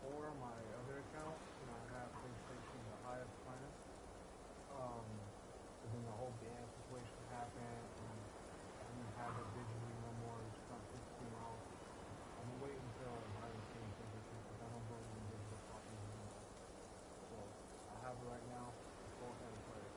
4, my other account, and I have PlayStation the highest plan. But then the whole ban situation happened, and I didn't have it digitally no more. It's not 15 off. I'm gonna wait until I change everything because I don't believe in digital copies anymore. So I have it right now. Go ahead and play it.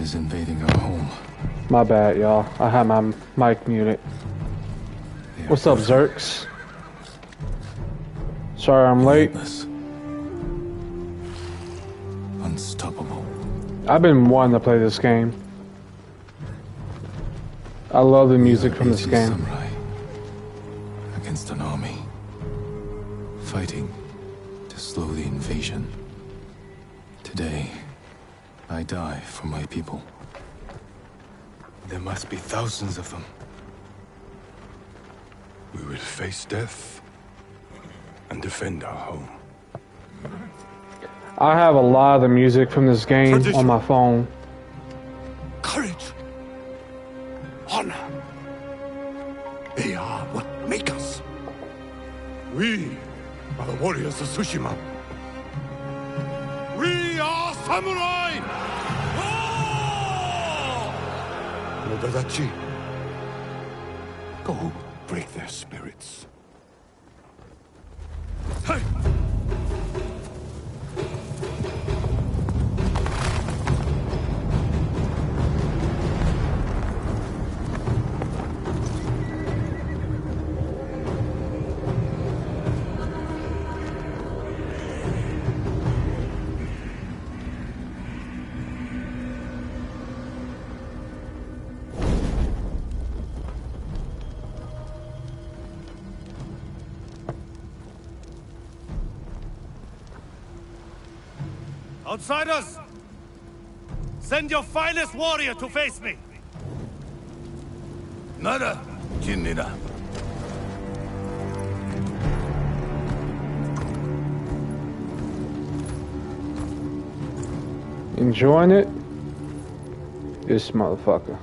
Is invading our home. My bad, y'all. I had my mic muted. What's up, Zerks? Sorry I'm late. Unstoppable. I've been wanting to play this game. I love the music from this game. Samurai against an army, fighting to slow the invasion. Today, I die for my people. There must be thousands of them. We will face death and defend our home. I have a lot of the music from this game on my phone. Courage, honor, they are what make us. We are the warriors of Tsushima. We are samurai! Nodadachi, go break their spirits. Hey! Outsiders! Send your finest warrior to face me! Nada, Jinnida. Enjoying it? This motherfucker.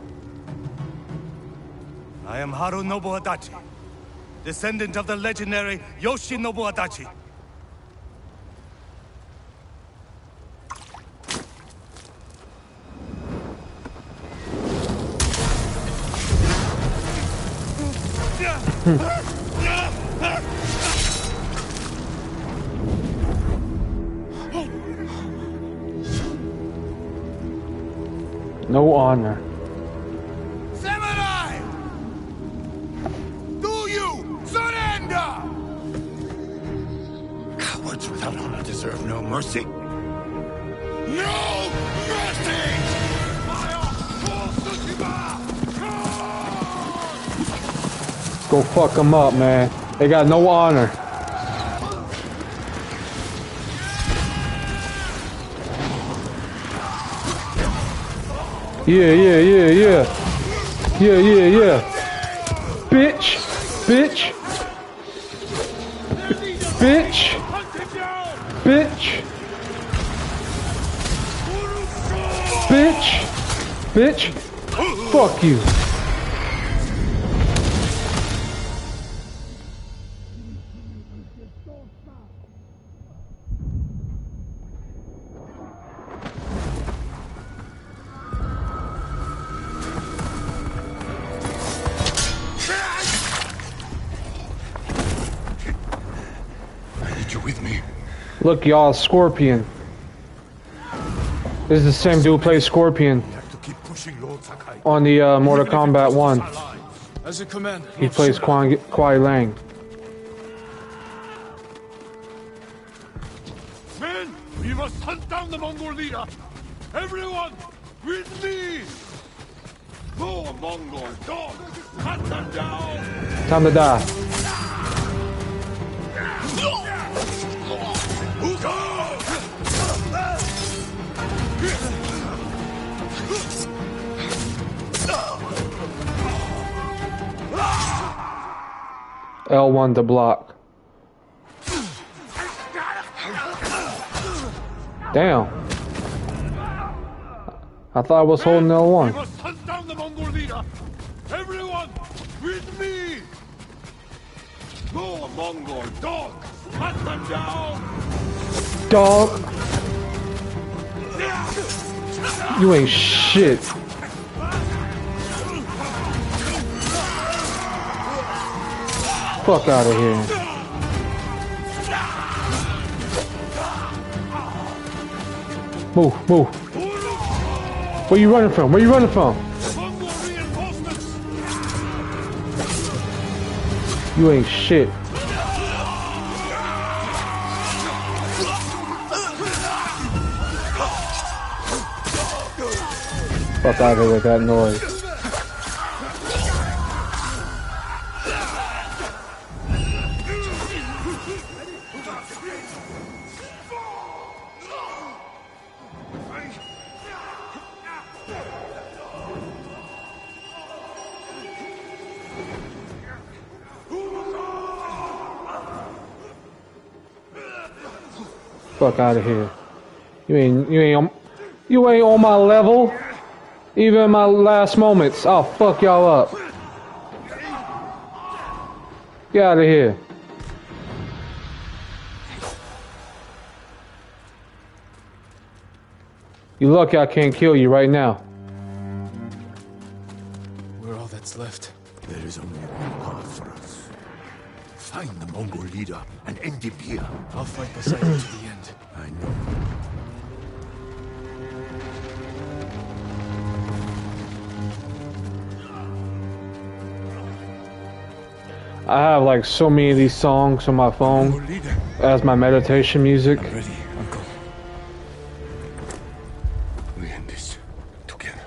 I am Harunobu Adachi, descendant of the legendary Yoshinobu Adachi. No honor. Samurai! Do you surrender? Cowards without honor deserve no mercy. No mercy! Fire for Tsushima! Go fuck them up, man. They got no honor. Yeah. Yeah. Bitch. Bitch. Bitch. Bitch. Bitch. Bitch. Fuck you. Look, y'all, Scorpion. This is the same dude who plays Scorpion on the Mortal Kombat 1. As you command. He plays Kuai Lang. Men, we must hunt down the Mongol leader. Everyone, with me. More Mongol dogs. Hunt them down. Time to die. L1 to block. Damn. I thought I was holding L1. We must hunt down the Mongol leader. Everyone, with me. More Mongol dogs. Hunt them down. Dog. You ain't shit. Fuck out of here. Move, move. Where you running from? Where you running from? Mongol reinforcements. You ain't shit. Fuck out of here with that noise. Fuck out of here. You ain't on my level. Even in my last moments, I'll fuck y'all up. Get out of here. You lucky I can't kill you right now. We're all that's left. There is only one path for us. Find the Mongol leader and end him here. I'll fight beside you to the end. I know. I have like so many of these songs on my phone as my meditation music. I'm ready, Uncle. We end this together.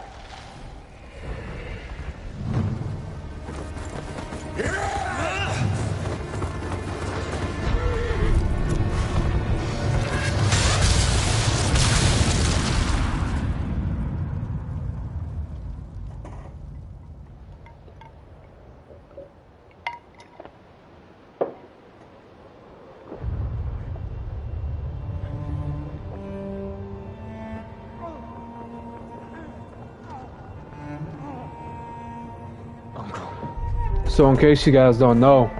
So in case you guys don't know,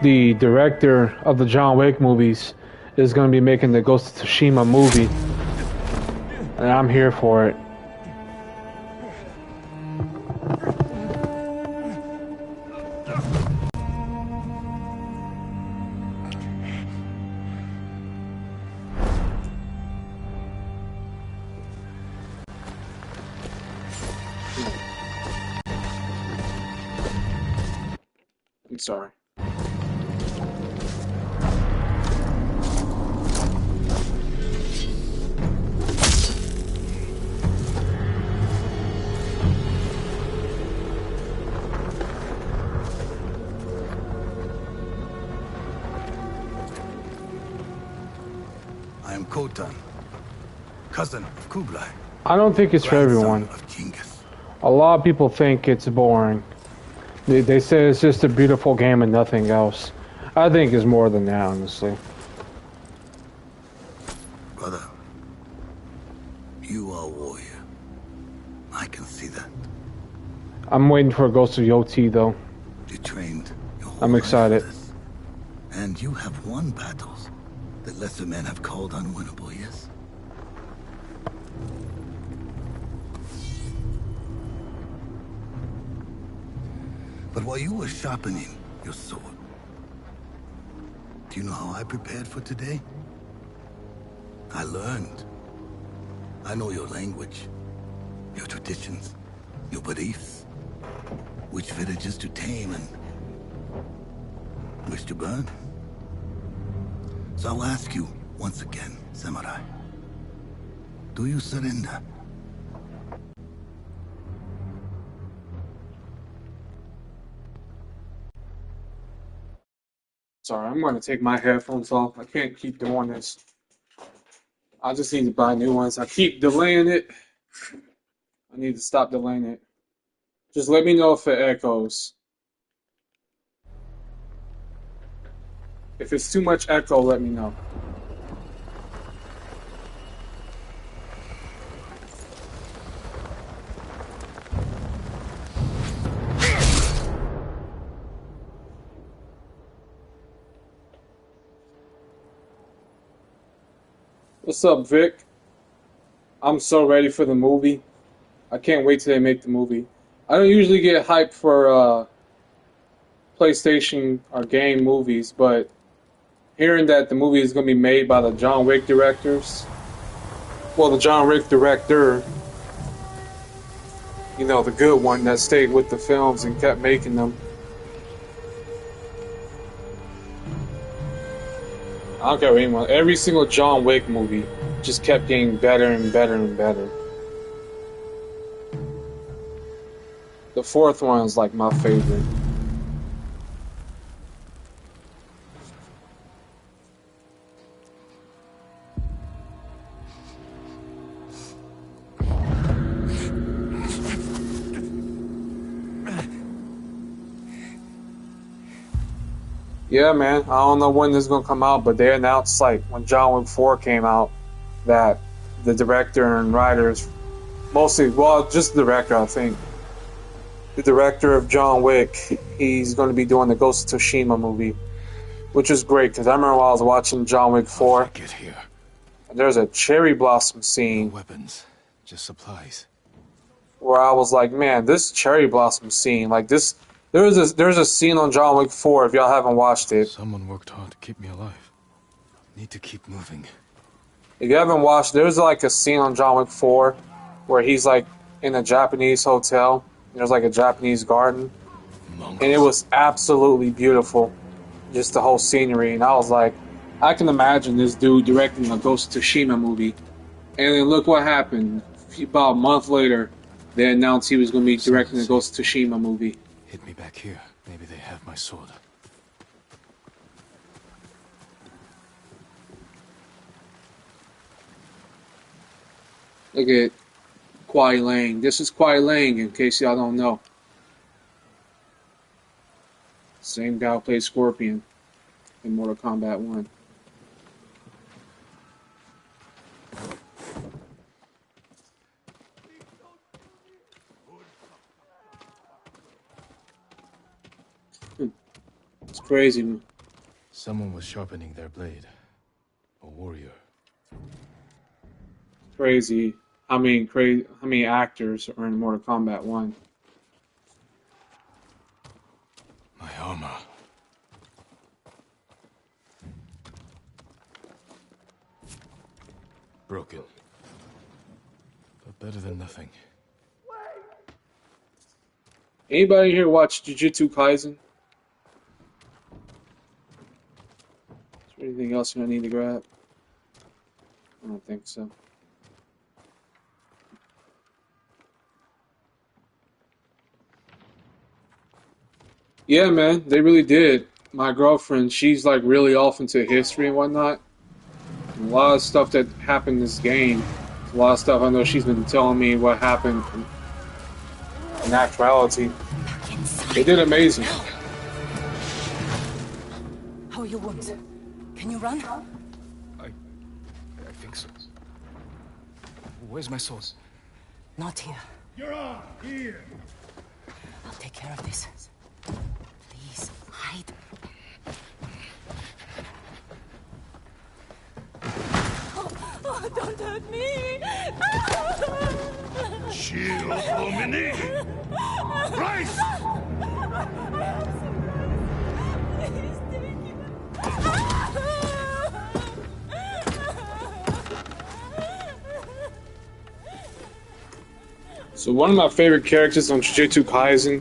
the director of the John Wick movies is going to be making the Ghost of Tsushima movie. And I'm here for it. I'm sorry. I am Khotan, cousin of Kublai. I don't think it's for everyone. Grandson of Genghis. A lot of people think it's boring. They say it's just a beautiful game and nothing else. I think it's more than that, honestly. Brother, you are a warrior. I can see that. I'm waiting for Ghost of Yoti though. You trained your whole I'm life excited. for this. And you have won battles that lesser men have called unwinnable, yes? But while you were sharpening your sword, do you know how I prepared for today? I learned. I know your language, your traditions, your beliefs. which villages to tame and which to burn. So I'll ask you once again, Samurai. Do you surrender? Sorry, I'm going to take my headphones off. I can't keep doing this. I just need to buy new ones. I keep delaying it. I need to stop delaying it. Just let me know if it echoes. If it's too much echo, let me know. What's up, Vic? I'm so ready for the movie. I can't wait till they make the movie. I don't usually get hyped for PlayStation or game movies, but hearing that the movie is going to be made by the John Wick directors, well, the John Wick director, you know, the good one that stayed with the films and kept making them. I don't care what anyone. Every single John Wick movie just kept getting better and better and better. The fourth one is like my favorite. Yeah, man. I don't know when this is gonna come out, but they announced like when John Wick 4 came out that the director and writers, mostly, well, just the director, I think. The director of John Wick, he's going to be doing the Ghost of Tsushima movie, which is great because I remember while I was watching John Wick 4, Get here. there's a cherry blossom scene No weapons, just supplies. where I was like, man, this cherry blossom scene, like this. There's a scene on John Wick 4 if y'all haven't watched it. Someone worked hard to keep me alive. Need to keep moving. If you haven't watched, there's like a scene on John Wick 4 where he's like in a Japanese hotel. There's like a Japanese garden. Mongols. And it was absolutely beautiful. Just the whole scenery. And I was like, I can imagine this dude directing a Ghost of Tsushima movie. And then look what happened. About a month later, they announced he was going to be directing the Ghost of Tsushima movie. Hit me back here. Maybe they have my sword. Look at Kuai Lang. This is Kuai Lang, in case y'all don't know. Same guy who played Scorpion in Mortal Kombat 1. It's crazy. Someone was sharpening their blade. A warrior. Crazy. How many actors are in Mortal Kombat 1? My armor. Broken. But better than nothing. Anybody here watch Jujutsu Kaisen? Is there anything else I need to grab? I don't think so. Yeah, man, they really did. My girlfriend, she's like really off into history and whatnot. And a lot of stuff that happened in this game. A lot of stuff I know she's been telling me what happened in actuality. They did amazing. How are your wounds? Can you run? I think so. Where's my sword? Not here. You're on here. I'll take care of this. Please, hide. Oh, don't hurt me! Shield Omni. Rise! Please take it. So one of my favorite characters on Jujutsu Kaisen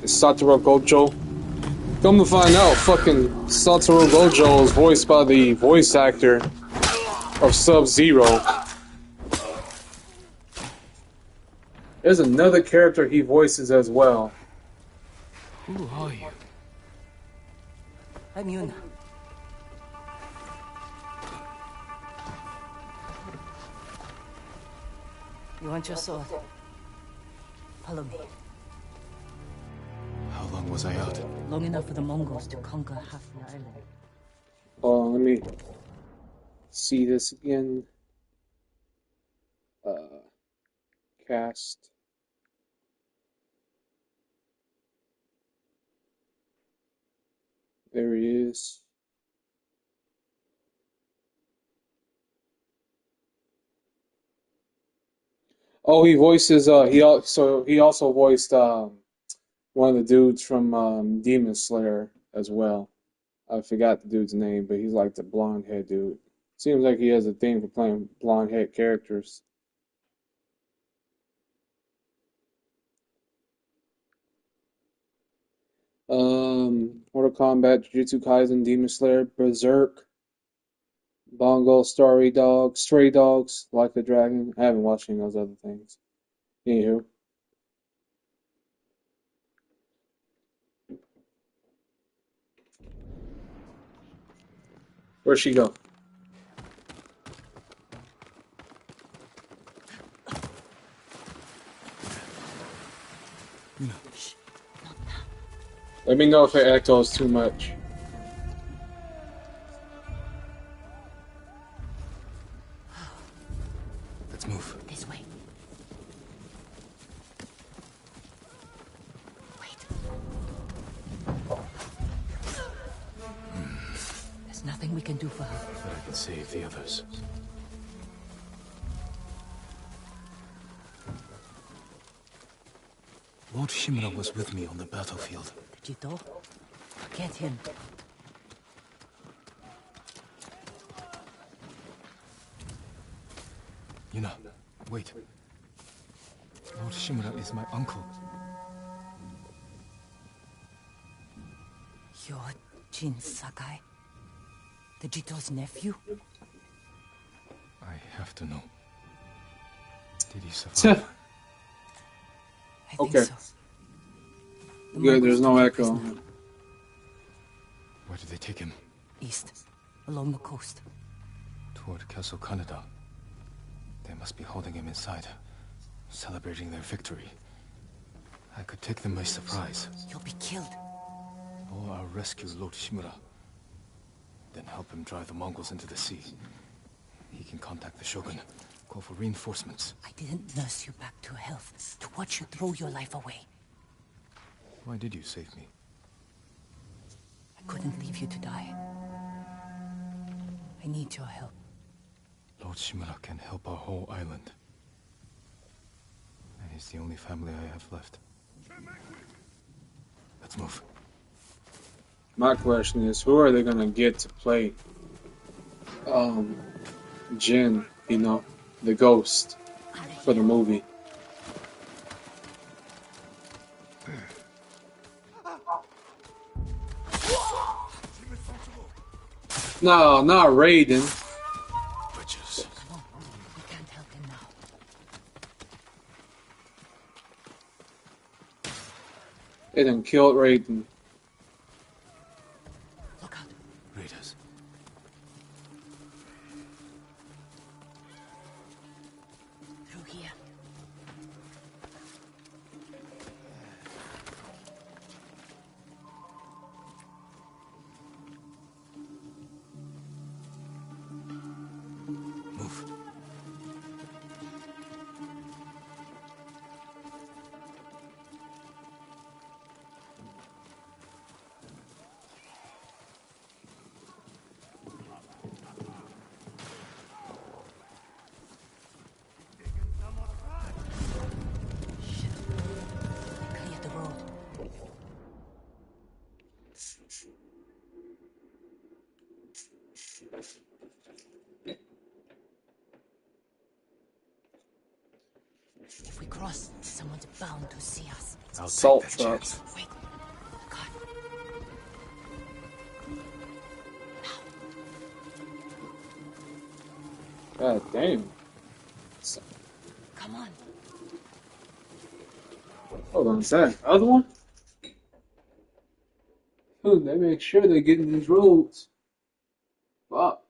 Satoru Gojo. Come to find out, fucking Satoru Gojo is voiced by the voice actor of Sub-Zero. There's another character he voices as well. Who are you? I'm Yuna. You want your sword? Follow me. How long was I out? Long enough for the Mongols to conquer half the island. Oh, let me see this again. Cast. There he is. Oh, he voices. He also voiced one of the dudes from Demon Slayer as well. I forgot the dude's name, but he's like the blonde head dude. Seems like he has a thing for playing blonde head characters. Mortal Kombat, Jujutsu Kaisen, Demon Slayer, Berserk, Bongo, Stray Dogs, Like the Dragon. I haven't watched any of those other things. Anywho. Where'd she go? Let me know if it echoes too much. Let's move. This way. Wait. There's nothing we can do for her. But I can save the others. Lord Shimura was with me on the battlefield. The Jito? Forget him. Yuna, wait. Lord Shimura is my uncle. You're Jin Sakai? The Jito's nephew? I have to know. Did he survive? I think Okay. so. The Good, there's Mongols no took him echo. prisoner. Where did they take him? East, along the coast. Toward Castle Kaneda. They must be holding him inside, celebrating their victory. I could take them by surprise. You'll be killed. Or I'll rescue Lord Shimura. Then help him drive the Mongols into the sea. He can contact the Shogun, call for reinforcements. I didn't nurse you back to health to watch you throw your life away. Why did you save me? I couldn't leave you to die. I need your help. Lord Shimura can help our whole island. And he's the only family I have left. Let's move. My question is, who are they gonna get to play Jin, you know, the ghost for the movie? No, not Raiden. Witches. Come on, we can't help him now. They done killed Raiden. Look out. Raiders. Through here. Move. Shit. They cleared the road. If we cross, someone's bound to see us. I'll Salt take that trucks. chance. Wait, God damn. Come on. Hold on, is that another one? Dude, they make sure they get in these roads. Fuck.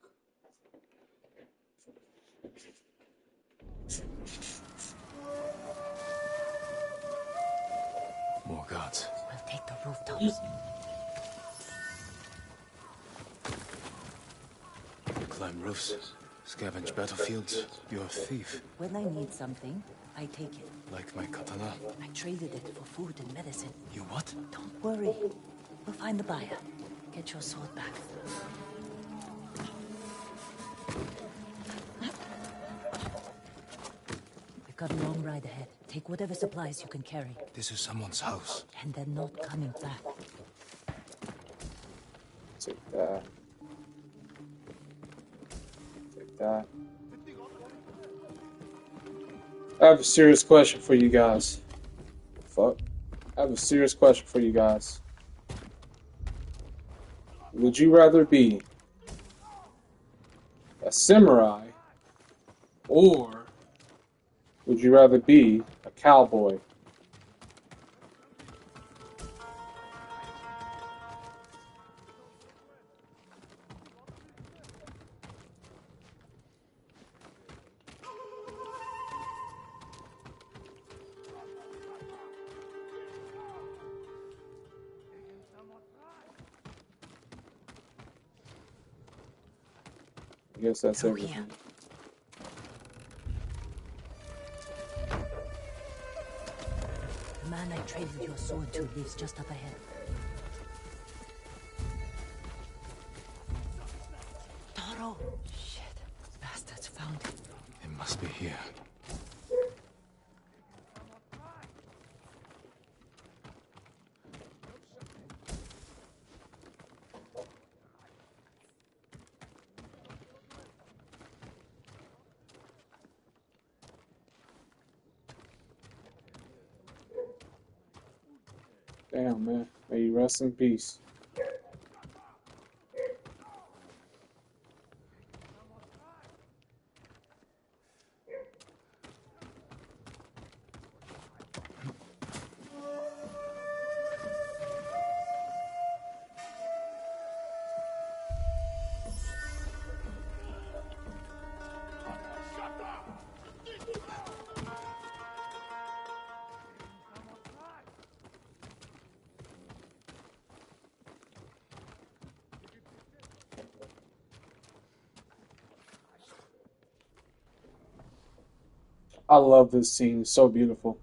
More guards. We'll take the rooftops. Climb roofs. Scavenge battlefields. You're a thief. When I need something, I take it. Like my katana. I traded it for food and medicine. You what? Don't worry. We'll find the buyer. Get your sword back. We've got a long ride ahead. Take whatever supplies you can carry. This is someone's house. And they're not coming back. Take that. Take that. I have a serious question for you guys. Fuck. I have a serious question for you guys. Would you rather be a samurai or would you rather be a cowboy? I guess that's Through everything. here. The man I traded your sword to lives just up ahead. Taro! Shit. Bastards found it. It must be here. Damn, man. May you rest in peace. I love this scene. It's so beautiful.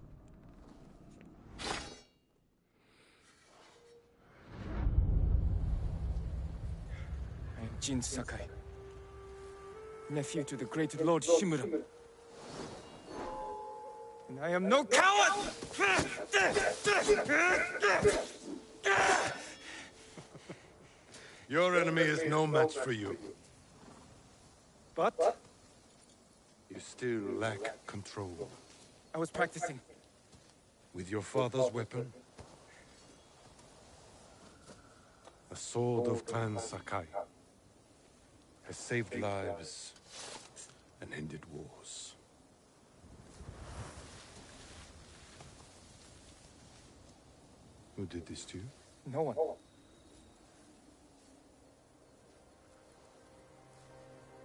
I am Jin Sakai, nephew to the great Lord Shimura. And I am no coward! Your enemy is no match for you. But You still lack control. I was practicing. With your father's weapon? The sword of Clan Sakai has saved lives and ended wars. Who did this to you? No one.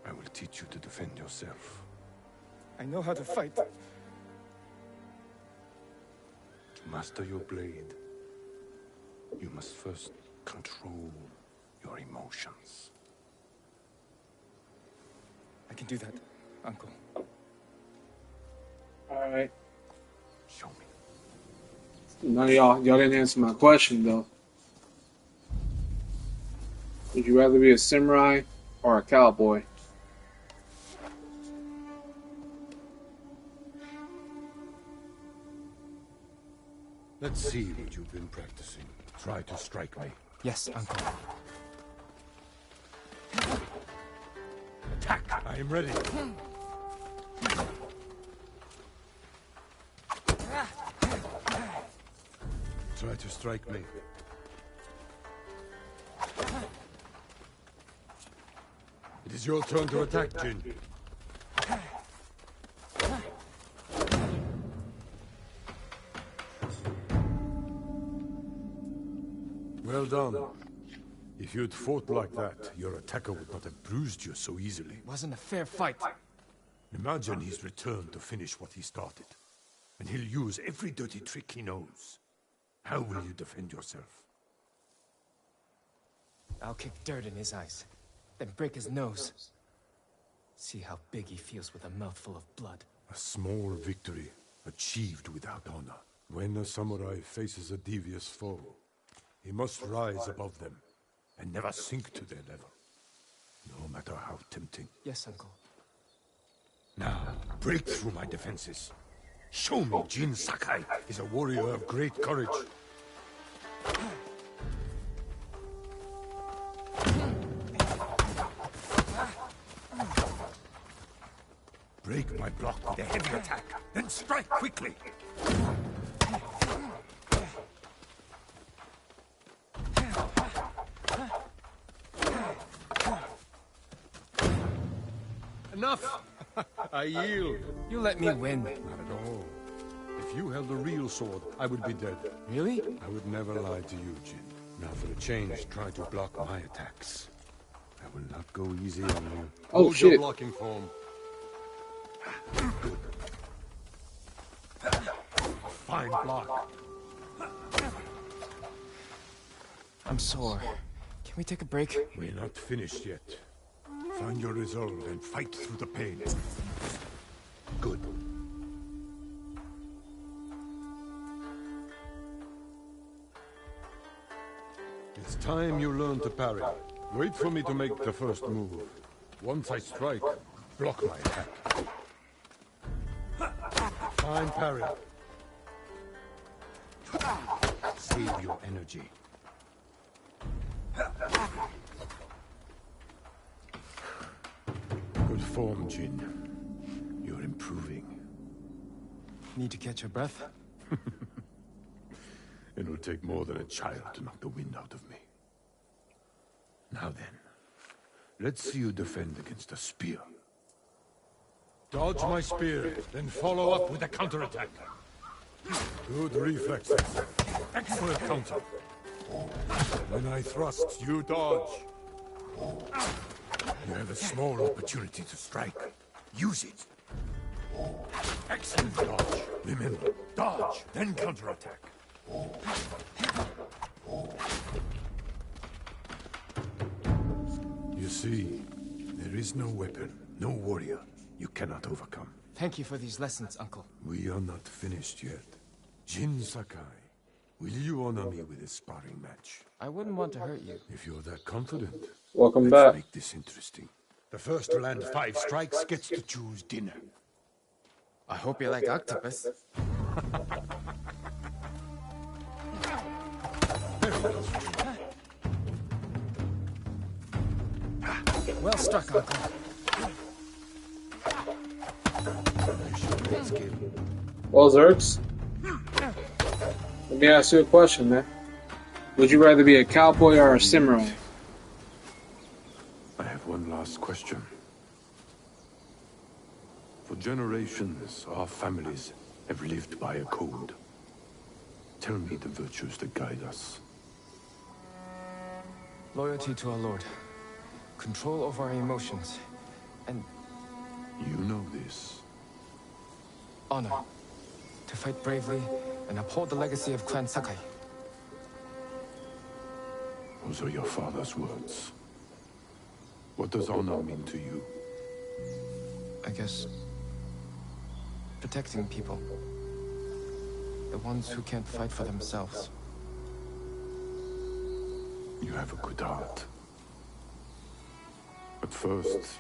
I will teach you to defend yourself. I know how to fight. To master your blade, you must first control your emotions. I can do that, Uncle. Alright. Show me. None of y'all didn't answer my question though. Would you rather be a samurai or a cowboy? Let's see what you've been practicing. Try to strike me. Yes, Uncle. Attack! I am ready. Try to strike me. It is your turn to attack, Jin. Well done. If you'd fought like that, your attacker would not have bruised you so easily. It wasn't a fair fight. Imagine he's returned to finish what he started. And he'll use every dirty trick he knows. How will you defend yourself? I'll kick dirt in his eyes, then break his nose. See how big he feels with a mouthful of blood. A small victory, achieved without honor. When a samurai faces a devious foe, he must rise above them, and never sink to their level. No matter how tempting. Yes, Uncle. Now, break through my defenses. Show me Jin Sakai is a warrior of great courage. Break my block with a heavy attack, then strike quickly. Enough! I yield. You let me win. Not at all. If you held a real sword, I would be dead. Really? I would never lie to you, Jin. Now for a change, try to block my attacks. I will not go easy on you. Oh, Hold shit. your blocking form. Good. Fine block. I'm sore. Can we take a break? We're not finished yet. Find your resolve and fight through the pain. Good. It's time you learn to parry. Wait for me to make the first move. Once I strike, block my attack. Fine parry. Save your energy. Good form, Jin. You're improving. Need to catch your breath? It'll take more than a child to knock the wind out of me. Now then, let's see you defend against a spear. Dodge my spear, then follow up with a counterattack. Good reflexes. Excellent counter. When I thrust, you dodge. You have a small opportunity to strike. Use it. Excellent dodge. Remember, dodge, then counterattack. You see, there is no weapon, no warrior you cannot overcome. Thank you for these lessons, Uncle. We are not finished yet. Jin Sakai, will you honor me with a sparring match? I wouldn't want to hurt you. If you're that confident, Welcome let's back. make this interesting. The first to land 5 strikes gets to choose dinner. I hope you like octopus. Well struck, Uncle. Well, Zerx, let me ask you a question, man. Would you rather be a cowboy or a samurai? I have one last question. For generations, our families have lived by a code. Tell me the virtues that guide us. Loyalty to our Lord. Control over our emotions. And You know this. honor. To fight bravely and uphold the legacy of Clan Sakai. Those are your father's words. What does honor mean to you? I guess... protecting people. The ones who can't fight for themselves. You have a good heart. But first,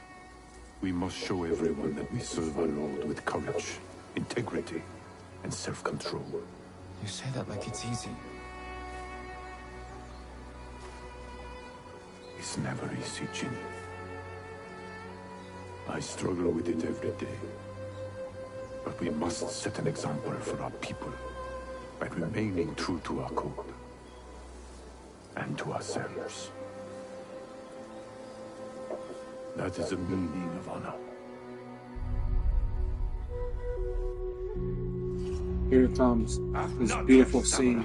we must show everyone that we serve our Lord with courage, integrity, and self-control. You say that like it's easy. It's never easy, Jin. I struggle with it every day. But we must set an example for our people by remaining true to our code and to ourselves. That is the meaning of honor. Here comes this beautiful scene.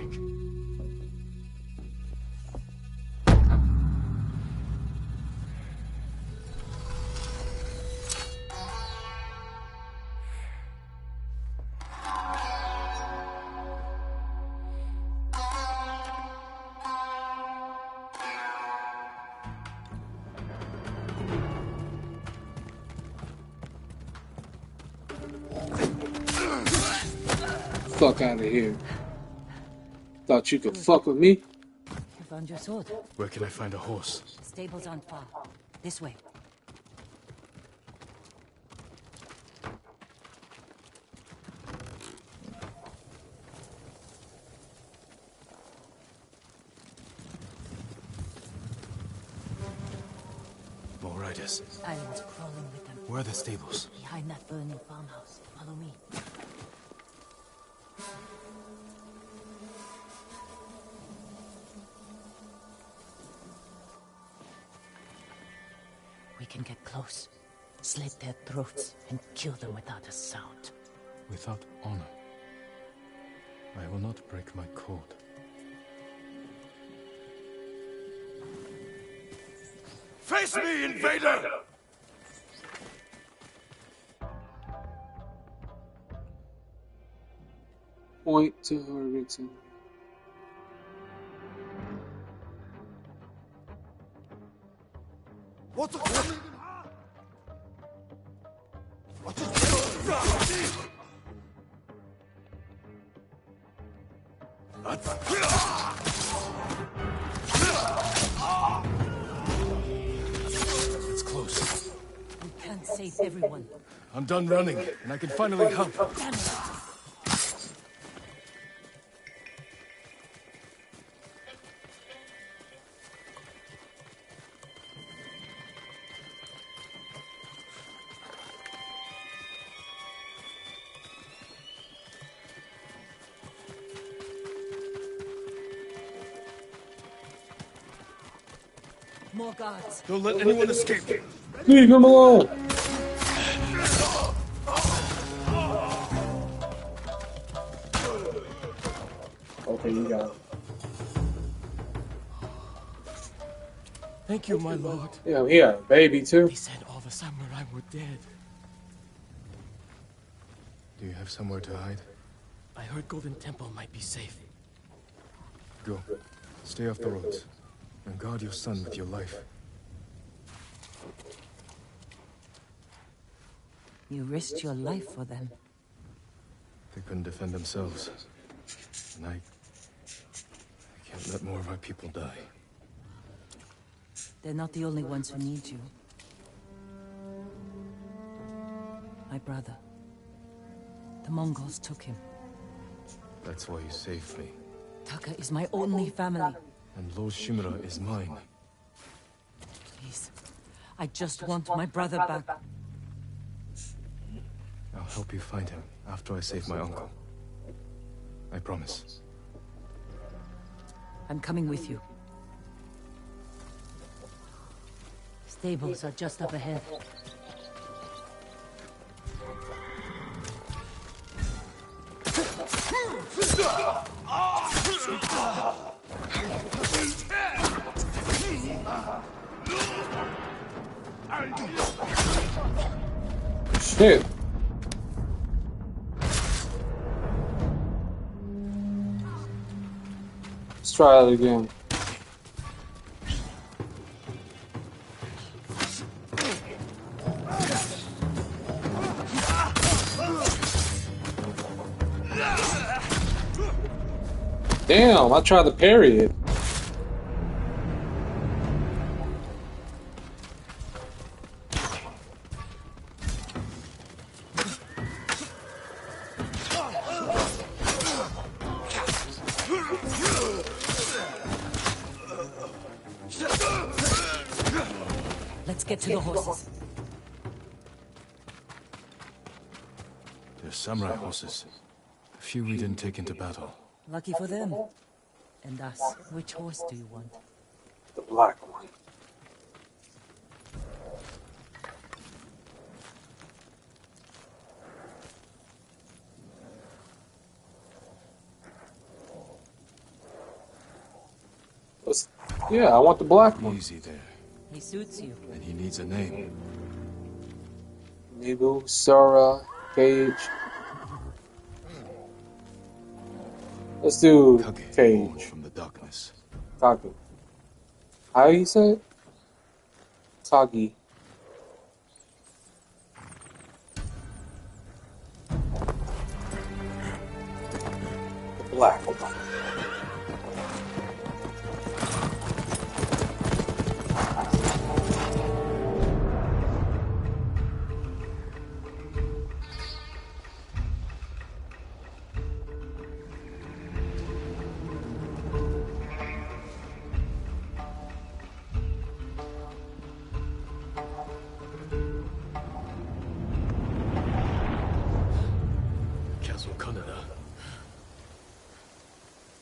fuck out of here. Thought you could fuck with me? You found your sword. Where can I find a horse? Stables aren't far. This way. More riders. Islands crawling with them. Where are the stables? Behind that burning farmhouse. Follow me. We can get close, slit their throats, and kill them without a sound. Without honor, I will not break my code. Face me, invader! Point to Harrington. What's up? It's close. We can't save everyone. I'm done running, and I can finally help. Damn it! More guards. Don't let anyone escape. Leave him alone! Okay, you got it. Thank you, my lord. Yeah, he had a baby too. They said all the samurai were dead. Do you have somewhere to hide? I heard Golden Temple might be safe. Go. Stay off the roads. And guard your son with your life. You risked your life for them. They couldn't defend themselves. And I can't let more of our people die. They're not the only ones who need you. My brother. The Mongols took him. That's why you saved me. Taka is my only family. And Lord Shimura is mine. Please. I just want my brother back. I'll help you find him after I save my uncle. I promise. I'm coming with you. Stables are just up ahead. Shit. Let's try it again. Damn, I tried to parry it. Let's get to the horses. They're samurai horses. A few we didn't take into battle. Lucky for them. And us. Which horse do you want? The black one. Yeah, I want the black one. Easy there. He suits you. And he needs a name. Nibu, Sora, Cage. Let's do Born Cage. from the darkness. Kage. How you say it? Kage. black.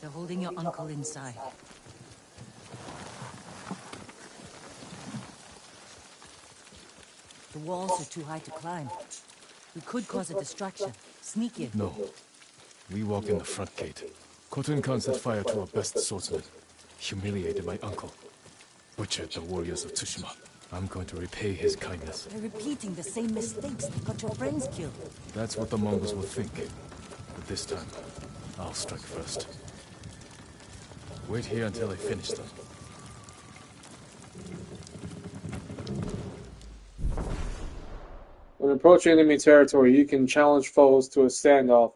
They're holding your uncle inside. The walls are too high to climb. We could cause a distraction. Sneak in. No. We walk in the front gate. Khotun Khan set fire to our best swordsman. Humiliated my uncle. Butchered the warriors of Tsushima. I'm going to repay his kindness. They're repeating the same mistakes that got your friends killed. That's what the Mongols will think. But this time, I'll strike first. Wait here until I finish them. When approaching enemy territory, you can challenge foes to a standoff.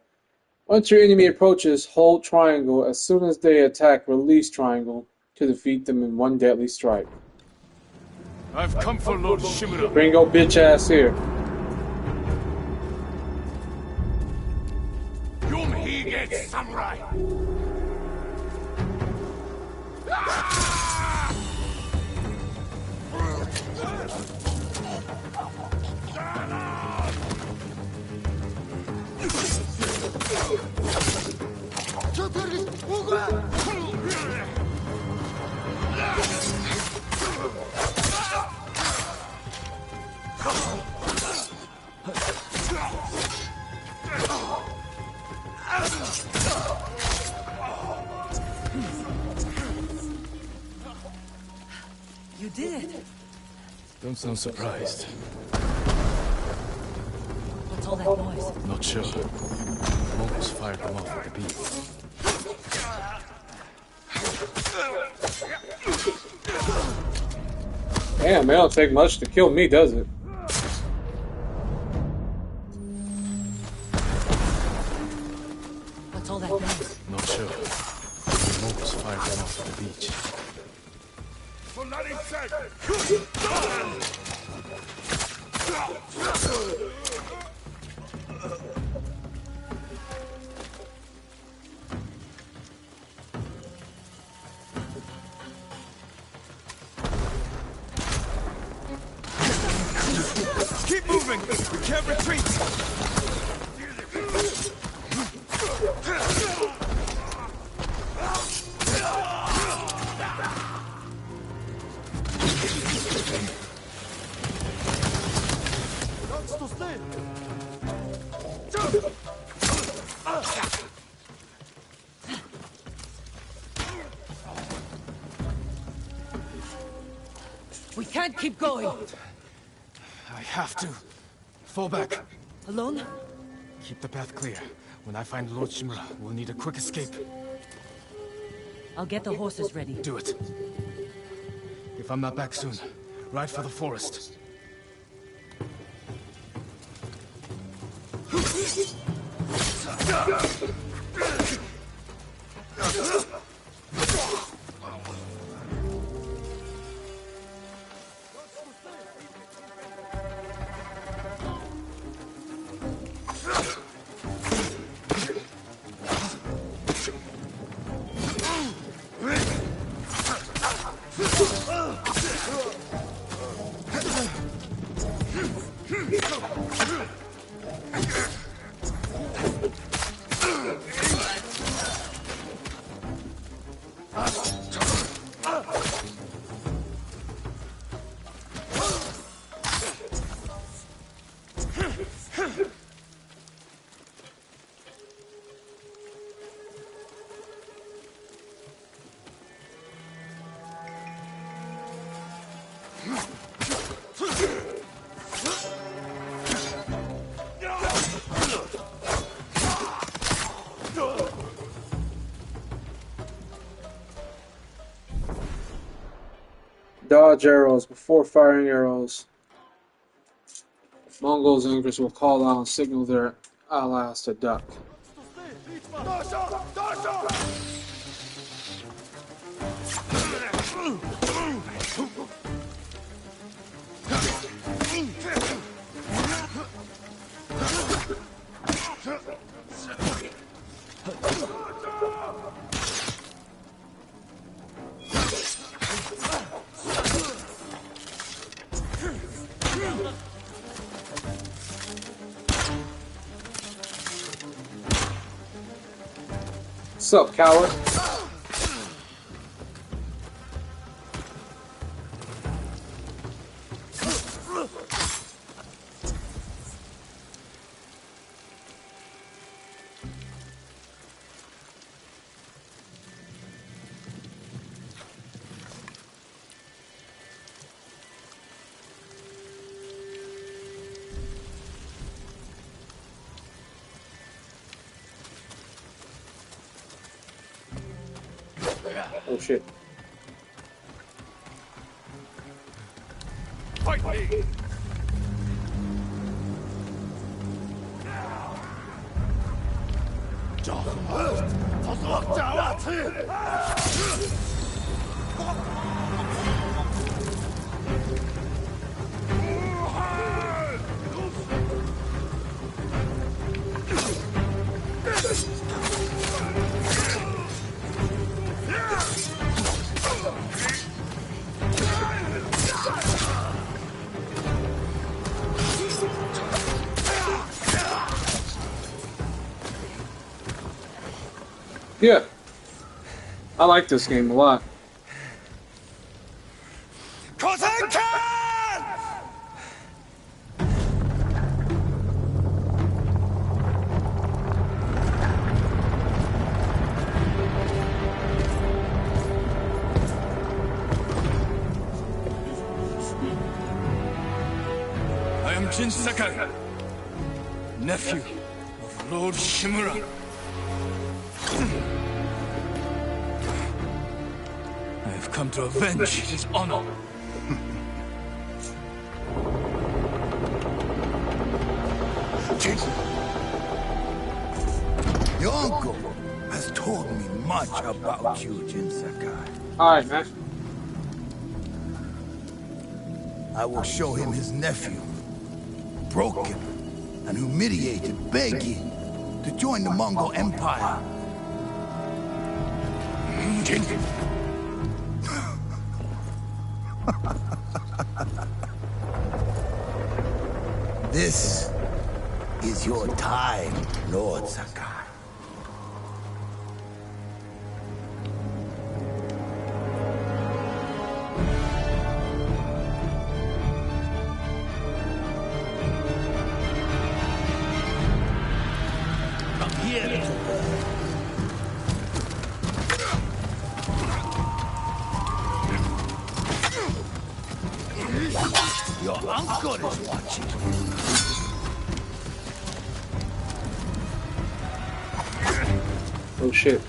Once your enemy approaches, hold triangle. As soon as they attack, release triangle to defeat them in one deadly strike. I've come for Lord Shimura. Bring your bitch ass here. Yum he gets samurai. You did it. Don't sound surprised. What's all that noise? Not sure. The Mongols fired them off with the beam. Damn, it don't take much to kill me, does it? What's all that noise? Not sure. The Mongols fired them off at the beach. Keep moving! We can't retreat! We can't keep going. I have to. Fall back. Alone? Keep the path clear. When I find Lord Shimura, we'll need a quick escape. I'll get the horses ready. Do it. If I'm not back soon, ride for the forest. Dodge arrows before firing arrows. Mongols and English will call out and signal their allies to duck. Dasha! Dasha! What's up, coward? Oh shit. Fight me! Yeah. I like this game a lot. I am Jin Sakai, nephew of Lord Shimura. I have come to avenge his honor. Your uncle has told me much about you, Jin Sakai. Alright, man. I will show him his nephew, broken and humiliated, begging to join the Mongol Empire. This is your time, Lord Sakai. Come here, little boy. Your uncle is watching. Oh shit.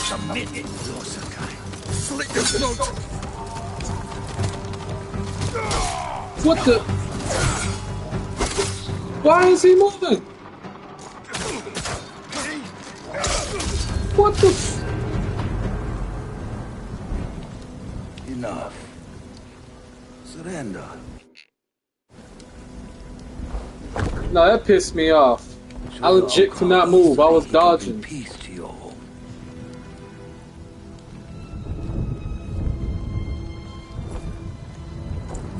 Submit it, Lord Sakai. Slit your throat. What the? Why is he moving? What the? Enough. Surrender. No, that pissed me off. I legit could not move. I was dodging. Peace to your home.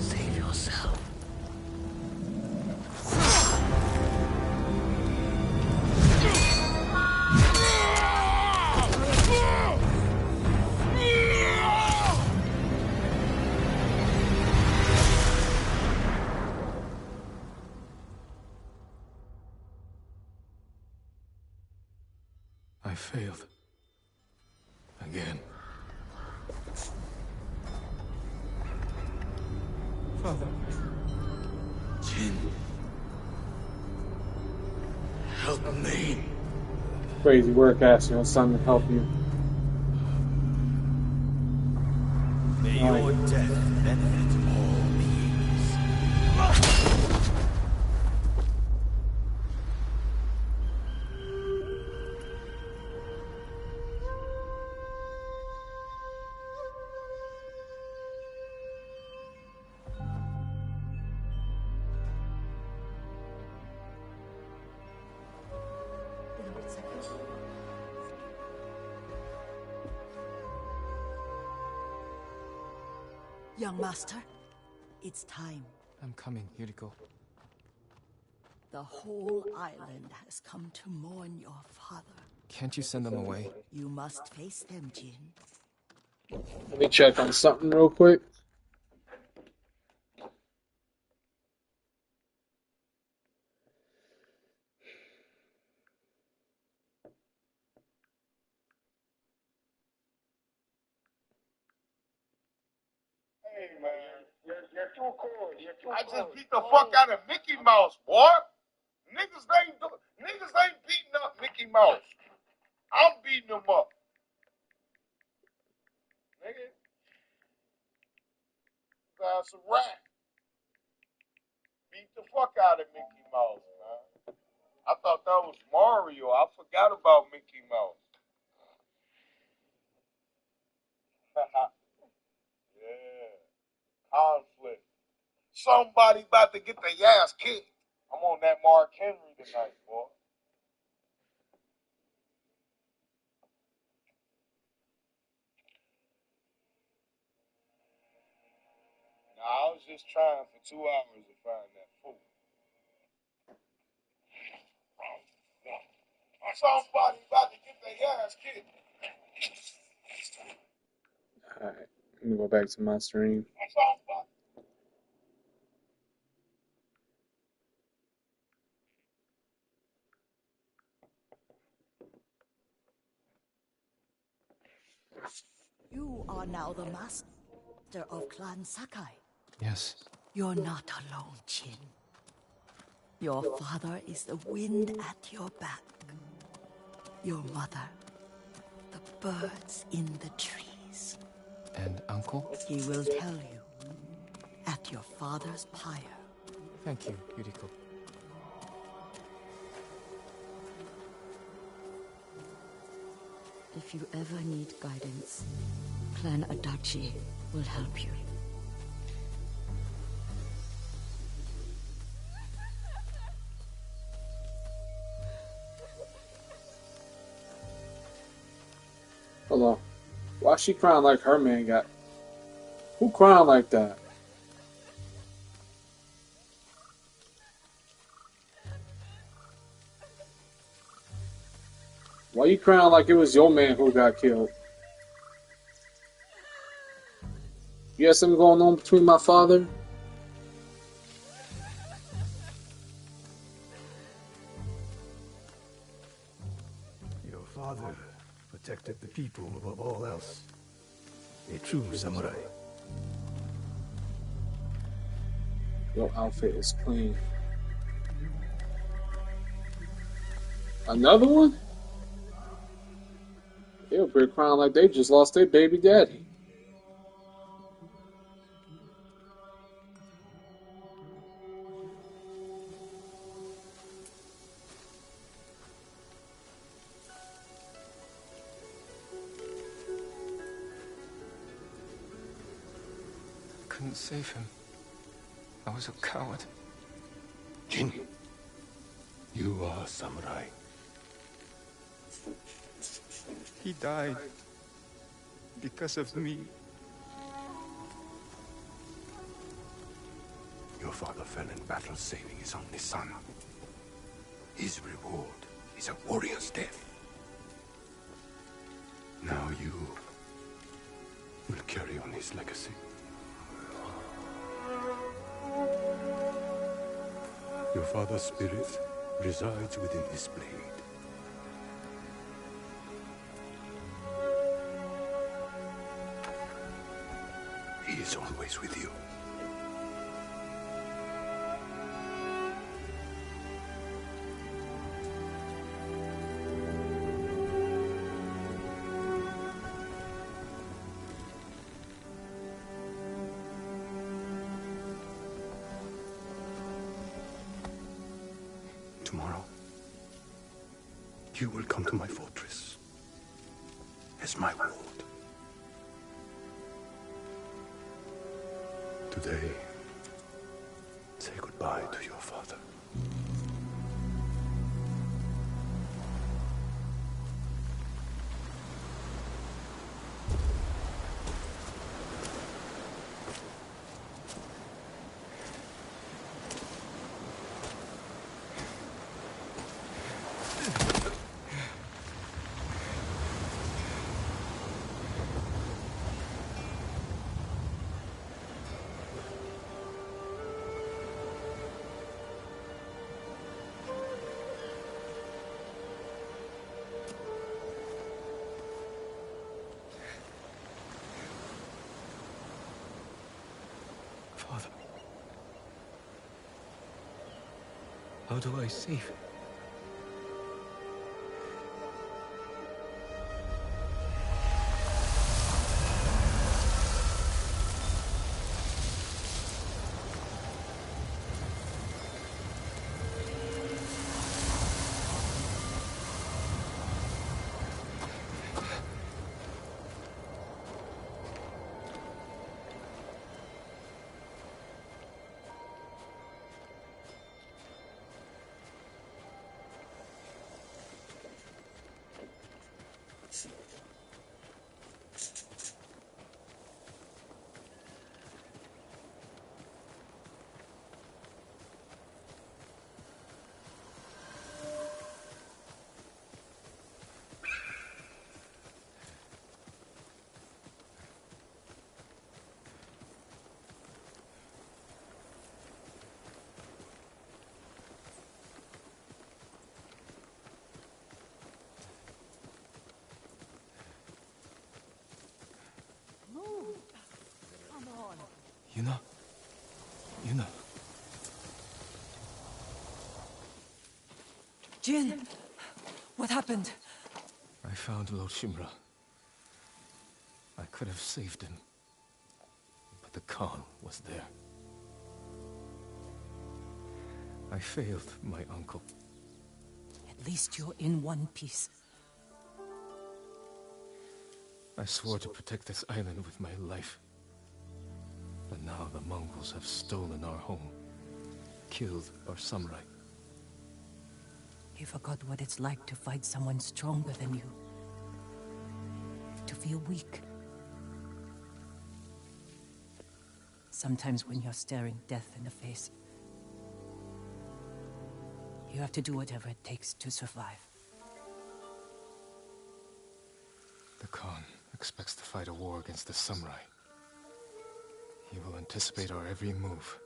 Save yourself. I failed. Again. Father. Jin. Help me. Crazy work, asking your son to help you. May your death benefit all beings. Young master, it's time. I'm coming, Yuriko. The whole island has come to mourn your father. Can't you send them away? You must face them, Jin. Let me check on something real quick. Hey, man. You're too cool. I just beat the fuck out of Mickey Mouse, boy. Niggas ain't beating up Mickey Mouse. I'm beating him up. Nigga. That's a rat. Beat the fuck out of Mickey Mouse, man. I thought that was Mario. I forgot about Mickey Mouse. Yeah. Conflict. Somebody about to get their ass kicked. I'm on that Mark Henry tonight, boy. Nah, I was just trying for 2 hours to find that fool. Somebody about to get their ass kicked. Alright, let me go back to my stream. Somebody. You are now the master of Clan Sakai. Yes. You're not alone, Jin. Your father is the wind at your back. Your mother, the birds in the trees. And Uncle? He will tell you at your father's pyre. Thank you, Yuriko. If you ever need guidance, Clan Adachi will help you. Hold on. Why she crying like her man got... Who crying like that? Why you crying like it was your man who got killed? You had something going on between my father? Your father protected the people above all else. A true samurai. Your outfit is clean. Another one? They'll be crying like they just lost their baby daddy. Couldn't save him. I was a coward. Jin, you are a samurai. He died because of me. Your father fell in battle saving his only son. His reward is a warrior's death. Now you will carry on his legacy. Your father's spirit resides within this blade. He is always with you. Tomorrow, you will come to my fortress as my ward. Today, say goodbye to your father. Father. How do I save him? Yuna. Jin! What happened? I found Lord Shimra. I could have saved him. But the Khan was there. I failed my uncle. At least you're in one piece. I swore to protect this island with my life. But now the Mongols have stolen our home. Killed our samurai. You forgot what it's like to fight someone stronger than you. To feel weak. Sometimes when you're staring death in the face, you have to do whatever it takes to survive. The Khan expects to fight a war against the samurai. He will anticipate our every move.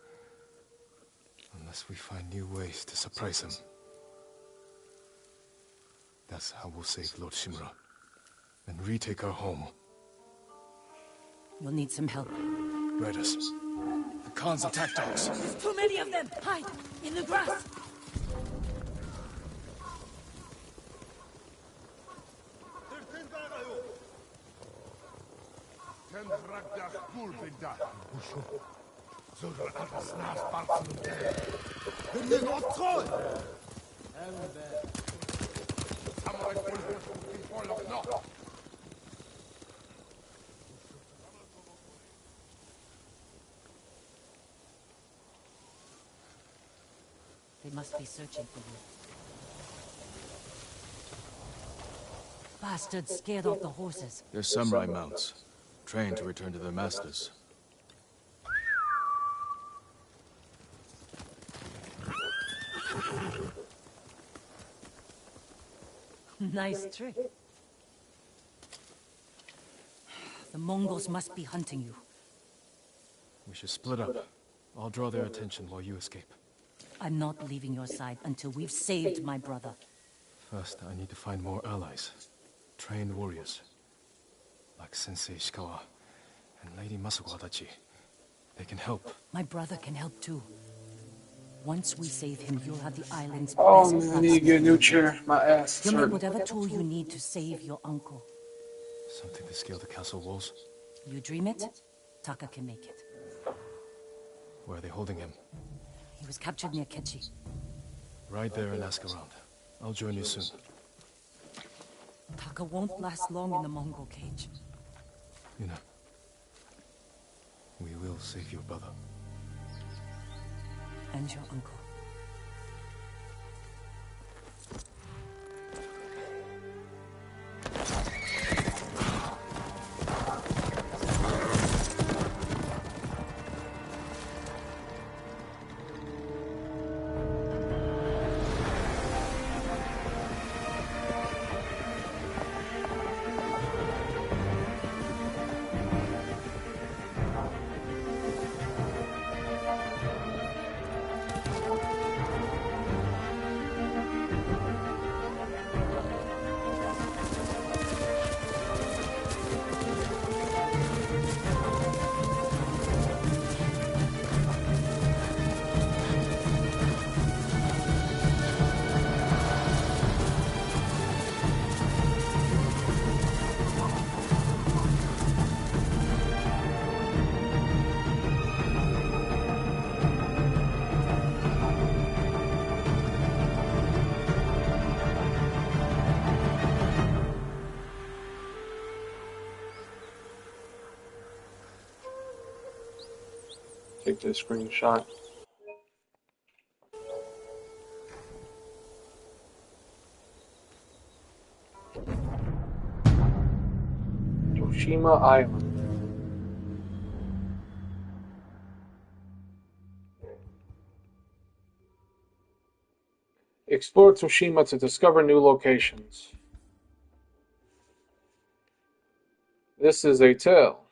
Unless we find new ways to surprise him. That's how we'll save Lord Shimura. And retake our home. You'll need some help. Riders. The Khan's attack dogs. There's too many of them! Hide! In the grass! They must be searching for you. Bastards scared off the horses. They're samurai mounts, trained to return to their masters. Nice trick. The Mongols must be hunting you. We should split up. I'll draw their attention while you escape. I'm not leaving your side until we've saved my brother. First, I need to find more allies. Trained warriors. Like Sensei Ishikawa and Lady Masuko Adachi. They can help. My brother can help too. Once we save him, you'll have the island's Oh best man, I need to get a new chair. My ass is You'll make hurting. whatever tool you need to save your uncle. Something to scale the castle walls? You dream it, Taka can make it. Where are they holding him? He was captured near Kechi. Ride there and ask around. I'll join you soon. Taka won't last long in the Mongol cage. Yuna. We will save your brother. And your uncle. Take this screenshot. Tsushima Island. Explore Tsushima to discover new locations. This is a tale.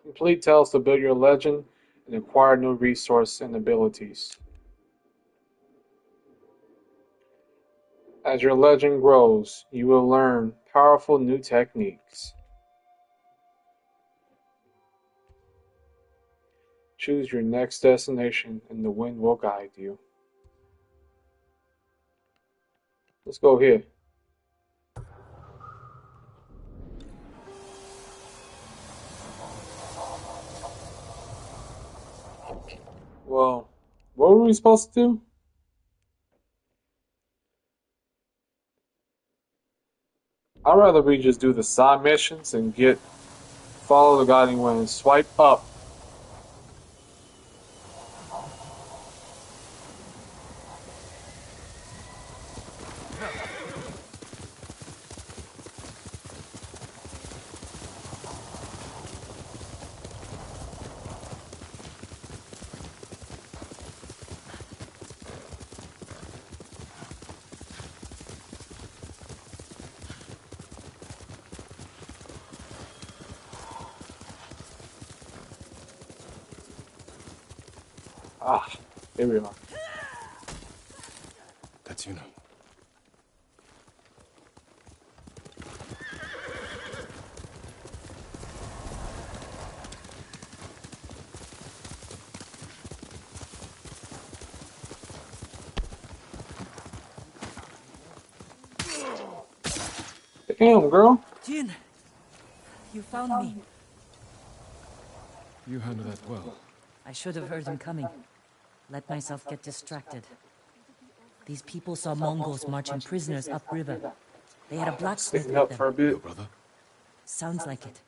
Complete tales to build your legend and acquire new resources and abilities. As your legend grows, you will learn powerful new techniques. Choose your next destination and the wind will guide you. Let's go here. Well, what were we supposed to do? I'd rather we just do the side missions and follow the guiding wind. Swipe up. Ah, here we are. That's you now. Damn, girl. Jin, you found me. You handled that well. I should have heard him coming. Let myself get distracted. These people saw Mongols marching prisoners upriver. They had a blacksmith Sticking with up for a them. bit. Your brother? Sounds like it.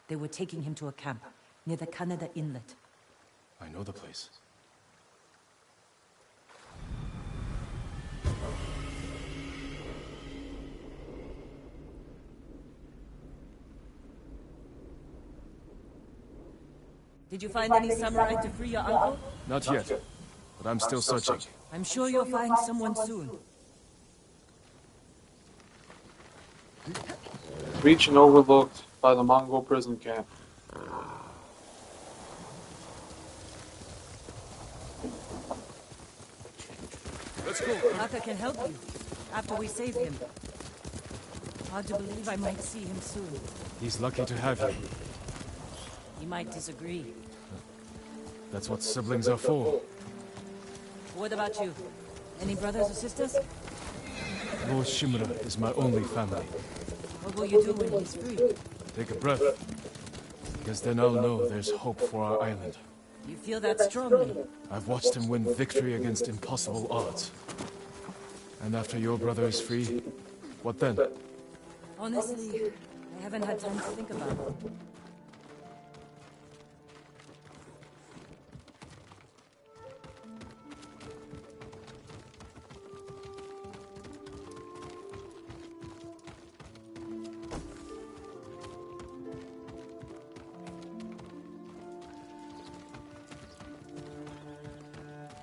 They were taking him to a camp near the Canada Inlet. I know the place. Did you find any samurai to free your uncle? Not yet, but I'm still searching. I'm sure you'll find someone soon. Region overlooked by the Mongol prison camp. Let's go. Aka can help you after we save him. Hard to believe I might see him soon. He's lucky to have you. He might disagree. That's what siblings are for. What about you? Any brothers or sisters? Lord Shimura is my only family. What will you do when he's free? Take a breath. Because then I'll know there's hope for our island. You feel that strongly? I've watched him win victory against impossible odds. And after your brother is free, what then? Honestly, I haven't had time to think about it.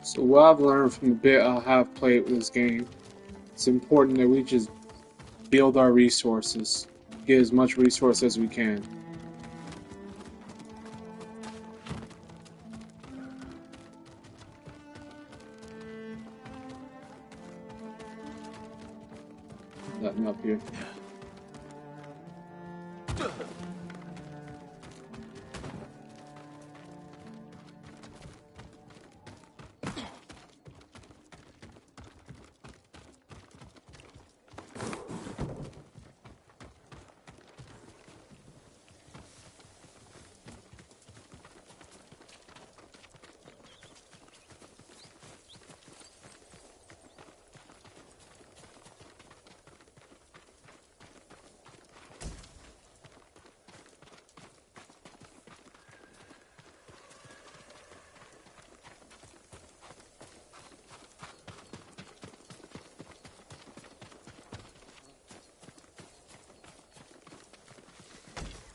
So what I've learned from the bit I have played with this game, it's important that we just build our resources, get as much resource as we can. Nothing up here.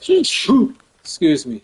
Excuse me.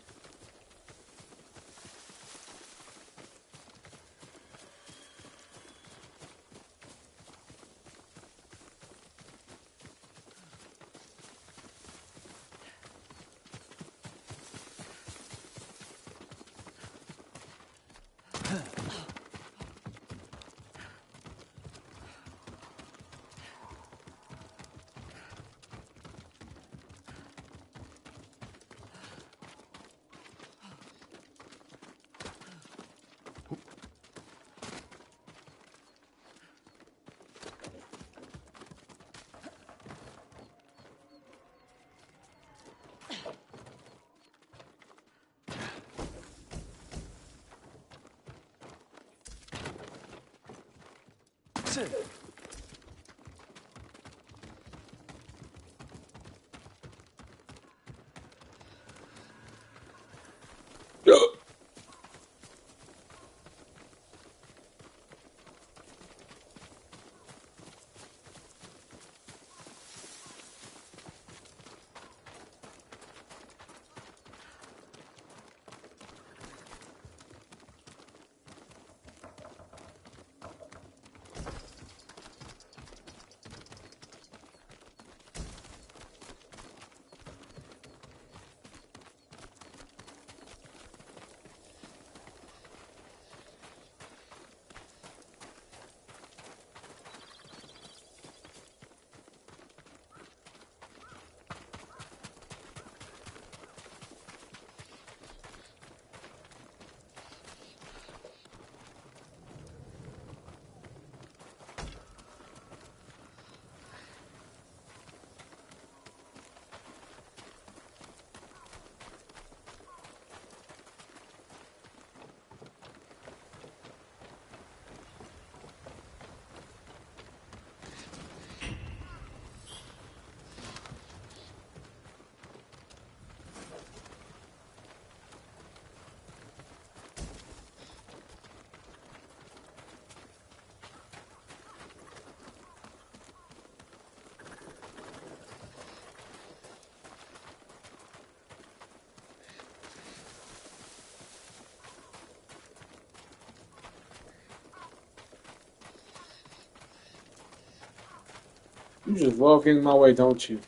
You just love getting in my way, don't you?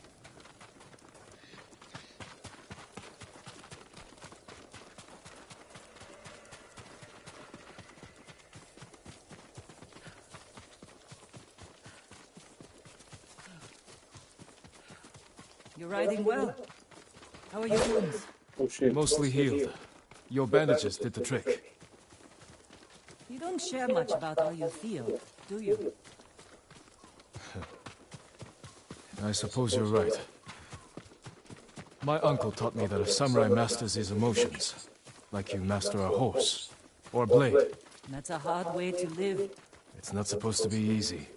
You're riding well. How are your wounds? Oh shit. Mostly healed. Your bandages did the trick. You don't share much about how you feel, do you? I suppose you're right. My uncle taught me that a samurai masters his emotions, like you master a horse, or a blade. That's a hard way to live. It's not supposed to be easy.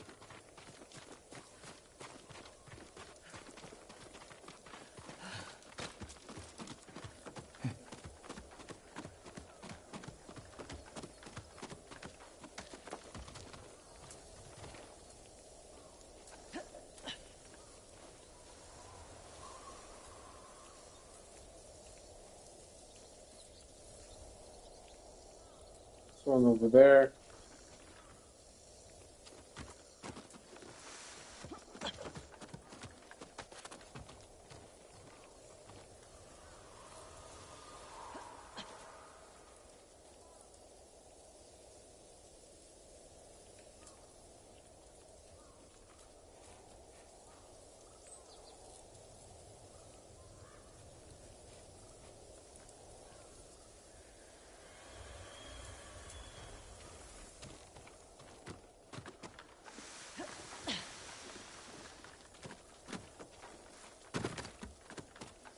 This one over there.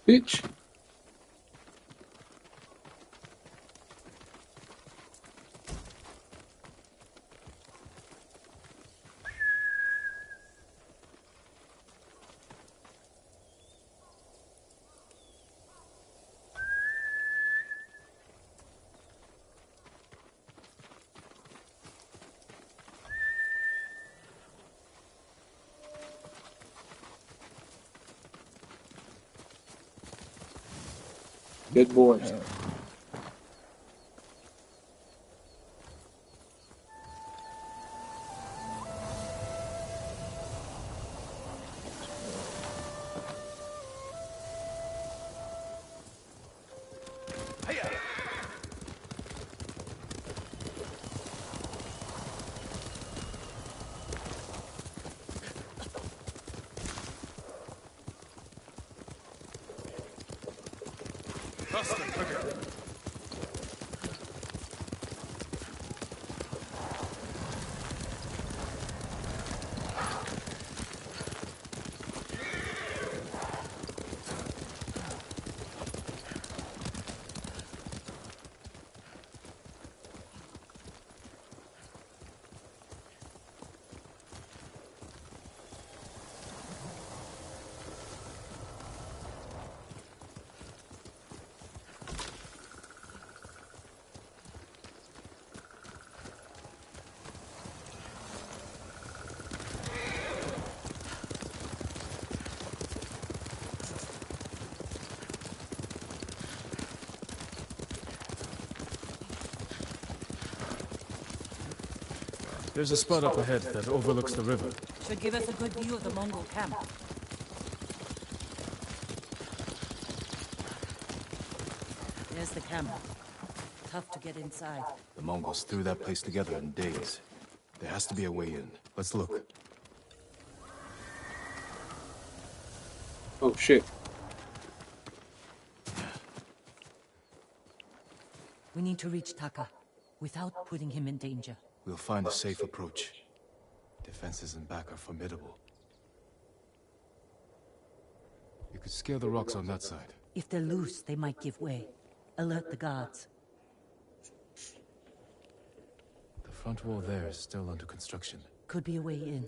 Bitch. Good boy. There's a spot up ahead that overlooks the river. Should give us a good view of the Mongol camp. There's the camp. Tough to get inside. The Mongols threw that place together in days. There has to be a way in. Let's look. Oh shit. We need to reach Taka without putting him in danger. We'll find a safe approach. Defenses in back are formidable. You could scale the rocks on that side. If they're loose, they might give way. Alert the guards. The front wall there is still under construction. Could be a way in.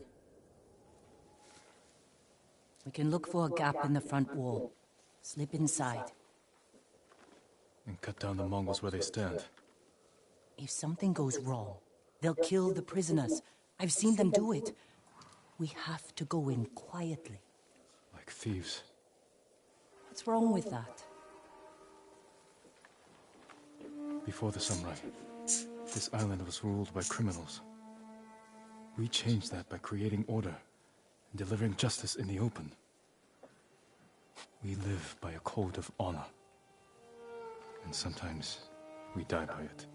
We can look for a gap in the front wall. Slip inside. And cut down the Mongols where they stand. If something goes wrong, they'll kill the prisoners. I've seen them do it. We have to go in quietly. Like thieves. What's wrong with that? Before the samurai, this island was ruled by criminals. We changed that by creating order and delivering justice in the open. We live by a code of honor. And sometimes we die by it.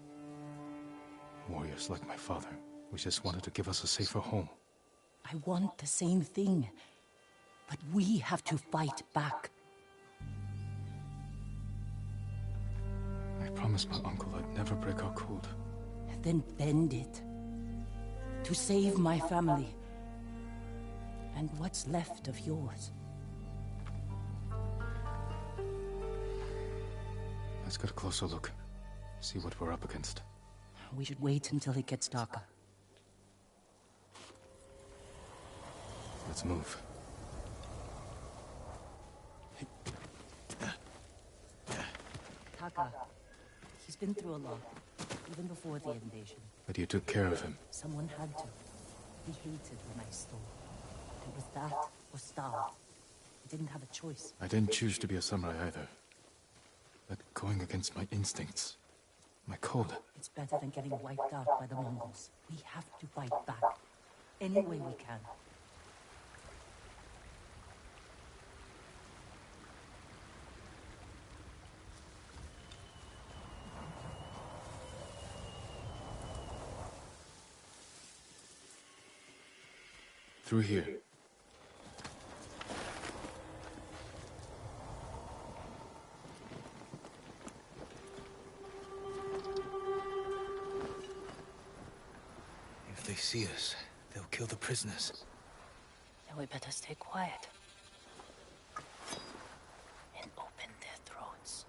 Warriors like my father, we just wanted to give us a safer home. I want the same thing. But we have to fight back. I promised my uncle I'd never break our code. Then bend it. To save my family. And what's left of yours. Let's get a closer look. See what we're up against. We should wait until it gets darker. Let's move. Taka. He's been through a lot. Even before the invasion. But you took care of him. Someone had to. He hated when I stole. It was that or starve. He didn't have a choice. I didn't choose to be a samurai either. But going against my instincts, my code. It's better than getting wiped out by the Mongols. We have to fight back. Any way we can. Through here. If they see us, they'll kill the prisoners. Then we better stay quiet. And open their throats.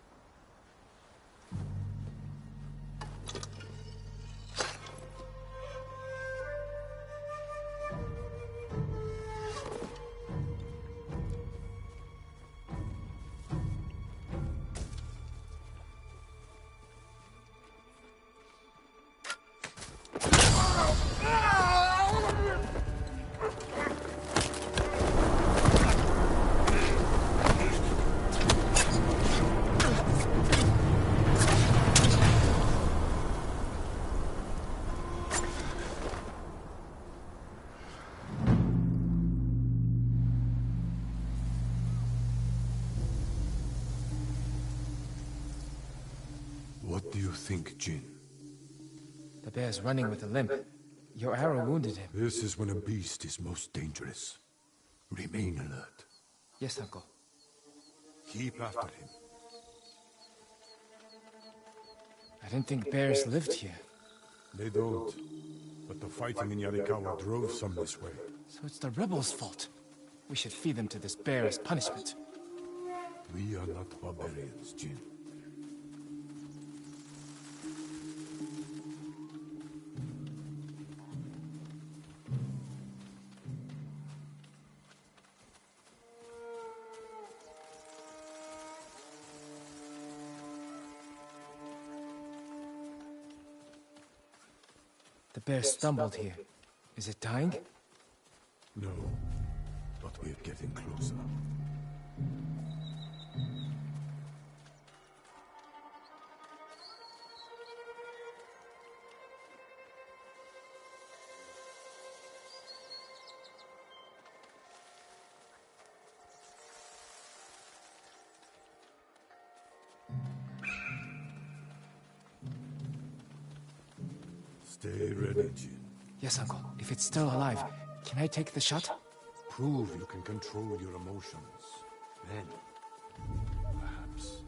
do you think, Jin? The bear's running with a limp. Your arrow wounded him. This is when a beast is most dangerous. Remain alert. Yes, Uncle. Keep after him. I didn't think bears lived here. They don't. But the fighting in Yarikawa drove some this way. So it's the rebels' fault. We should feed them to this bear as punishment. We are not barbarians, Jin. The bear stumbled here. Is it dying? No, but we're getting closer. Stay ready, Jin. Yes, Uncle. If it's still alive, can I take the shot? Prove you can control your emotions. Then, perhaps.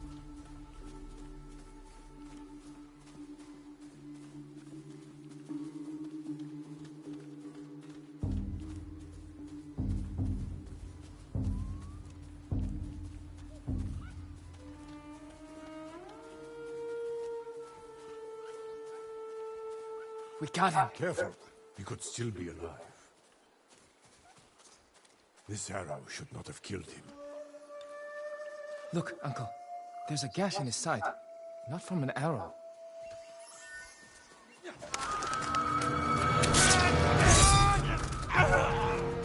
We got him. Careful. He could still be alive. This arrow should not have killed him. Look, Uncle. There's a gash in his side. Not from an arrow.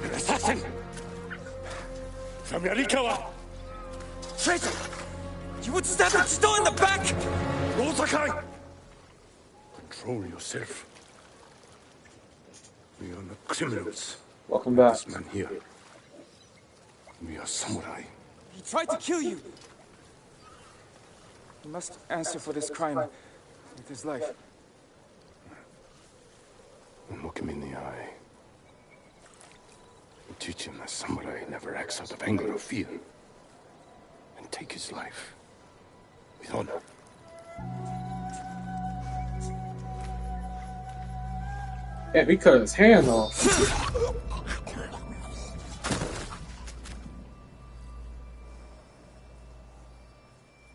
An assassin! From Yarikawa! Traitor! You would stab Ichido in the back! No, Sakai! Control yourself. We are not criminals. Welcome back. This man here. We are samurai. He tried to kill you! He must answer for this crime with his life. And look him in the eye. And teach him that samurai never acts out of anger or fear. And take his life with honor. Yeah, he cut his hand off.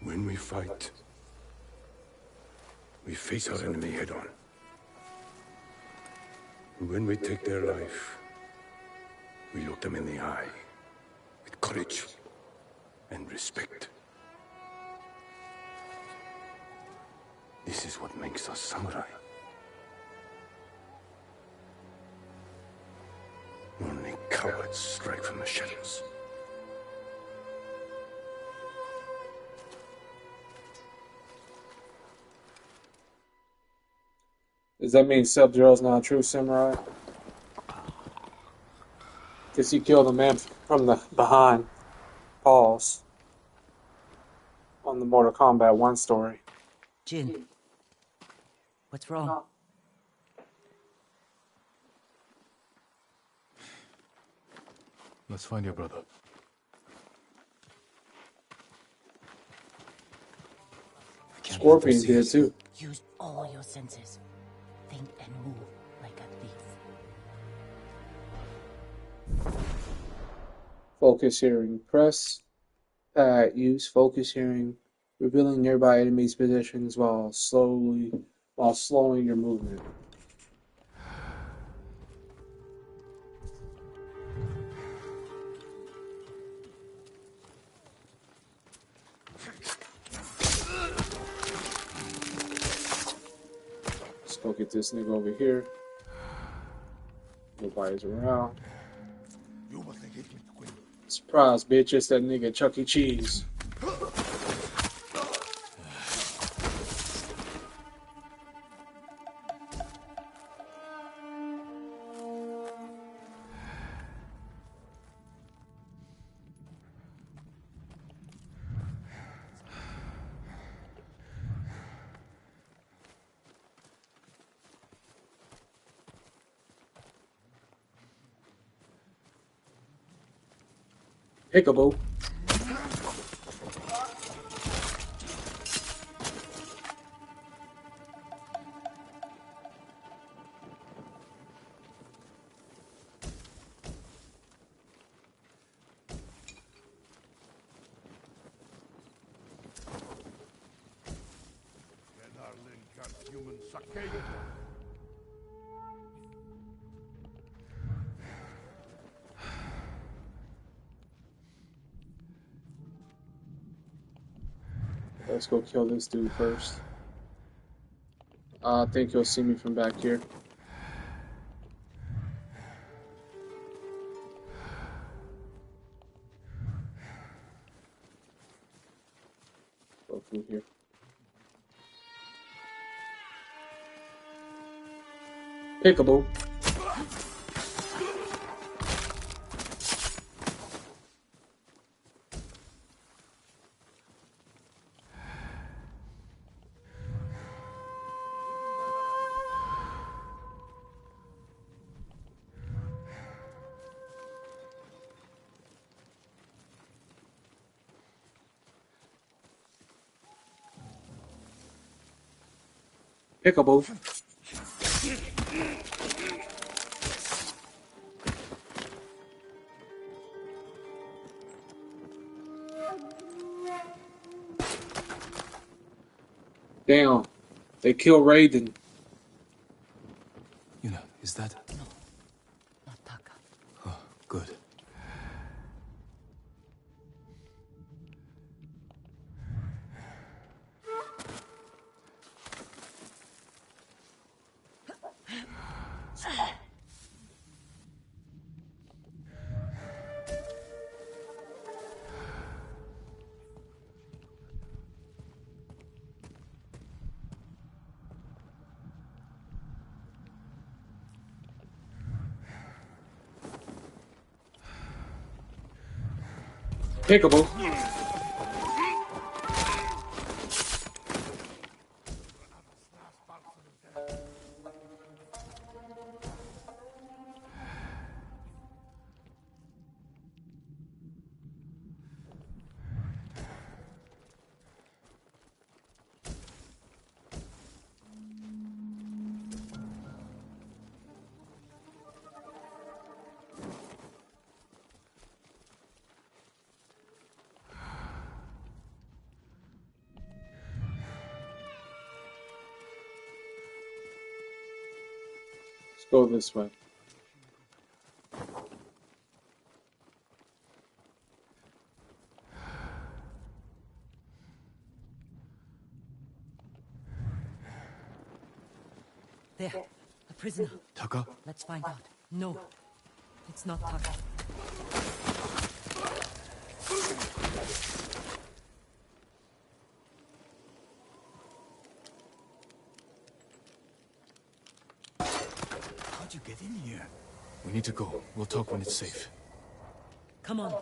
When we fight, we face our enemy head on. And when we take their life, we look them in the eye with courage and respect. This is what makes us samurai. Only cowards strike from the shadows. Does that mean Sub-Zero's not a true samurai? Because he killed a man from the behind. Pause. On the Mortal Kombat 1 story. Jin, what's wrong? Let's find your brother. Scorpion's here too. Use all your senses. Think and move like a thief. Focus hearing. Press pad. Use focus hearing, revealing nearby enemies' positions while slowing your movement. Let's go get this nigga over here. Nobody's around. Surprise, bitch, it's that nigga Chuck E. Cheese. Pickable. Let's go kill this dude first. I think he'll see me from back here. Go through here. Pickable. Pickable. Damn. They kill Raiden. Yuna, is that? No, not Taka. Oh, good. Pickable. Let's go this way. There, a prisoner. Taka? Let's find out. No, it's not Taka. How'd you get in here? We need to go. We'll talk when it's safe. Come on.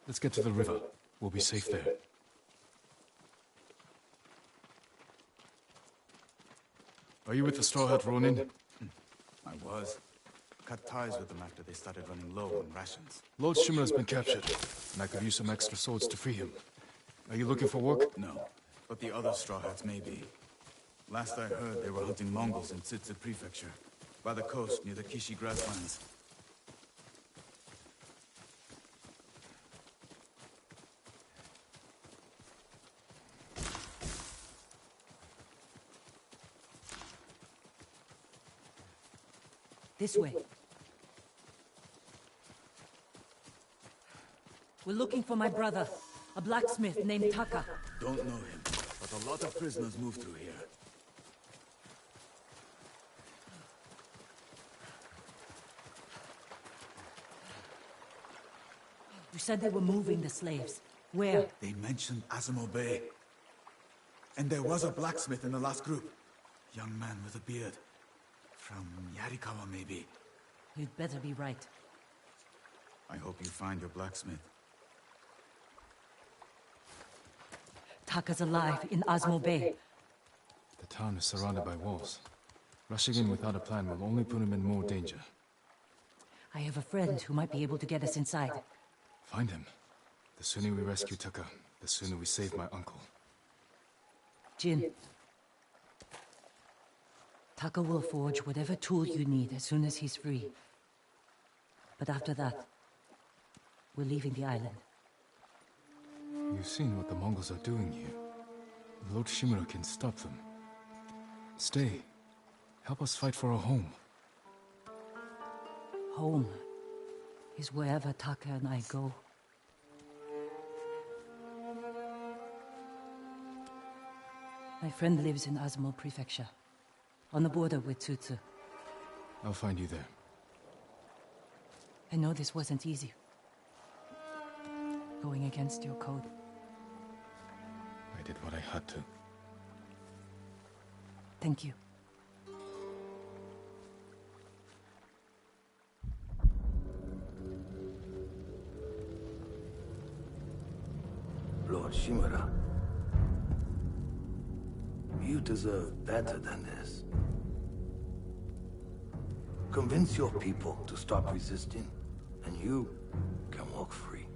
Let's get to the river. We'll be safe there. Are you with the Straw Hat Ronin? I was. Cut ties with them after they started running low on rations. Lord Shimura's been captured, and I could use some extra swords to free him. Are you looking for work? No, but the other Straw Hats may be. Last I heard, they were hunting Mongols in Tsutsu Prefecture, by the coast near the Kishi grasslands. This way. We're looking for my brother, a blacksmith named Taka. Don't know him, but a lot of prisoners move through here. You said they were moving the slaves. Where? They mentioned Azamo Bay. And there was a blacksmith in the last group. Young man with a beard. From Yarikawa, maybe. You'd better be right. I hope you find your blacksmith. Taka's alive in Osmo Bay. The town is surrounded by walls. Rushing in without a plan will only put him in more danger. I have a friend who might be able to get us inside. Find him. The sooner we rescue Taka, the sooner we save my uncle. Jin. Taka will forge whatever tool you need as soon as he's free. But after that, we're leaving the island. You've seen what the Mongols are doing here. Lord Shimura can stop them. Stay. Help us fight for a home. Home is wherever Taka and I go. My friend lives in Azamo Prefecture, on the border with Tsutsu. I'll find you there. I know this wasn't easy. Going against your code. I did what I had to. Thank you. Lord Shimura, you deserve better than this. Convince your people to stop resisting, and you can walk free.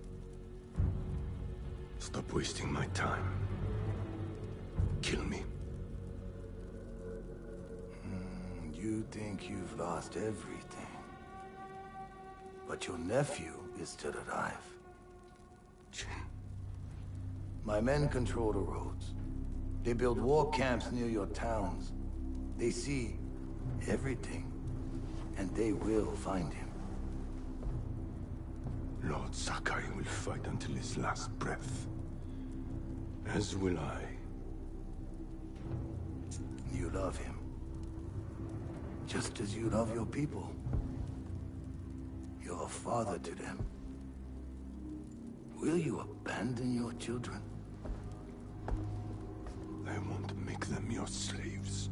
Stop wasting my time. Kill me. You think you've lost everything. But your nephew is still alive. Jin. My men control the roads. They build war camps near your towns. They see everything, and they will find him. Lord Sakai will fight until his last breath. As will I. You love him. Just as you love your people. You're a father to them. Will you abandon your children? I won't make them your slaves.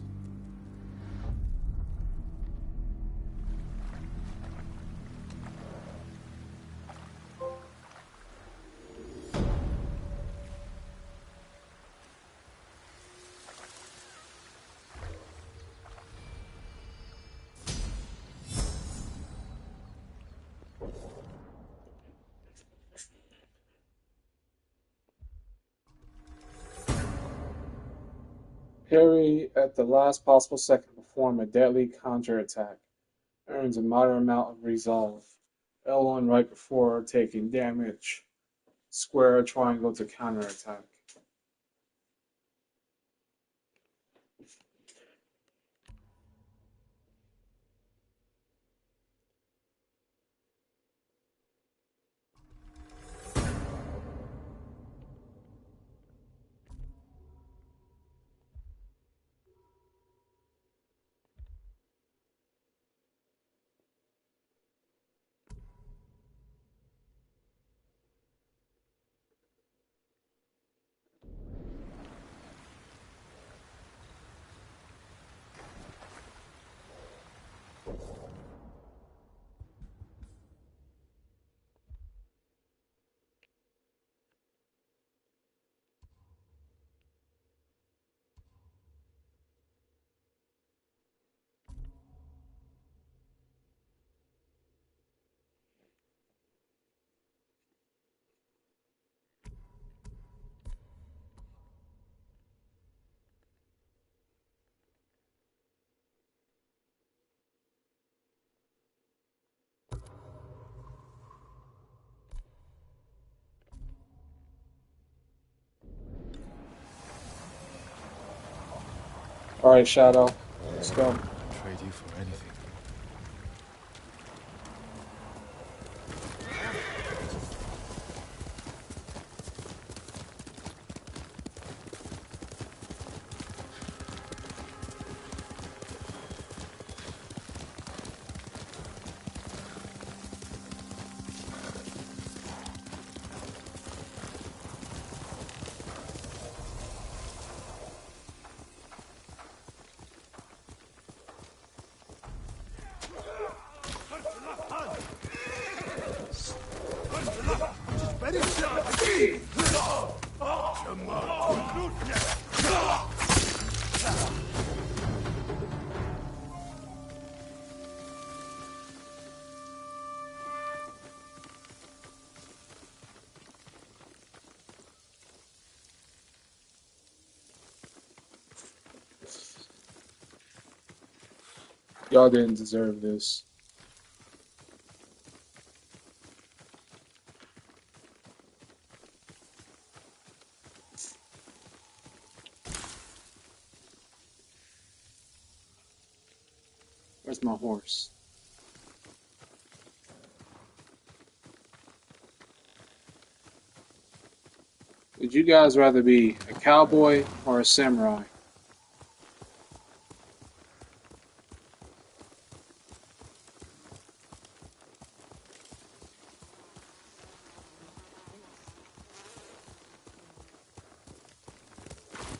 Parry at the last possible second to perform a deadly counterattack. Earns a moderate amount of resolve. L1 right before taking damage. Square or triangle to counterattack. Alright, Shadow. Let's go. I'd trade you for anything. Y'all didn't deserve this. Where's my horse? Would you guys rather be a cowboy or a samurai?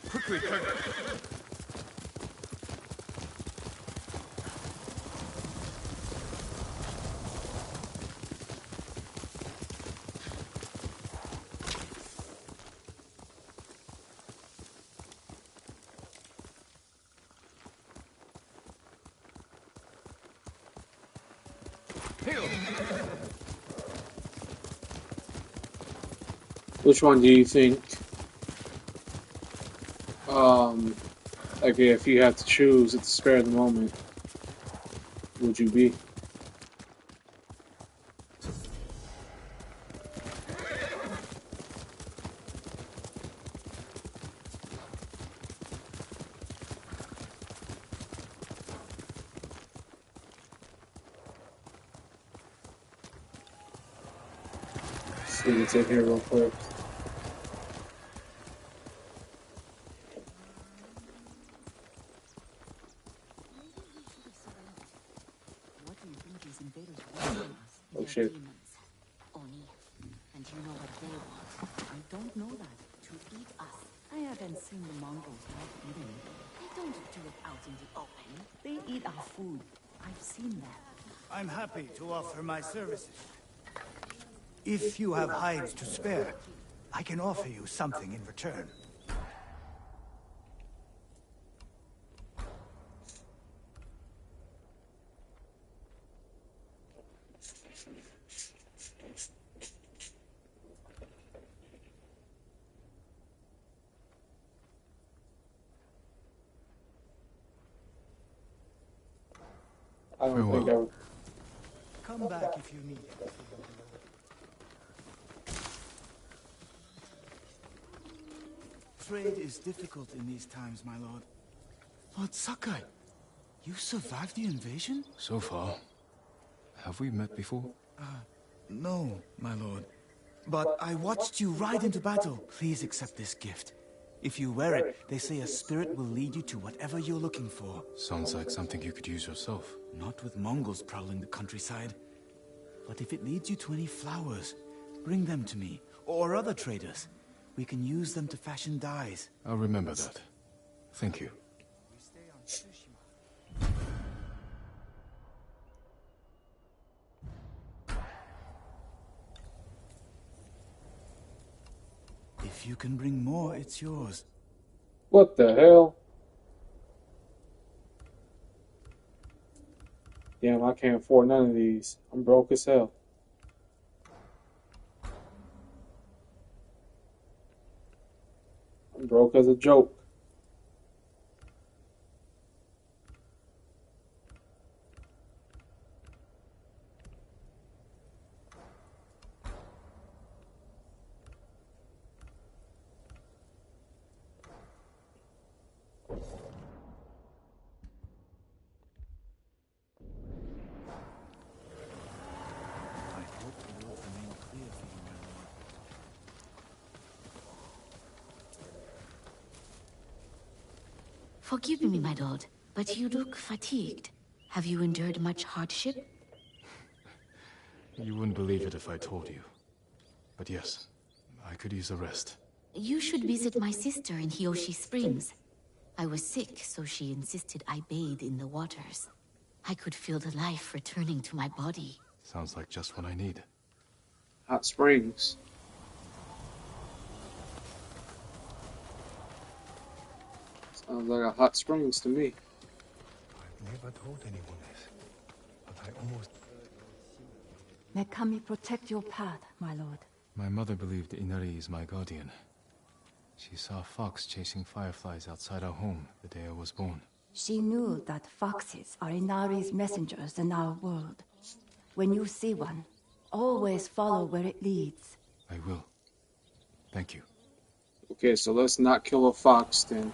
Quickly, turn. Which one do you think? Like if you had to choose at the spare of the moment, would you be? See what's in here real quick. Oh shit. Oni. And you know what they want. I don't know that. To eat us. I haven't seen the Mongols not eating. They don't do it out in the open. They eat our food. I've seen that. I'm happy to offer my services. If you have hides to spare, I can offer you something in return. I don't think I would. Come back if you need it. Trade is difficult in these times, my lord. Lord Sakai, you survived the invasion? So far. Have we met before? No, my lord. But I watched you ride into battle. Please accept this gift. If you wear it, they say a spirit will lead you to whatever you're looking for. Sounds like something you could use yourself. Not with Mongols prowling the countryside. But if it leads you to any flowers, bring them to me, or other traders. We can use them to fashion dyes. I'll remember that. Thank you. We stay on Tsushima. If you can bring more, it's yours. What the hell? Damn, I can't afford none of these. I'm broke as hell. I'm broke as a joke. I hope the road remains clear for you, my lord. Forgive me, my lord, but you look fatigued. Have you endured much hardship? You wouldn't believe it if I told you. But yes, I could use a rest. You should visit my sister in Hiyoshi Springs. I was sick, so she insisted I bathe in the waters. I could feel the life returning to my body. Sounds like just what I need. Hot springs. Sounds like a hot springs to me. I've never told anyone this, but I almost... May Kami protect your path, my lord. My mother believed Inari is my guardian. She saw a fox chasing fireflies outside our home the day I was born. She knew that foxes are Inari's messengers in our world. When you see one, always follow where it leads. I will. Thank you. Okay, so let's not kill a fox then.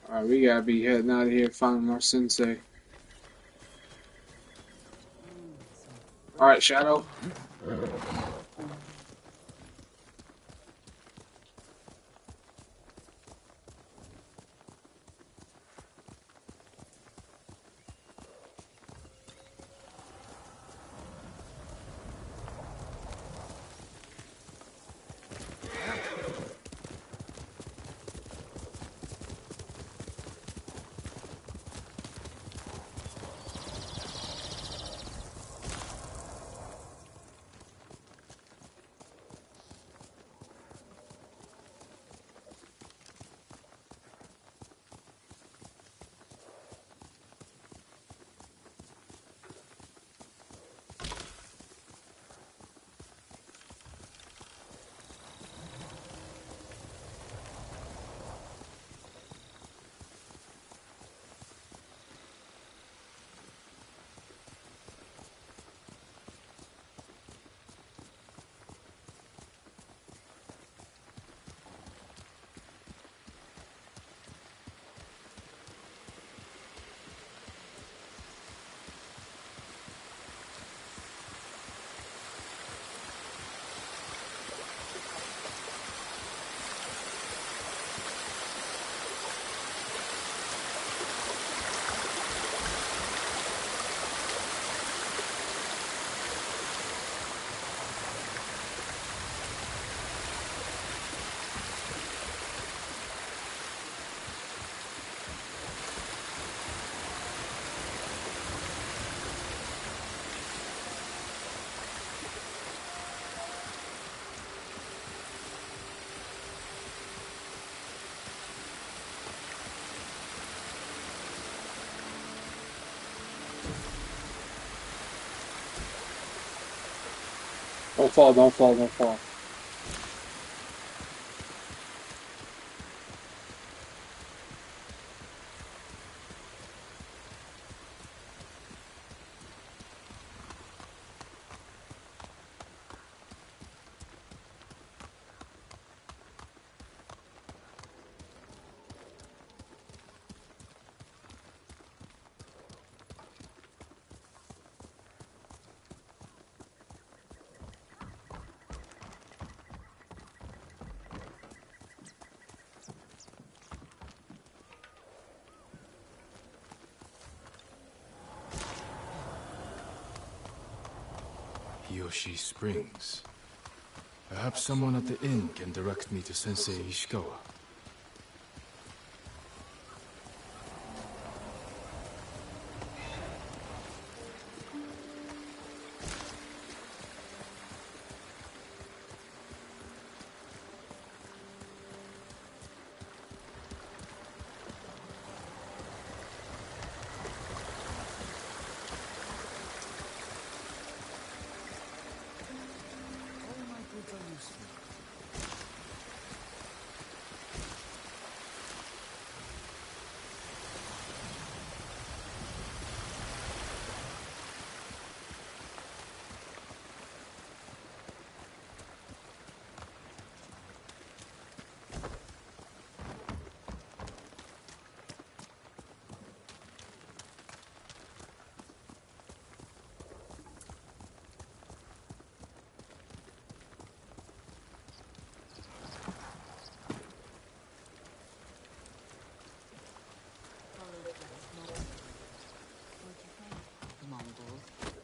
Alright, we gotta be heading out of here, finding our sensei. Alright, Shadow. Don't fall, don't fall, don't fall. Yoshi Springs. Perhaps someone at the inn can direct me to Sensei Ishikawa.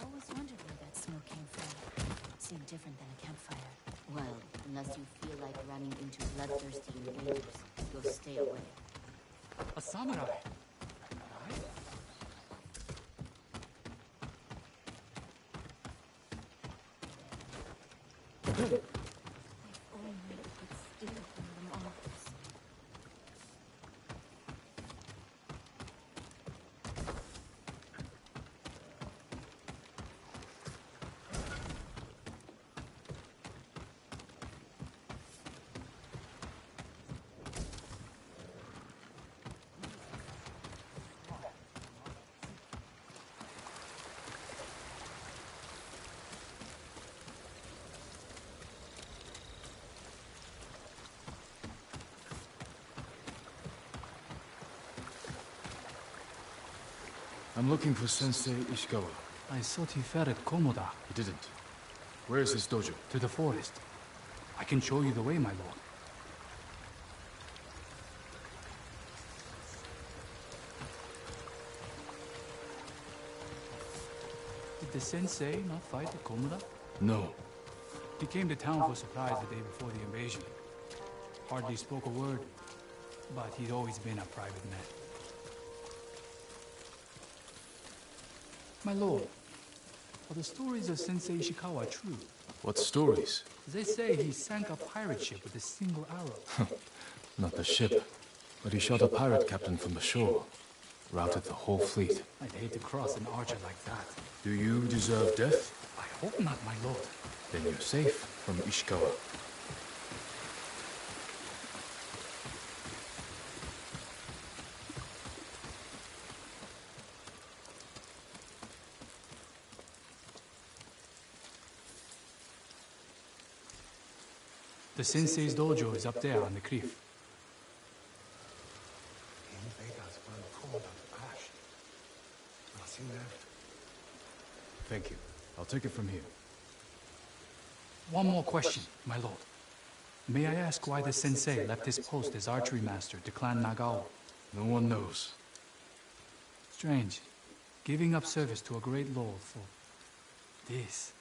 Always wondered where that smoke came from. Seemed different than a campfire. Well, unless you feel like running into bloodthirsty invaders, you'll stay away. A samurai. If only it could steal from the Mongols. I'm looking for Sensei Ishikawa. I thought he fell at Komoda. He didn't. Where is his dojo? To the forest. I can show you the way, my lord. Did the sensei not fight at Komoda? No. He came to town for surprise the day before the invasion. Hardly spoke a word, but he'd always been a private man. My lord, are the stories of Sensei Ishikawa true? What stories? They say he sank a pirate ship with a single arrow. Not the ship, but he shot a pirate captain from the shore. Routed the whole fleet. I'd hate to cross an archer like that. Do you deserve death? I hope not, my lord. Then you're safe from Ishikawa. The sensei's dojo is up there on the cliff. Thank you. I'll take it from here. One more question, my lord. May I ask why the sensei left his post as archery master to Clan Nagao? No one knows. Strange. Giving up service to a great lord for this.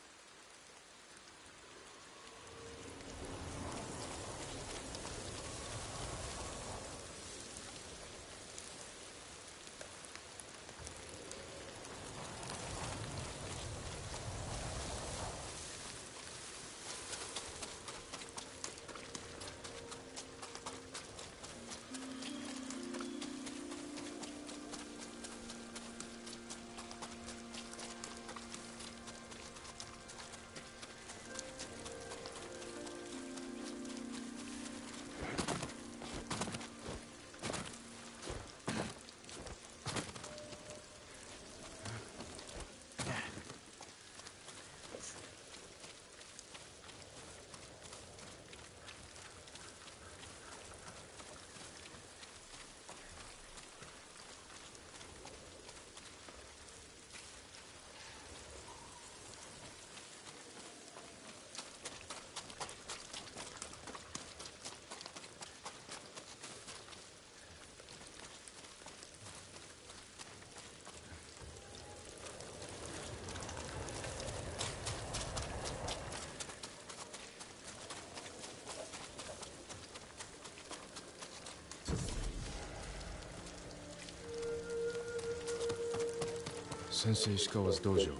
Sensei Ishikawa's dojo.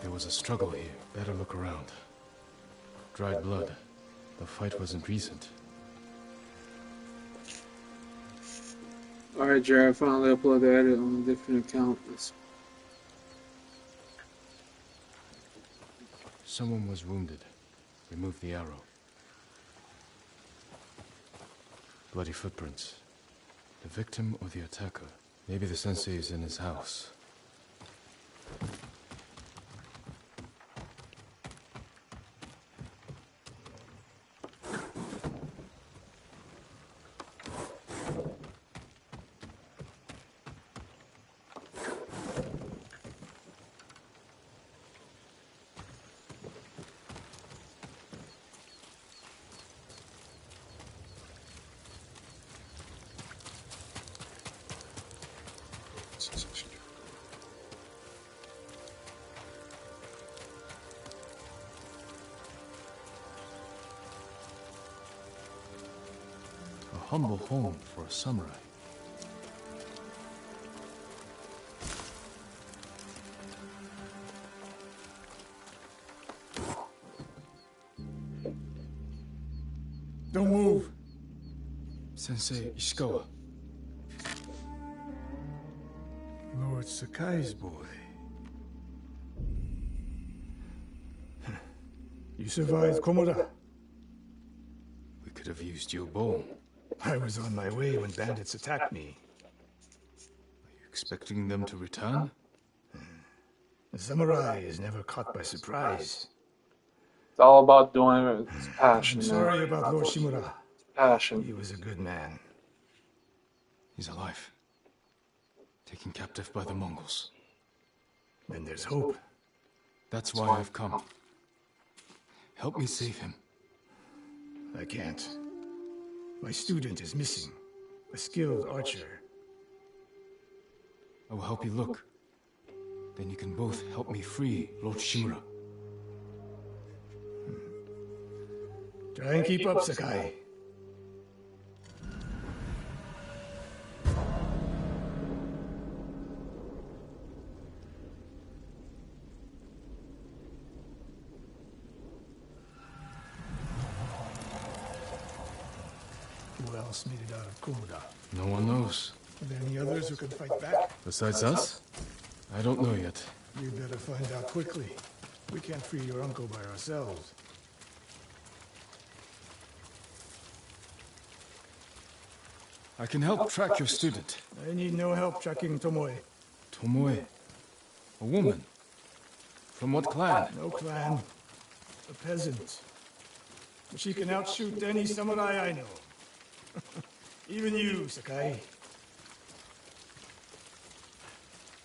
There was a struggle here. Better look around. Dried blood. The fight wasn't recent. Alright, Jared, I finally uploaded the edit on a different account. Someone was wounded. Remove the arrow. Bloody footprints. The victim or the attacker? Maybe the sensei is in his house. A humble home for a samurai. Don't move. Sensei Ishikawa. Lord Sakai's boy. You survived Komoda? We could have used your bow. I was on my way when bandits attacked me. Are you expecting them to return? A samurai is never caught by surprise. It's all about doing it. It's passion. I'm sorry about Lord Shimura. Passion. He was a good man. He's alive. Taken captive by the Mongols. Then there's hope. That's why I've come. Help me save him. I can't. My student is missing. A skilled archer. I will help you look. Then you can both help me free Lord Shimura. Try and keep up, Sakai. Who else made it out of Komoda? No one knows. Are there any others who can fight back? Besides us? I don't know yet. You better find out quickly. We can't free your uncle by ourselves. I can help track your student. I need no help tracking Tomoe. Tomoe? A woman? From what clan? No clan. A peasant. But she can outshoot any samurai I know. Even you, Sakai.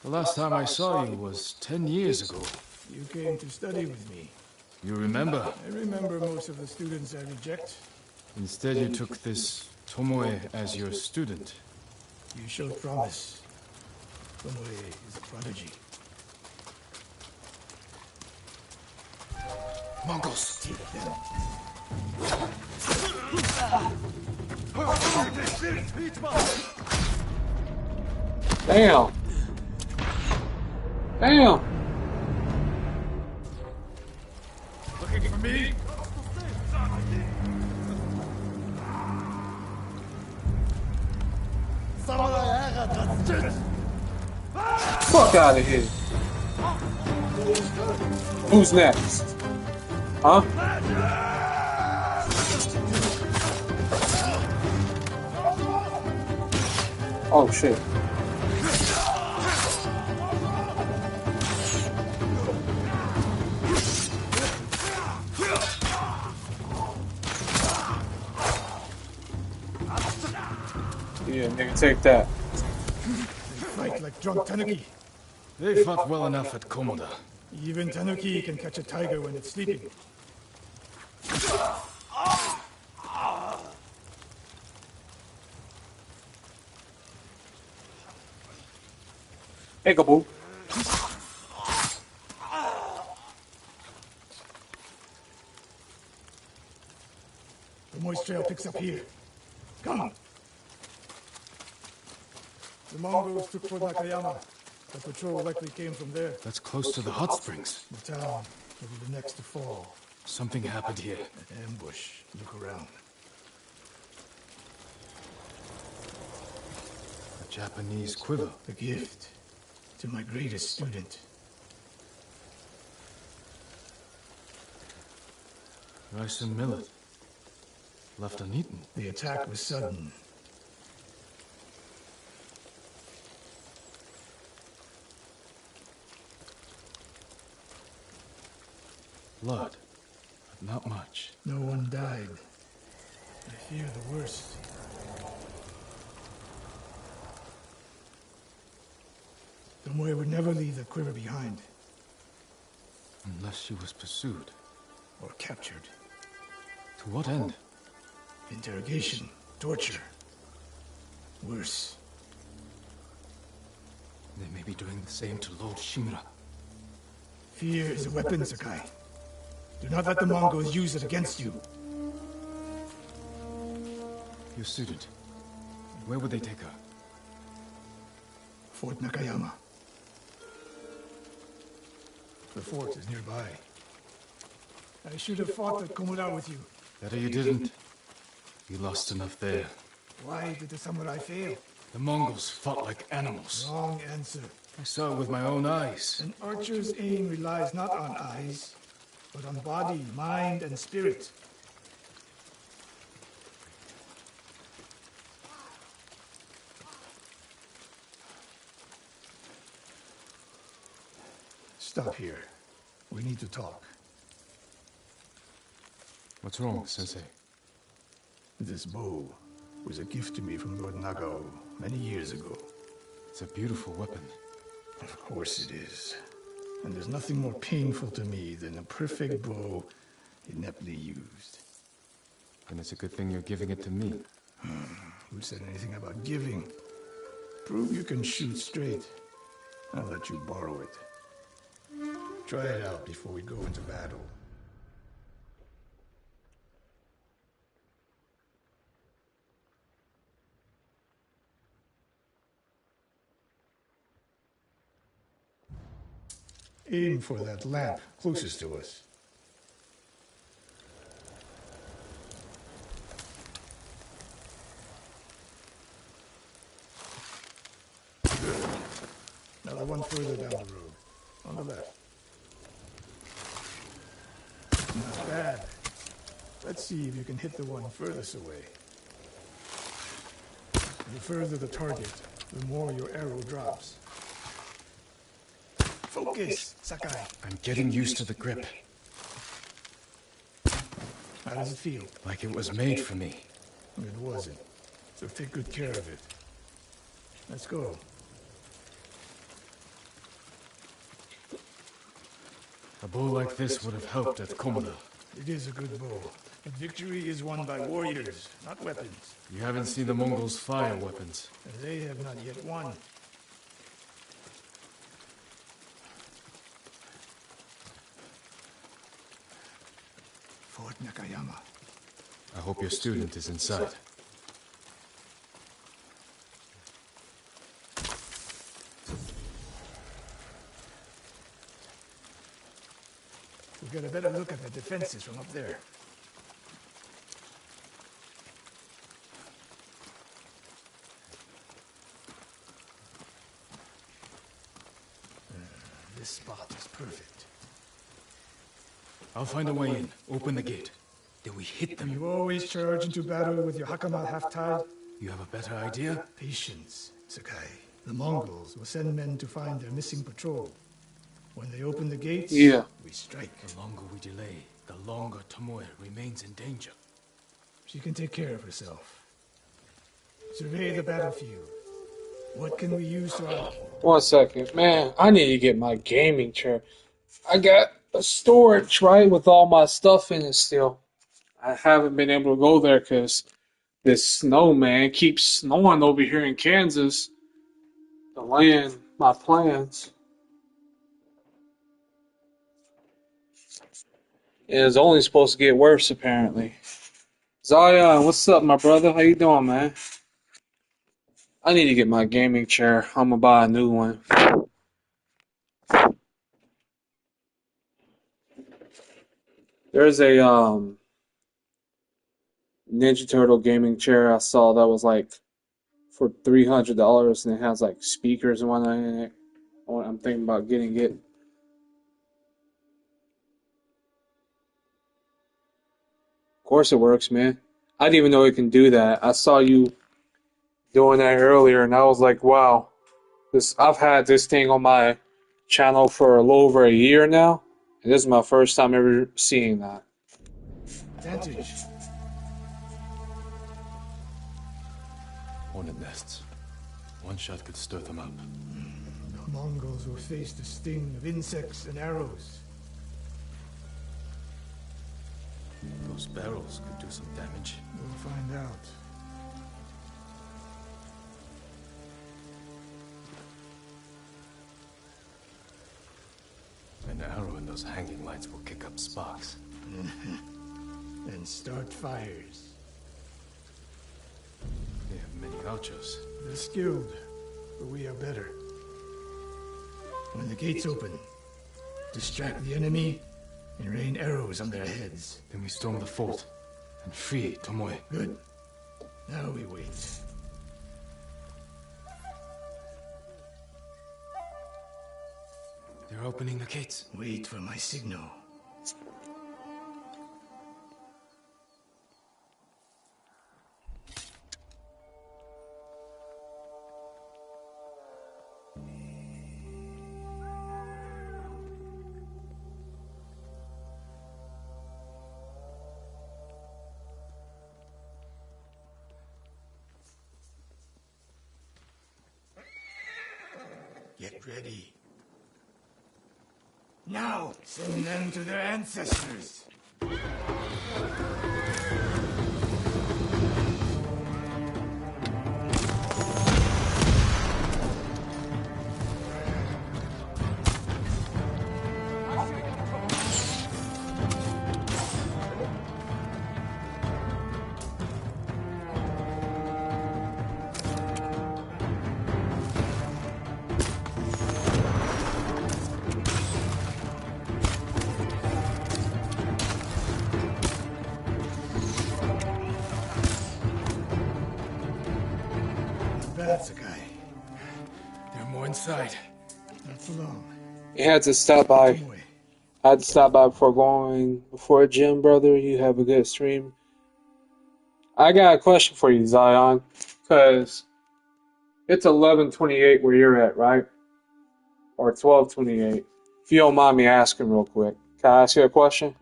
The last time I saw you was 10 years ago. You came to study with me. You remember? I remember most of the students I reject. Instead you took this Tomoe as your student. You showed promise. Tomoe is a prodigy. Mongols! Take them. Damn. Damn. Looking for me? Fuck out of here. Who's next? Huh? Oh shit. Yeah, nigga, take that. They fight like drunk tanuki. They fought well enough at Komoda. Even tanuki can catch a tiger when it's sleeping. Hey, Gaboo. The moist trail picks up here. Come! The Mongols took Fort Nakayama. The patrol likely came from there. That's close to the hot springs. The town will be the next to fall. Something happened here. An ambush. Look around. A Japanese quiver. A gift to my greatest student. Rice and millet. Left uneaten. The attack was sudden. Blood, but not much. No one died. I fear the worst. Tomoe would never leave the quiver behind. Unless she was pursued. Or captured. To what end? Interrogation. Torture. Worse. They may be doing the same to Lord Shimura. Fear is a weapon, Sakai. Do not let the Mongols use it against you. Your student. Where would they take her? Fort Nakayama. The fort is nearby. I should have fought at Komoda with you. Better you didn't. You lost enough there. Why did the samurai fail? The Mongols fought like animals. Wrong answer. I saw it with my own eyes. An archer's aim relies not on eyes, but on body, mind, and spirit. Stop here. We need to talk. What's wrong, Sensei? This bow was a gift to me from Lord Nagao many years ago. It's a beautiful weapon. Of course it is. And there's nothing more painful to me than a perfect bow ineptly used. And it's a good thing you're giving it to me. Who said anything about giving? Prove you can shoot straight. I'll let you borrow it. Try it out before we go into battle. Aim for that lamp closest to us. Now the one further down the road. On the left. Not bad. Let's see if you can hit the one furthest away. The further the target, the more your arrow drops. Focus, Sakai. I'm getting used to the grip. How does it feel? Like it was made for me. It wasn't. So take good care of it. Let's go. A bow like this would have helped at Komoda. It is a good bow. But victory is won by warriors, not weapons. You haven't seen the Mongols fire weapons. They have not yet won. Fort Nakayama. I hope your student is inside. We'll get a better look at the defenses from up there. This spot is perfect. I'll find a way in. Open the gate. Then we hit them. You always charge into battle with your hakama half-tied? You have a better idea? Patience, Sakai. The Mongols will send men to find their missing patrol. When they open the gates, we strike. The longer we delay, the longer Tomoe remains in danger. She can take care of herself. Survey the battlefield. What can we use to our... 1 second. Man, I need to get my gaming chair. I got a storage, right, with all my stuff in it still. I haven't been able to go there because this snow, man, keeps snowing over here in Kansas. Delaying my plans. It's only supposed to get worse, apparently. Zion, what's up, my brother? How you doing, man? I need to get my gaming chair. I'm gonna buy a new one. There's a Ninja Turtle gaming chair I saw that was like for $300 and it has like speakers and whatnot in it. I'm thinking about getting it. Of course it works, man. I didn't even know it can do that. I saw you doing that earlier and I was like, wow. I've had this thing on my channel for a little over a year now. And this is my first time ever seeing that. Advantage. Hornet nests. One shot could stir them up. The Mongols will face the sting of insects and arrows. Those barrels could do some damage. We'll find out. An arrow in those hanging lights will kick up sparks. Then start fires. They have many archers. They're skilled, but we are better. When the gates open, distract the enemy and rain arrows on their heads. Then we storm the fort and free Tomoe. Good. Now we wait. They're opening the gates. Wait for my signal. Get ready. Now, send them to their ancestors. That's a guy. There are more inside. Not for long. You had to stop by. I had to stop by before gym, brother. You have a good stream. I got a question for you, Zion, because it's 11:28 where you're at, right? Or 12:28. If you don't mind me asking real quick, can I ask you a question?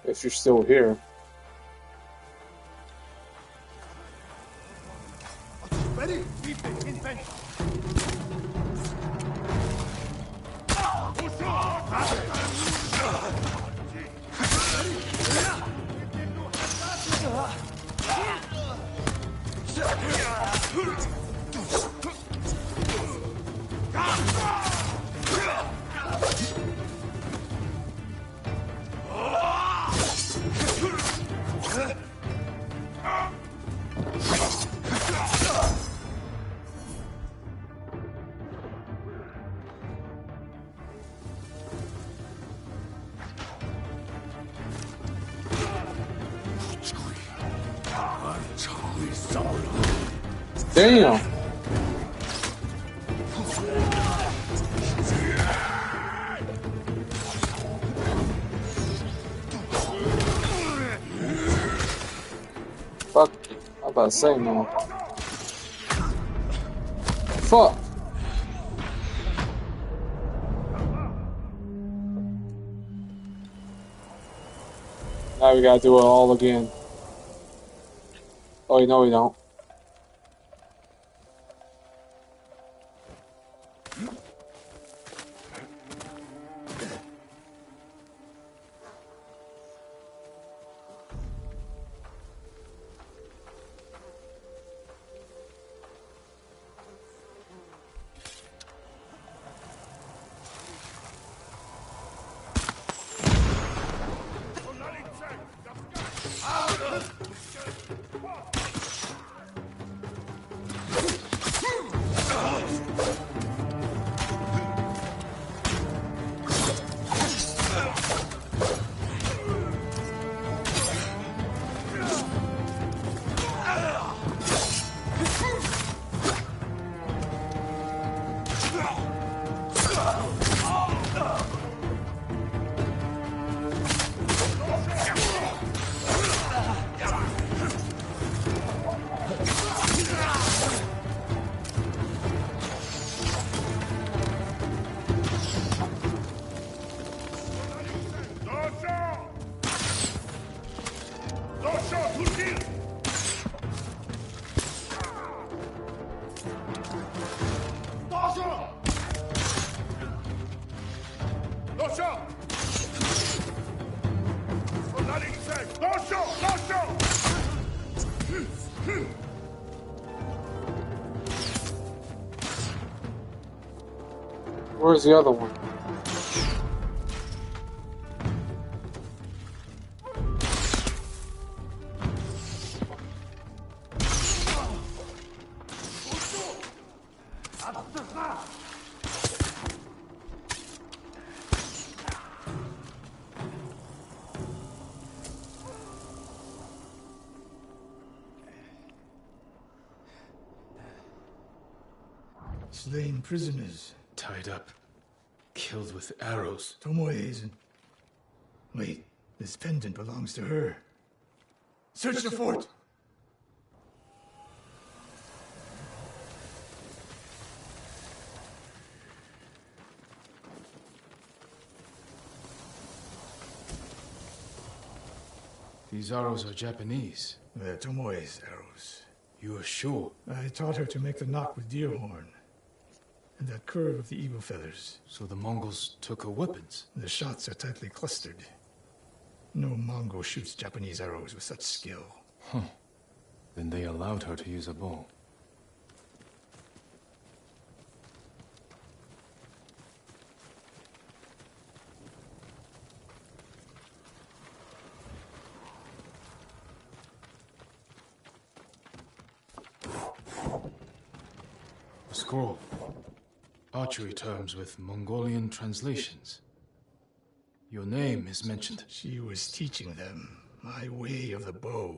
If you're still here. Ready? Keep it in bench. Damn. Fuck. I'm about to say, man. Fuck. Now we gotta do it all again. Oh, no, we don't. Where's the other one? Slain prisoners. Tied up. killed with arrows. Tomoe isn't... Wait, this pendant belongs to her. Search the fort! These arrows are Japanese. They're Tomoe's arrows. You are sure? I taught her to make the knock with deer horn. And that curve of the eagle feathers. So the Mongols took her weapons? The shots are tightly clustered. No Mongol shoots Japanese arrows with such skill. Huh. Then they allowed her to use a bow. A scroll. Archery terms with Mongolian translations. Your name is mentioned. She was teaching them my way of the bow.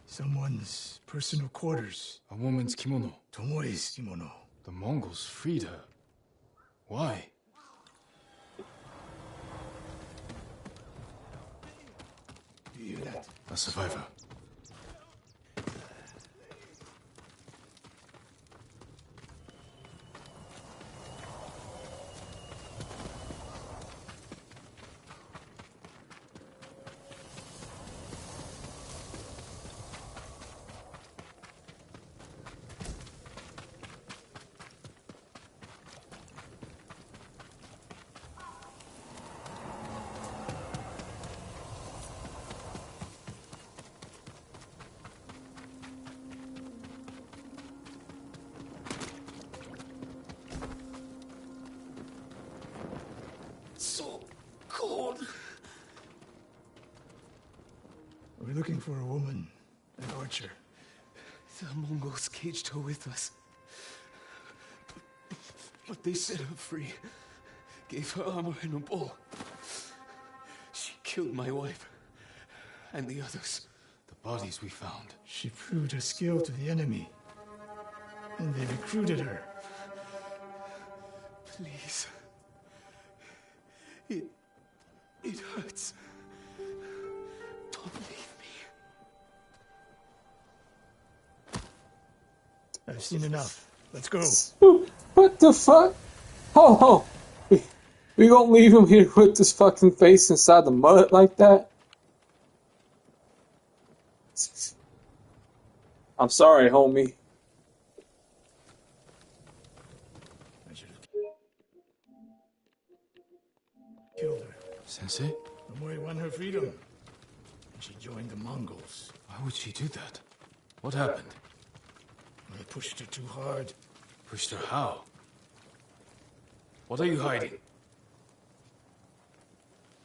Someone's personal quarters. A woman's kimono. Tomoe's kimono. The Mongols freed her. Why? Do you hear that? A survivor. So cold. We're looking for a woman, an archer. The Mongols caged her with us. But they set her free. Gave her armor and a bow. She killed my wife. And the others. The bodies we found. She proved her skill to the enemy. And they recruited her. Please. It hurts. Don't leave me. I've seen enough. Let's go. What the fuck? Oh, we gonna leave him here with his fucking face inside the mud like that? I'm sorry, homie. Killed her. Sensei? Tomoe won her freedom. And she joined the Mongols. Why would she do that? What happened? I pushed her too hard. Pushed her how? What are you hiding?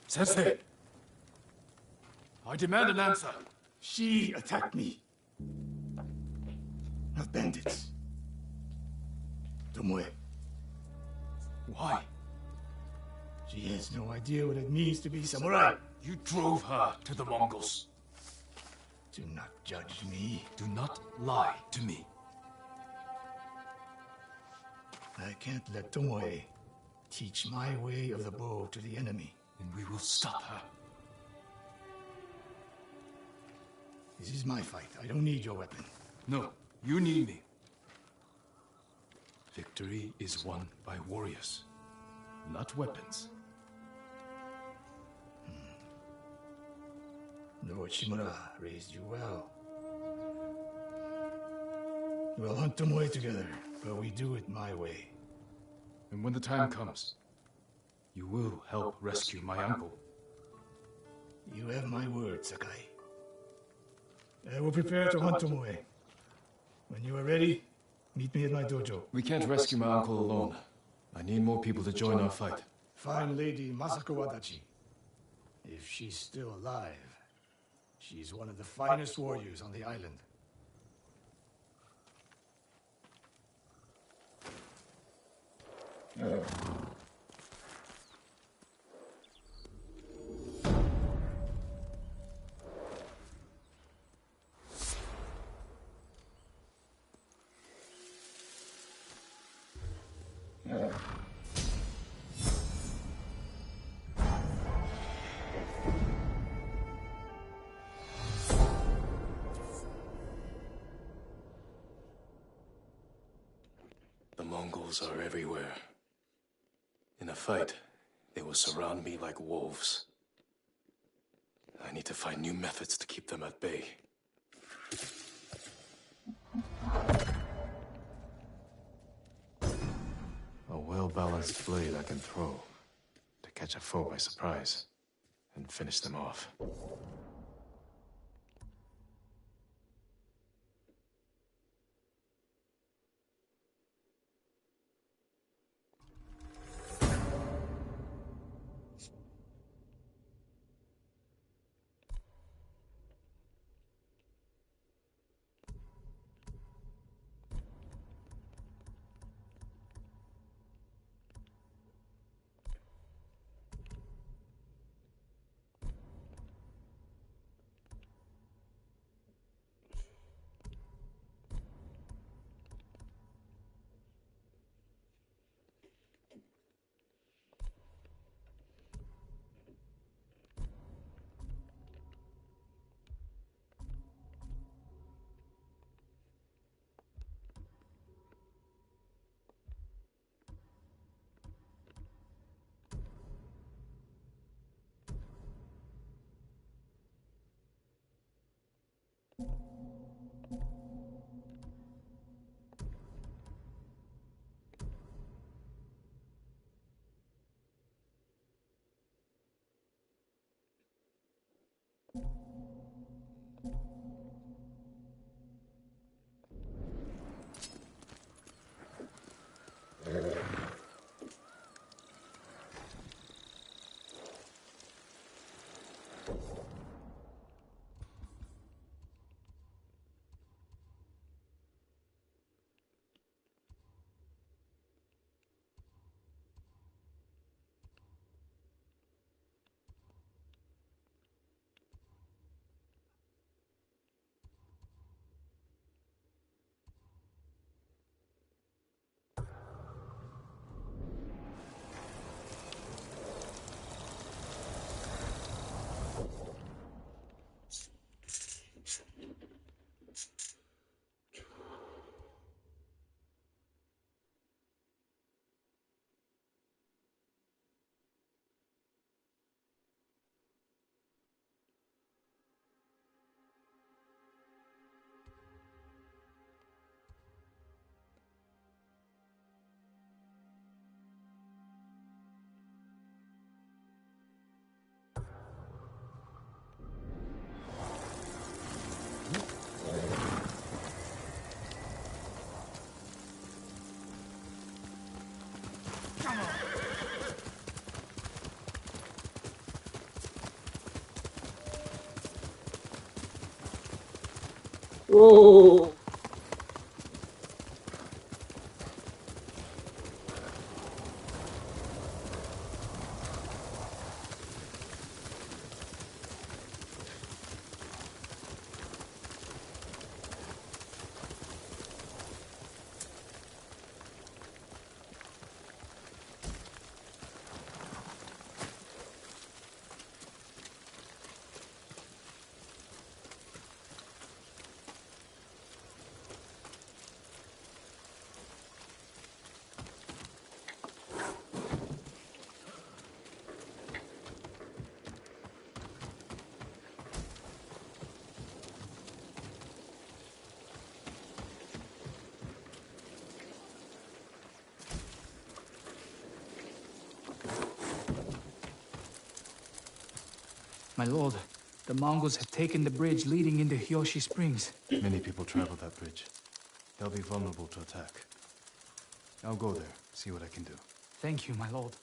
Sensei! I demand an answer. She attacked me. Not bandits. Tomoe. Why? She has no idea what it means to be samurai. You drove her to the Mongols. Do not judge me. Do not lie to me. I can't let Tomoe teach my way of the bow to the enemy. Then we will stop her. This is my fight. I don't need your weapon. No, you need me. Victory is won by warriors, not weapons. Lord Shimura raised you well. We'll hunt Tomoe together, but we do it my way. And when the time comes, you will help rescue my uncle. You have my word, Sakai. I will prepare to hunt Tomoe. When you are ready, meet me at my dojo. We can't rescue my uncle alone. I need more people to join our fight. Find Lady Masako Wadachi. If she's still alive, she's one of the finest warriors on the island. The Mongols are everywhere. In a fight, they will surround me like wolves. I need to find new methods to keep them at bay. A well-balanced blade I can throw to catch a foe by surprise and finish them off. Oh. My lord, the Mongols have taken the bridge leading into Hyoshi Springs. Many people travel that bridge. They'll be vulnerable to attack. I'll go there, see what I can do. Thank you, my lord.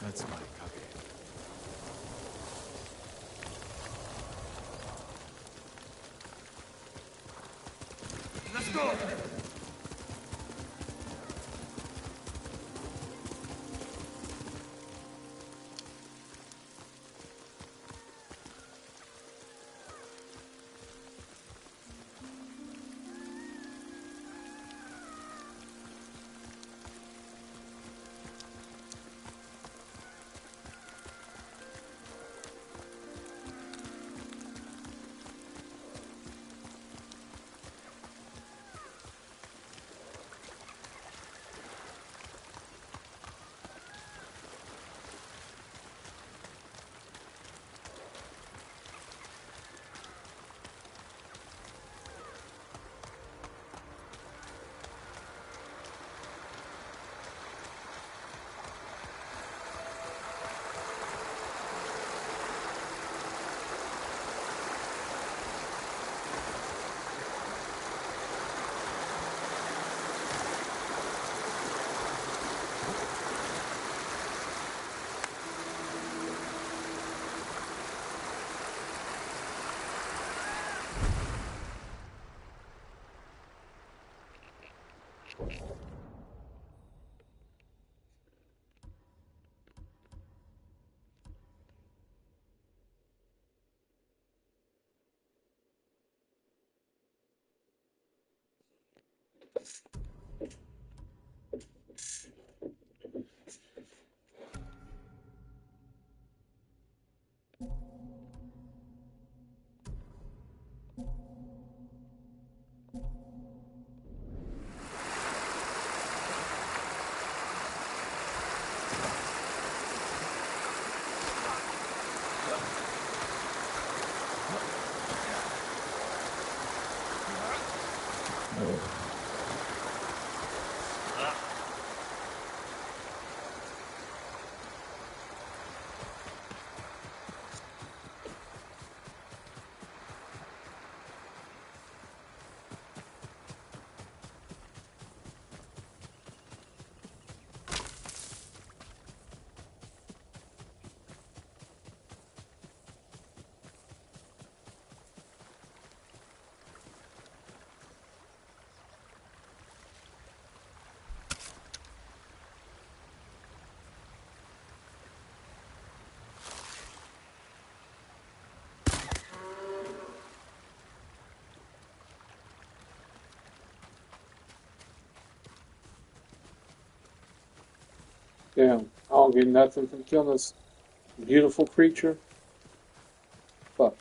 That's my copy. Let's go! Damn, I don't get nothing from killing this beautiful creature. Fuck.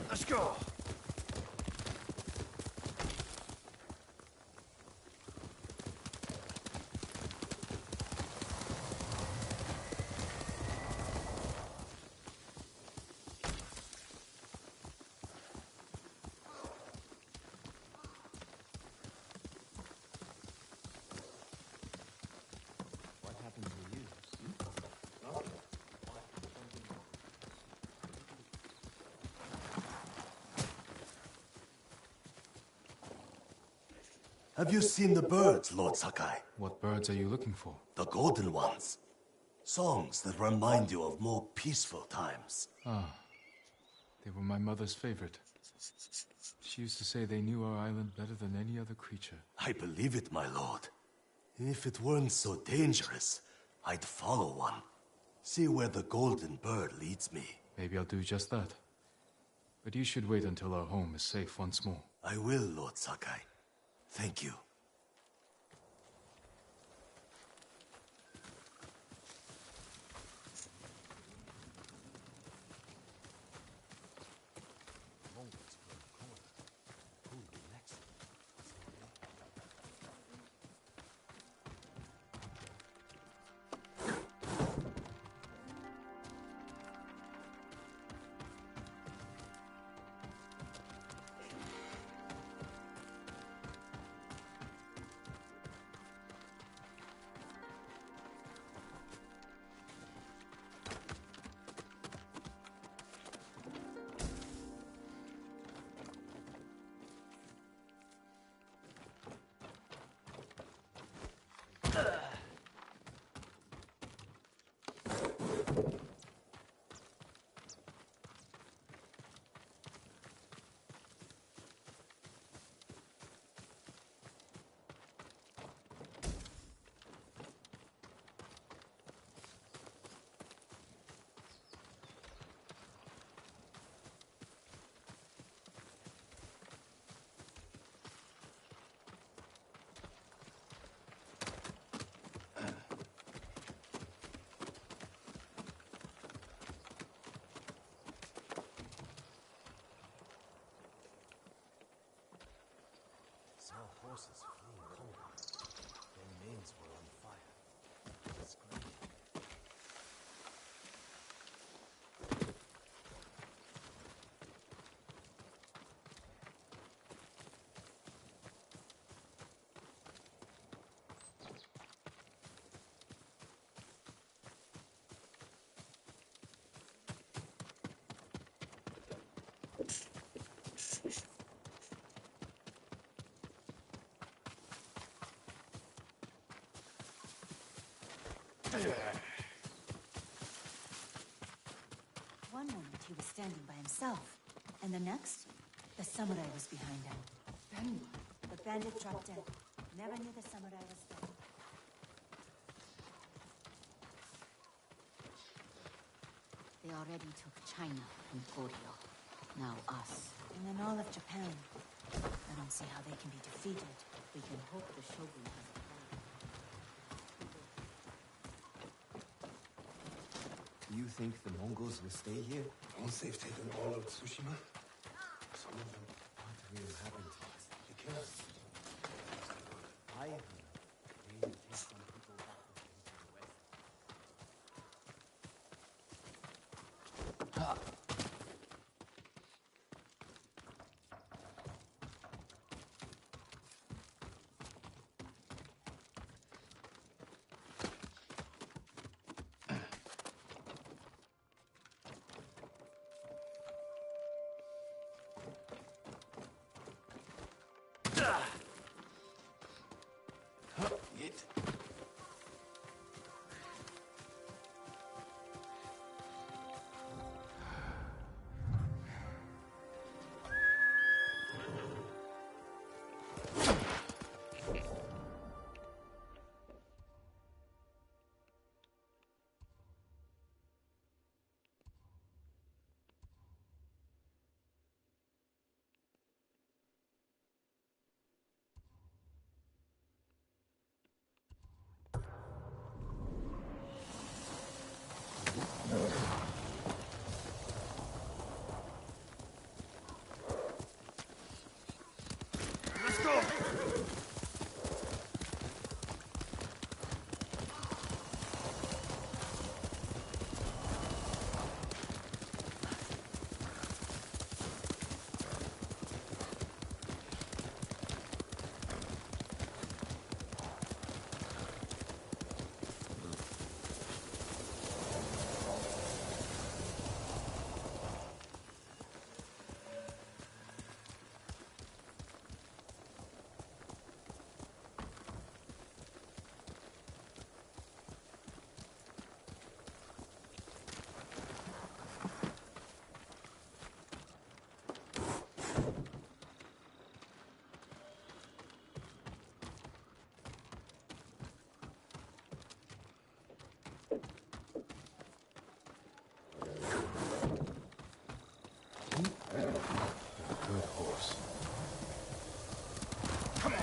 Let's go. What happened to you? Have you seen the birds, Lord Sakai? What birds are you looking for? The golden ones. Songs that remind you of more peaceful times. Ah, they were my mother's favorite. She used to say they knew our island better than any other creature. I believe it, my lord. If it weren't so dangerous, I'd follow one. See where the golden bird leads me. Maybe I'll do just that. But you should wait until our home is safe once more. I will, Lord Sakai. Thank you. Saw horses fleeing home. Their remains were on fire. Screaming. One moment he was standing by himself, and the next, the samurai was behind him. Then the bandit dropped dead. Never knew the samurai was dead. They already took China and Goryeo. Now us. And then all of Japan. I don't see how they can be defeated. We can hope the shogun has a plan. You think the Mongols will stay here? Once they've taken all of Tsushima, What will happen to us? Because I heard they will take some people back with them to the west. It. Let's go! Good horse. Come on!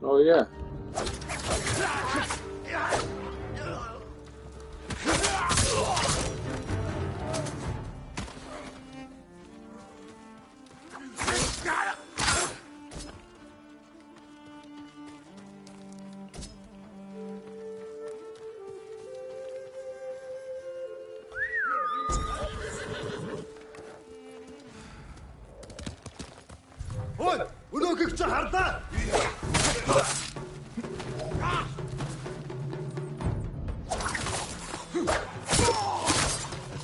Oh yeah.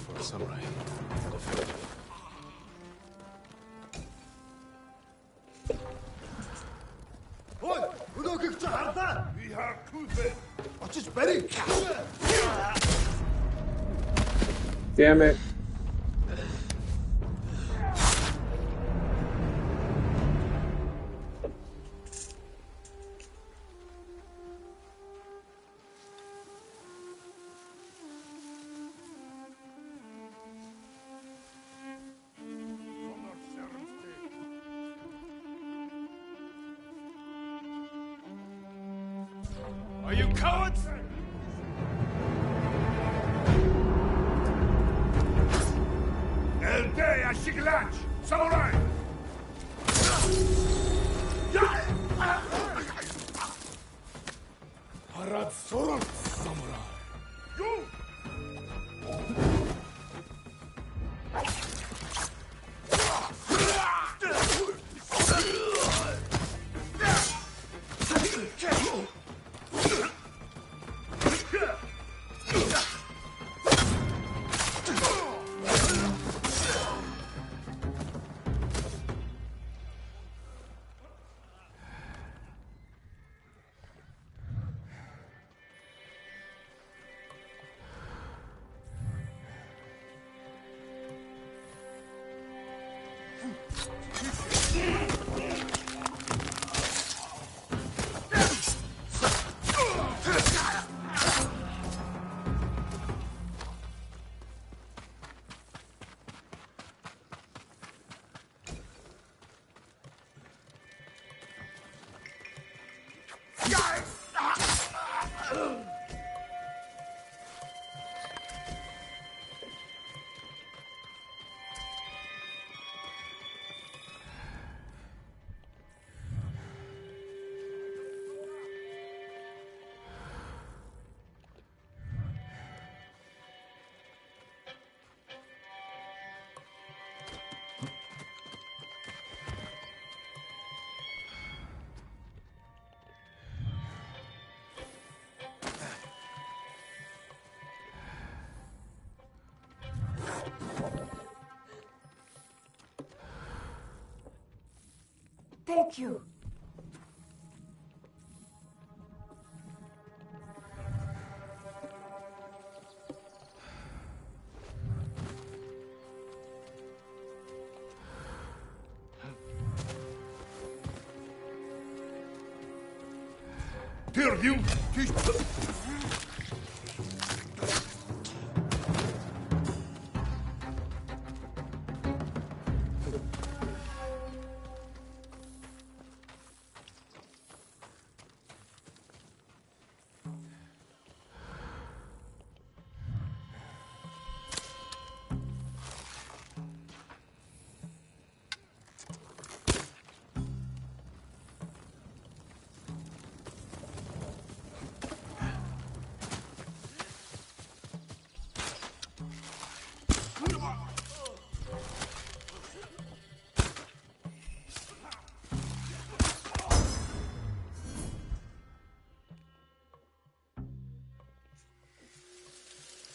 For a samurai. Defend. Damn it. Are you cowards? El Day Ashiglanch! Samurai! Harad Sorot, Samurai! You! Thank you. Here, you!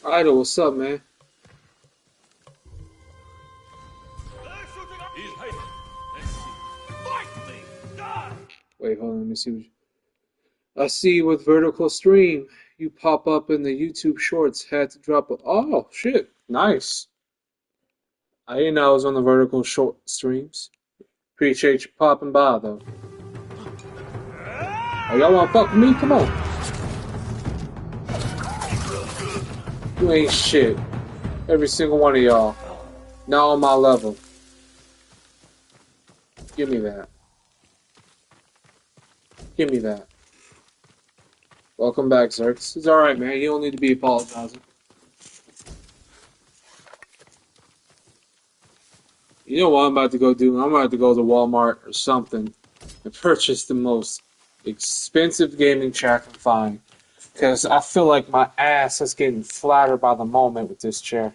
Idol, what's up, man? Wait, hold on, let me see what I see with vertical stream. You pop up in the YouTube shorts. Had to drop a oh shit. Nice. I didn't know I was on the vertical short streams. Appreciate you popping by, though. Oh, y'all wanna fuck with me? Come on. You ain't shit. Every single one of y'all. Now on my level. Give me that. Give me that. Welcome back, Zerx. It's alright, man. You don't need to be apologizing. You know what I'm about to go do? I'm about to go to Walmart or something and purchase the most expensive gaming chair I can find. Because I feel like my ass is getting flatter by the moment with this chair.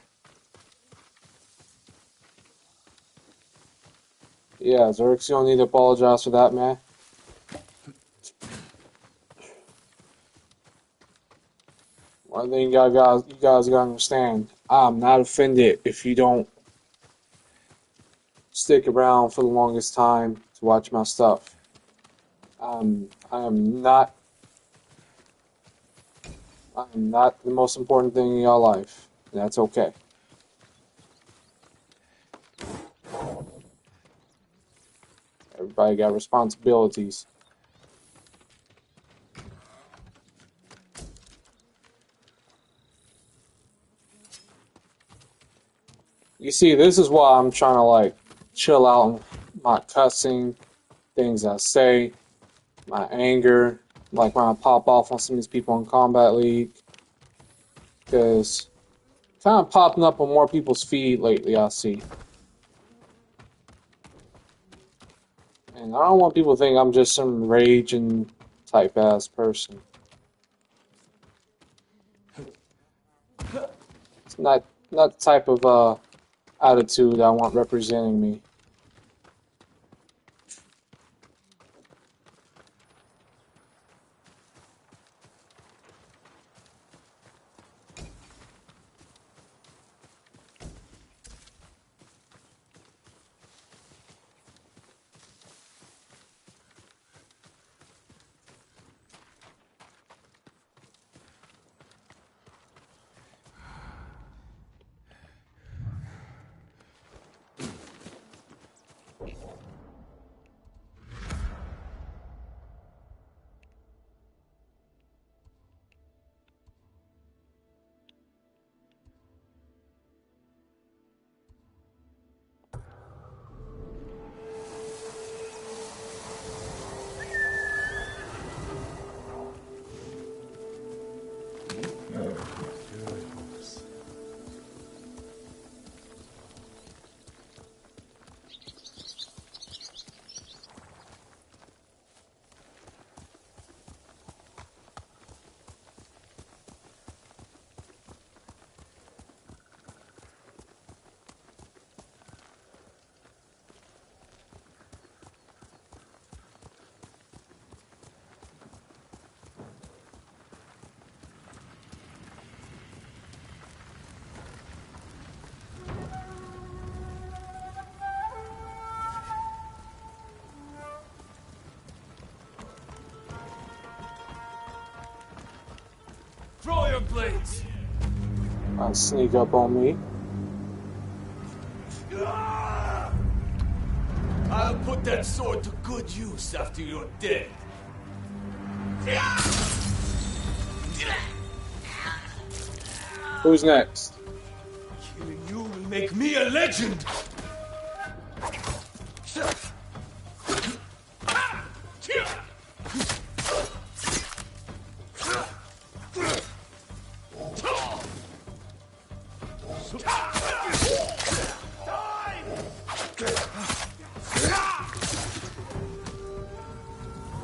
Yeah, Zerx, you don't need to apologize for that, man. One thing you guys gotta understand, I'm not offended if you don't stick around for the longest time to watch my stuff. I am not the most important thing in your life. That's okay. Everybody got responsibilities. You see, this is why I'm trying to like chill out on my cussing, things I say, my anger, like when I pop off on some of these people in Combat League. Because kind of popping up on more people's feed lately, I see. And I don't want people to think I'm just some raging type ass person. It's not the type of attitude I want representing me. Throw your blades! Sneak up on me. I'll put that sword to good use after you're dead. Who's next? Killing you will make me a legend!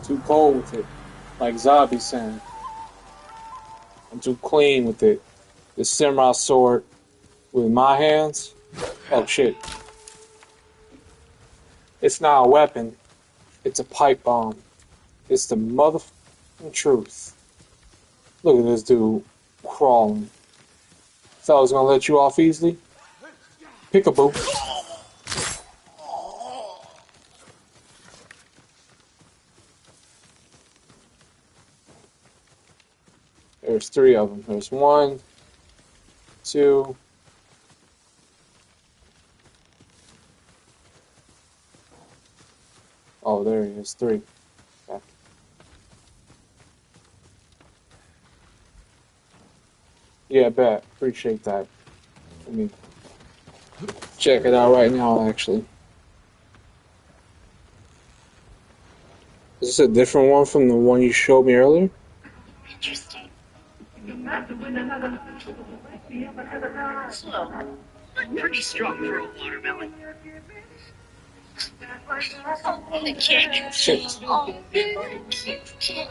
Too cold with it. Like Zombie saying. I'm too clean with it. This samurai sword with my hands. Oh shit. It's not a weapon. It's a pipe bomb. It's the motherfucking truth. Look at this dude crawling. Thought I was gonna let you off easily? Peekaboo. There's three of them. There's 1, 2. Oh, there he is. 3. Okay. Yeah, bet. Appreciate that. Let me check it out right now, actually. Is this a different one from the one you showed me earlier? Interesting. Slow, but pretty strong for a watermelon. Oh, the kick. Shit. Oh, the kick.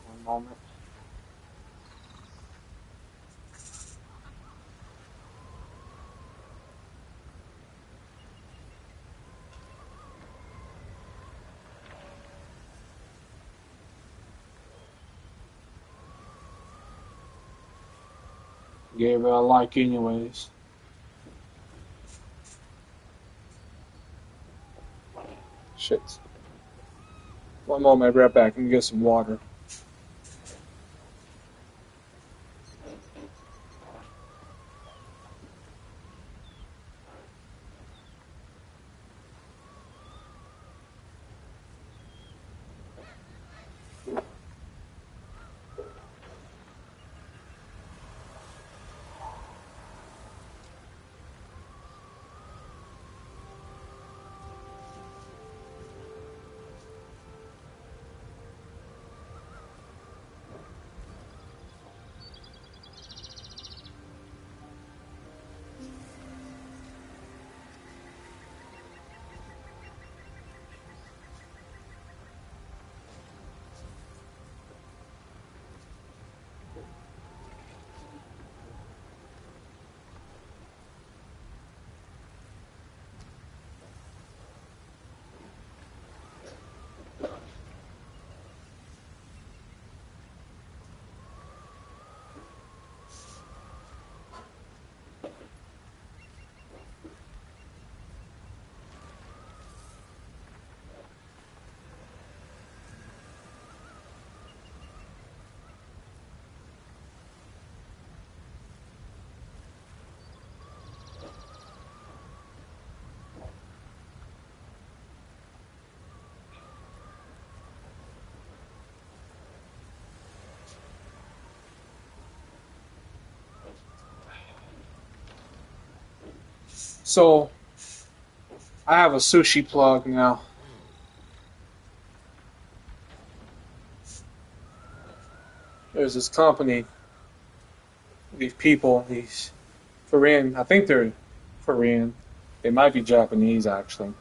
One moment. Gave it a like anyways. Shit. One moment, I'll be right back. Let me get some water. So, I have a sushi plug now. There's this company, these people, these Korean, I think they're Korean. They might be Japanese, actually.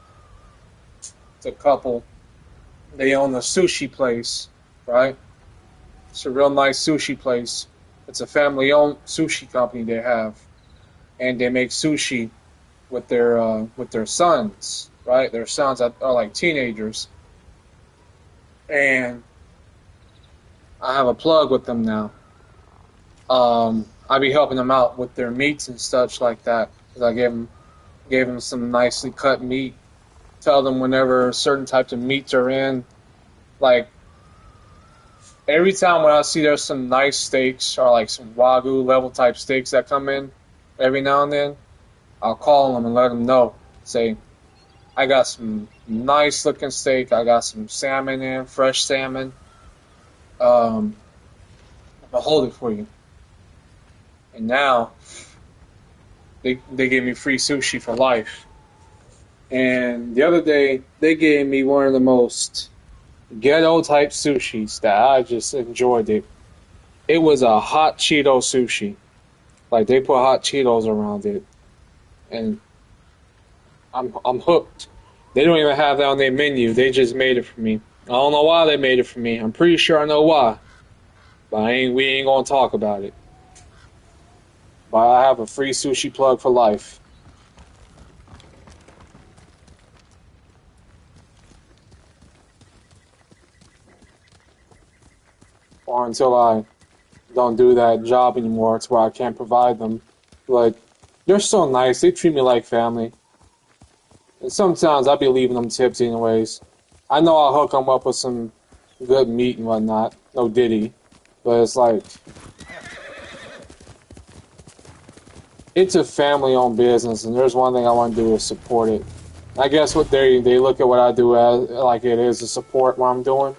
It's a couple. They own a sushi place, right? It's a real nice sushi place. It's a family-owned sushi company they have, and they make sushi with their sons, right? Their sons are like teenagers, and I have a plug with them now. I be helping them out with their meats and such like that. 'Cause I gave them some nicely cut meat. Tell them whenever certain types of meats are in. Like every time when I see there's some nice steaks or like some Wagyu level type steaks that come in, every now and then, I'll call them and let them know. Say, I got some nice looking steak. I got some salmon in, fresh salmon. I'll hold it for you. And now they gave me free sushi for life. And the other day they gave me one of the most ghetto type sushis that I just enjoyed it. It was a hot Cheeto sushi. Like they put hot Cheetos around it. And I'm hooked. They don't even have that on their menu. They just made it for me. I don't know why they made it for me. I'm pretty sure I know why. But we ain't gonna talk about it. But I have a free sushi plug for life. Or until I don't do that job anymore, it's where I can't provide them. Like, they're so nice. They treat me like family. And sometimes I'll be leaving them tips anyways. I know I'll hook them up with some good meat and whatnot. No diddy. But it's like, it's a family-owned business, and there's one thing I want to do is support it. I guess what they look at what I do as like it is to support what I'm doing.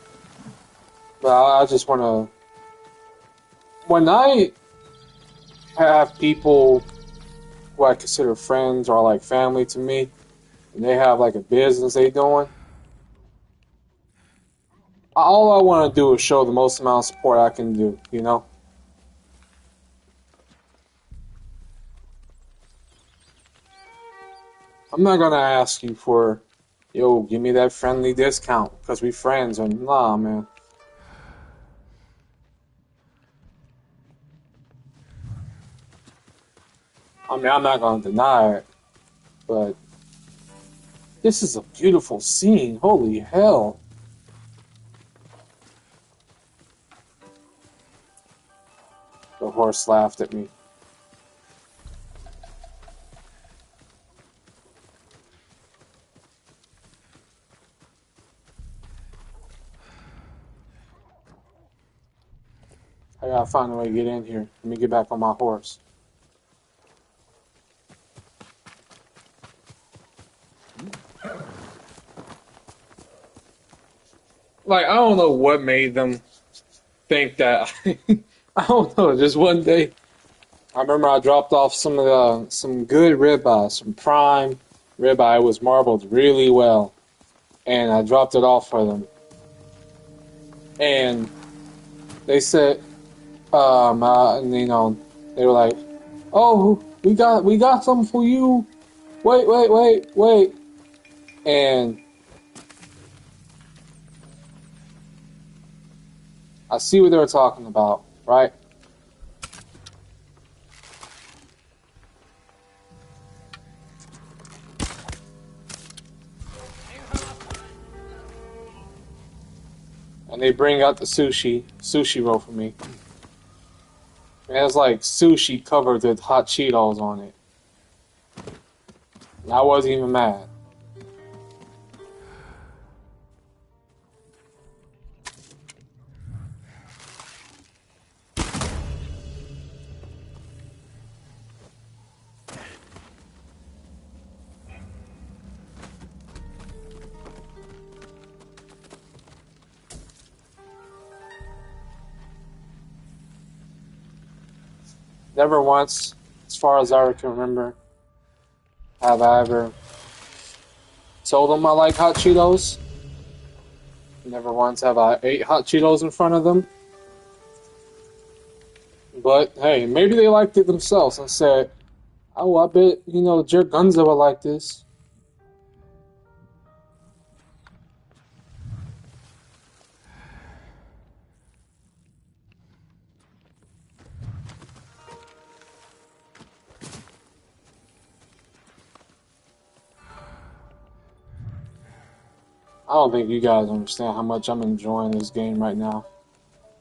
But I just want to. When I have people who I consider friends or like family to me, and they have like a business they doing, all I want to do is show the most amount of support I can do, you know? I'm not gonna ask you for, yo, give me that friendly discount because we friends, or nah, man. I mean, I'm not gonna deny it, but this is a beautiful scene. Holy hell. The horse laughed at me. I gotta find a way to get in here. Let me get back on my horse. Like, I don't know what made them think that. I don't know. Just one day, I remember I dropped off some good ribeye, some prime ribeye. It was marbled really well, and I dropped it off for them. And they said, and, you know, they were like, "Oh, we got something for you. Wait." And I see what they were talking about, right? And they bring out the sushi roll for me. And it's like sushi covered with hot Cheetos on it. And I wasn't even mad. Never once, as far as I can remember, have I ever told them I like hot Cheetos. Never once have I ate hot Cheetos in front of them. But hey, maybe they liked it themselves and said, "Oh, I bet, you know, Jergunzza would like this." I don't think you guys understand how much I'm enjoying this game right now.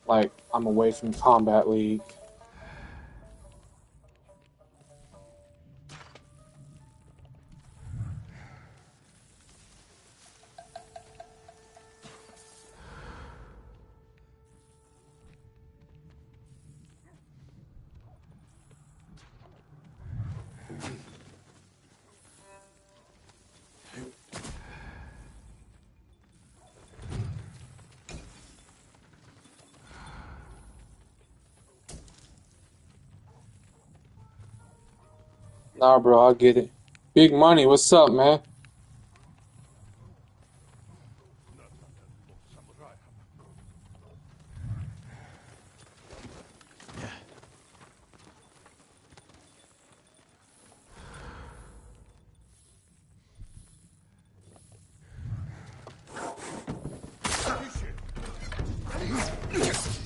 Like, I'm away from Combat League. Nah, bro, I get it. Big Money, what's up, man?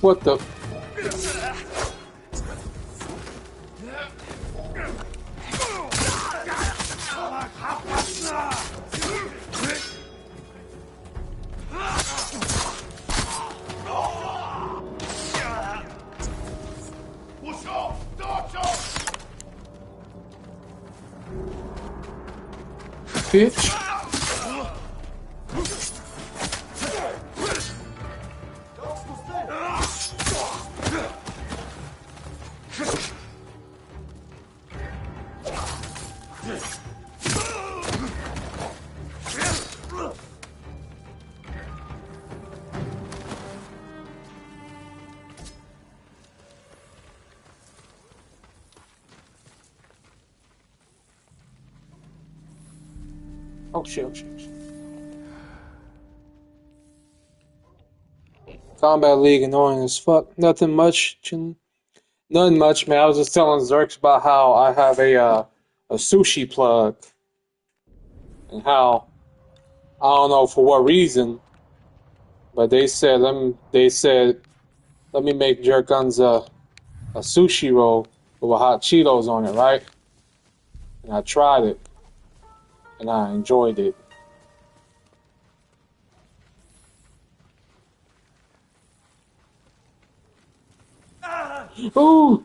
What the? Bitch. Oh shit, oh shit, oh shit. Combat League annoying as fuck. Nothing much, chillin'. Nothing much, man. I was just telling Zerx about how I have a sushi plug. And how, I don't know for what reason, but they said, let me make Jergunzza a sushi roll with hot Cheetos on it, right? And I tried it, and I enjoyed it. Ooh!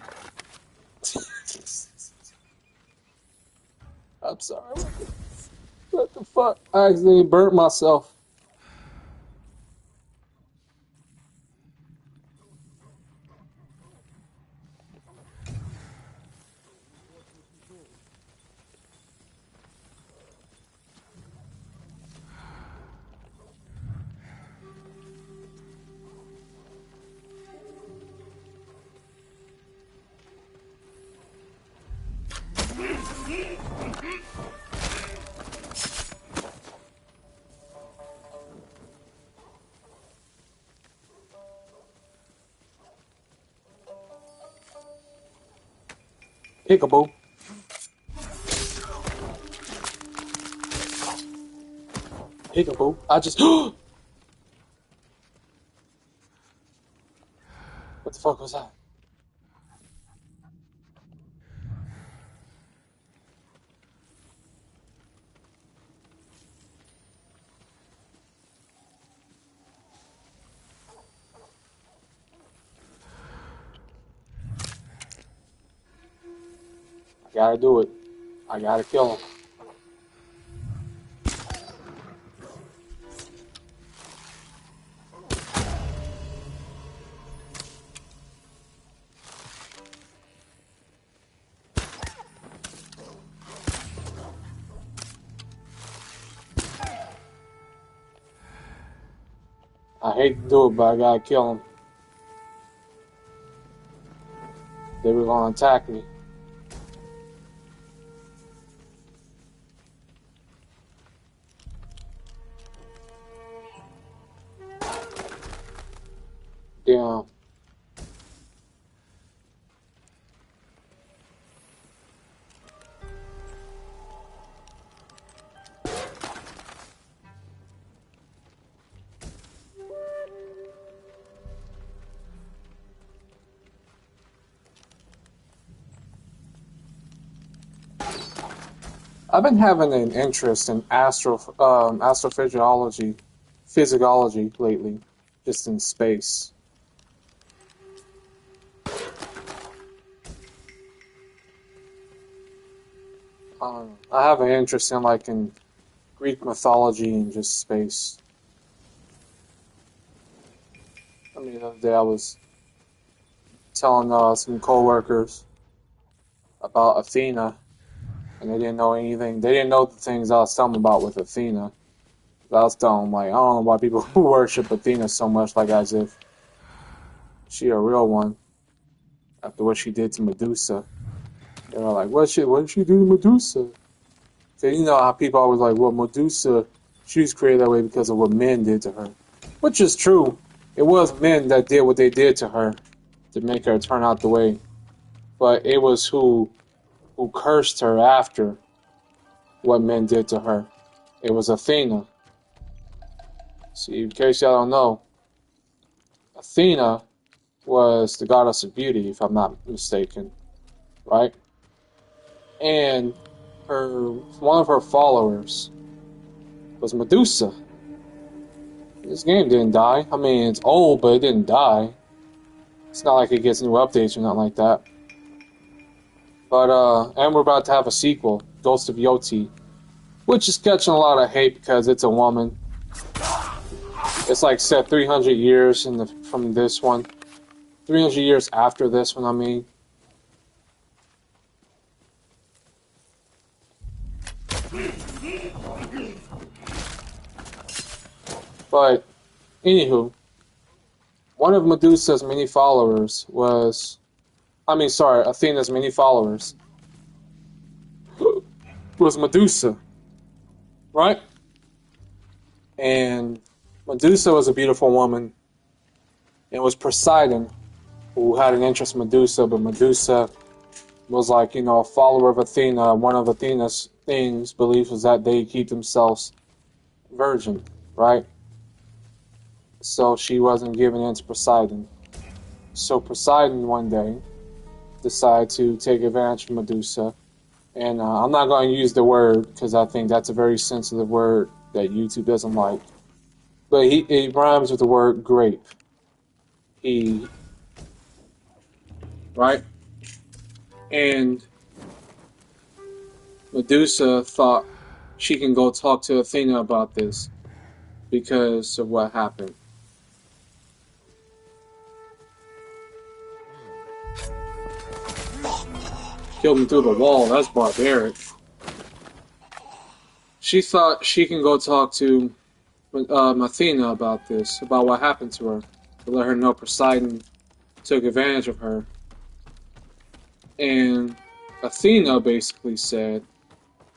I'm sorry. What the fuck? I accidentally burnt myself. Peekaboo. Peekaboo. I just... What the fuck was that? I gotta do it. I gotta kill him. I hate to do it, but I gotta kill him. They were gonna attack me. Damn. I've been having an interest in astrophysiology lately, just in space. I have an interest in Greek mythology and just space. I mean, the other day I was telling some coworkers about Athena, and they didn't know anything. They didn't know the things I was telling them about with Athena. I was telling them, I don't know why people worship Athena so much, as if she a real one. After what she did to Medusa, they were like, what did she do to Medusa? So you know how people always well, Medusa, she was created that way because of what men did to her. Which is true. It was men that did what they did to her to make her turn out the way. But it was who cursed her after what men did to her. It was Athena. See, in case y'all don't know, Athena was the goddess of beauty, if I'm not mistaken. Right? And one of her followers was Medusa. This game didn't die. I mean, it's old, but it didn't die. It's not like it gets new updates or nothing like that. But and we're about to have a sequel, Ghost of Yoti, which is catching a lot of hate because it's a woman. It's like set 300 years from this one. 300 years after this one, I mean. But, anywho, one of Medusa's many followers was... Athena's many followers was Medusa, right? And Medusa was a beautiful woman. It was Poseidon who had an interest in Medusa, but Medusa was like, a follower of Athena. One of Athena's beliefs was that they keep themselves virgin, right? So she wasn't giving in to Poseidon. So Poseidon one day decided to take advantage of Medusa. And I'm not going to use the word because I think that's a very sensitive word that YouTube doesn't like. But it rhymes with the word grape. Right? And Medusa thought she can go talk to Athena about this because of what happened. Killed him through the wall, that's barbaric. She thought she can go talk to Athena about this, about what happened to her, to let her know Poseidon took advantage of her. And Athena basically said,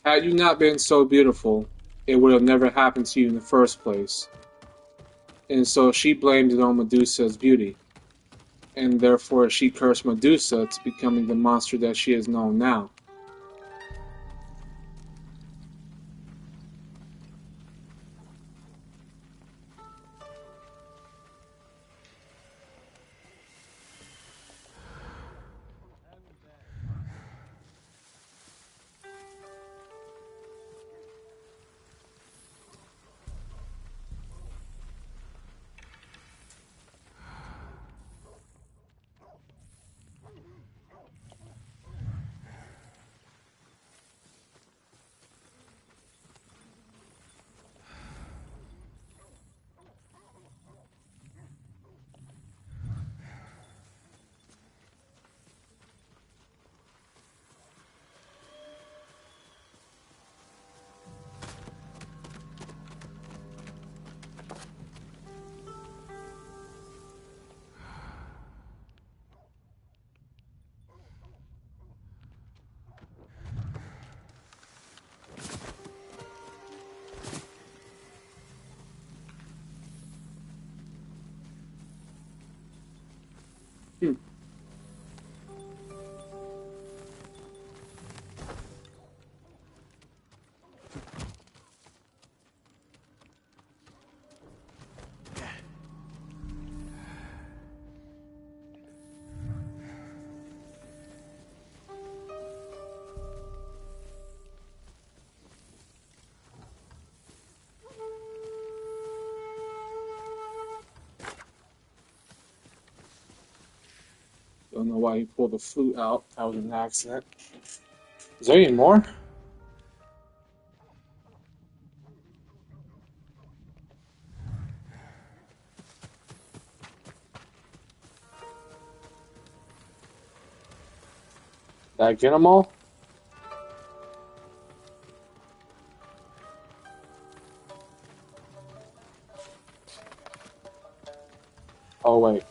had you not been so beautiful, it would have never happened to you in the first place. And so she blamed it on Medusa's beauty. And therefore she cursed Medusa to becoming the monster that she is known now. Don't know why he pulled the flute out. That was an accident. Is there any more? Did I get them all? Oh, wait.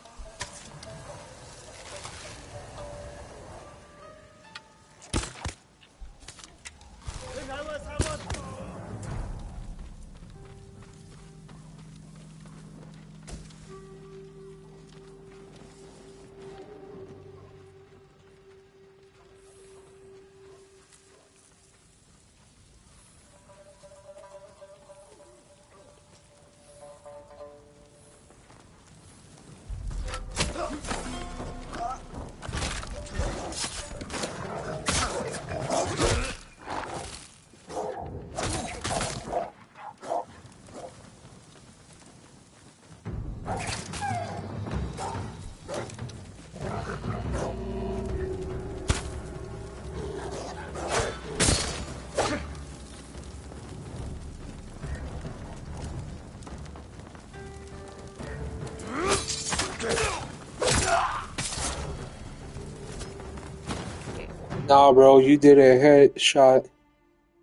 Nah, bro, you did a headshot.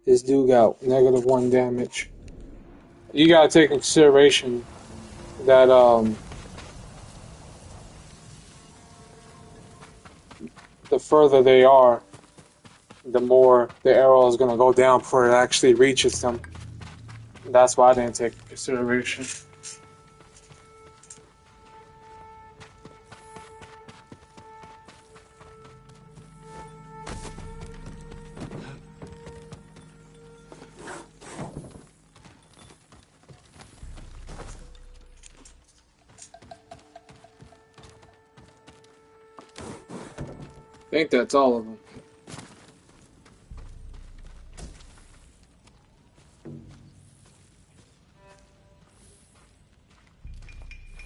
This dude got -1 damage. You gotta take in consideration that the further they are, the more the arrow is gonna go down before it actually reaches them. That's why I didn't take into consideration. I think that's all of them.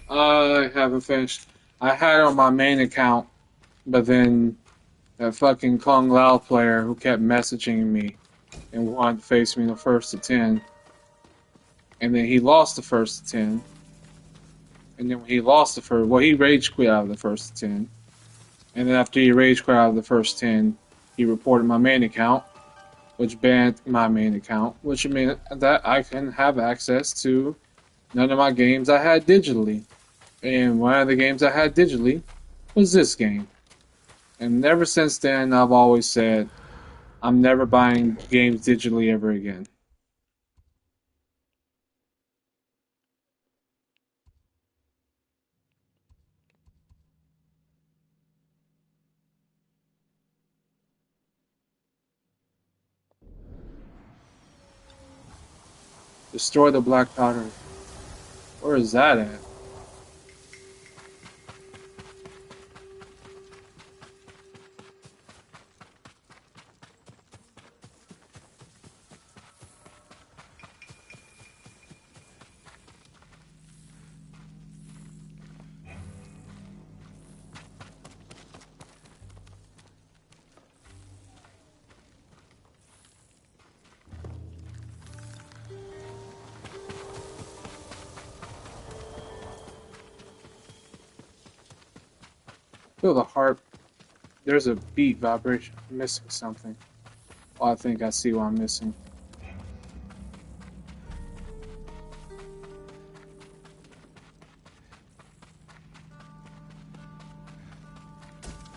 I haven't finished. I had it on my main account, but then that fucking Kung Lao player who kept messaging me and wanted to face me in the first to 10, and then he lost the first to 10, and then when he lost the first, well, he rage quit out of the first to 10, and then after he rage quit out of the first 10, he reported my main account, which banned my main account, which meant that I couldn't have access to none of my games I had digitally. And one of the games I had digitally was this game. And ever since then, I've always said, I'm never buying games digitally ever again. Destroy the black powder. Where is that at? Feel the harp. There's a beat vibration. I'm missing something. Well, I think I see what I'm missing.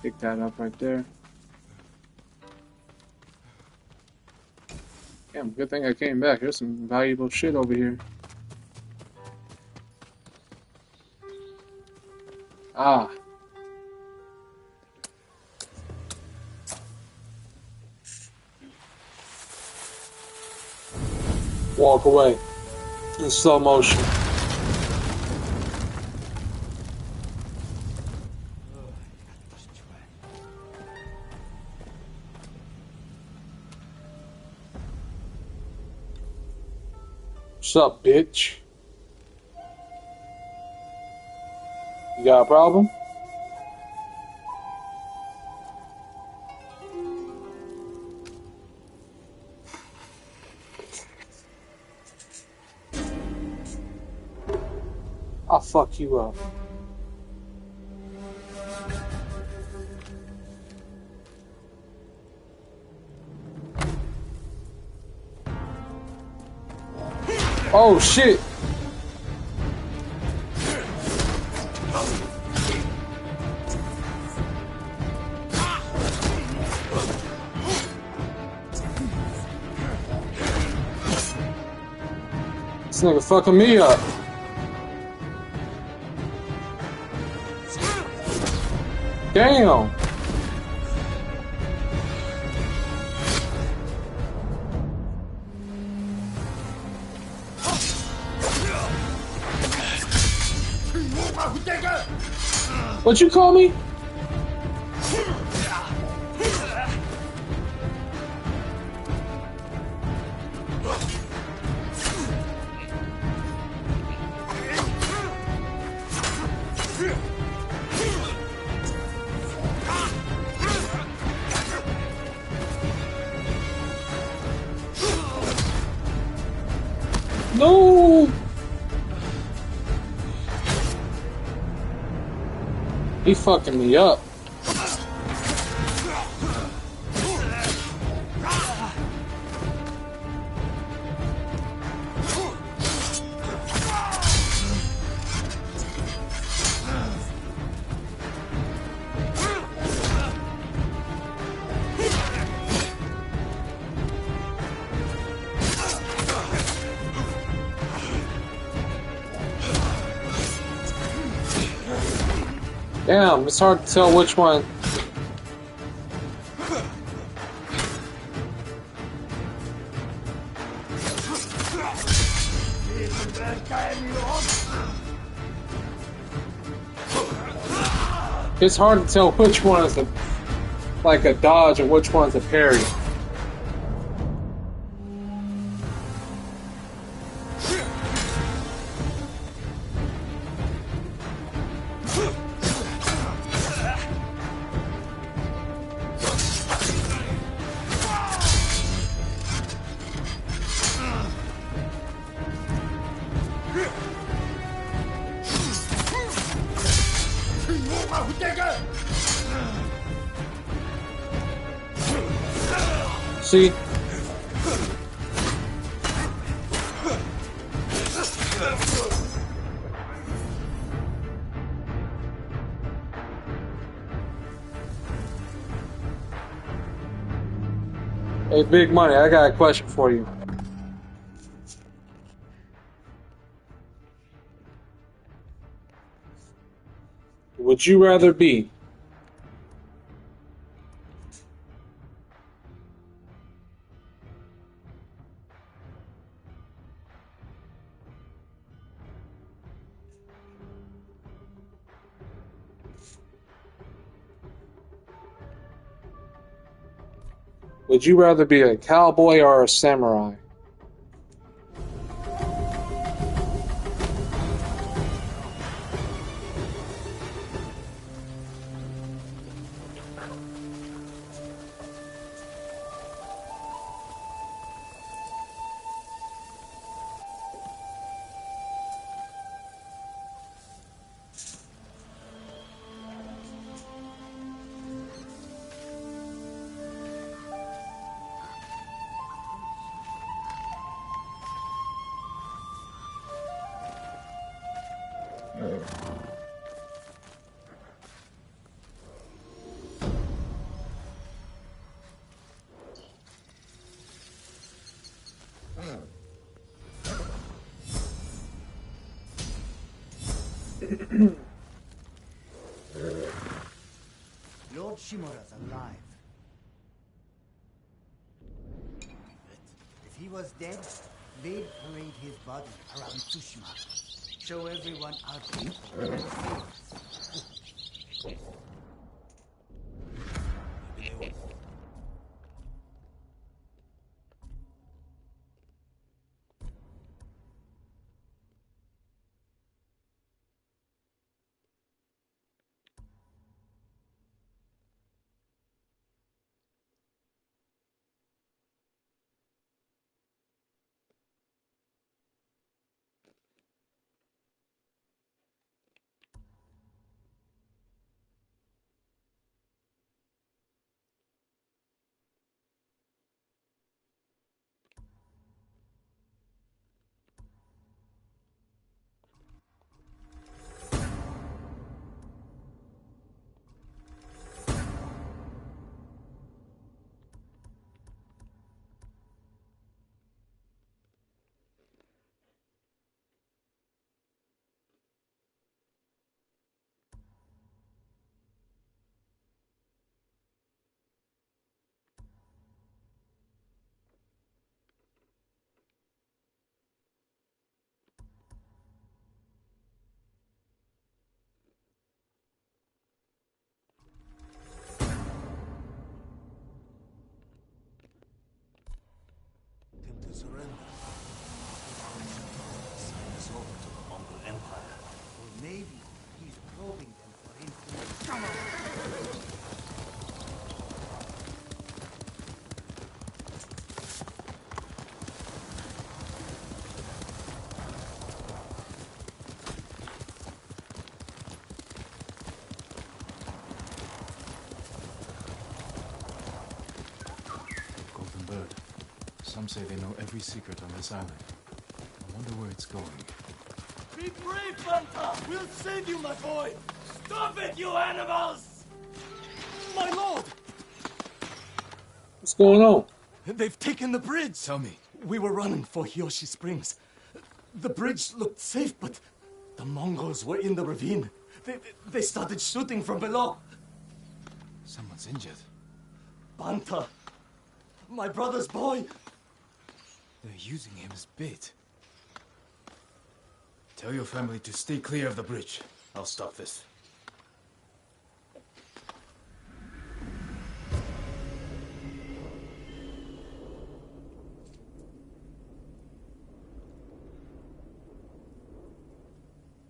Pick that up right there. Damn, good thing I came back. There's some valuable shit over here. Ah. Walk away. In slow motion. What's up, bitch? You got a problem? I'll fuck you up. Oh shit! This nigga fucking me up. Damn! What you call me? No! He fucking me up. Damn, it's hard to tell which one. It's hard to tell which one is like a dodge and which one's a parry. See? Hey, Big Money, I got a question for you. Would you rather be a cowboy or a samurai? Lord Shimura's alive. If he was dead, they'd parade his body around Tsushima. Show everyone our people and save us. Surrender. Sign us over to the Mongol Empire. Or maybe he's probing them for information. Golden Bird. Some say they know every secret on this island. I wonder where it's going. Be brave, Fanta! We'll save you, my boy! Stop it, you animals! My lord! What's going on? They've taken the bridge! Tell me. We were running for Hiyoshi Springs. The bridge looked safe, but the Mongols were in the ravine. They started shooting from below. Someone's injured. Banta. My brother's boy. They're using him as bait. Tell your family to stay clear of the bridge. I'll stop this.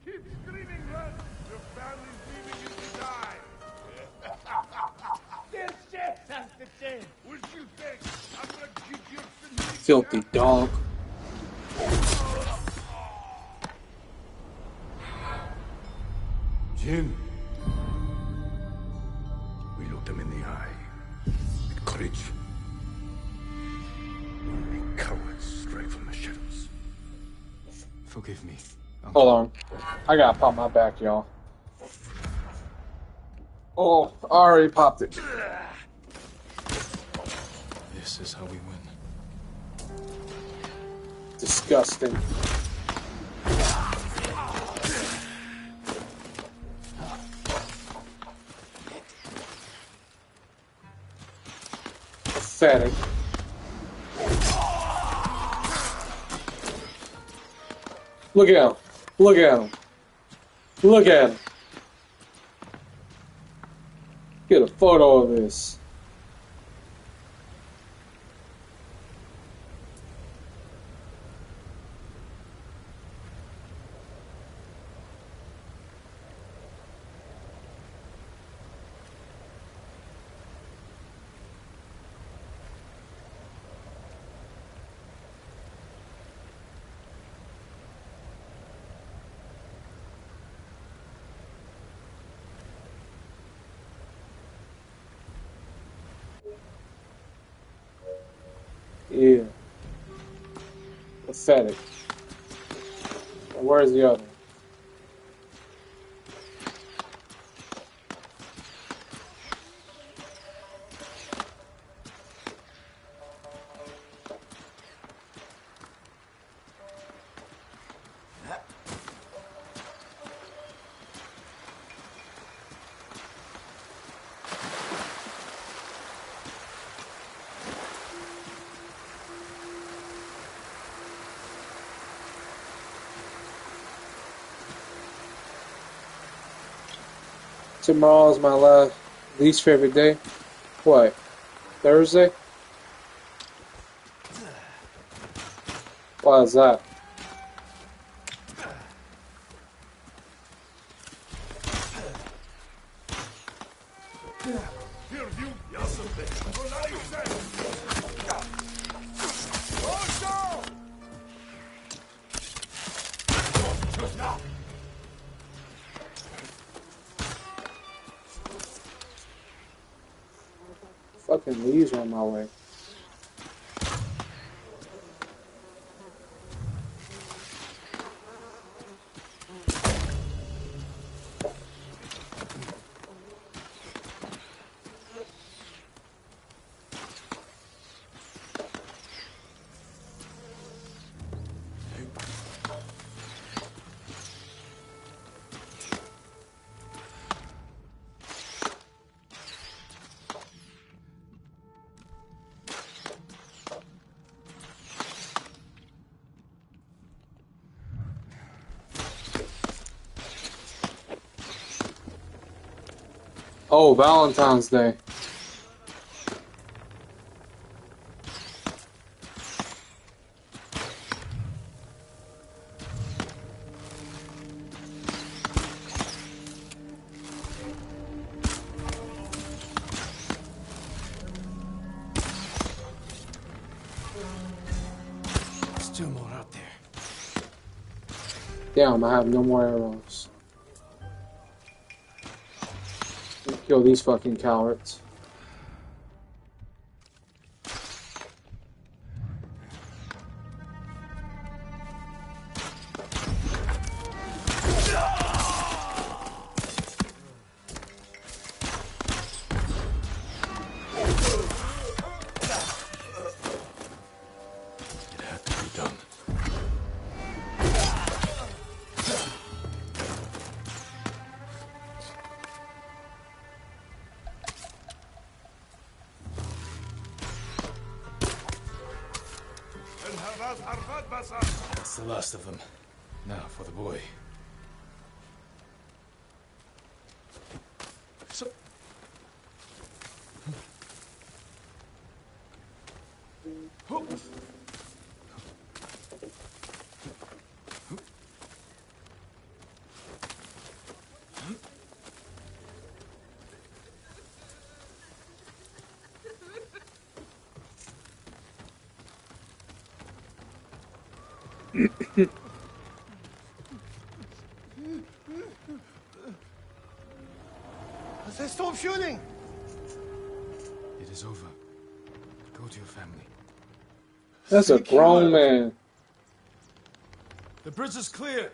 Keep screaming, Red! Your family's leaving you to die! This shit has to change! What do you think? I'm gonna give you some... Filthy dog. Jin. We looked them in the eye. With courage. Only cowards strike from the shadows. Forgive me. Hold on. I gotta pop my back, y'all. Oh, I already popped it. This is how we win. Disgusting. Pathetic. Look at him. Look at him. Look at him. Get a photo of this. Yeah. Pathetic. Where's the other? Tomorrow's my least favorite day. What? Thursday? Why is that? Fucking leaves are on my way. Oh, Valentine's Day. There's two more out there. Damn, I have no more arrows. Kill these fucking cowards. It had to be done. That's the last of them. Now for the boy. So... They stop shooting! It is over. Go to your family. That's a grown man. The bridge is clear.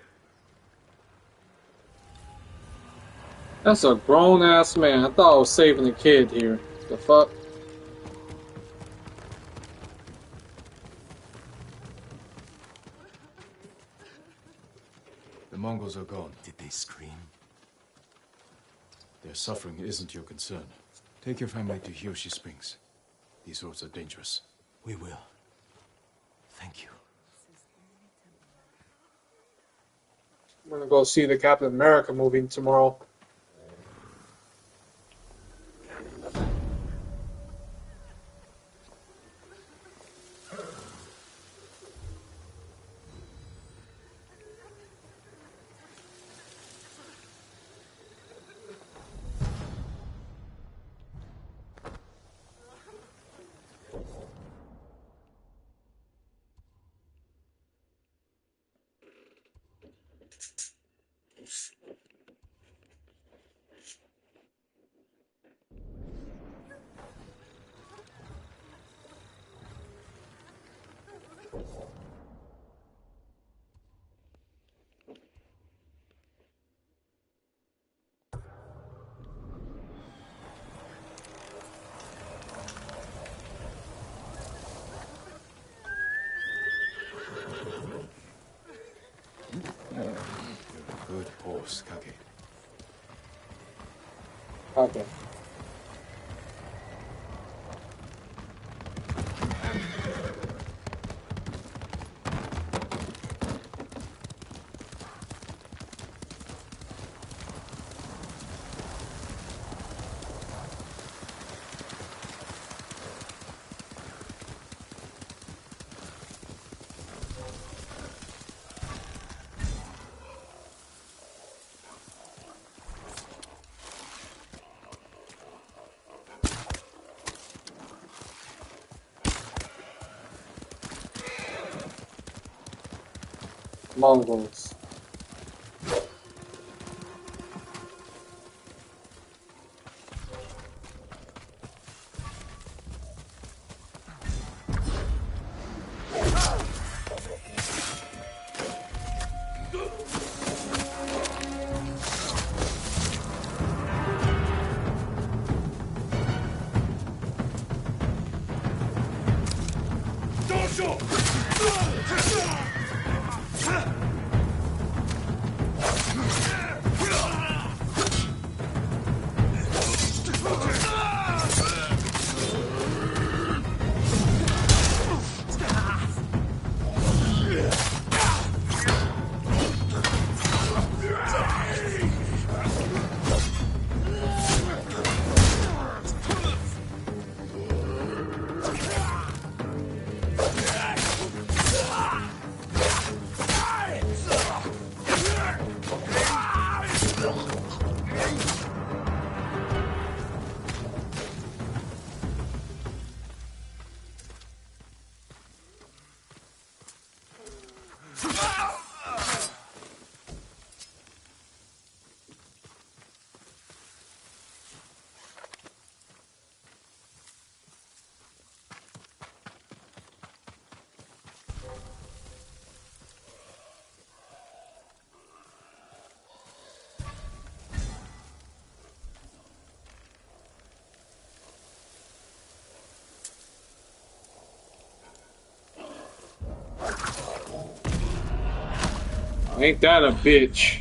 That's a grown ass man. I thought I was saving a kid here. The fuck? The Mongols are gone. Did they scream? Their suffering isn't your concern. Take your family to Hiyoshi Springs. These roads are dangerous. We will. Thank you. I'm gonna go see the Captain America movie tomorrow. You're a good horse, Kage. Okay. Mongols. Ain't that a bitch?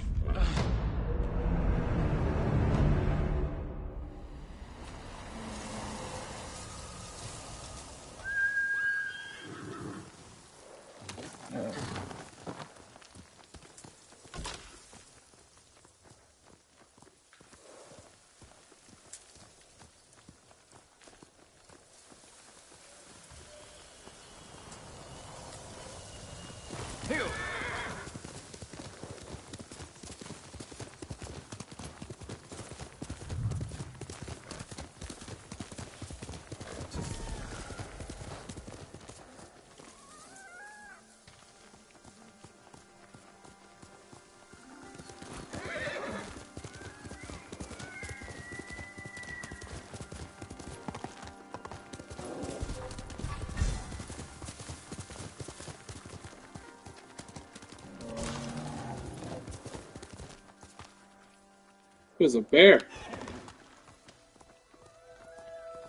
There's a bear.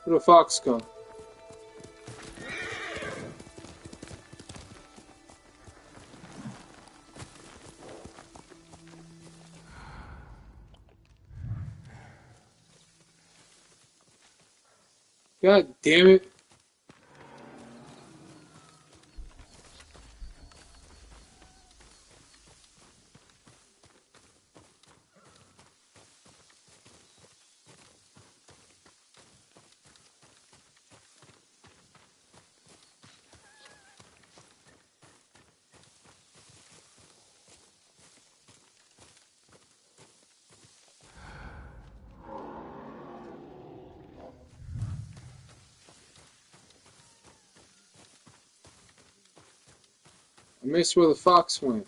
Where'd a fox go? God damn it. I missed where the fox went.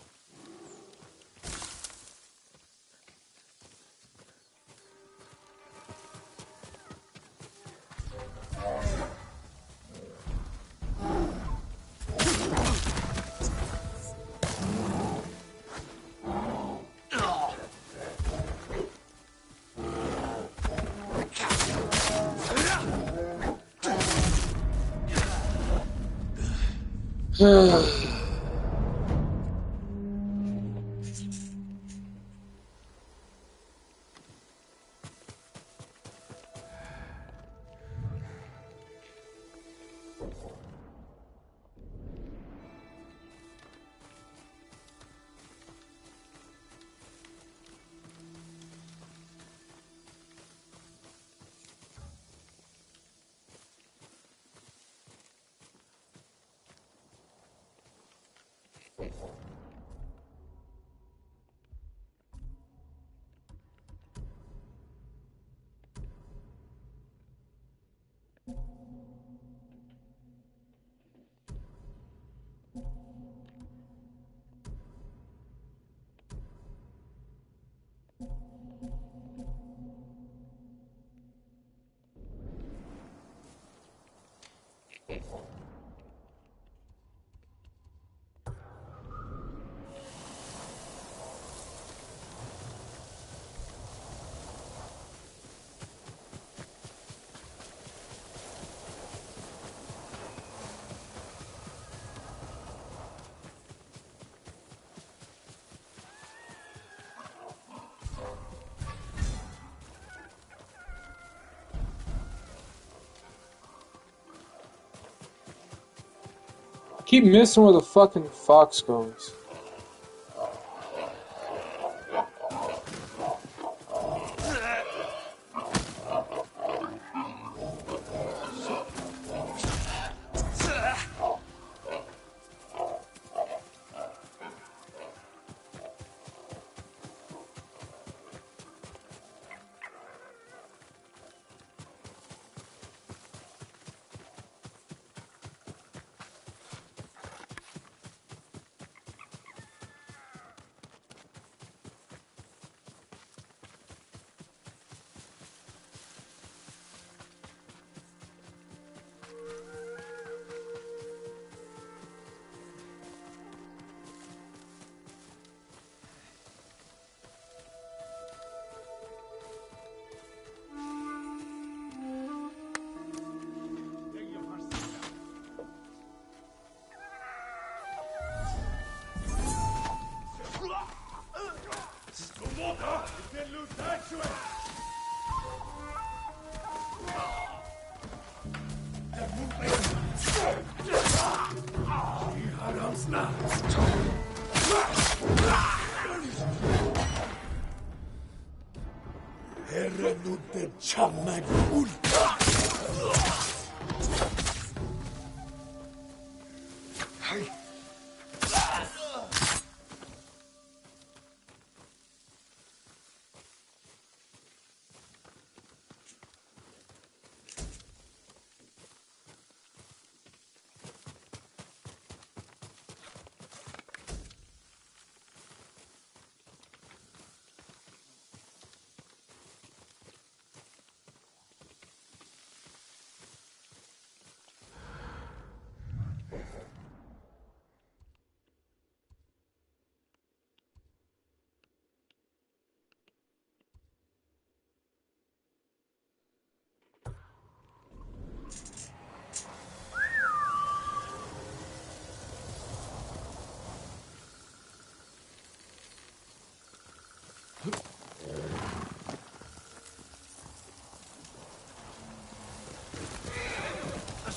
I keep missing where the fucking fox goes.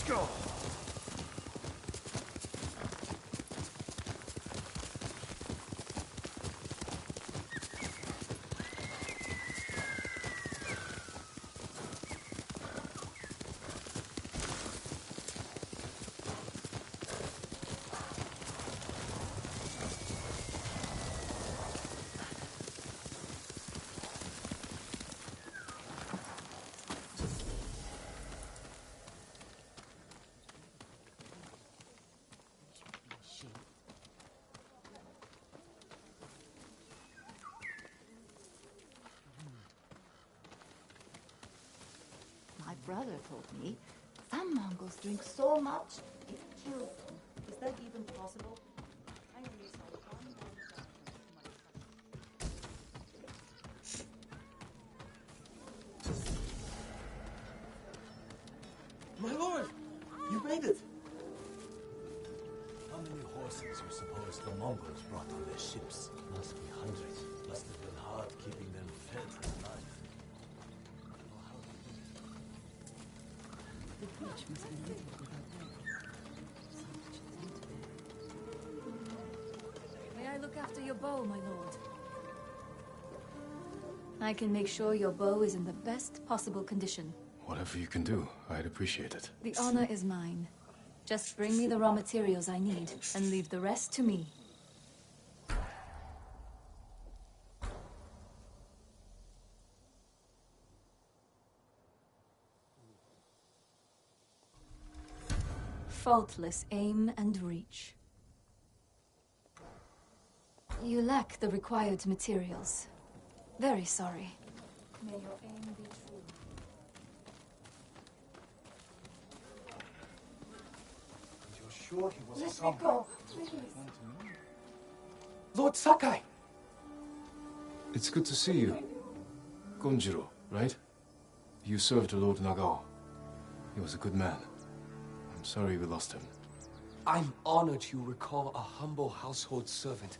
go! My brother told me some Mongols drink so much it kills them. Is that even possible? I only saw one man die from too much. My lord! You made it! How many horses you suppose the Mongols brought on their ships? Must be hundreds. Must have been hard keeping them fed and alive. The beach must be littered with our dead. May I look after your bow, my lord? I can make sure your bow is in the best possible condition. Whatever you can do, I'd appreciate it. The honor is mine. Just bring me the raw materials I need, and leave the rest to me. Faultless aim and reach. You lack the required materials. Very sorry. May your aim be true. You're sure he was Let a me samurai? go, please. Lord Sakai! It's good to see you. Gonjiro, right? You served Lord Nagao. He was a good man. I'm sorry we lost him. I'm honored you recall a humble household servant.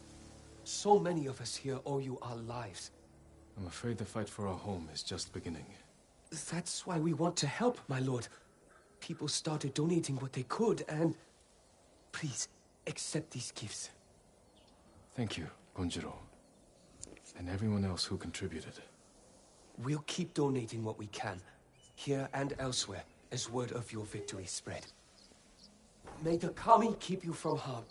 So many of us here owe you our lives. I'm afraid the fight for our home is just beginning. That's why we want to help, my lord. People started donating what they could, and... Please, accept these gifts. Thank you, Gonjiro. And everyone else who contributed. We'll keep donating what we can, here and elsewhere, as word of your victory spread. May the Kami keep you from harm.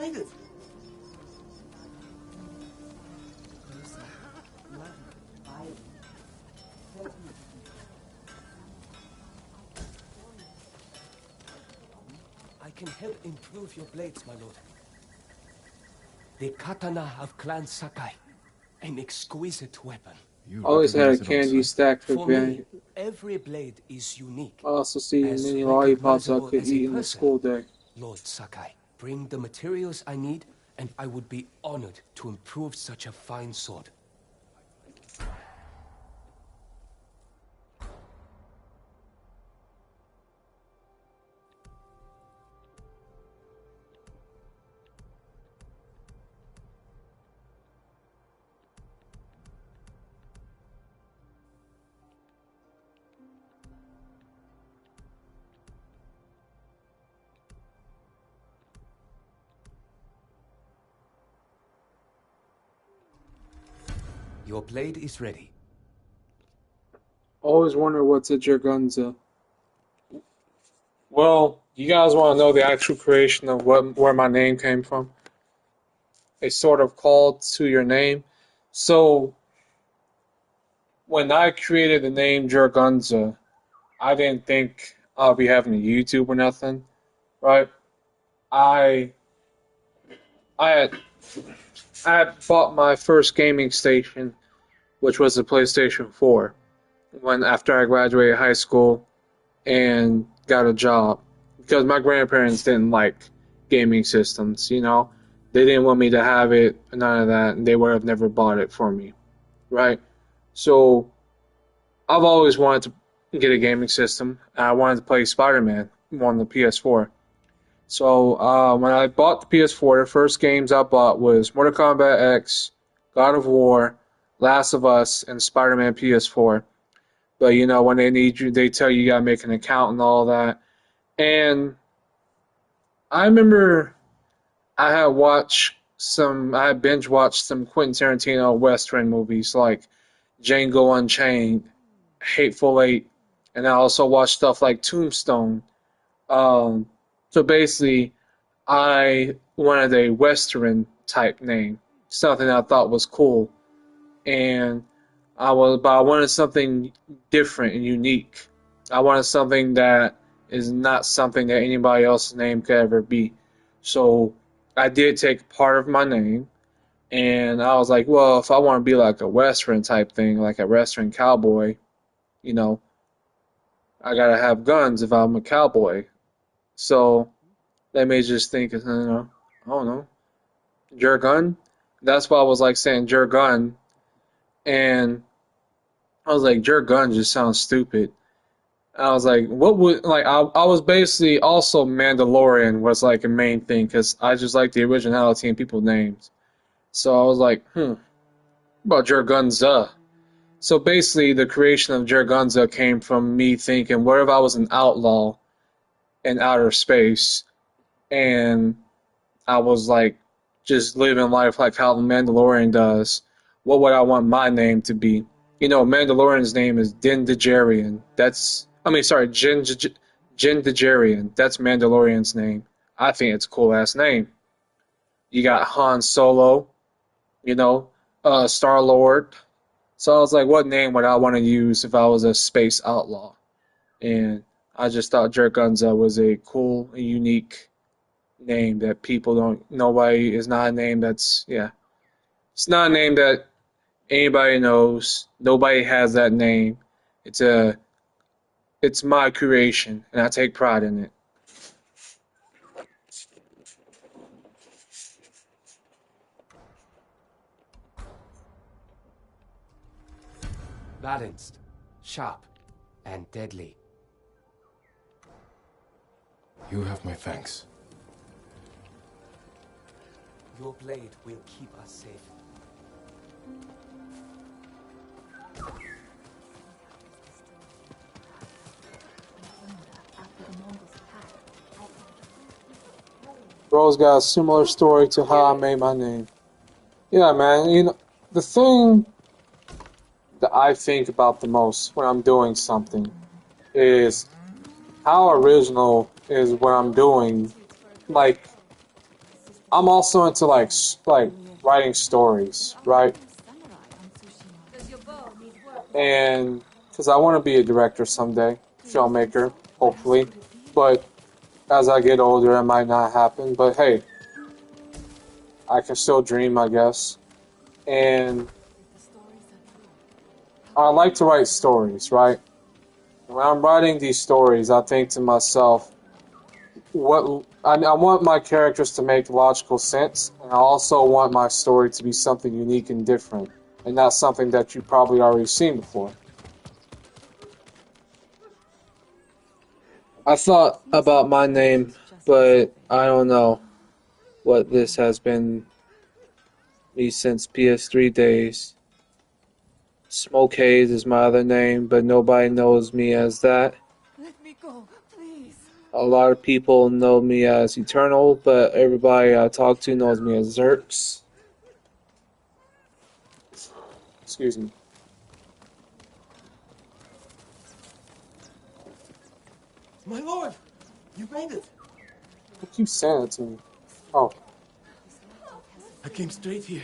united. I can help improve your blades, my lord. The katana of Clan Sakai, an exquisite weapon. Always had a candy stack for For me, Benny. every blade is unique. I also see as many lollipops I recognizable could as a eat in the person. school day. Lord Sakai, bring the materials I need, and I would be honored to improve such a fine sword. Your blade is ready. Always wonder what's a Jergunza. Well, you guys want to know the actual creation of where my name came from? A sort of call to your name. So, when I created the name Jergunza, I didn't think I'll be having a YouTube or nothing, right? I had bought my first gaming station, which was the PlayStation 4, when after I graduated high school and got a job, because my grandparents didn't like gaming systems, you know. They didn't want me to have it, none of that, and they would have never bought it for me, right? So I've always wanted to get a gaming system. I wanted to play Spider-Man on the PS4. So when I bought the PS4, the first games I bought was Mortal Kombat X, God of War, Last of Us, and Spider-Man PS4. But you know, when they need you, they tell you gotta make an account and all that. And I remember I had binge watched some Quentin Tarantino Western movies like Django Unchained, Hateful Eight, and I also watched stuff like Tombstone. So basically, I wanted a Western type name, something I thought was cool, and but I wanted something different and unique. I wanted something that is not something that anybody else's name could ever be. So I did take part of my name, and I was like, well, if I want to be like a Western type thing, like a Western cowboy, you know, I gotta have guns if I'm a cowboy. So that made just think, you know, I don't know, Jergun. That's why I was like saying Jergun, and I was like, Jergun just sounds stupid. I was like, what would, like, I was basically also Mandalorian was like a main thing, because I just like the originality in people's names. So I was like, what about Jergunza? So basically, the creation of Jergunza came from me thinking, what if I was an outlaw in outer space, and I was like, just living life like how the Mandalorian does? What would I want my name to be? You know, Mandalorian's name is Din Djarin. Jin Djarin. That's Mandalorian's name. I think it's a cool ass name. You got Han Solo, you know, Star Lord. So I was like, what name would I want to use if I was a space outlaw? And I just thought Jergunza was a cool and unique name that people don't. Nobody is not a name that's It's not a name that anybody knows. Nobody has that name. It's my creation, and I take pride in it. Balanced, sharp, and deadly. You have my thanks. Your blade will keep us safe. Bro's got a similar story to how I made my name. Yeah, man, you know, the thing that I think about the most when I'm doing something is how original is what I'm doing. Like, I'm also into like writing stories, right? And because I want to be a director someday, filmmaker, hopefully. But as I get older, it might not happen. But hey, I can still dream, I guess. And I like to write stories, right? When I'm writing these stories, I think to myself, what I want my characters to make logical sense, and I also want my story to be something unique and different, and not something that you've probably already seen before. I thought about my name, but I don't know what this has been me since PS3 days. Smoke Haze is my other name, but nobody knows me as that. Let me go, please. A lot of people know me as Eternal, but everybody I talk to knows me as Zerx. Excuse me. My lord! You made it! Who keeps saying it to me? Oh. I came straight here.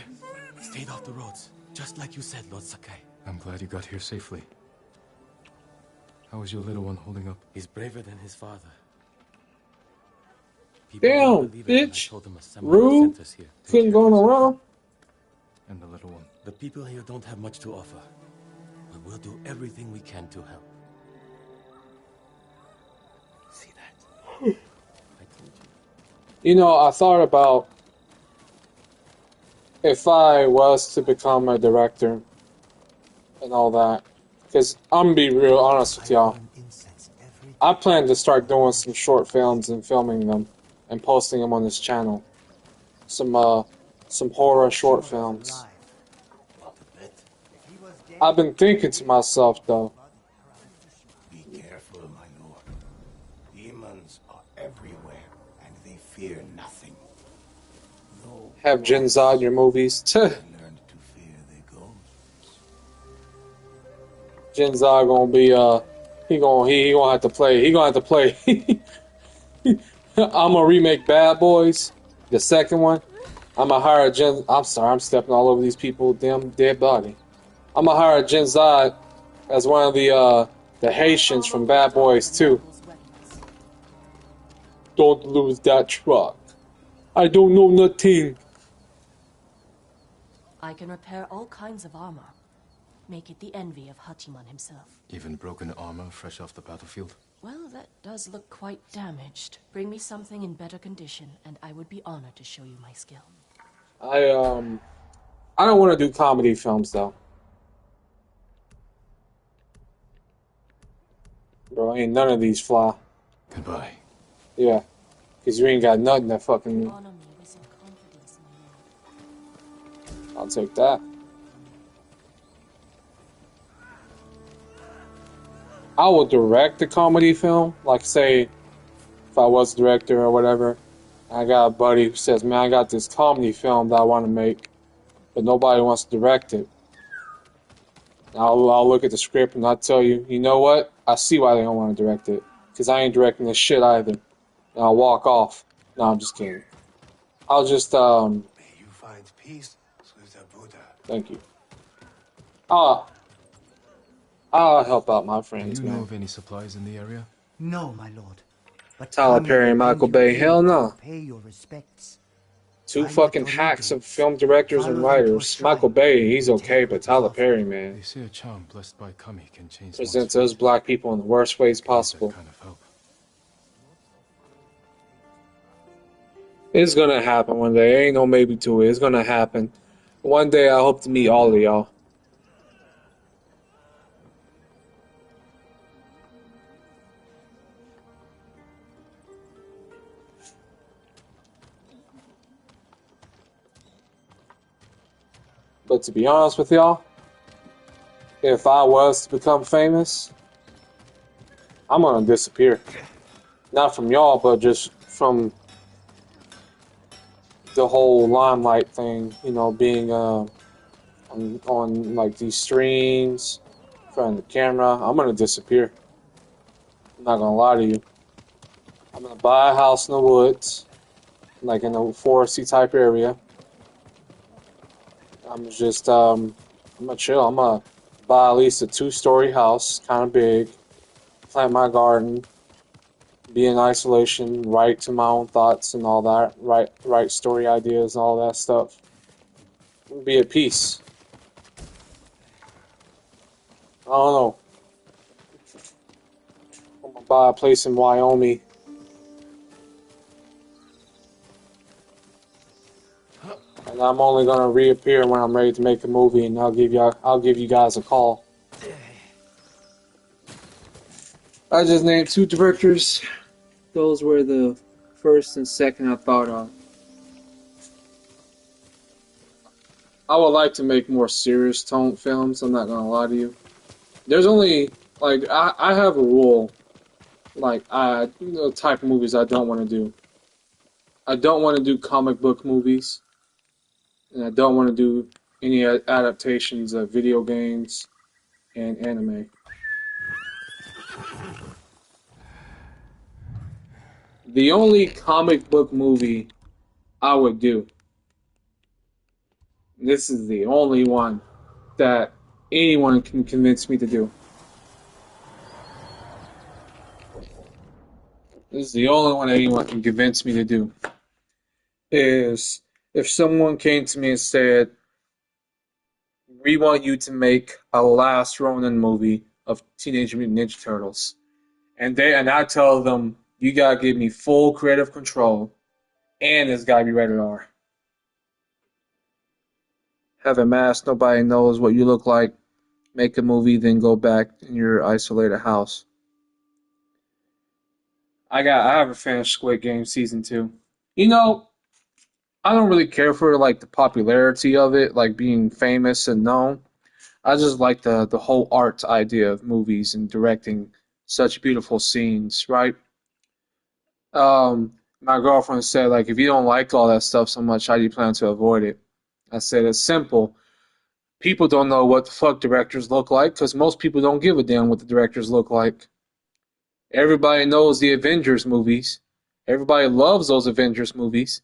Stayed off the roads, just like you said, Lord Sakai. I'm glad you got here safely. How is your little one holding up? He's braver than his father. Damn, bitch! Rude! Couldn't go around. And the little one? The people here don't have much to offer, but we'll do everything we can to help. See that? I told you. You know, I thought about if I was to become a director and all that, because I'm gonna be real honest with y'all. I plan to start doing some short films and filming them and posting them on this channel. Some horror short films. I've been thinking to myself though. Be careful, my lord. Demons are everywhere, and they fear nothing. No. Have Jergunzza in your movies. Jergunzza gonna be he gonna have to play. He gonna have to play. I'm gonna remake Bad Boys, the second one. I'm gonna hire I'm sorry, I'm stepping all over these people. Damn dead body. I'm gonna hire Jergunzza as one of the Haitians from Bad Boys 2. Don't lose that truck. I don't know nothing. I can repair all kinds of armor. Make it the envy of Hachiman himself. Even broken armor fresh off the battlefield? Well, that does look quite damaged. Bring me something in better condition, and I would be honored to show you my skill. I don't want to do comedy films though. Bro, ain't none of these fly. Goodbye. Yeah, because you ain't got nothing that fucking... Honor me with some confidence, my lord. I'll take that. I will direct a comedy film. Like, say, if I was a director or whatever, I got a buddy who says, man, I got this comedy film that I want to make, but nobody wants to direct it. I'll look at the script and I'll tell you, you know what? I see why they don't want to direct it. Because I ain't directing this shit either. And I'll walk off. No, I'm just kidding. I'll just, May you find peace with the Buddha. Thank you. I'll help out my friends, Do you know man. of any supplies in the area? No, my lord. But Tyler Perry and Michael Bay, hell no. Pay your respects. Two fucking hacks of film directors and writers. Michael Bay, he's okay, but Tyler Perry, man, They say a charm blessed by Kami can change presents those black people in the worst ways possible. kind of help. It's gonna happen one day. Ain't no maybe to it. It's gonna happen. One day I hope to meet all of y'all. But to be honest with y'all, if I was to become famous, I'm gonna disappear. Not from y'all, but just from the whole limelight thing, you know, being on like these streams, in front of the camera. I'm gonna disappear. I'm not gonna lie to you. I'm gonna buy a house in the woods, like in a foresty type area. I'm just I'm gonna chill. I'm gonna buy at least a 2-story house, kind of big, plant my garden, be in isolation, write to my own thoughts and all that, write story ideas and all that stuff. Be at peace. I don't know. I'm gonna buy a place in Wyoming. And I'm only gonna reappear when I'm ready to make a movie, and I'll give you guys a call. I just named 2 directors. Those were the first and second I thought of. I would like to make more serious tone films, I'm not gonna lie to you. There's only, like, I have a rule, like, the type of movies I don't want to do. I don't want to do comic book movies, and I don't want to do any adaptations of video games and anime. The only comic book movie I would do, this is the only one that anyone can convince me to do. This is the only one anyone can convince me to do. Is if someone came to me and said, we want you to make a Last Ronin movie of Teenage Mutant Ninja Turtles. And I tell them, you gotta give me full creative control, and it's gotta be rated R. Have a mask, nobody knows what you look like, make a movie, then go back in your isolated house. I haven't finished Squid Game Season 2. You know, I don't really care for like the popularity of it, like being famous and known. I just like the whole art idea of movies and directing such beautiful scenes, right? My girlfriend said, like, if you don't like all that stuff so much, how do you plan to avoid it? I said, it's simple. People don't know what the fuck directors look like because most people don't give a damn what the directors look like. Everybody knows the Avengers movies. Everybody loves those Avengers movies.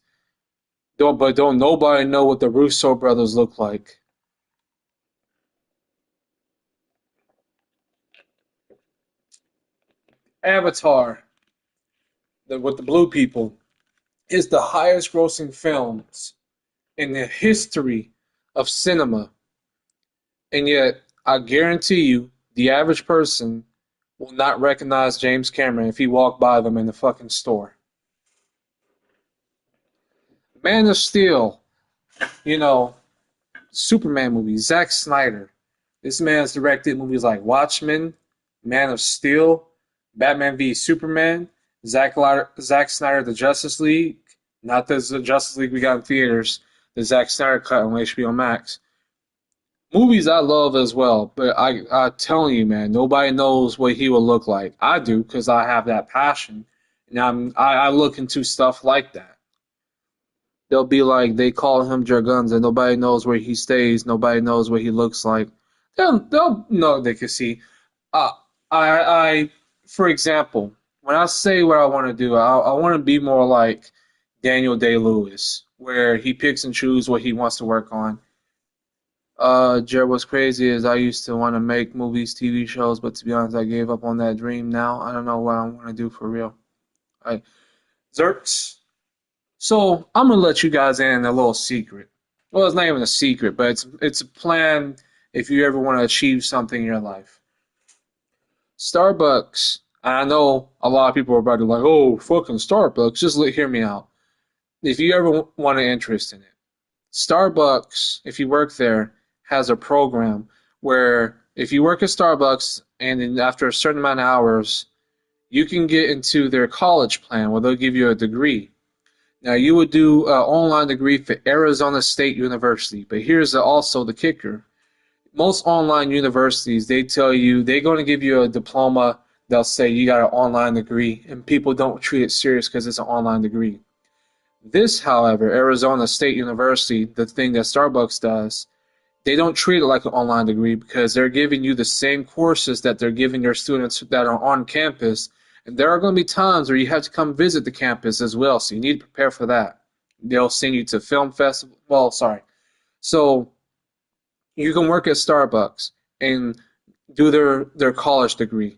But don't nobody know what the Russo brothers look like. Avatar, with the blue people, is the highest grossing films in the history of cinema. And yet, I guarantee you, the average person will not recognize James Cameron if he walked by them in the fucking store. Man of Steel, you know, Superman movies, Zack Snyder. This man's directed movies like Watchmen, Man of Steel, Batman v Superman, Zack Snyder, The Justice League, not the Justice League we got in theaters, the Zack Snyder cut on HBO Max. Movies I love as well, but I'm telling you, man, nobody knows what he will look like. I do because I have that passion, and I look into stuff like that. They'll be like, they call him Jergunzza. Nobody knows where he stays. Nobody knows what he looks like. They'll know they can see. Uh, for example, when I say what I want to do, I want to be more like Daniel Day-Lewis, where he picks and chooses what he wants to work on. Jared, what's crazy is I used to want to make movies, TV shows, but to be honest, I gave up on that dream now. I don't know what I want to do for real. Zerks. So I'm gonna let you guys in a little secret. Well, it's not even a secret, but it's a plan if you ever want to achieve something in your life. Starbucks. I know a lot of people are about to be like, oh, fucking Starbucks. Just hear me out. If you ever want an interest in it, Starbucks, if you work there, has a program where if you work at Starbucks and then after a certain amount of hours, you can get into their college plan where they'll give you a degree. Now, you would do an online degree for Arizona State University, but here's also the kicker. Most online universities, they tell you they're going to give you a diploma. They'll say you got an online degree, and people don't treat it serious because it's an online degree. This, however, Arizona State University, the thing that Starbucks does, they don't treat it like an online degree because they're giving you the same courses that they're giving their students that are on campus. And there are going to be times where you have to come visit the campus as well, so you need to prepare for that. They'll send you to film festival. Well, sorry. So you can work at Starbucks and do their college degree.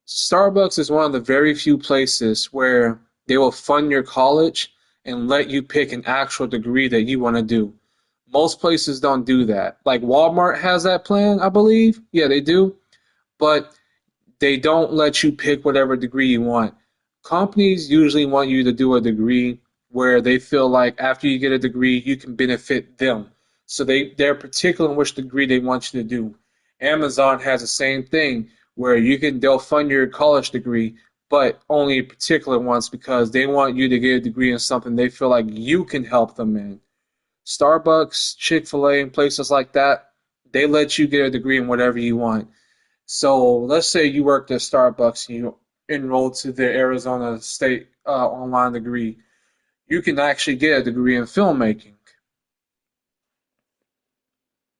Starbucks is one of the very few places where they will fund your college and let you pick an actual degree that you want to do. Most places don't do that. Like Walmart has that plan, I believe. Yeah, they do. But they don't let you pick whatever degree you want. Companies usually want you to do a degree where they feel like after you get a degree, you can benefit them. So they're particular in which degree they want you to do. Amazon has the same thing where they'll fund your college degree, but only particular ones because they want you to get a degree in something they feel like you can help them in. Starbucks, Chick-fil-A, and places like that, they let you get a degree in whatever you want. So let's say you worked at Starbucks and you enrolled to the Arizona State online degree. You can actually get a degree in filmmaking.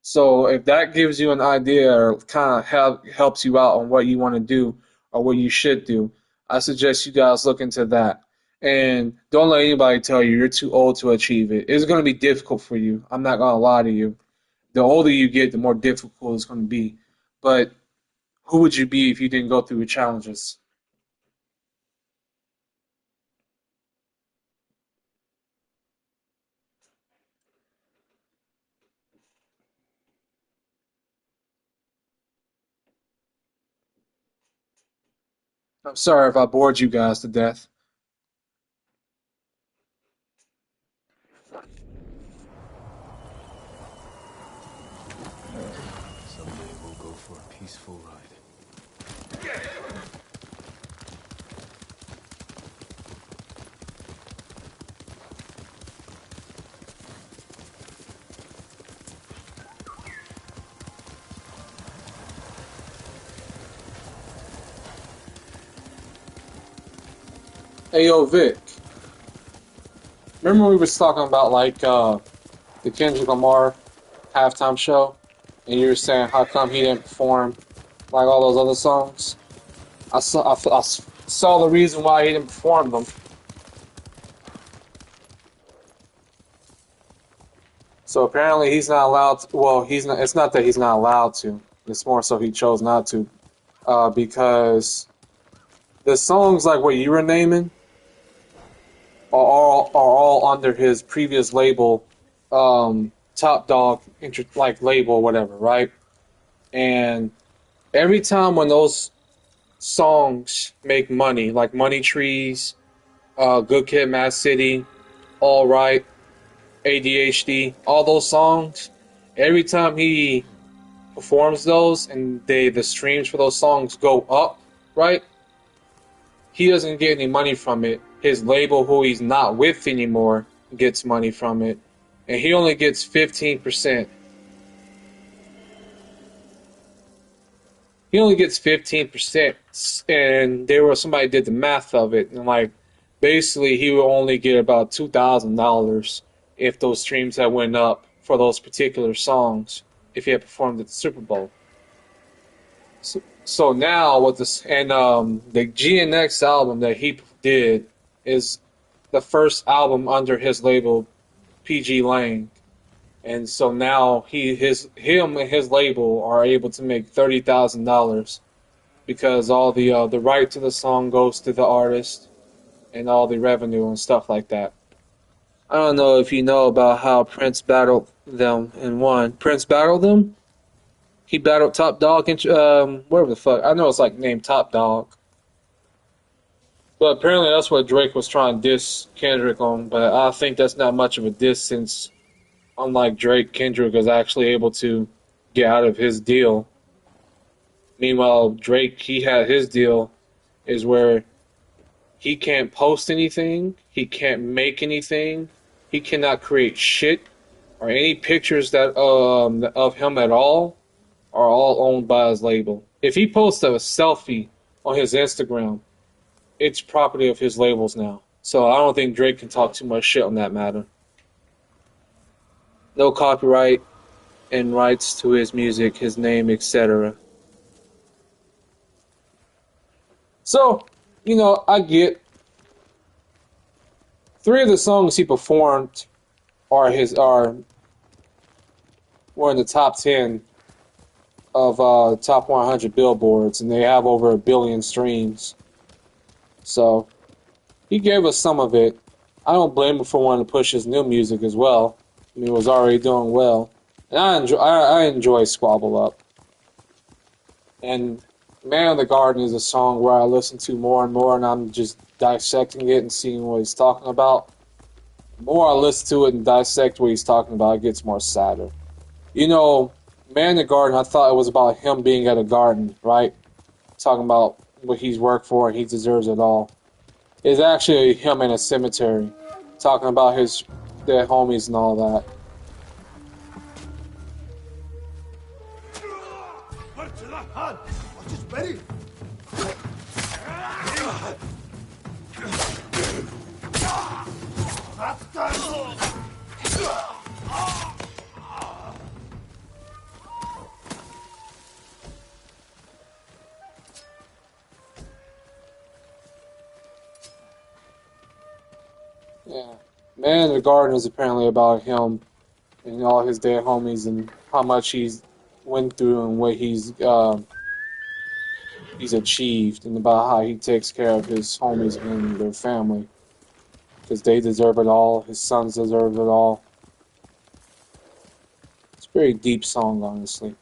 So if that gives you an idea or kind of helps you out on what you want to do or what you should do, I suggest you guys look into that. And don't let anybody tell you you're too old to achieve it. It's going to be difficult for you. I'm not going to lie to you. The older you get, the more difficult it's going to be. But who would you be if you didn't go through the challenges? I'm sorry if I bored you guys to death. Someday we'll go for a peaceful ride. Hey, yo, Vic. Remember we was talking about the Kendrick Lamar halftime show, and you were saying how come he didn't perform like all those other songs? I saw the reason why he didn't perform them. So apparently he's not allowed to, well, he's not. It's not that he's not allowed to. It's more so he chose not to, because the songs like what you were naming are all under his previous label, Top Dog, like label or whatever, right? And every time when those songs make money, like Money Trees, Good Kid, Mad City, All Right, ADHD, all those songs, every time he performs those and the streams for those songs go up, right? He doesn't get any money from it. His label, who he's not with anymore, gets money from it. And he only gets 15%. He only gets 15%. And somebody did the math of it. And like, basically, he will only get about $2,000 if those streams had went up for those particular songs, if he had performed at the Super Bowl. So now with this, and the GNX album that he did is the first album under his label, PG Lang, and so now him and his label are able to make $30,000 because all the right to the song goes to the artist and all the revenue and stuff like that. I don't know if you know about how Prince battled them and won. Prince battled them. He battled Top Dog and whatever the fuck. I know it's like named Top Dog. But apparently that's what Drake was trying to diss Kendrick on. But I think that's not much of a diss since, unlike Drake, Kendrick was actually able to get out of his deal. Meanwhile, Drake, he had his deal is where he can't post anything, he can't make anything, he cannot create shit or any pictures that of him at all are all owned by his label. If he posts a selfie on his Instagram, it's property of his labels now. So I don't think Drake can talk too much shit on that matter. No copyright and rights to his music, his name, etc. So, I get 3 of the songs he performed were in the top 10 of top 100 billboards, and they have over 1 billion streams. So he gave us some of it. I don't blame him for wanting to push his new music as well. I mean, it was already doing well, and I enjoy Squabble Up. And Man of the Garden is a song where I listen to more and more, and I'm just dissecting it and seeing what he's talking about. The more I listen to it and dissect what he's talking about, it gets more sadder. You know, Man in the Garden, I thought it was about him being at a garden, right? Talking about what he's worked for and he deserves it all. It's actually him in a cemetery, talking about his dead homies and all that. Yeah. Man in the Garden is apparently about him and all his dead homies and how much he's went through and what he's achieved, and about how he takes care of his homies and their family. Because they deserve it all. His sons deserve it all. It's a very deep song, honestly.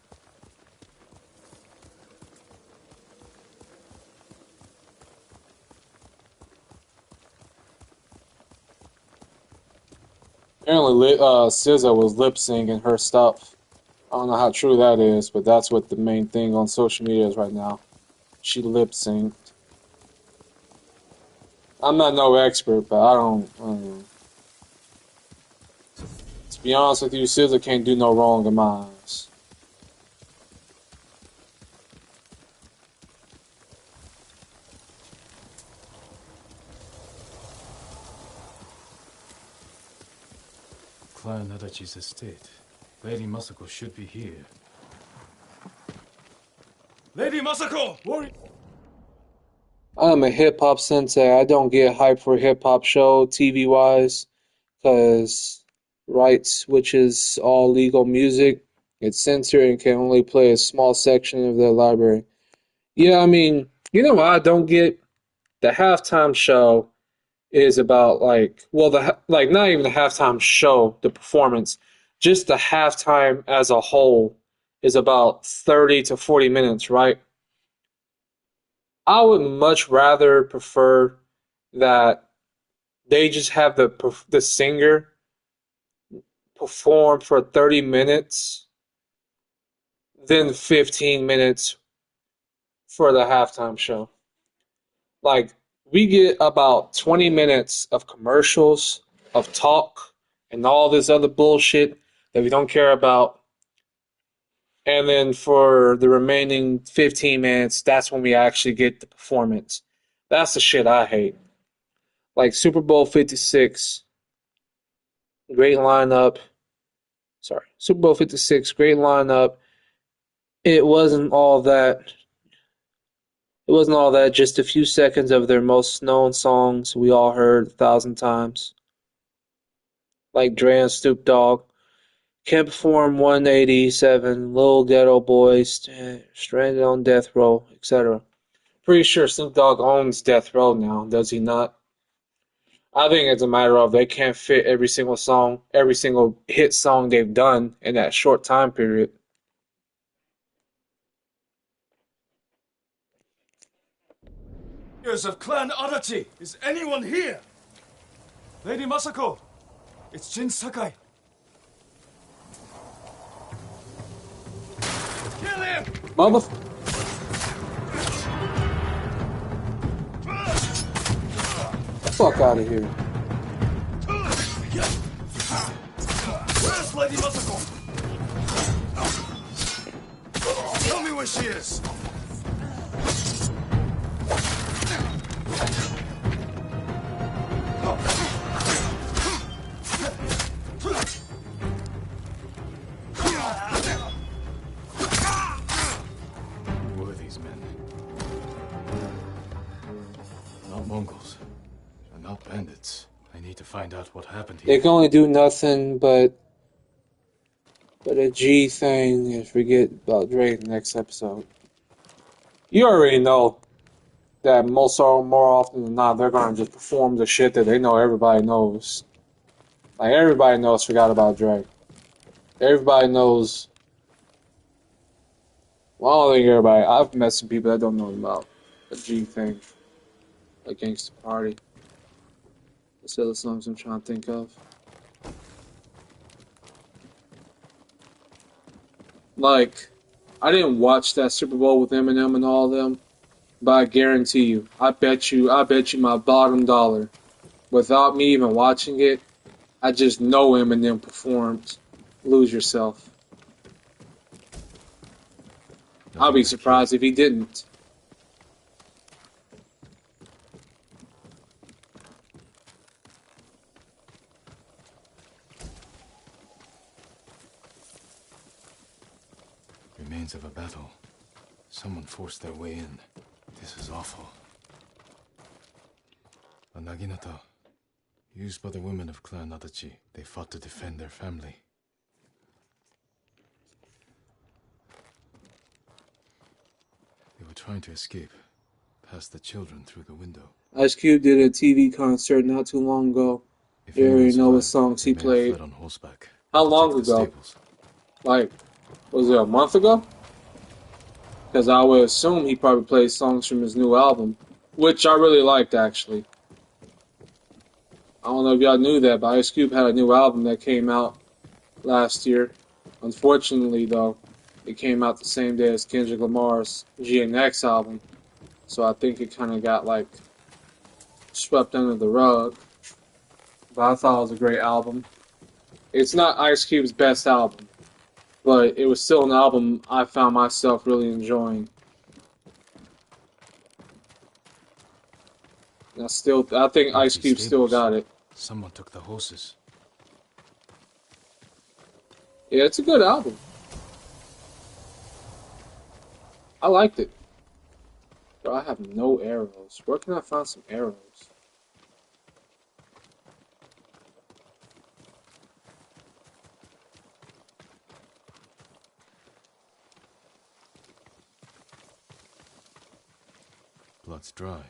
Apparently, SZA was lip syncing her stuff. I don't know how true that is, but that's what the main thing on social media is right now. She lip synced. I'm not no expert, but I don't know. To be honest with you, SZA can't do no wrong in my eyes. Clan Adachi's estate. Lady Masako should be here. Lady Masako! Warrior! I'm a hip-hop sensei. I don't get hyped for a hip-hop show, TV-wise, because rights, which is all legal music, it's censored and can only play a small section of the library. Yeah, I mean, you know what I don't get? The halftime show is about, not even the halftime show, the performance, just the halftime as a whole is about 30 to 40 minutes, right? I would much rather prefer that they just have the singer perform for 30 minutes than 15 minutes for the halftime show. Like, we get about 20 minutes of commercials, of talk, and all this other bullshit that we don't care about. And then for the remaining 15 minutes, that's when we actually get the performance. That's the shit I hate. Like Super Bowl 56, great lineup. Sorry, Super Bowl 56, great lineup. It wasn't all that. It wasn't all that. Just a few seconds of their most known songs we all heard 1,000 times. Like Dre and Snoop Dogg. Can't perform 187, Little Ghetto Boys, Stranded on Death Row, etc. Pretty sure Snoop Dogg owns Death Row now, does he not? I think it's a matter of they can't fit every single song, every single hit song they've done in that short time period. Of Clan Adachi! Is anyone here? Lady Masako! It's Jin Sakai. Kill him! Fuck out of here. Where's Lady Masako? Tell me where she is. Who are these men? Not Mongols. They're not bandits. I need need to find out what happened They here. can only do nothing but a G thing and forget about Drake next episode. You already know that more often than not, they're gonna just perform the shit that they know everybody knows. Like, everybody knows forgot about Drake. Everybody knows. Well, I don't think everybody. I've met some people that don't know about the G thing, like Gangsta Party. That's the other songs I'm trying to think of. Like, I didn't watch that Super Bowl with Eminem and all of them, but I guarantee you, I bet you my bottom dollar, without me even watching it, I just know Eminem performed "Lose Yourself." I'll be surprised if he didn't. Remains of a battle. Someone forced their way in. This is awful. A naginata, used by the women of Clan Adachi. They fought to defend their family. They were trying to escape, past the children through the window. Ice Cube did a TV concert not too long ago. You already know what songs he played. On horseback. How long ago? Like, was it a month ago? Because I would assume he probably played songs from his new album, which I really liked, actually. I don't know if y'all knew that, but Ice Cube had a new album that came out last year. Unfortunately, though, it came out the same day as Kendrick Lamar's GNX album, so I think it kind of got, like, swept under the rug. But I thought it was a great album. It's not Ice Cube's best album, but it was still an album I found myself really enjoying. And I think Ice Cube still got it. Someone took the horses. Yeah, it's a good album. I liked it. Bro, I have no arrows. Where can I find some arrows? Blood's dry.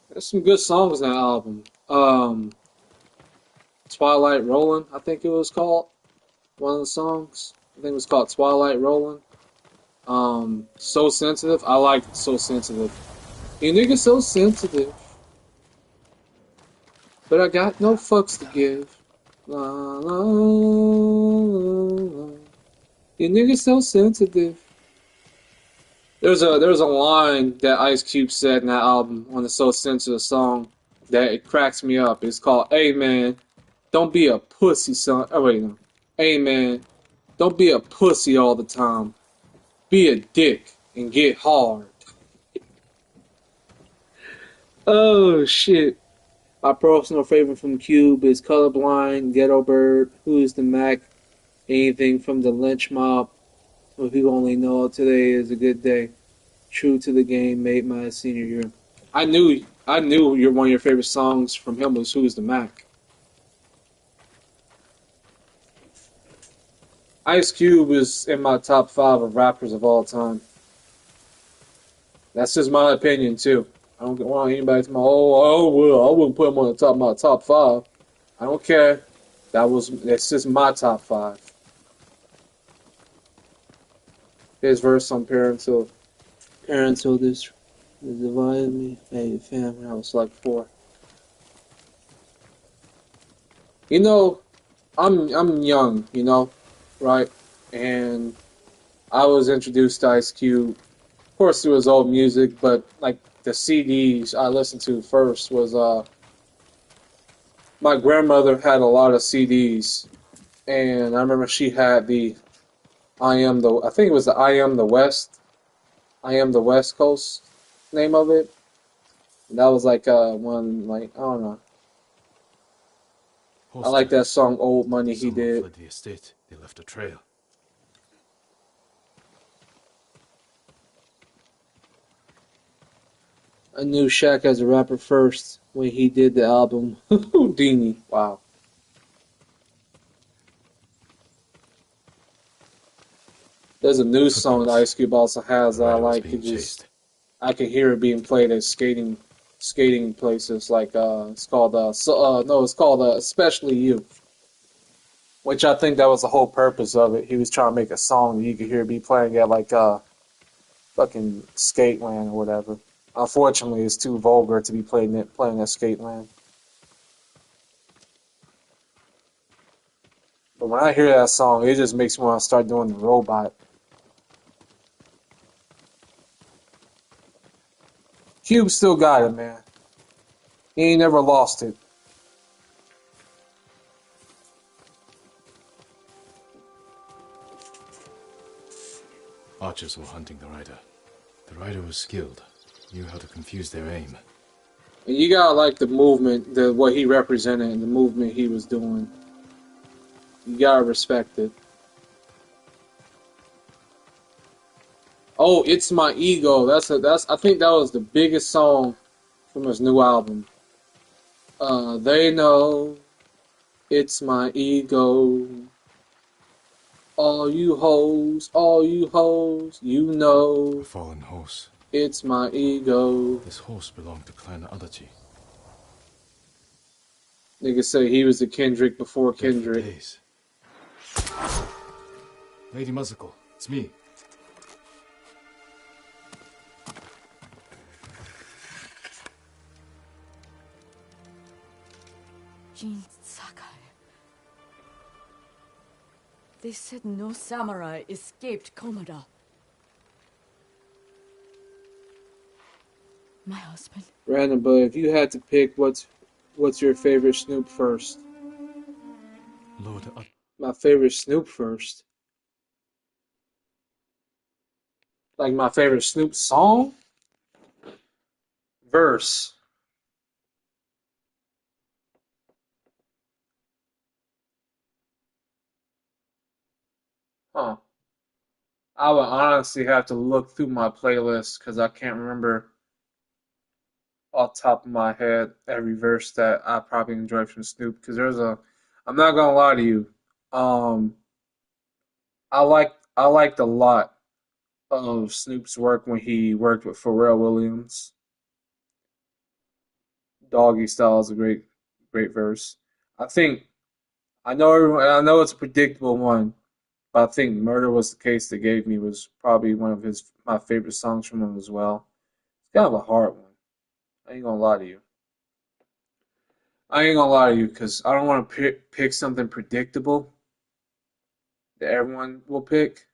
There's some good songs in that album. Twilight Rollin', I think it was called. One of the songs. I think it was called Twilight Rollin'. So Sensitive. I liked So Sensitive. You niggas so sensitive. But I got no fucks to give. La la la la. You niggas so sensitive. There's a line that Ice Cube said in that album on the So Sensitive song that it cracks me up. It's called, "Hey man, don't be a pussy, son." Oh wait, no. "Hey man, don't be a pussy all the time. Be a dick and get hard." Oh shit. My personal favorite from Cube is Colorblind, Ghetto Bird, Who's the Mac, anything from the Lynch Mob. If you only know today is a good day. True to the game, made my senior year. I knew one of your favorite songs from him was Who's the Mac. Ice Cube is in my top 5 of rappers of all time. That's just my opinion too. I don't want anybody to say, well, I wouldn't put him on the top of my top 5. I don't care. That's just my top 5. His verse on Parental this divided me. Hey fam, when I was like 4. You know, I'm young, you know, right? And I was introduced to Ice Cube. Of course, through his old music, but like the CDs I listened to first was my grandmother had a lot of CDs, and I remember she had the I think it was the I Am the West Coast name of it. And that was like one, like, I don't know. I like that song Old Money he did. Fled the estate. They left a trail. I knew Shaq as a rapper first, when he did the album Houdini. Wow. There's a new song that Ice Cube also has that I like. I can hear it being played at skating places. Like it's called Especially You, which I think that was the whole purpose of it. He was trying to make a song that you could hear it be playing at like fucking Skateland or whatever. Unfortunately, it's too vulgar to be playing at Skateland. But when I hear that song, it just makes me want to start doing the robot. Cube still got it, man. He ain't never lost it. Archers were hunting the rider. The rider was skilled, knew how to confuse their aim. And you gotta like the movement, what he represented and the movement he was doing. You gotta respect it. Oh, It's My Ego. I think that was the biggest song from his new album. They know it's my ego. All you hoes, you know. A fallen horse. It's my ego. This horse belonged to Clan Adachi. Niggas say he was the Kendrick before Kendrick. Lady Muzzle, it's me. Jin Sakai. They said no samurai escaped Komoda. My husband. Random, but if you had to pick, what's your favorite Snoop first? Lord, my favorite Snoop first. Like my favorite Snoop song? Verse. Huh. I would honestly have to look through my playlist because I can't remember off the top of my head every verse that I probably enjoy from Snoop. Because I'm not gonna lie to you, I liked a lot of Snoop's work when he worked with Pharrell Williams. Doggy Style is a great verse. I know it's a predictable one, but I think Murder Was the Case They Gave Me was probably one of my favorite songs from him as well. It's kind of a hard one. I ain't gonna lie to you. Because I don't want to pick something predictable that everyone will pick.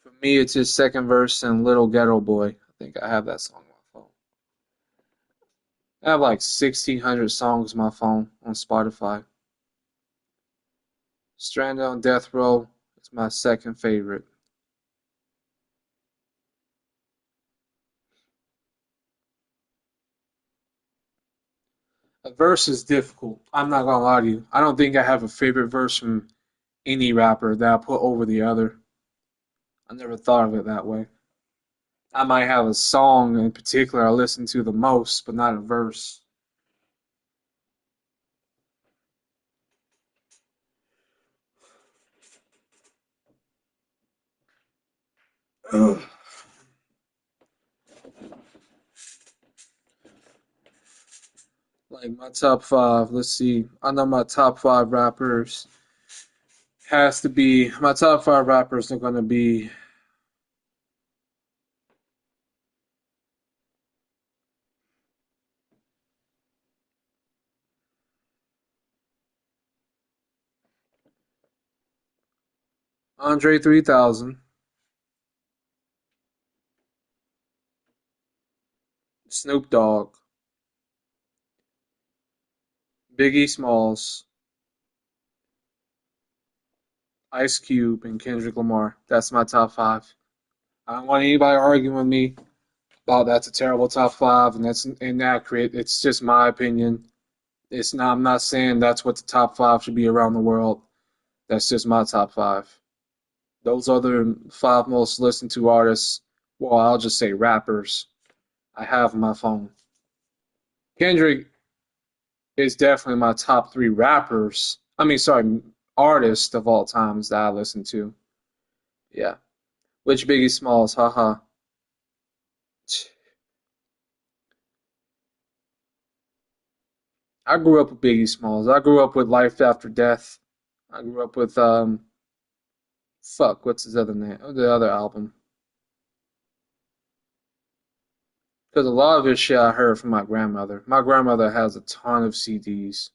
For me, it's his second verse in Little Ghetto Boy. I think I have that song on my phone. I have like 1,600 songs on my phone on Spotify. Stranded on Death Row is my second favorite. A verse is difficult. I'm not gonna lie to you. I don't think I have a favorite verse from any rapper that I put over the other. I never thought of it that way. I might have a song in particular I listen to the most, but not a verse. Ugh. Like my top five, let's see. I know my top five rappers my top five rappers are gonna be Andre 3000, Snoop Dogg, Biggie Smalls, Ice Cube, and Kendrick Lamar. That's my top five. I don't want anybody arguing with me about that's a terrible top five and that's inaccurate. It's just my opinion. I'm not saying that's what the top five should be around the world. That's just my top five. Those other five most listened to artists, well, I'll just say rappers, I have on my phone. Kendrick is definitely my top 3 rappers. I mean, sorry, artists of all times that I listen to. Yeah. Which Biggie Smalls, haha. I grew up with Biggie Smalls. I grew up with Life After Death. I grew up with fuck, what's his other name? The other album. Because a lot of his shit I heard from my grandmother. My grandmother has a ton of CDs.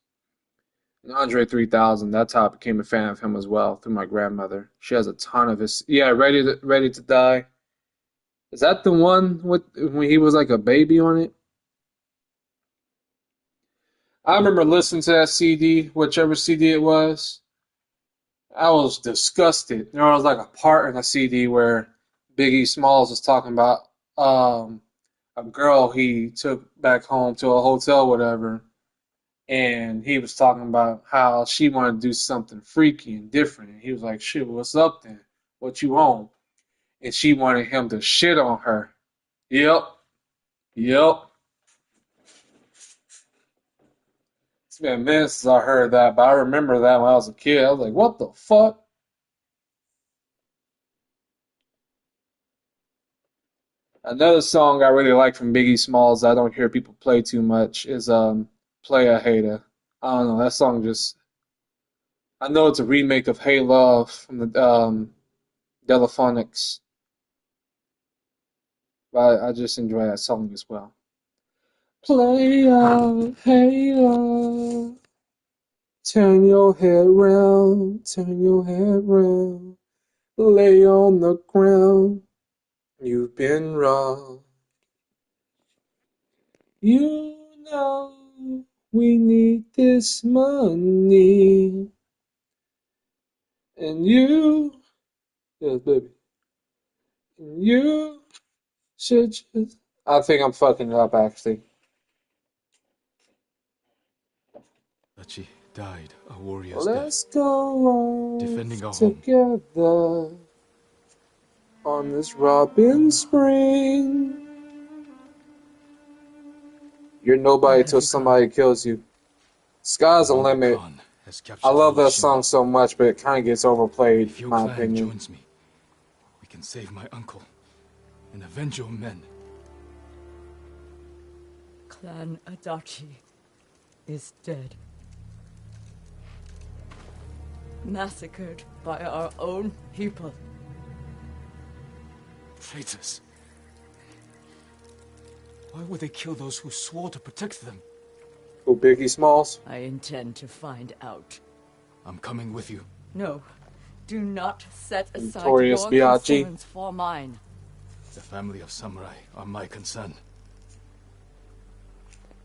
And Andre 3000, that's how I became a fan of him as well, through my grandmother. She has a ton of his. Yeah, Ready to Die. Is that the one with when he was like a baby on it? I remember listening to that CD, whichever CD it was. I was disgusted. There was like a part in the CD where Biggie Smalls was talking about a girl he took back home to a hotel, whatever, and he was talking about how she wanted to do something freaky and different. And he was like, "Shit, what's up then? What you on?" And she wanted him to shit on her. Yep, yep. It's been minutes since I heard that, but I remember that when I was a kid. I was like, "What the fuck?" Another song I really like from Biggie Smalls that I don't hear people play too much is Playa Hater. I don't know, that song just I know it's a remake of Hey Love from the Delaphonics, but I just enjoy that song as well. Playa Hater, turn your head round, turn your head round, lay on the ground, you've been wrong. You know we need this money. And you, yes, baby. And you should just. I think I'm fucking it up, actually. That she died a warrior's Let's death, go defending our off home. together on this Robin Spring. You're nobody till somebody kills you. Sky's the Now the limit. Khan has I captured love that Hiroshima. song so much, but it kind of gets overplayed, If in your my clan opinion. joins me, we can save my uncle and avenge your men. Clan Adachi is dead. Massacred by our own people. Traitors. Why would they kill those who swore to protect them? Who, Biggie Smalls? I intend to find out. I'm coming with you. No, do not set aside Notorious your B.I.G. concerns for mine. The family of samurai are my concern.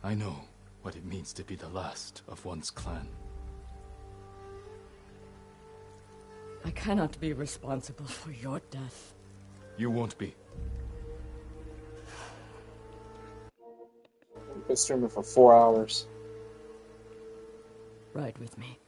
I know what it means to be the last of one's clan. I cannot be responsible for your death. You won't be. We've been streaming for 4 hours. Ride with me.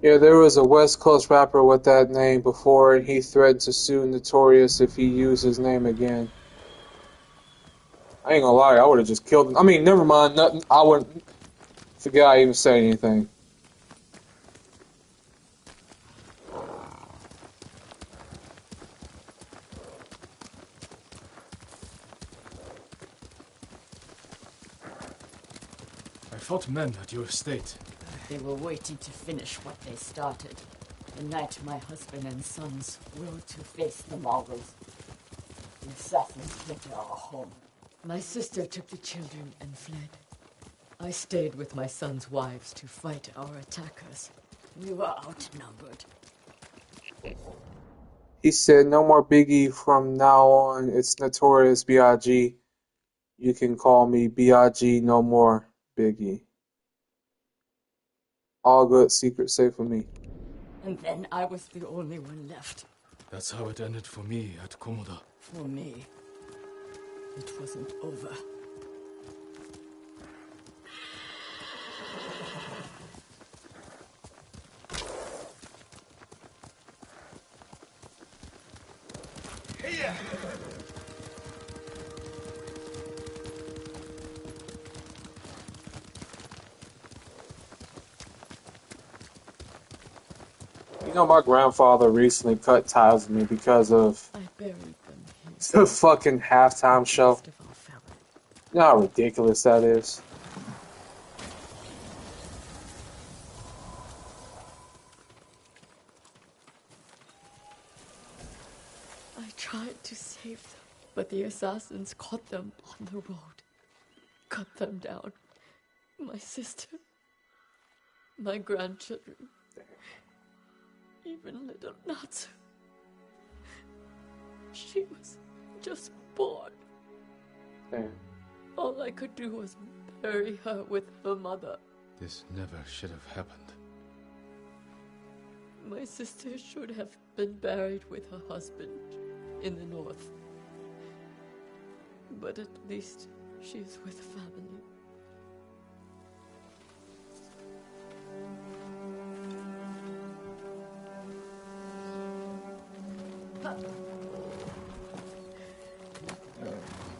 Yeah, there was a West Coast rapper with that name before, and he threatened to sue Notorious if he used his name again. I ain't gonna lie, I would have just killed him. I mean, never mind, nothing. I wouldn't. Forget I even said anything. I fought men at your estate. They were waiting to finish what they started. The night my husband and sons rode to face the Mongols. The assassins came to our home. My sister took the children and fled. I stayed with my sons' wives to fight our attackers. We were outnumbered. He said, "No more Biggie from now on. It's Notorious B.I.G. You can call me B.I.G. No more Biggie. All good, secret safe with me." And then I was the only one left. That's how it ended for me at Komoda. For me, it wasn't over. You know, my grandfather recently cut ties with me because of I buried them here. the fucking halftime show. You know how ridiculous that is? I tried to save them, but the assassins caught them on the road. Cut them down. My sister, my grandchildren, even little Natsu. She was just born. Damn. All I could do was bury her with her mother. This never should have happened. My sister should have been buried with her husband in the north. But at least she is with family.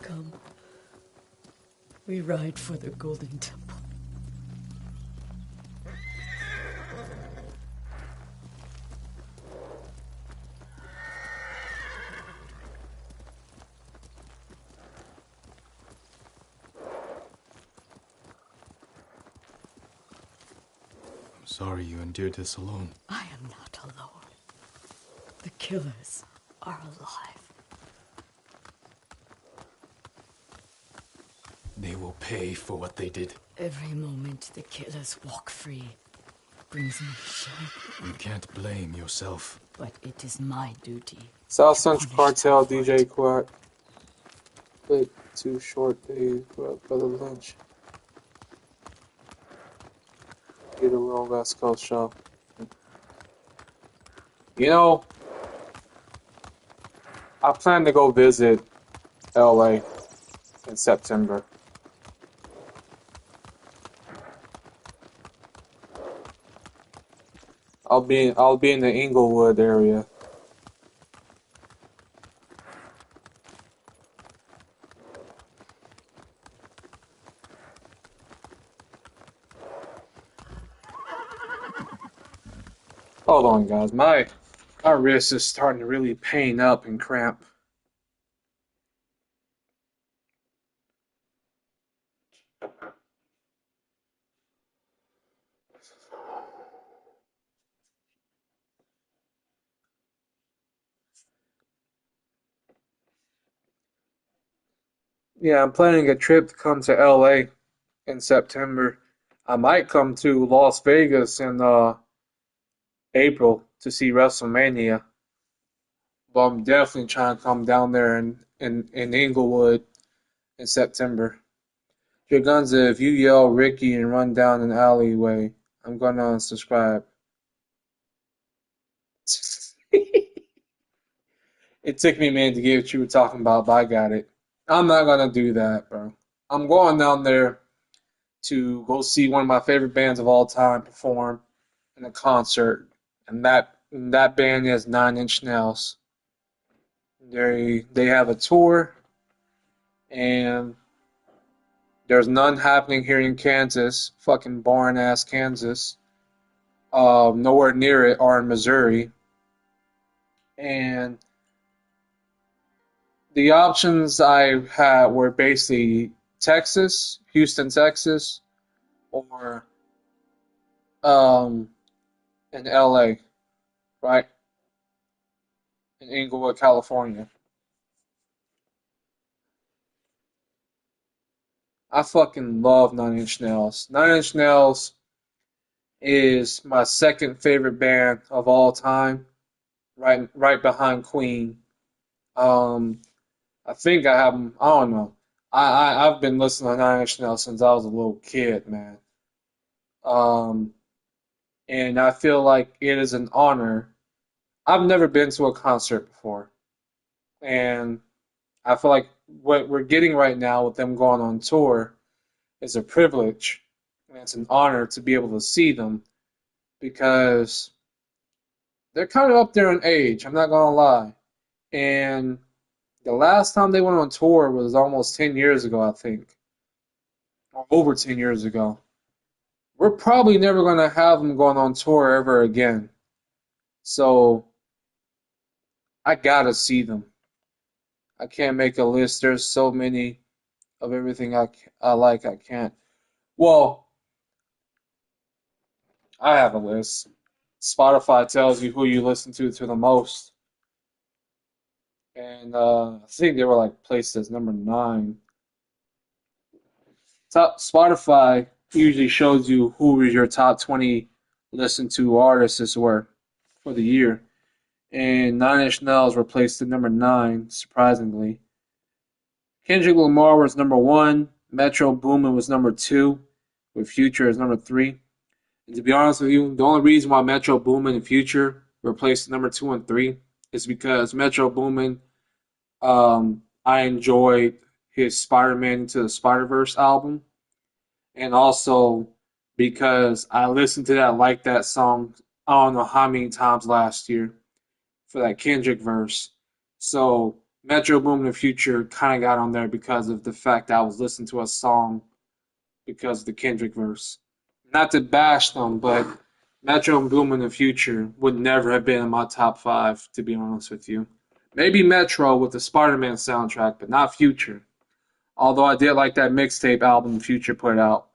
Come. We ride for the Golden Temple. I'm sorry you endured this alone. I am not alone. The killers are alive. They will pay for what they did. Every moment the killers walk free brings me shame. You can't blame yourself. But it is my duty. South Central Cartel DJ Quack. Played 2 short days for Brother Lynch. Get a real West Coast show. You know, I plan to go visit LA in September. I'll be in the Inglewood area. Hold on, guys. My wrist is starting to really pain up and cramp. Yeah, I'm planning a trip to come to LA in September. I might come to Las Vegas in April to see WrestleMania. But I'm definitely trying to come down there in Inglewood in September. Jergunzza, if you yell Ricky and run down an alleyway, I'm gonna unsubscribe. It took me a minute to get what you were talking about, but I got it. I'm not gonna do that, bro. I'm going down there to go see one of my favorite bands of all time perform in a concert, and that band is 9 Inch Nails. They have a tour, and there's none happening here in Kansas, fucking boring ass Kansas. Nowhere near it are in Missouri, and the options I had were basically Texas, Houston, Texas, or in LA, right? In Inglewood, California. I fucking love 9 Inch Nails. 9 Inch Nails is my second favorite band of all time, right behind Queen. I think I have them. I don't know. I've been listening to 9 Inch Nails since I was a little kid, man. Um, and I feel like it is an honor. I've never been to a concert before, and I feel like what we're getting right now with them going on tour is a privilege, and it's an honor to be able to see them because they're kind of up there in age. I'm not gonna lie, and the last time they went on tour was almost 10 years ago, I think, or over 10 years ago. We're probably never going to have them going on tour ever again. So I gotta see them. I can't make a list. There's so many of everything I like. I can't. Well, I have a list. Spotify tells you who you listen to the most, and I think they were like placed as number 9. Top Spotify usually shows you who is your top 20 listened to artists were for the year, and Nine Inch Nails were placed at number 9, surprisingly. Kendrick Lamar was number 1. Metro Boomin was number 2, with Future as number 3. And to be honest with you, the only reason why Metro Boomin and Future were placed at number 2 and 3 is because Metro Boomin, I enjoyed his Spider-Man Into the Spider-Verse album, and also because I listened to that like that song I don't know how many times last year for that Kendrick verse. So Metro Boomin and Future kind of got on there because of the fact that I was listening to a song because of the Kendrick verse. Not to bash them, but Metro Boomin and Future would never have been in my top 5, to be honest with you. Maybe Metro with the Spider-Man soundtrack, but not Future. Although I did like that mixtape album Future put out,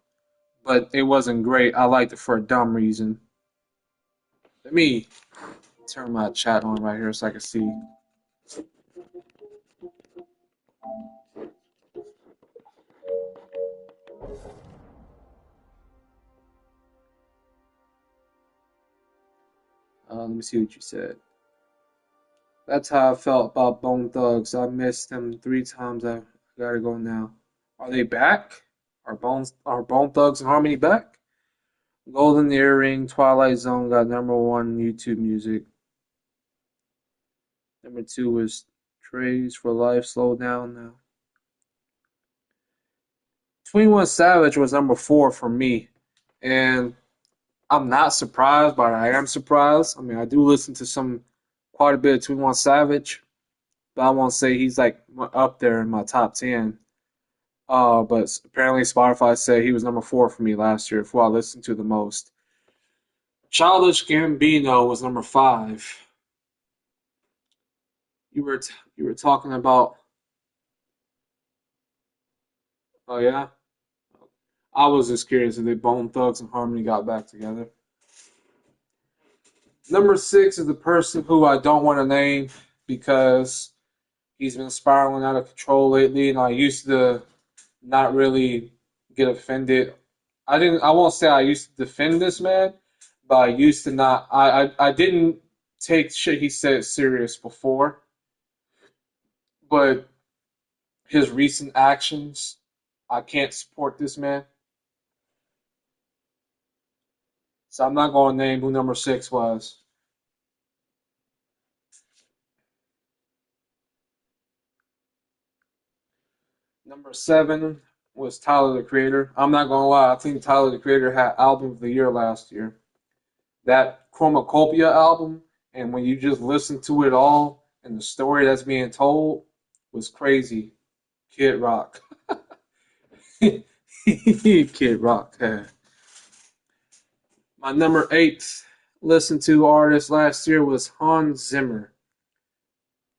but it wasn't great. I liked it for a dumb reason. Let me turn my chat on right here so I can see. Let me see what you said. That's how I felt about Bone Thugs. I missed them 3 times. I gotta go now. Are they back? Are Bone Thugs and Harmony back? Golden Earring, Twilight Zone got number 1 YouTube music. Number 2 was Trays for Life, Slow Down Now. 21 Savage was number 4 for me. And I'm not surprised, but I am surprised. I mean, I do listen to quite a bit of 21 Savage, but I won't say he's like up there in my top 10. But apparently Spotify said he was number 4 for me last year, for I listened to the most. Childish Gambino was number 5. You were talking about. Oh yeah, I was just curious if they Bone Thugs and Harmony got back together. Number 6 is the person who I don't want to name because he's been spiraling out of control lately, and I used to not really get offended. I won't say I used to defend this man, but I used to not. I didn't take shit he said serious before, but his recent actions, I can't support this man. So I'm not going to name who number 6 was. Number 7 was Tyler, the Creator. I'm not going to lie. I think Tyler, the Creator had Album of the Year last year. That Chromacopia album, and when you just listen to it all, and the story that's being told was crazy. Kid Rock. Kid Rock. My number 8 listened to artist last year was Hans Zimmer.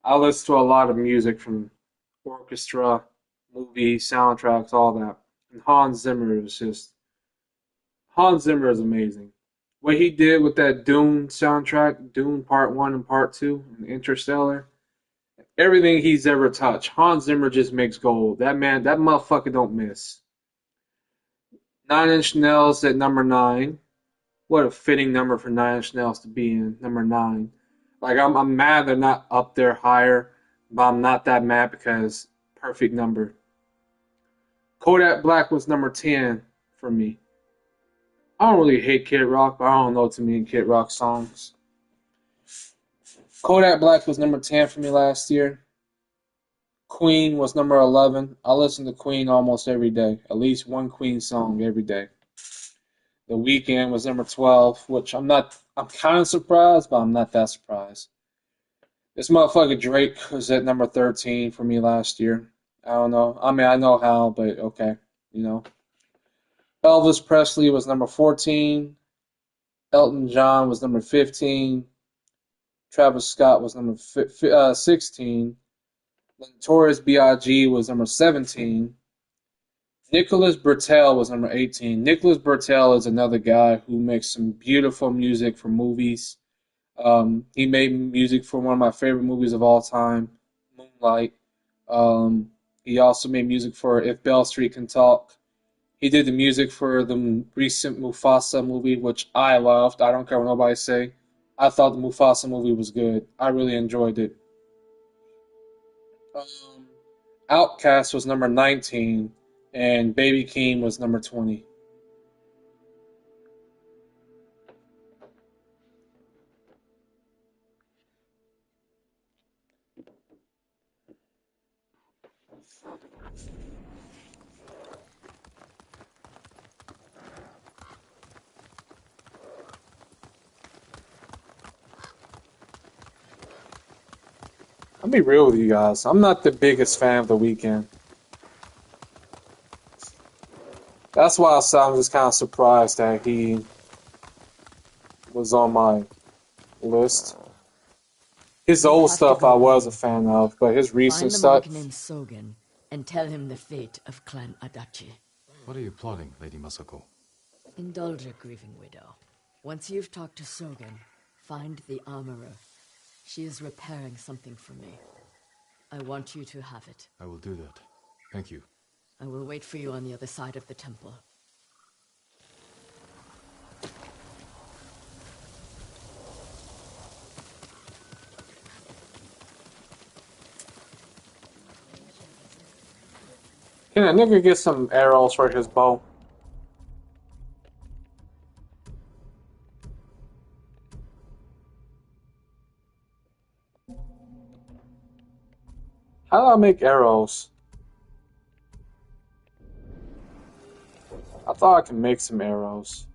I listen to a lot of music from orchestra, movie, soundtracks, all that. And Hans Zimmer is amazing. What he did with that Dune soundtrack, Dune Part 1 and Part 2, and Interstellar, everything he's ever touched, Hans Zimmer just makes gold. That motherfucker don't miss. Nine Inch Nails at number 9. What a fitting number for Nine Inch Nails to be in, number 9. Like, I'm mad they're not up there higher, but I'm not that mad because perfect number. Kodak Black was number 10 for me. I don't really hate Kid Rock, but I don't know too many Kid Rock songs. Kodak Black was number 10 for me last year. Queen was number 11. I listen to Queen almost every day. At least one Queen song every day. The Weeknd was number 12, which I'm kind of surprised, but I'm not that surprised. This motherfucker Drake was at number 13 for me last year. I don't know. I mean, I know how, but okay. You know. Elvis Presley was number 14. Elton John was number 15. Travis Scott was number 16. Notorious B.I.G. was number 17. Nicholas Bertel was number 18. Nicholas Bertel is another guy who makes some beautiful music for movies. He made music for one of my favorite movies of all time, Moonlight. He also made music for If Beale Street Can Talk. He did the music for the recent Mufasa movie, which I loved. I don't care what nobody say. I thought the Mufasa movie was good. I really enjoyed it. Outkast was number 19, and Baby Keem was number 20. I'll be real with you guys. I'm not the biggest fan of The Weeknd. That's why I'm just kind of surprised that he was on my list. His old stuff I was a fan of, but his recent stuff... Find the monk named Sogen and tell him the fate of Clan Adachi. What are you plotting, Lady Masako? Indulge a grieving widow. Once you've talked to Sogen, find the armorer. She is repairing something for me. I want you to have it. I will do that. Thank you. I will wait for you on the other side of the temple. Can a nigga get some arrows for his bow? How do I make arrows? I thought I could make some arrows.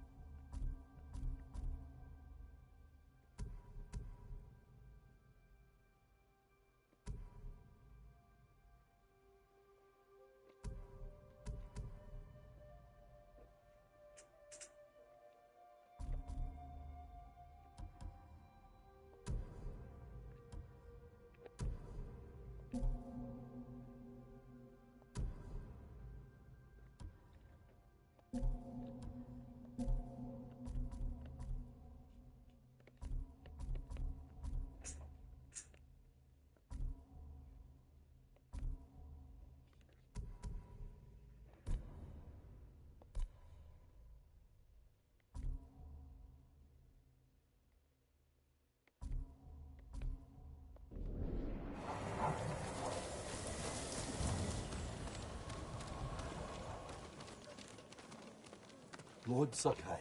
Lord Sakai,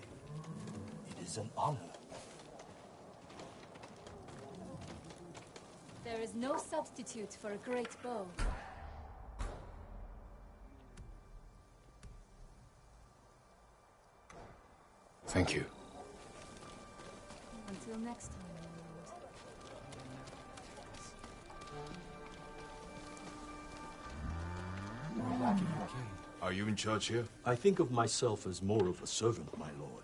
it is an honor. There is no substitute for a great bow. Thank you. Until next time, We're lucky you came. Are you in charge here? I think of myself as more of a servant, my lord.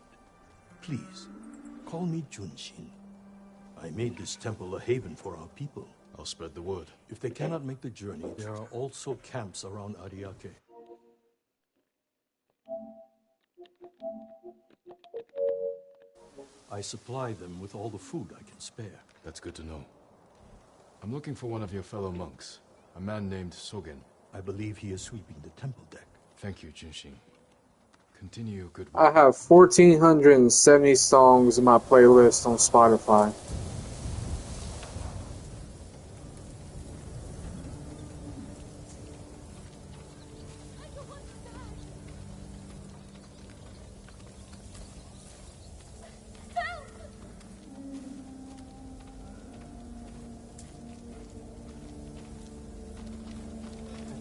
Please, call me Junshin. I made this temple a haven for our people. I'll spread the word. If they cannot make the journey, there are also camps around Ariake. I supply them with all the food I can spare. That's good to know. I'm looking for one of your fellow monks, a man named Sogen. I believe he is sweeping the temple deck. Thank you, Junshin. Continue your good work. I have 1,470 songs in my playlist on Spotify.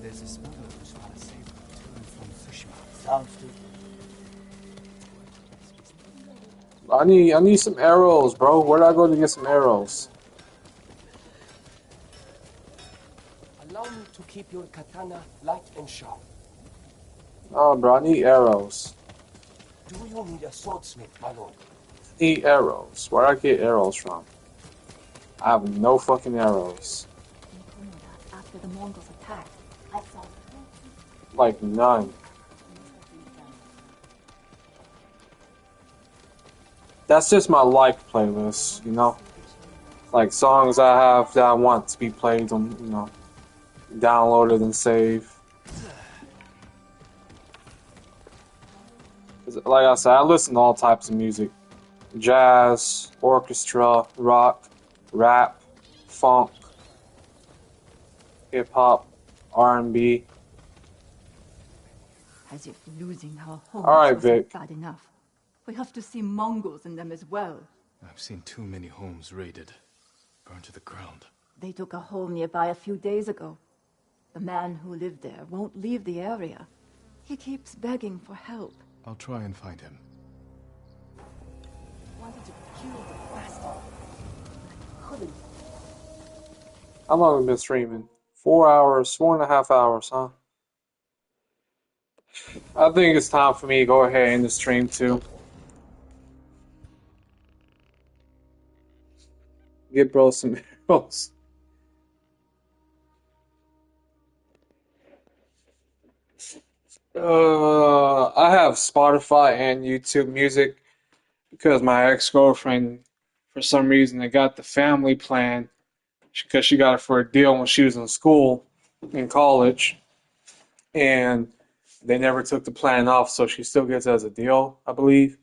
There's a smuggler who's trying to save them to and from Tsushima. Sounds good. I need some arrows, bro. Where do I go to get some arrows? Allow me to keep your katana light and sharp. Oh, bro, I need arrows. Do you need a swordsmith, my lord? I need arrows. Where do I get arrows from? I have no fucking arrows. After the Mongols attacked, I saw Like none. That's just my like playlist, you know? Like songs I have that I want to be played on, you know, downloaded and saved. Like I said, I listen to all types of music. Jazz, orchestra, rock, rap, funk, hip hop, R&B. as if losing our homes Alright, wasn't Vic. bad enough. We have to see Mongols in them as well. I've seen too many homes raided, burned to the ground. They took a home nearby a few days ago. The man who lived there won't leave the area. He keeps begging for help. I'll try and find him. Wanted to kill the bastard. Couldn't. How long have we been streaming? 4 hours, 4.5 hours, huh? I think it's time for me to go ahead and end the stream too. Get bro some arrows. I have Spotify and YouTube Music because my ex-girlfriend, for some reason, they got the family plan because she got it for a deal when she was in school, in college, and they never took the plan off, so she still gets it as a deal, I believe.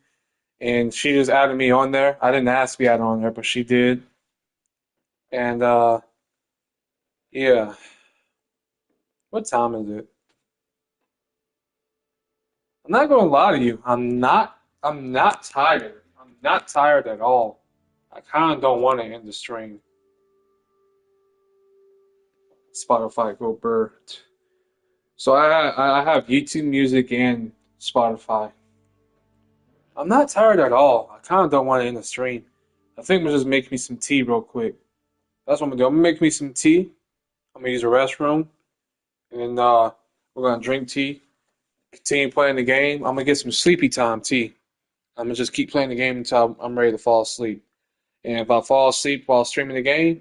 And she just added me on there. I didn't ask to be added on there, but she did. And yeah. What time is it? I'm not gonna lie to you. I'm not tired. I'm not tired at all. I kinda don't want to end the stream. Spotify go bird. So I have YouTube Music and Spotify. I'm not tired at all. I kinda don't want to end the stream. I think I'm gonna just make me some tea real quick. That's what I'm gonna do. I'm gonna make me some tea. I'm gonna use the restroom. And then we're gonna drink tea. Continue playing the game. I'm gonna get some sleepy time tea. I'm gonna just keep playing the game until I'm ready to fall asleep. And if I fall asleep while streaming the game,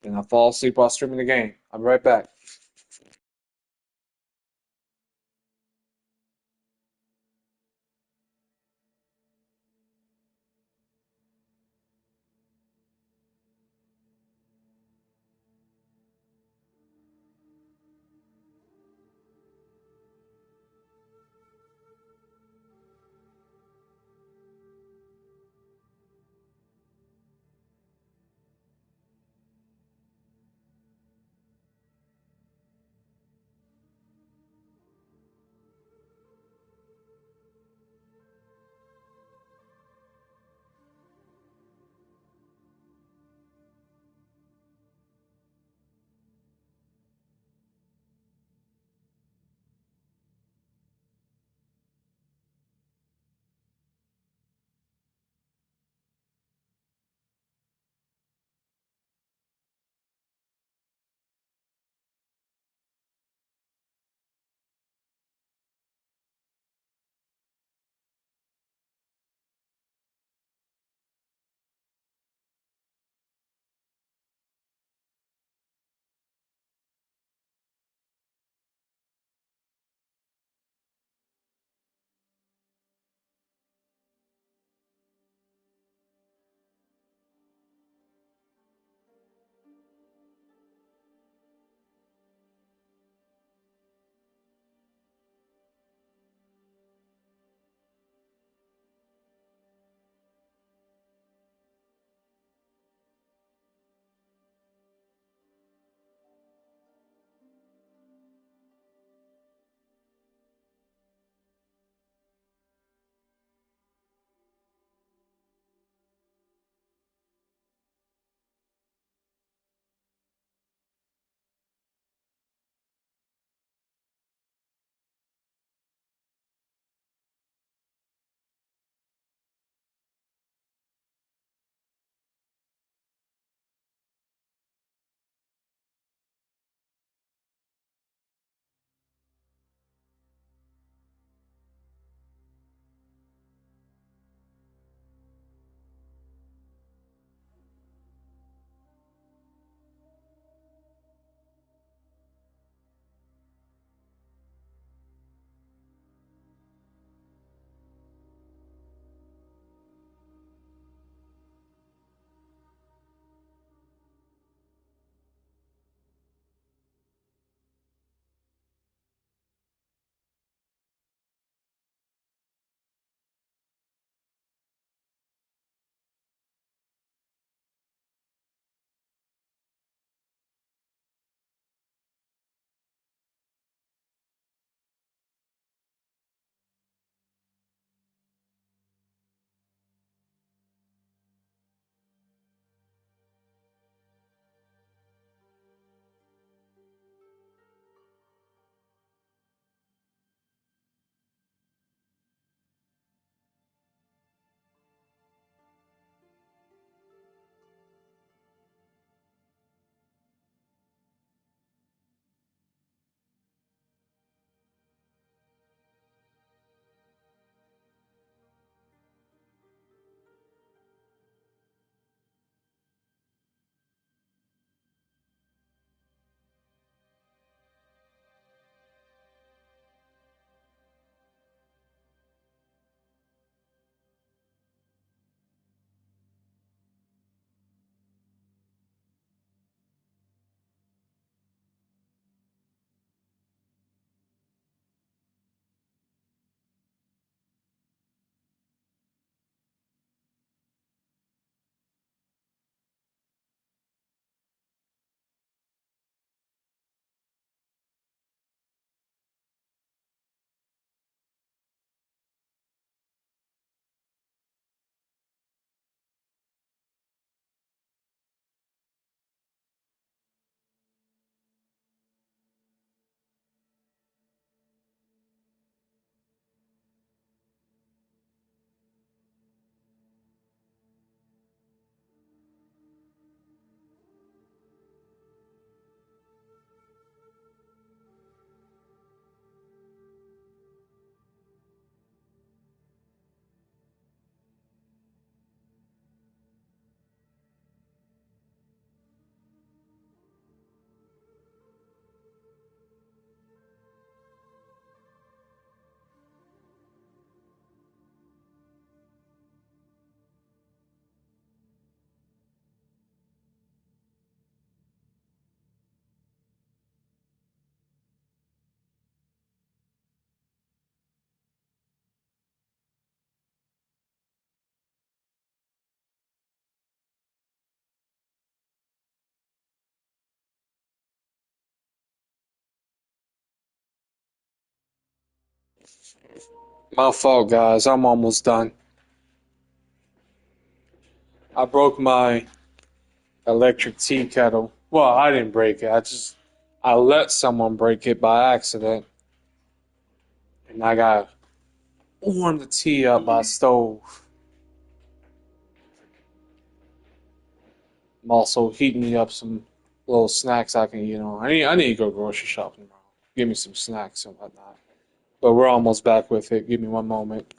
then I fall asleep while streaming the game. I'll be right back. My fault, guys. I'm almost done. I broke my electric tea kettle. Well, I didn't break it. I let someone break it by accident. And I got warm the tea up by stove. I'm also heating me up some little snacks I can eat on. I need to go grocery shopping tomorrow. Give me some snacks and whatnot. But we're almost back with it. Give me one moment.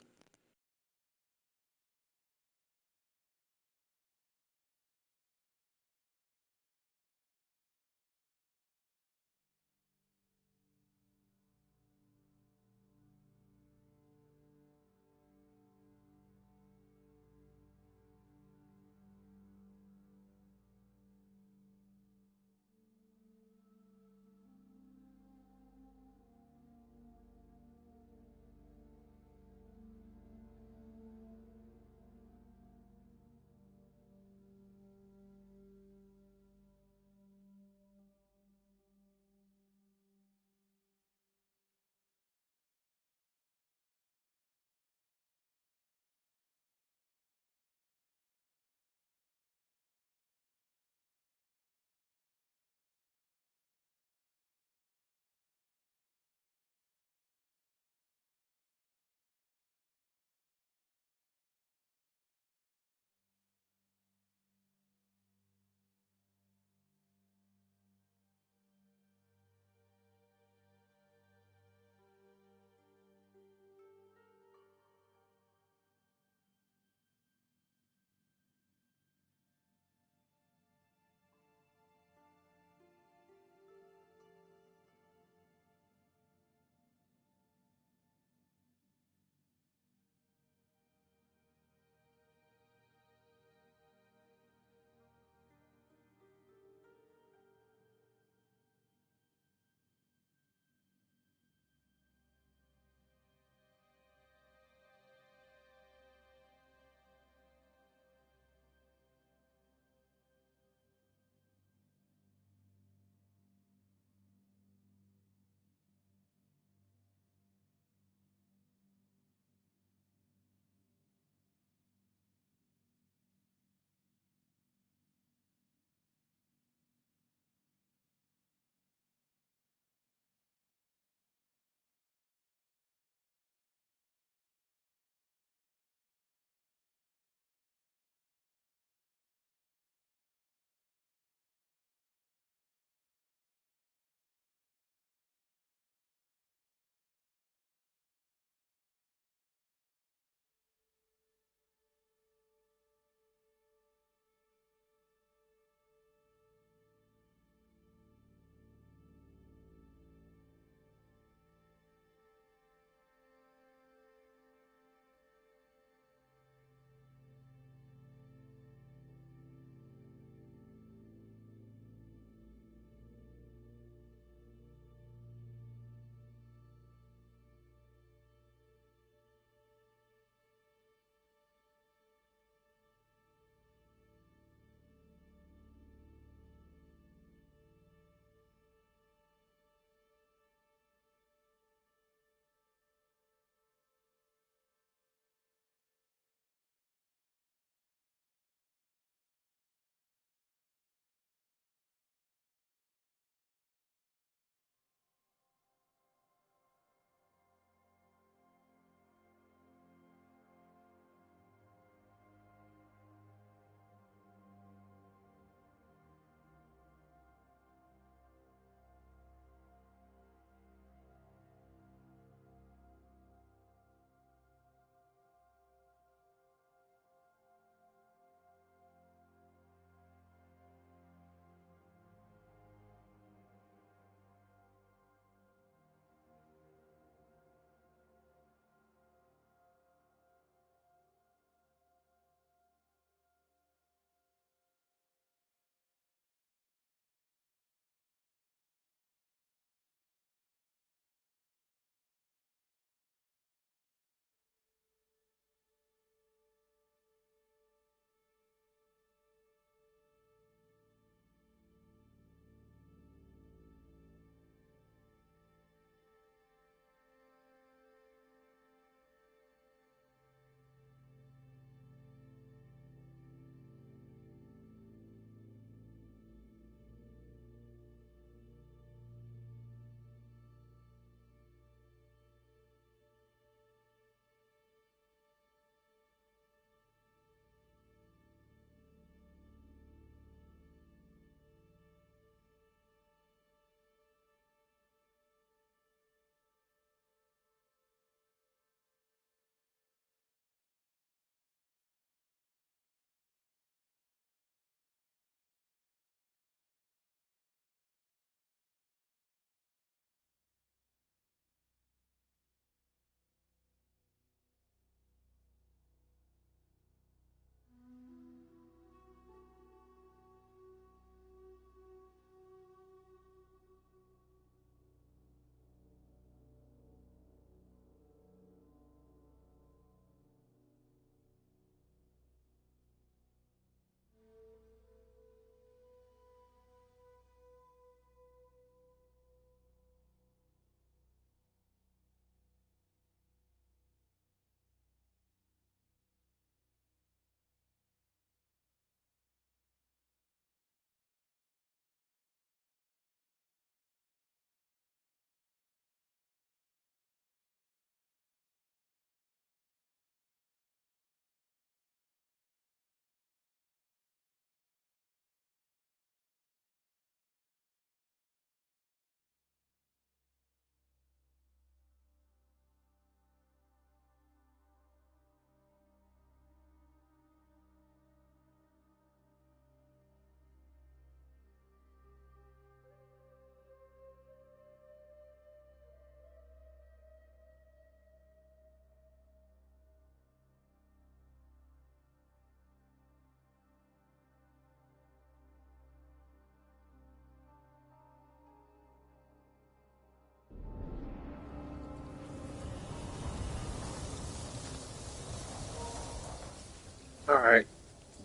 Alright.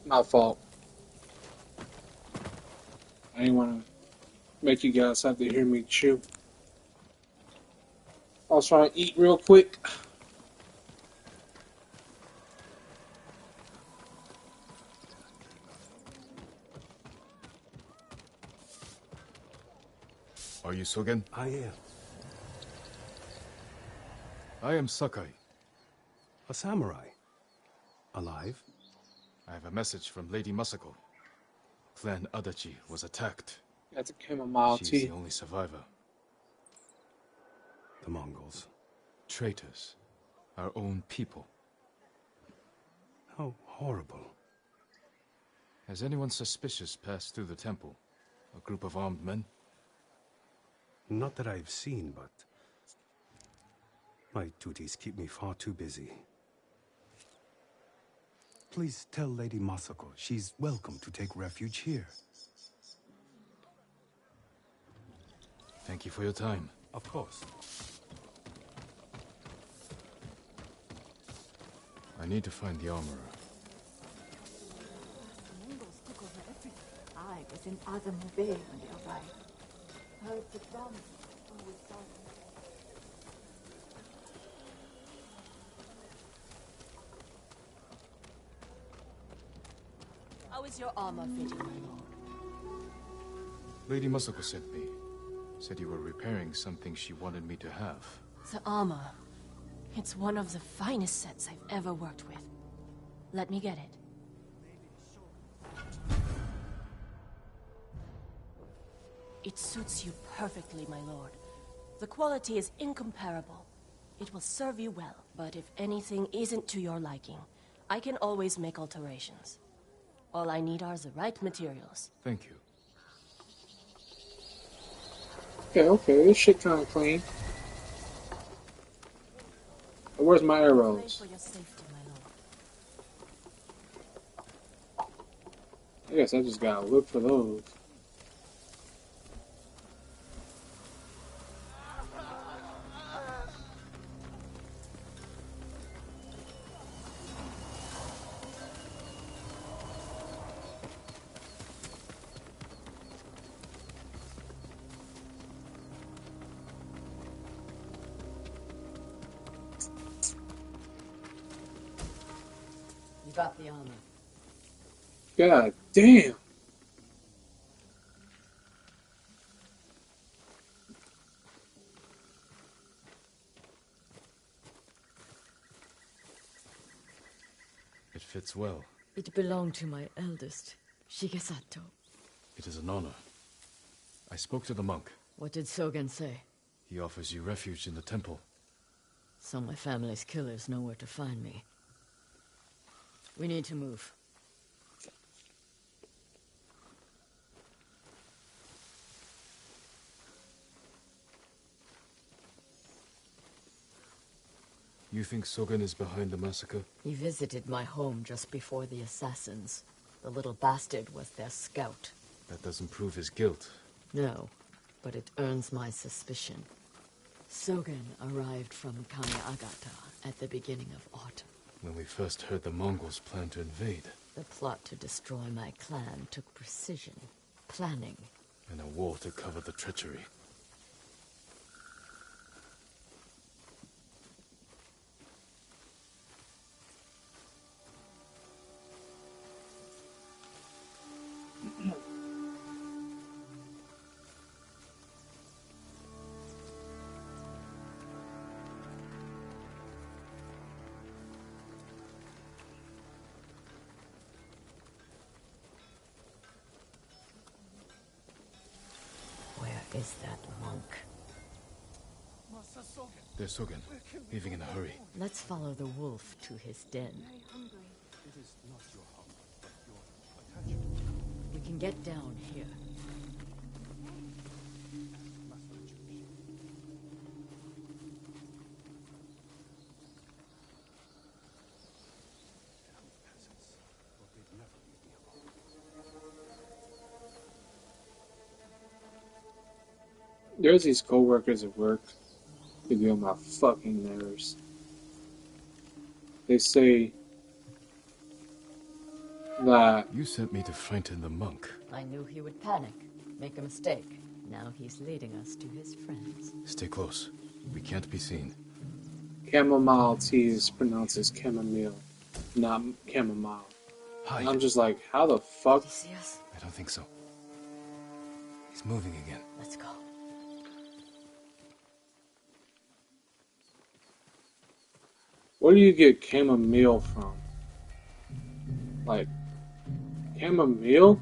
My fault. I didn't want to make you guys have to hear me chew. I was trying to eat real quick. Are you Sogen? I am. I am Sakai. A samurai. Alive? I have a message from Lady Masako. Clan Adachi was attacked. That's a chamomile She's tea. the only survivor. The Mongols. Traitors. Our own people. How horrible. Has anyone suspicious passed through the temple? A group of armed men? Not that I've seen, but my duties keep me far too busy. Please tell Lady Masako she's welcome to take refuge here. Thank you for your time. Of course. I need to find the armorer. The Mongols took over everything. I was in Azamu Bay when they arrived. Heard the drums. Always saw them. How is your armor fitting, my lord? Lady Masako sent me. Said you were repairing something she wanted me to have. The armor. It's one of the finest sets I've ever worked with. Let me get it. It suits you perfectly, my lord. The quality is incomparable. It will serve you well, but if anything isn't to your liking, I can always make alterations. All I need are the right materials. Thank you. Okay, this shit kinda clean. Where's my Pray arrows? for your safety, my lord. I guess I just gotta look for those. You got the armor. God damn! It fits well. It belonged to my eldest, Shigesato. It is an honor. I spoke to the monk. What did Sogen say? He offers you refuge in the temple. So my family's killers know where to find me. We need to move. You think Sogen is behind the massacre? He visited my home just before the assassins. The little bastard was their scout. That doesn't prove his guilt. No, but it earns my suspicion. Sogen arrived from Kamiagata at the beginning of autumn. When we first heard the Mongols plan to invade. The plot to destroy my clan took precision, planning. And a war to cover the treachery. Where is that monk? There's Sogen, leaving in a hurry. Let's follow the wolf to his den. It is not your hunger, but your attachment. We can get down here. There's these co-workers at work who get on my fucking nerves. They say that You sent me to frighten the monk. I knew he would panic, make a mistake. Now he's leading us to his friends. Stay close. We can't be seen. chamomile tea is pronounced as chamomile, not chamomile. And I'm just like, how the fuck? Did he see us? I don't think so. He's moving again. Let's go. Where do you get chamomile from? Like, chamomile?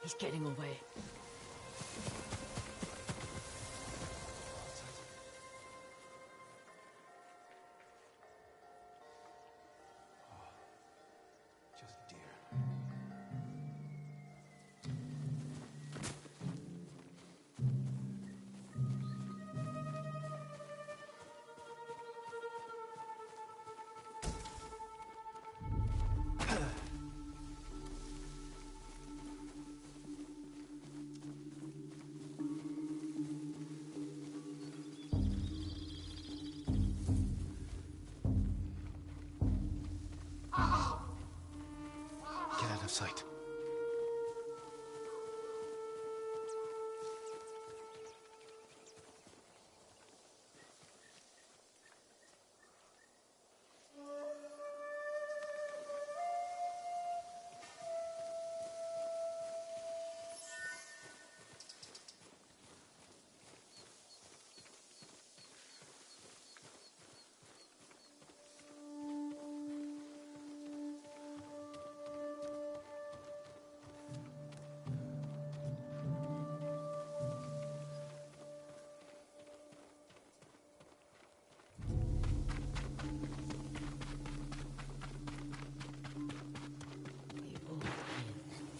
He's getting away. Get out of sight.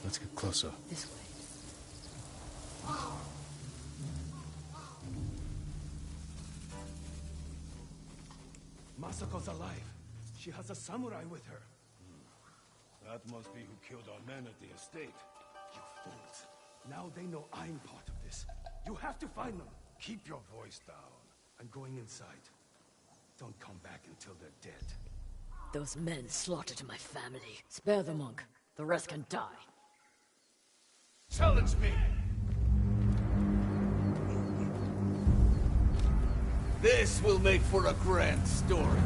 Let's get closer. This way. Masako's alive. She has a samurai with her. That must be who killed our men at the estate. You fools. Now they know I'm part of this. You have to find them. Keep your voice down. I'm going inside. Don't come back until they're dead. Those men slaughtered my family. Spare the monk. The rest can die. Challenge me! This will make for a grand story.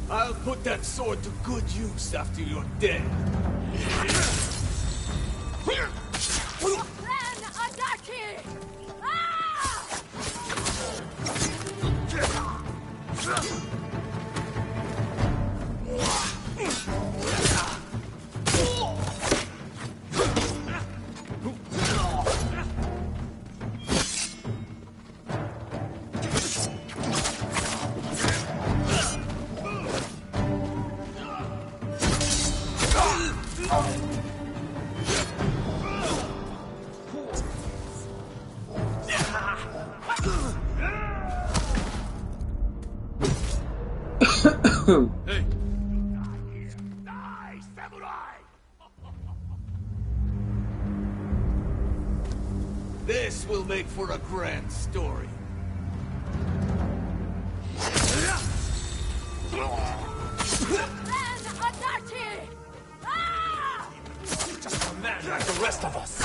I'll put that sword to good use after you're dead. Hey! Die, samurai! This will make for a grand story. Just a man like the rest of us.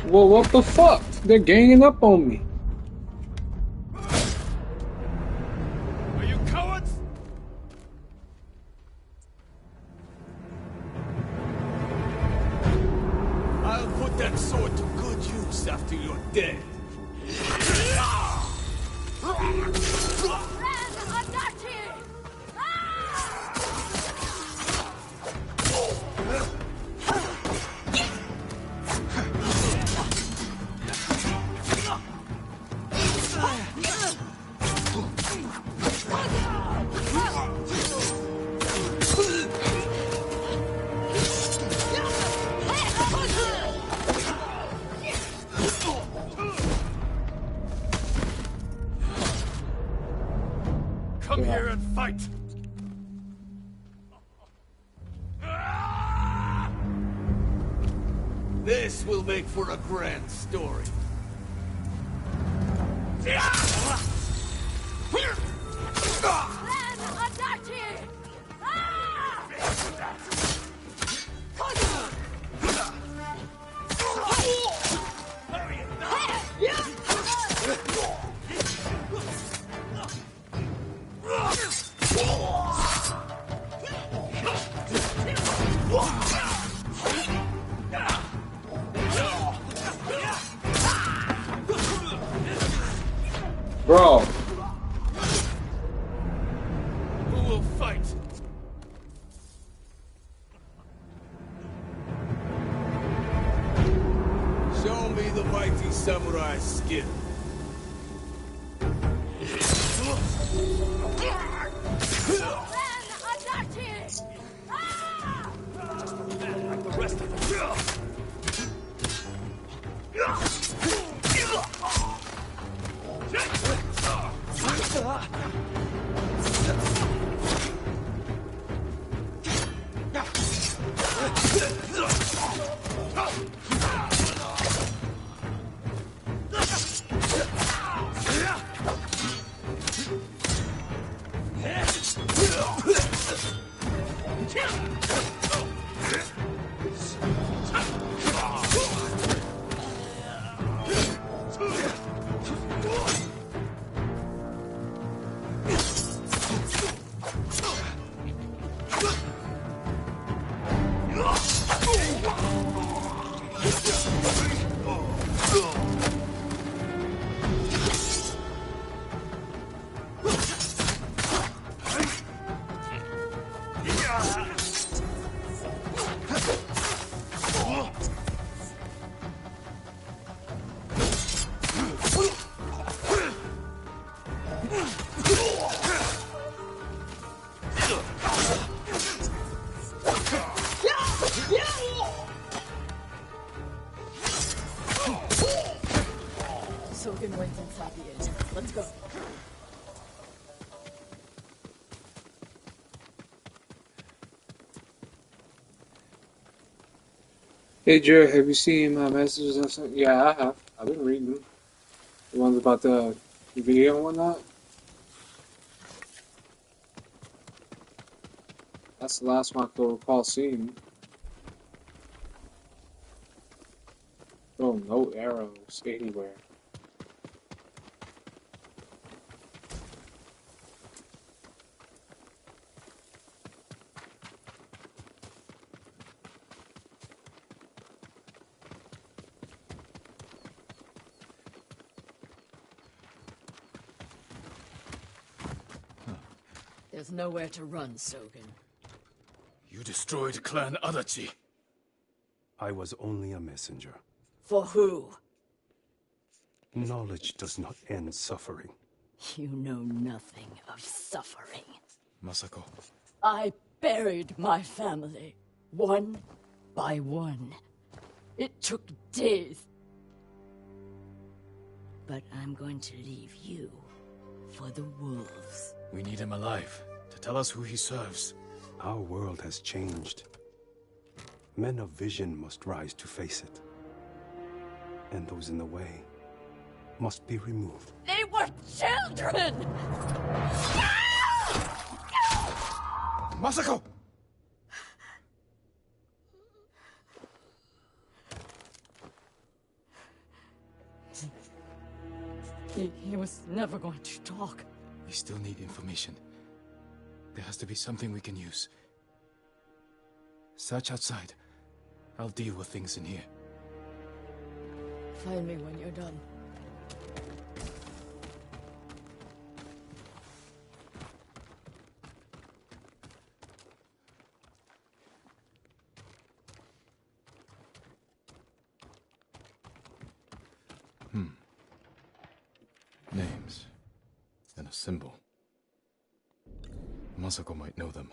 Well, what the fuck? They're ganging up on me. Are you cowards? I'll put that sword to good use after you're dead. This will make for a grand story. Bro. Who will fight? Show me the mighty samurai's skill. Like the rest of them. Sogen went inside the inn. Let's go. Hey Jared, have you seen my messages or something? Yeah, I have. I've been reading them. The ones about the video and whatnot. That's the last one I can recall seeing. Oh, no arrows anywhere. There's nowhere to run, Sogen. You destroyed Clan Adachi. I was only a messenger. For who? Knowledge does not end suffering. You know nothing of suffering. Masako. I buried my family, one by one. It took days. But I'm going to leave you for the wolves. We need him alive to tell us who he serves. Our world has changed. Men of vision must rise to face it. And those in the way must be removed. They were children! Masako! He was never going to talk. We still need information. There has to be something we can use. Search outside. I'll deal with things in here. Find me when you're done. Names. And a symbol. Masako might know them.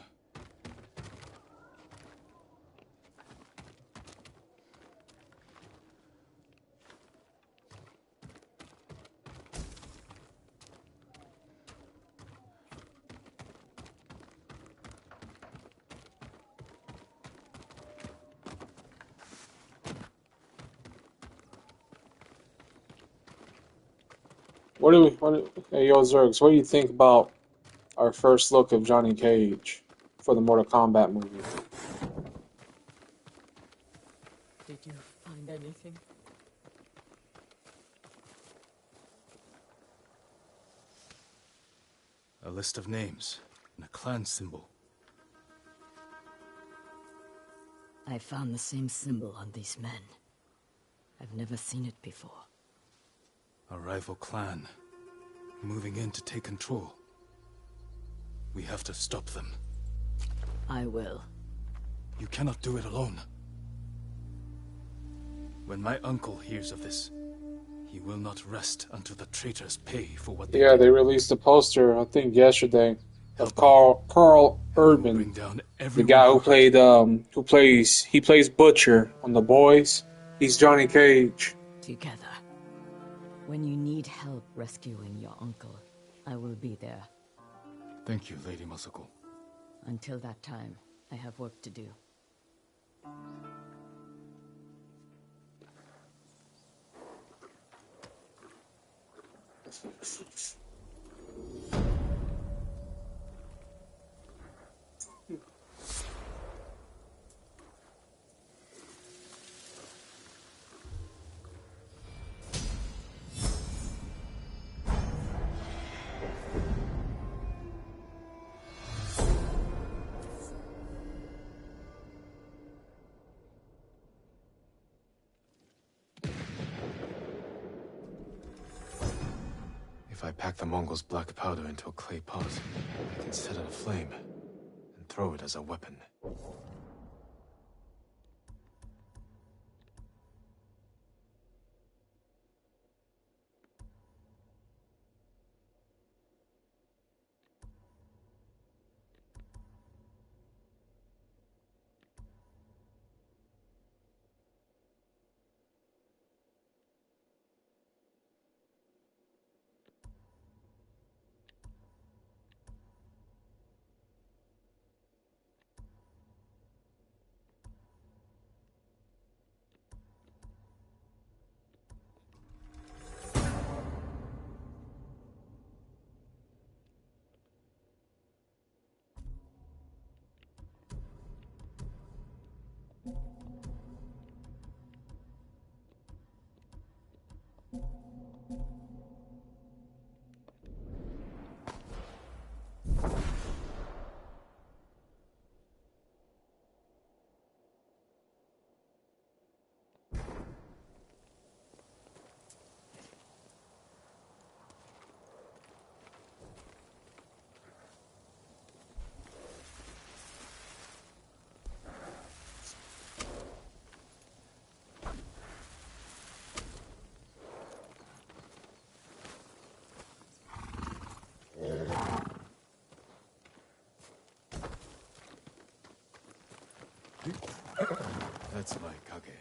Hey, yo, Zergs, what do you think about our first look of Johnny Cage for the Mortal Kombat movie? Did you find anything? A list of names and a clan symbol. I found the same symbol on these men. I've never seen it before. A rival clan, moving in to take control. We have to stop them. I will. You cannot do it alone. When my uncle hears of this, he will not rest until the traitors pay for what they Yeah, did. they released a poster, I think yesterday, of Carl Urban, the guy who plays Butcher on The Boys. He's Johnny Cage. Together. When you need help rescuing your uncle, I will be there. Thank you, Lady Masako. Until that time, I have work to do. If I pack the Mongols' black powder into a clay pot, I can set it aflame and throw it as a weapon. That's my Kage.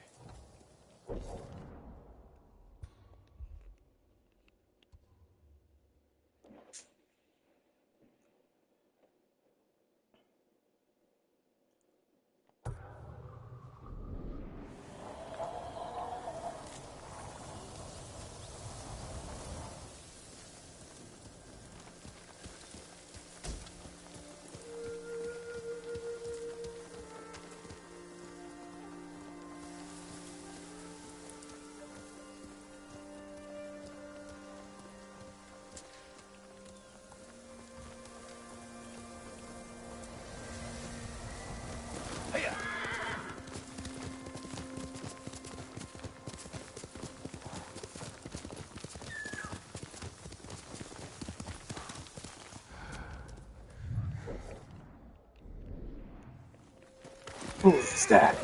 Who is that?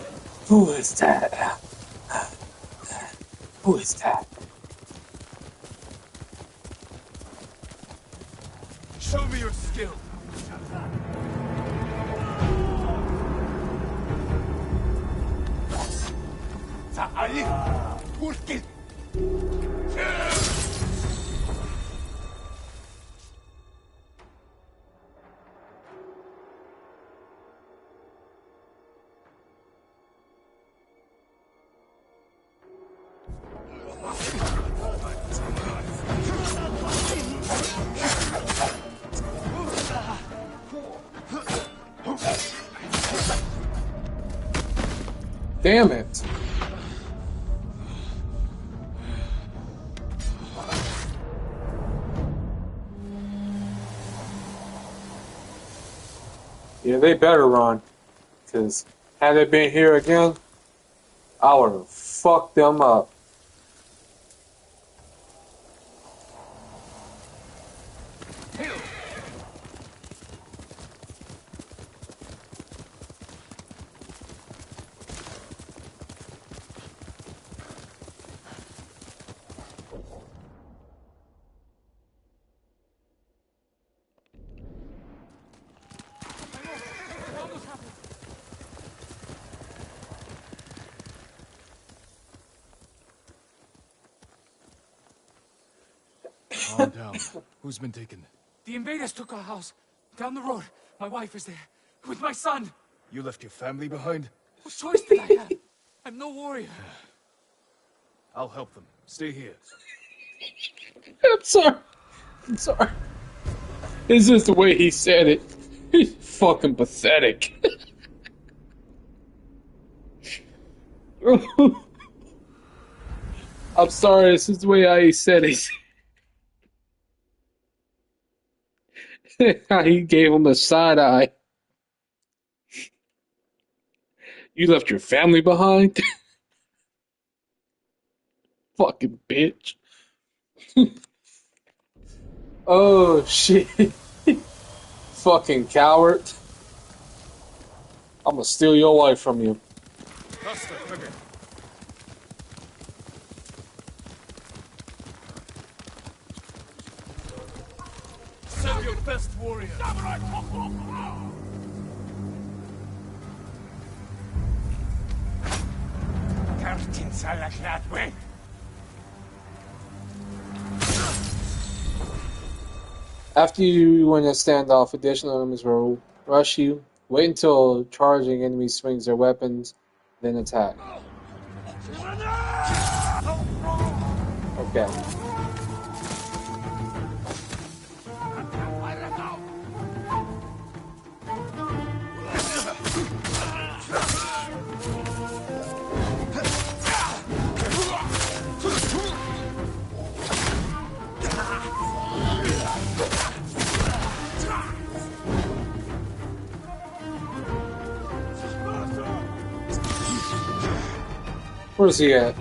Who is that? Who is that? Show me your skill. Damn it. Yeah, they better run. Because had they been here again, I would have fucked them up. Calm down. Who's been taken? The invaders took our house. Down the road. My wife is there. With my son. You left your family behind? What choice did I have? I'm no warrior. I'll help them. Stay here. I'm sorry. I'm sorry. It's just the way he said it. He's fucking pathetic. I'm sorry, this is the way he said it. How he gave him the side eye. You left your family behind? Fucking bitch. Oh shit. Fucking coward. I'm gonna steal your wife from you. Faster, quicker. Send your best warrior. After you win a standoff, additional enemies will rush you. Wait until charging enemies swings their weapons, then attack. Okay. Where's he at?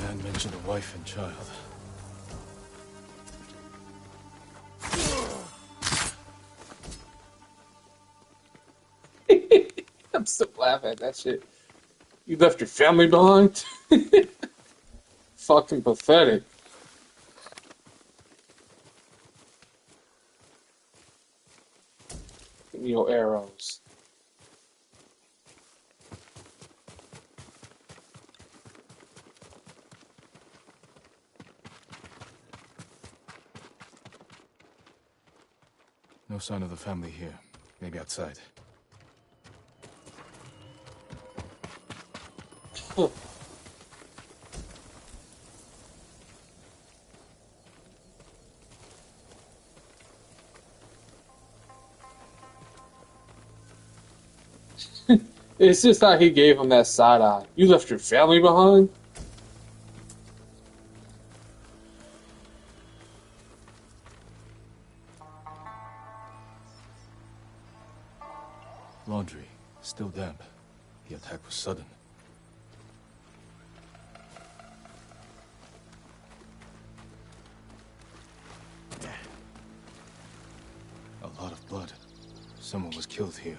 Man mentioned a wife and child. I'm still laughing at that shit. You left your family behind? Fucking pathetic. Give me your arrows. No sign of the family here. Maybe outside. It's just how he gave him that side eye. You left your family behind? Laundry. Still damp. The attack was sudden. A lot of blood. Someone was killed here.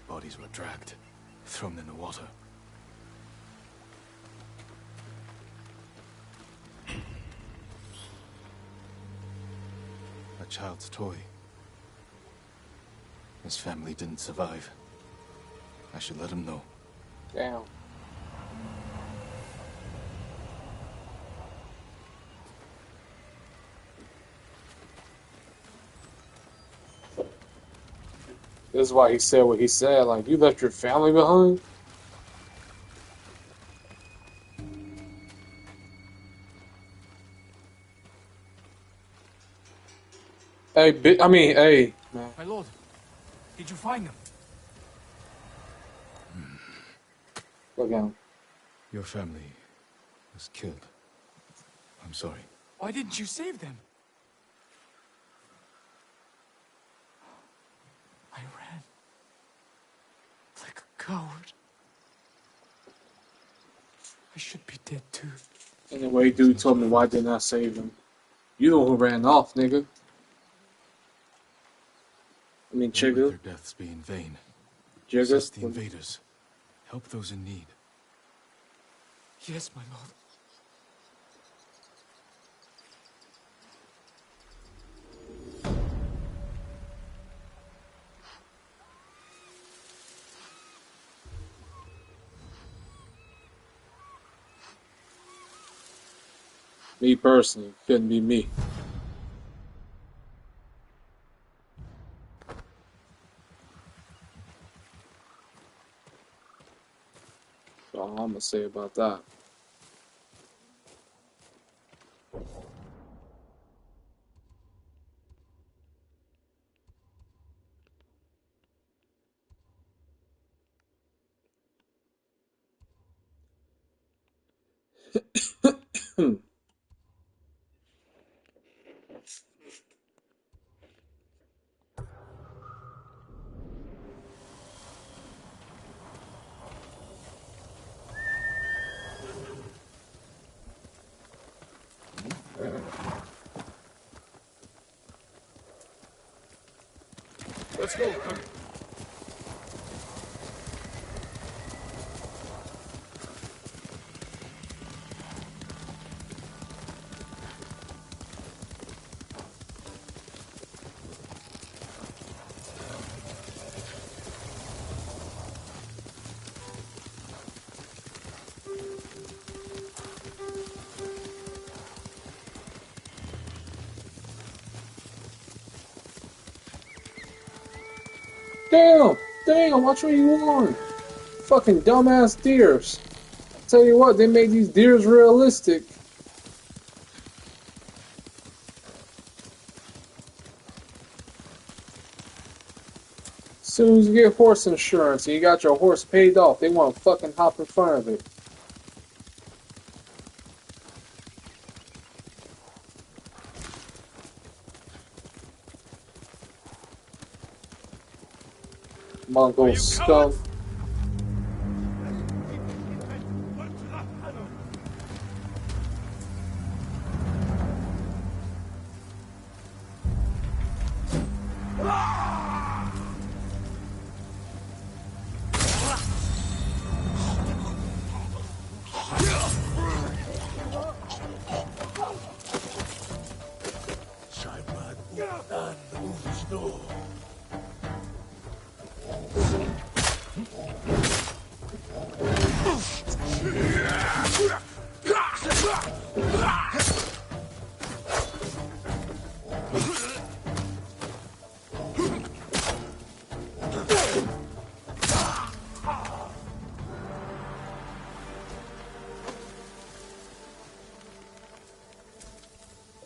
Bodies were dragged, thrown in the water. A child's toy. His family didn't survive. I should let him know. Damn. This is why he said what he said. Like, you left your family behind? Hey, hey, man. My lord, did you find them? Look at him. Your family was killed. I'm sorry. Why didn't you save them? I ran. Like a coward. I should be dead too. Anyway, dude told me why didn't I save him. You know who ran off, nigga. I mean, Don't let Chigga. their deaths be in vain. Jigga. Assist the invaders. Help those in need. Yes, my lord. Me personally, couldn't be me. That's all I'm gonna say about that. Let's go. Damn, watch what you on. Fucking dumbass deers. Tell you what, they made these deers realistic. As soon as you get horse insurance and you got your horse paid off, they want to fucking hop in front of it. Mongol scum.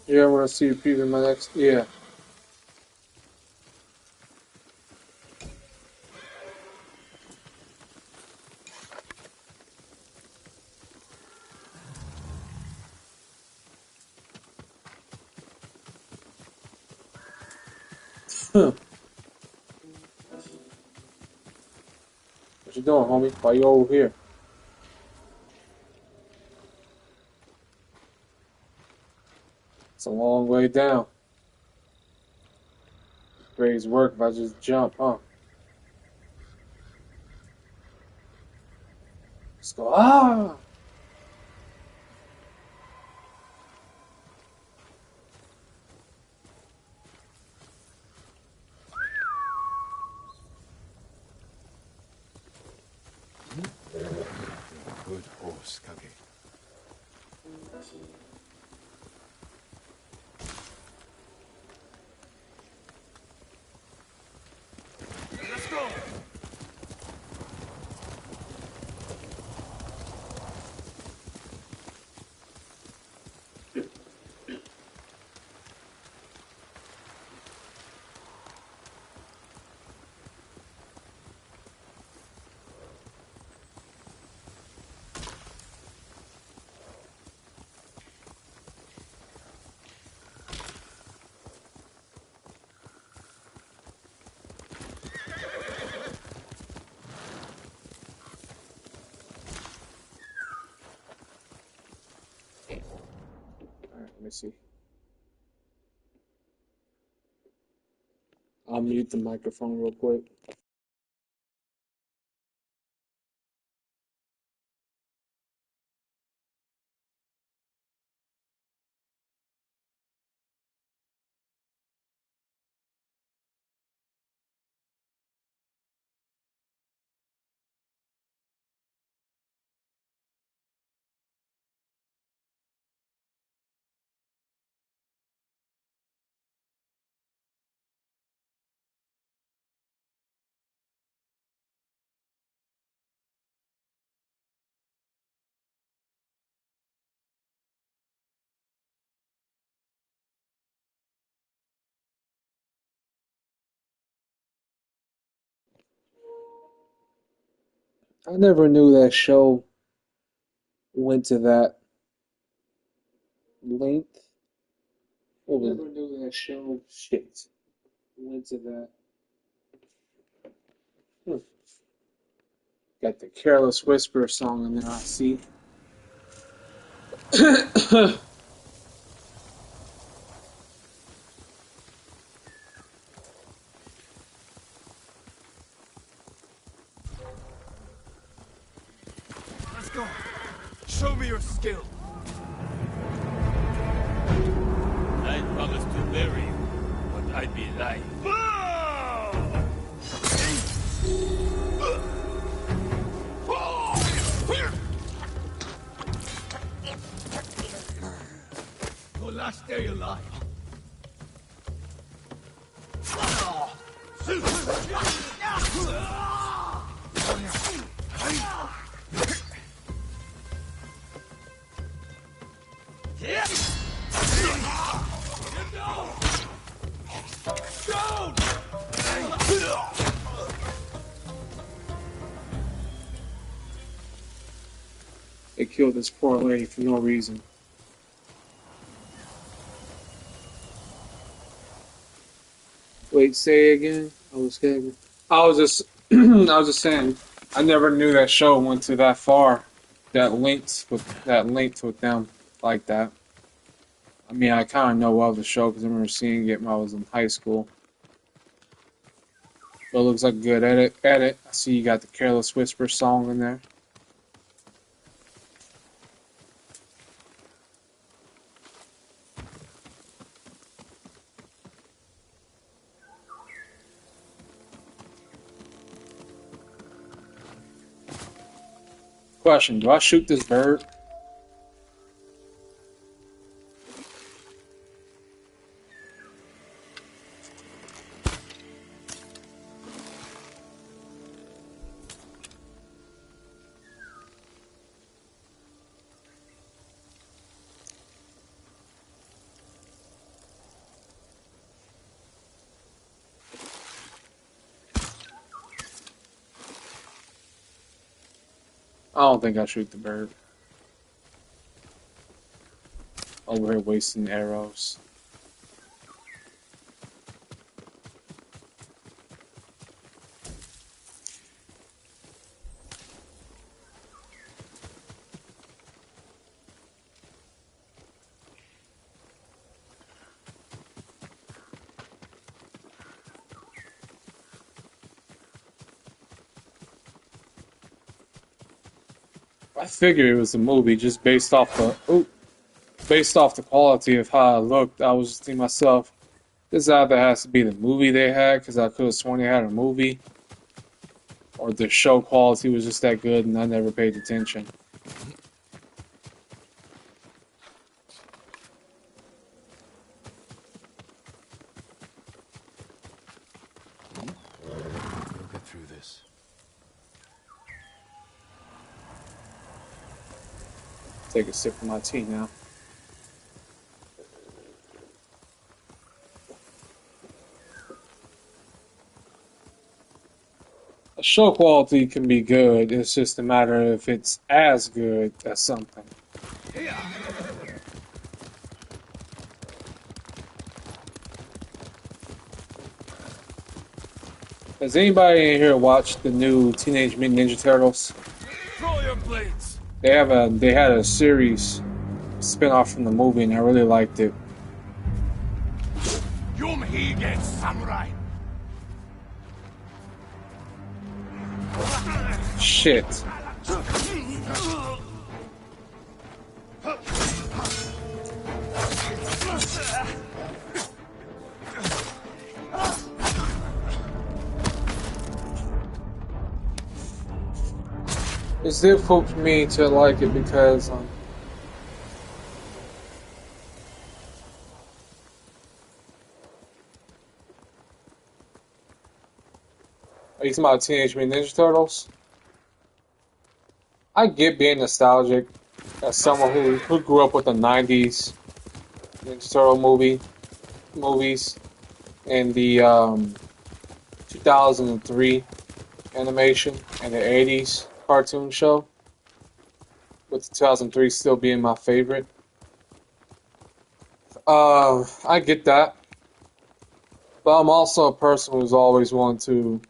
Yeah, I want to see you preview my next. Yeah. What you doing, homie? Why you over here? It's a long way down. Great's work if I just jump, huh? Let's go. Ah! Good horse, Kage. me see. I'll mute the microphone real quick. I never knew that show went to that length. I never knew that show went to that. Got the Careless Whisper song in there, I see. Let's go. Show me your skill. I promised to bury you, but I'd be lying. Your last day alive. They killed this poor lady for no reason. Wait, say again? I was just I was just saying, I never knew that show went to that far. That linked with them like that. I mean, I kind of know of the show because I remember seeing it when I was in high school. But it looks like a good edit. I see you got the Careless Whisper song in there. Question, do I shoot this bird? I don't think I shoot the bird. Over here wasting arrows. I figured it was a movie just based off the quality of how I looked. I was just thinking to myself, this either has to be the movie they had, because I could have sworn they had a movie, or the show quality was just that good and I never paid attention. We'll get through this. Take a sip of my tea now. A show quality can be good, it's just a matter of if it's as good as something. Has anybody in here watched the new Teenage Mutant Ninja Turtles? Throw your blades. They had a series spin-off from the movie, and I really liked it. Yumhige Samurai. Shit. It's difficult for me to like it because are you talking about Teenage Mutant Ninja Turtles? I get being nostalgic as someone who grew up with the 90s Ninja Turtle movies and the 2003 animation and the 80s cartoon show, with the 2003 still being my favorite. I get that, but I'm also a person who's always wanted to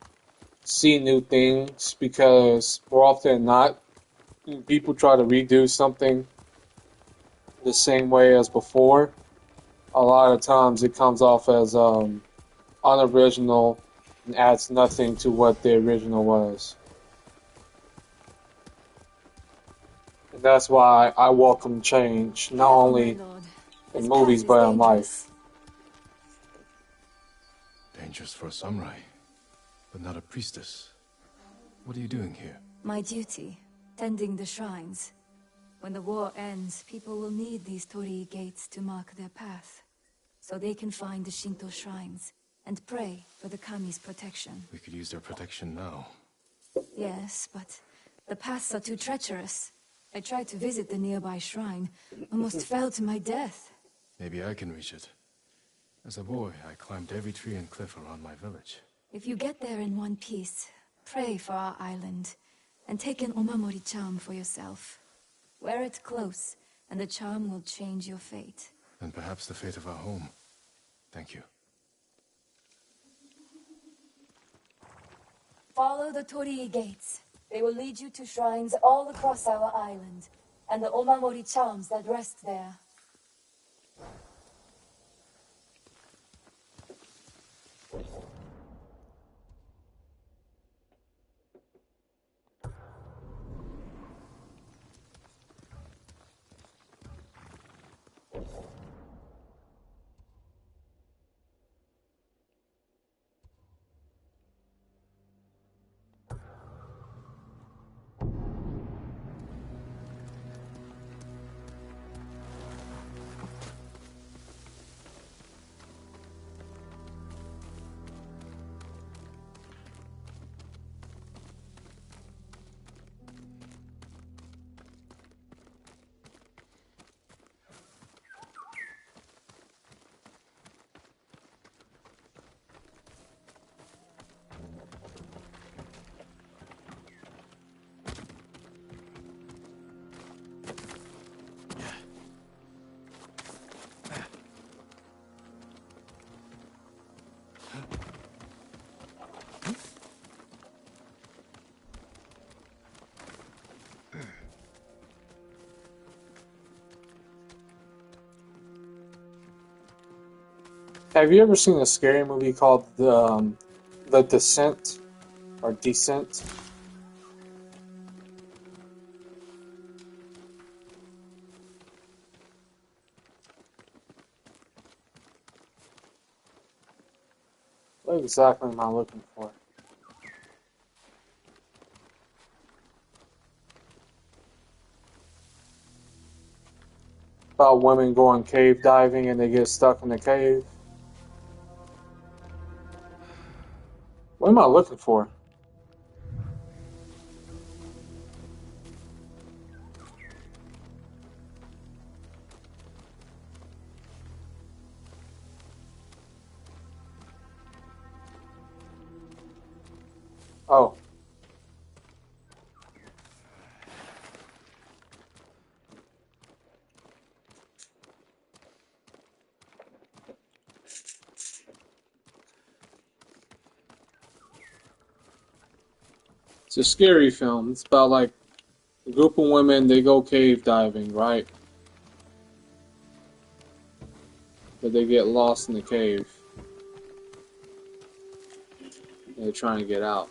see new things because more often than not, people try to redo something the same way as before. A lot of times it comes off as unoriginal and adds nothing to what the original was. And that's why I welcome change, not only in movies but in life. Dangerous for a samurai, but not a priestess. What are you doing here? My duty, tending the shrines. When the war ends, people will need these torii gates to mark their path, so they can find the Shinto shrines and pray for the kami's protection. We could use their protection now. Yes, but the paths are too treacherous. I tried to visit the nearby shrine, almost fell to my death. Maybe I can reach it. As a boy, I climbed every tree and cliff around my village. If you get there in one piece, pray for our island, and take an omamori charm for yourself. Wear it close, and the charm will change your fate. And perhaps the fate of our home. Thank you. Follow the torii gates. They will lead you to shrines all across our island, and the omamori charms that rest there. Have you ever seen a scary movie called The Descent or Descent? What exactly am I looking for? About women going cave diving and they get stuck in the cave. What am I looking for? Oh. It's a scary film. It's about like a group of women, they go cave diving, right? but they get lost in the cave. They're trying to get out.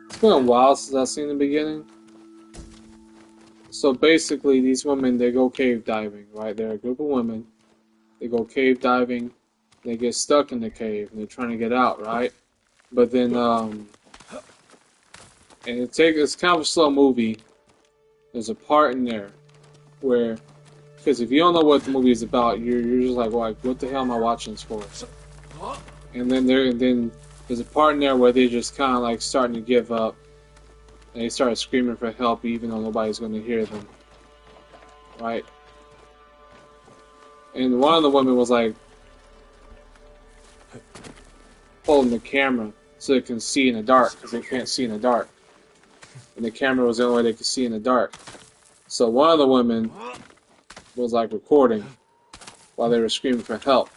It's been a while since I've seen the beginning. So basically, these women, they go cave diving, right? They're a group of women. They go cave diving. They get stuck in the cave, and they're trying to get out, right? But then, and it's kind of a slow movie. There's a part in there where, because if you don't know what the movie is about, you're just like, well, what the hell am I watching this for? And then there's a part in there where they're just kind of like starting to give up, and they start screaming for help, even though nobody's going to hear them, right? And one of the women was like holding the camera so they can see in the dark, because they can't see in the dark. And the camera was the only way they could see in the dark. So one of the women was like recording while they were screaming for help.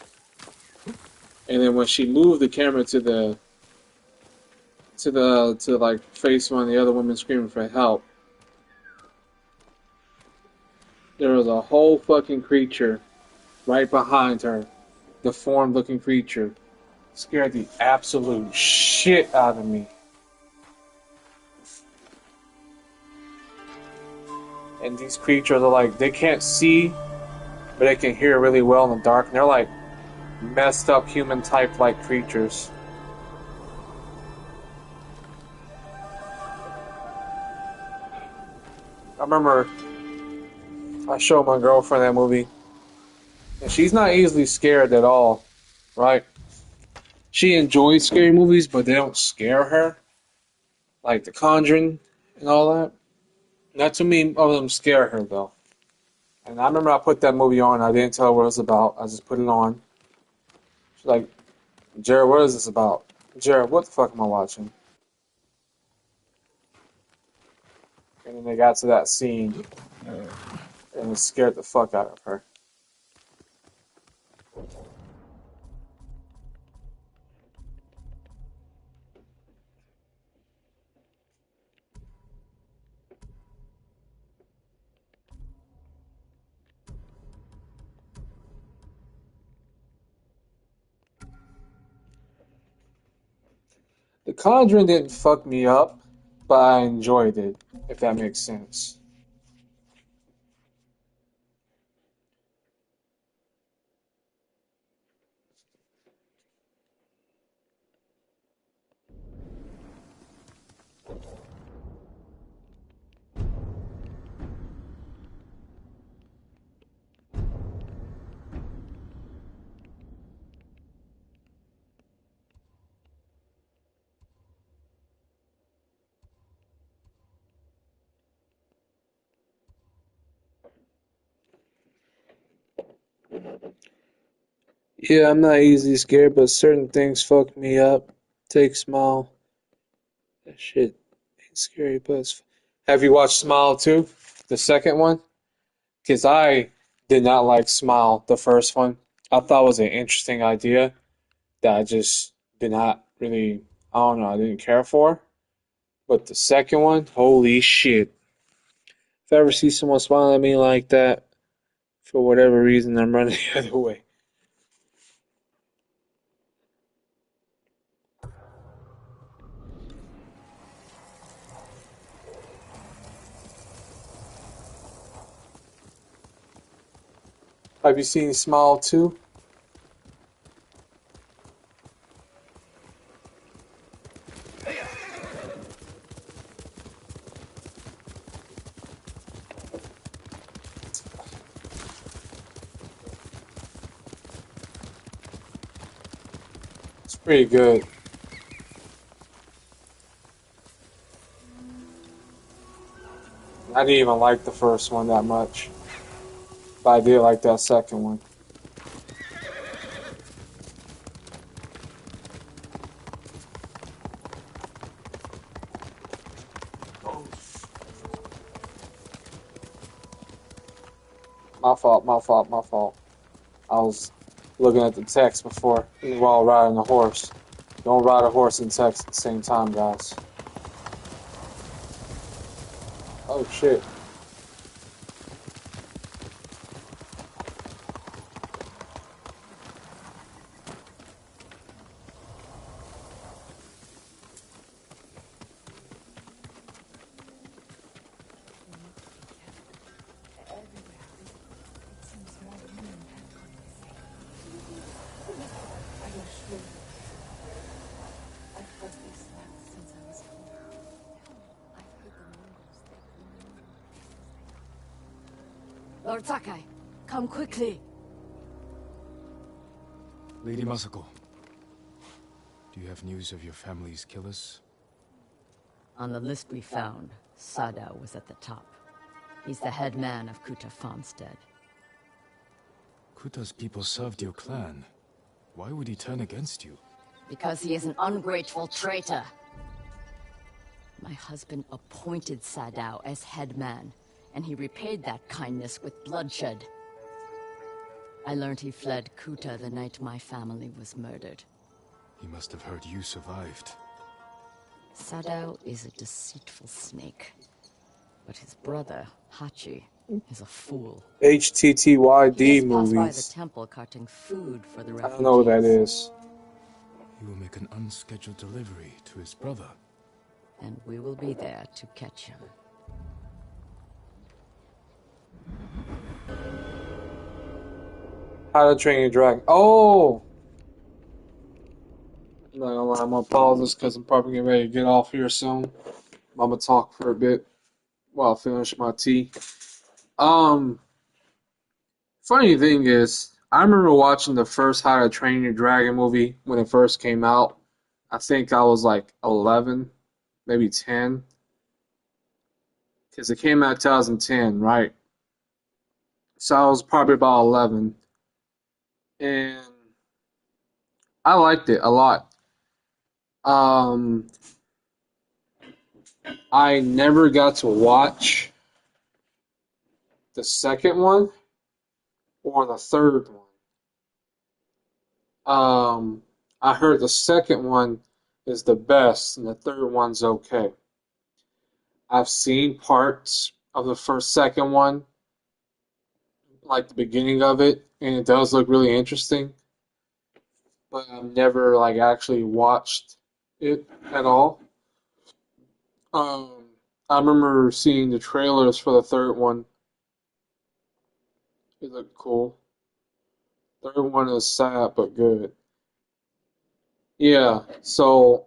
And then when she moved the camera to like face one of the other women screaming for help, there was a whole fucking creature right behind her. Deformed looking creature. Scared the absolute shit out of me. And these creatures are like, they can't see, but they can hear really well in the dark. And they're like messed up human type like creatures. I remember I showed my girlfriend that movie, and she's not easily scared at all, right? She enjoys scary movies, but they don't scare her, like The Conjuring and all that. Not too many of them scare her though. And I remember I put that movie on. I didn't tell her what it was about. I just put it on. She's like, Jared, what is this about? Jared, what the fuck am I watching? And then they got to that scene, and it scared the fuck out of her. The Conjuring didn't fuck me up, but I enjoyed it, if that makes sense. Yeah, I'm not easily scared, but certain things fuck me up. Take Smile. That shit ain't scary, but have you watched Smile 2? The second one? Because I did not like Smile, the first one. I thought it was an interesting idea that I just did not really, I don't know, I didn't care for. But the second one, holy shit. If I ever see someone smiling at me like that, for whatever reason, I'm running the other way. Have you seen Smile 2? It's pretty good. I didn't even like the first one that much. But I did like that second one. My fault. I was looking at the text before while riding a horse. Don't ride a horse and text at the same time, guys. Oh shit. Lord Sakai, come quickly. Lady Masako, do you have news of your family's killers? On the list we found, Sadao was at the top. He's the head man of Kuta Farmstead. Kuta's people served your clan. Why would he turn against you? Because he is an ungrateful traitor. My husband appointed Sadao as head man, and he repaid that kindness with bloodshed. I learned he fled Kuta the night my family was murdered. He must have heard you survived. Sadao is a deceitful snake. But his brother, Hachi, is a fool. HTTYD He just passed by the movies. temple carting food for the I refugees. don't know what that is. He will make an unscheduled delivery to his brother. And we will be there to catch him. How to Train Your Dragon. Oh! I'm not gonna lie, I'm gonna pause this because I'm probably getting ready to get off here soon. I'm gonna talk for a bit while I finish my tea. Funny thing is, I remember watching the first How to Train Your Dragon movie when it first came out. I think I was like 11, maybe 10. Because it came out 2010, right? So I was probably about 11. And I liked it a lot. I never got to watch the second one or the third one. I heard the second one is the best and the third one's okay. I've seen parts of the second one, like the beginning of it, and it does look really interesting. But I've never like actually watched it at all. I remember seeing the trailers for the third one. It looked cool. Third one is sad but good. Yeah, so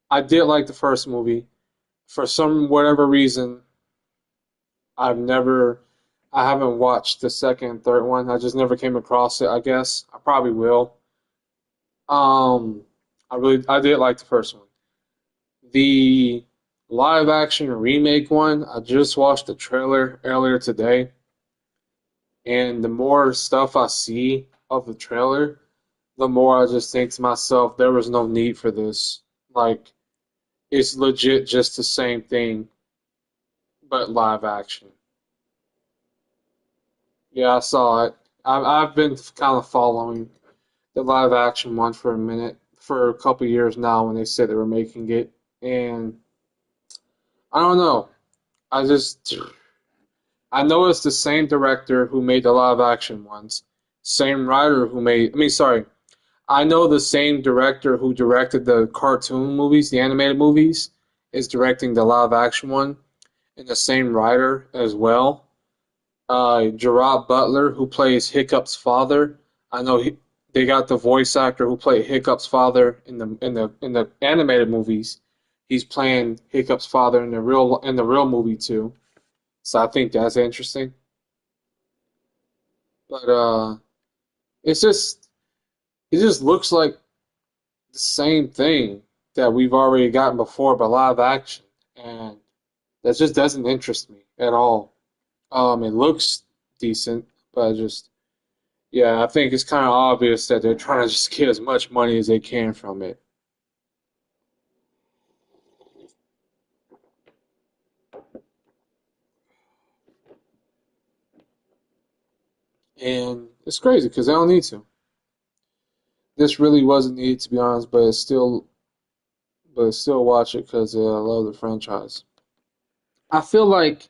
I did like the first movie. For some whatever reason, I haven't watched the second and third one. I just never came across it, I guess. I probably will. I did like the first one. The live action remake one, I just watched the trailer earlier today. And the more stuff I see of the trailer, the more I just think to myself, there was no need for this. Like, it's legit just the same thing, but live action. Yeah, I saw it. I've been kind of following the live action one for a minute, for a couple years now when they said they were making it, and I don't know. I just I know it's the same director who made the live action ones, same writer who made. I mean, sorry, I know the same director who directed the cartoon movies, the animated movies, is directing the live action one, and the same writer as well. Gerard Butler, who plays Hiccup's father. I know they got the voice actor who played Hiccup's father in the animated movies. He's playing Hiccup's father in the real movie too. So I think that's interesting. But it's just it just looks like the same thing that we've already gotten before, but live action, and that just doesn't interest me at all. It looks decent, but just yeah, I think it's kind of obvious that they're trying to just get as much money as they can from it. And it's crazy because they don't need to. This really wasn't needed to be honest, but still watch it because I love the franchise. I feel like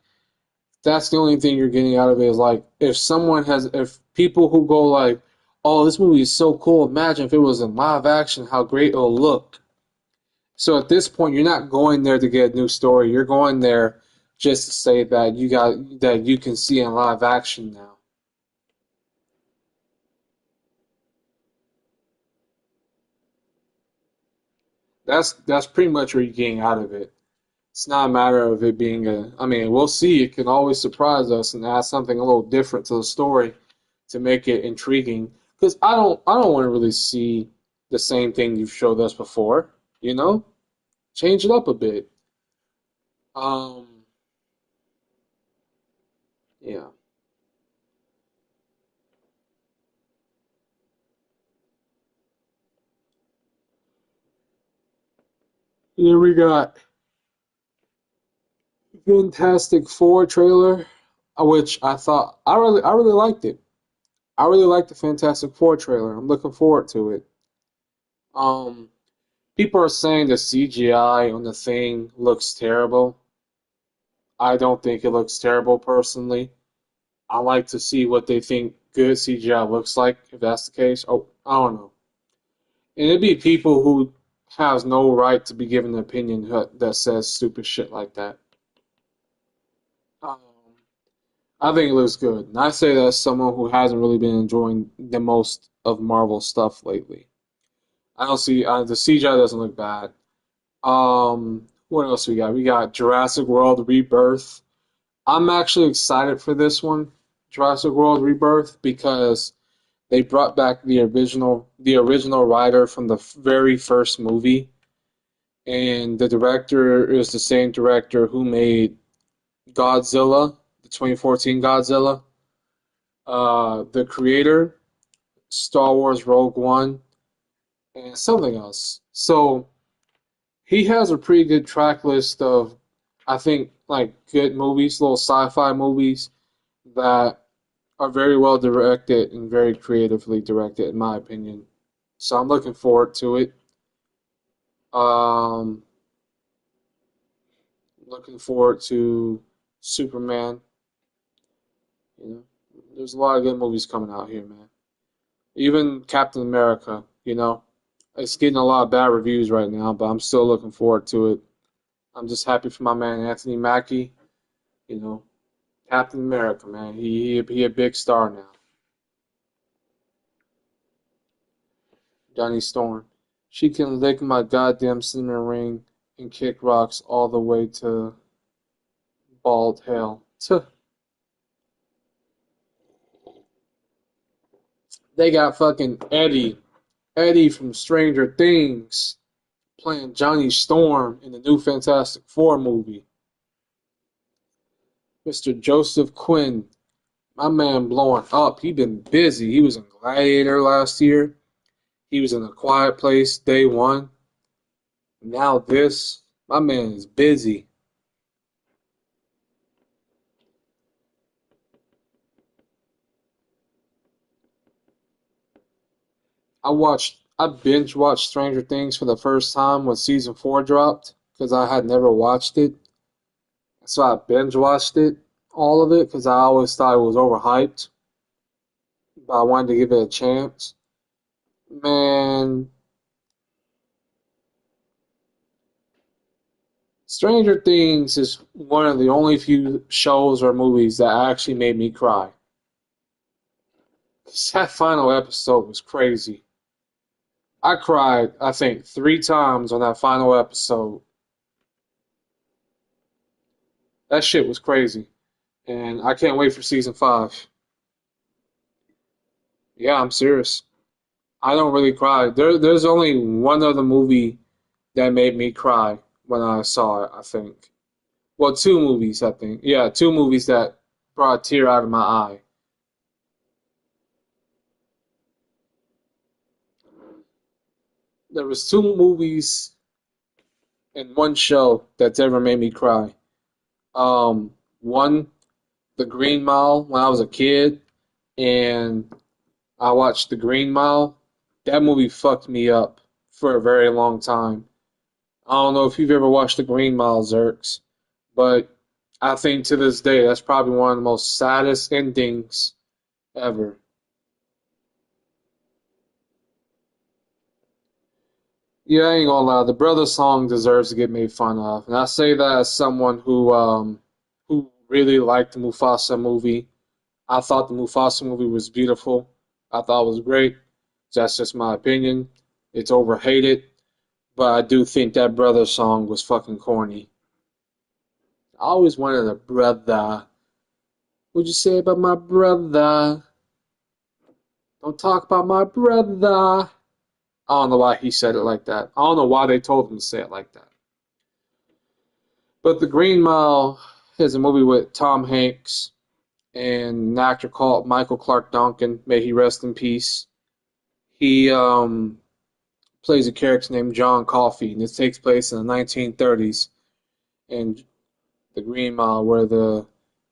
that's the only thing you're getting out of it is like if people who go like, oh, this movie is so cool, imagine if it was in live action, how great it'll look. So at this point, you're not going there to get a new story. You're going there just to say that you can see in live action now. That's pretty much what you're getting out of it. It's not a matter of it being a. I mean, we'll see. It can always surprise us and add something a little different to the story to make it intriguing. Because I don't want to really see the same thing you've showed us before. You know, change it up a bit. Um, yeah. Here we got Fantastic Four trailer, which I really liked it. I really liked the Fantastic Four trailer. I'm looking forward to it. Um, People are saying the CGI on the thing looks terrible. I don't think it looks terrible personally. I like to see what they think good CGI looks like, if that's the case. Oh, I don't know. And it'd be people who has no right to be given an opinion that says stupid shit like that. Um, I think it looks good. And I say that as someone who hasn't really been enjoying the most of Marvel stuff lately. I don't see the CGI doesn't look bad. What else we got? We got Jurassic World Rebirth. I'm actually excited for this one, Jurassic World Rebirth, because they brought back the original writer from the very first movie, and the director is the same director who made Godzilla, the 2014 Godzilla. The creator, Star Wars Rogue One, and something else. So he has a pretty good track list of, I think, like good movies, little sci-fi movies that are very well directed and very creatively directed, in my opinion. So I'm looking forward to it. Um, Looking forward to Superman. You know, there's a lot of good movies coming out here, man. Even Captain America. It's getting a lot of bad reviews right now, but I'm still looking forward to it. I'm just happy for my man Anthony Mackie. You know, Captain America, man. He a big star now. Johnny Storm. She can lick my goddamn cinnamon ring and kick rocks all the way to bald hell. Tuh. They got fucking Eddie from Stranger Things playing Johnny Storm in the new Fantastic Four movie. Mr. Joseph Quinn, my man blowing up. He been busy. He was in Gladiator last year. He was in A Quiet Place day one. Now this. My man is busy. I binge watched Stranger Things for the first time when season 4 dropped because I had never watched it. So I binge watched it, all of it, because I always thought it was overhyped, but I wanted to give it a chance. Man, Stranger Things is one of the only few shows or movies that actually made me cry. That final episode was crazy. I cried, I think, 3 times on that final episode. That shit was crazy. And I can't wait for season 5. Yeah, I'm serious. I don't really cry. There's only one other movie that made me cry when I saw it, I think. Well, 2 movies, I think. Yeah, 2 movies that brought a tear out of my eye. There was 2 movies and one show that's ever made me cry. One, The Green Mile, when I was a kid, and I watched The Green Mile. That movie fucked me up for a very long time. I don't know if you've ever watched The Green Mile, Zerks, but I think to this day that's probably one of the most saddest endings ever. Yeah, I ain't gonna lie, the brother song deserves to get made fun of, and I say that as someone who really liked the Mufasa movie. I thought the Mufasa movie was beautiful. I thought it was great. That's just my opinion. It's overhated, but I do think that brother song was fucking corny. I always wanted a brother. What'd you say about my brother? Don't talk about my brother. I don't know why he said it like that. I don't know why they told him to say it like that. But The Green Mile is a movie with Tom Hanks and an actor called Michael Clark Duncan. May he rest in peace. He plays a character named John Coffey, and this takes place in the 1930s in The Green Mile, where the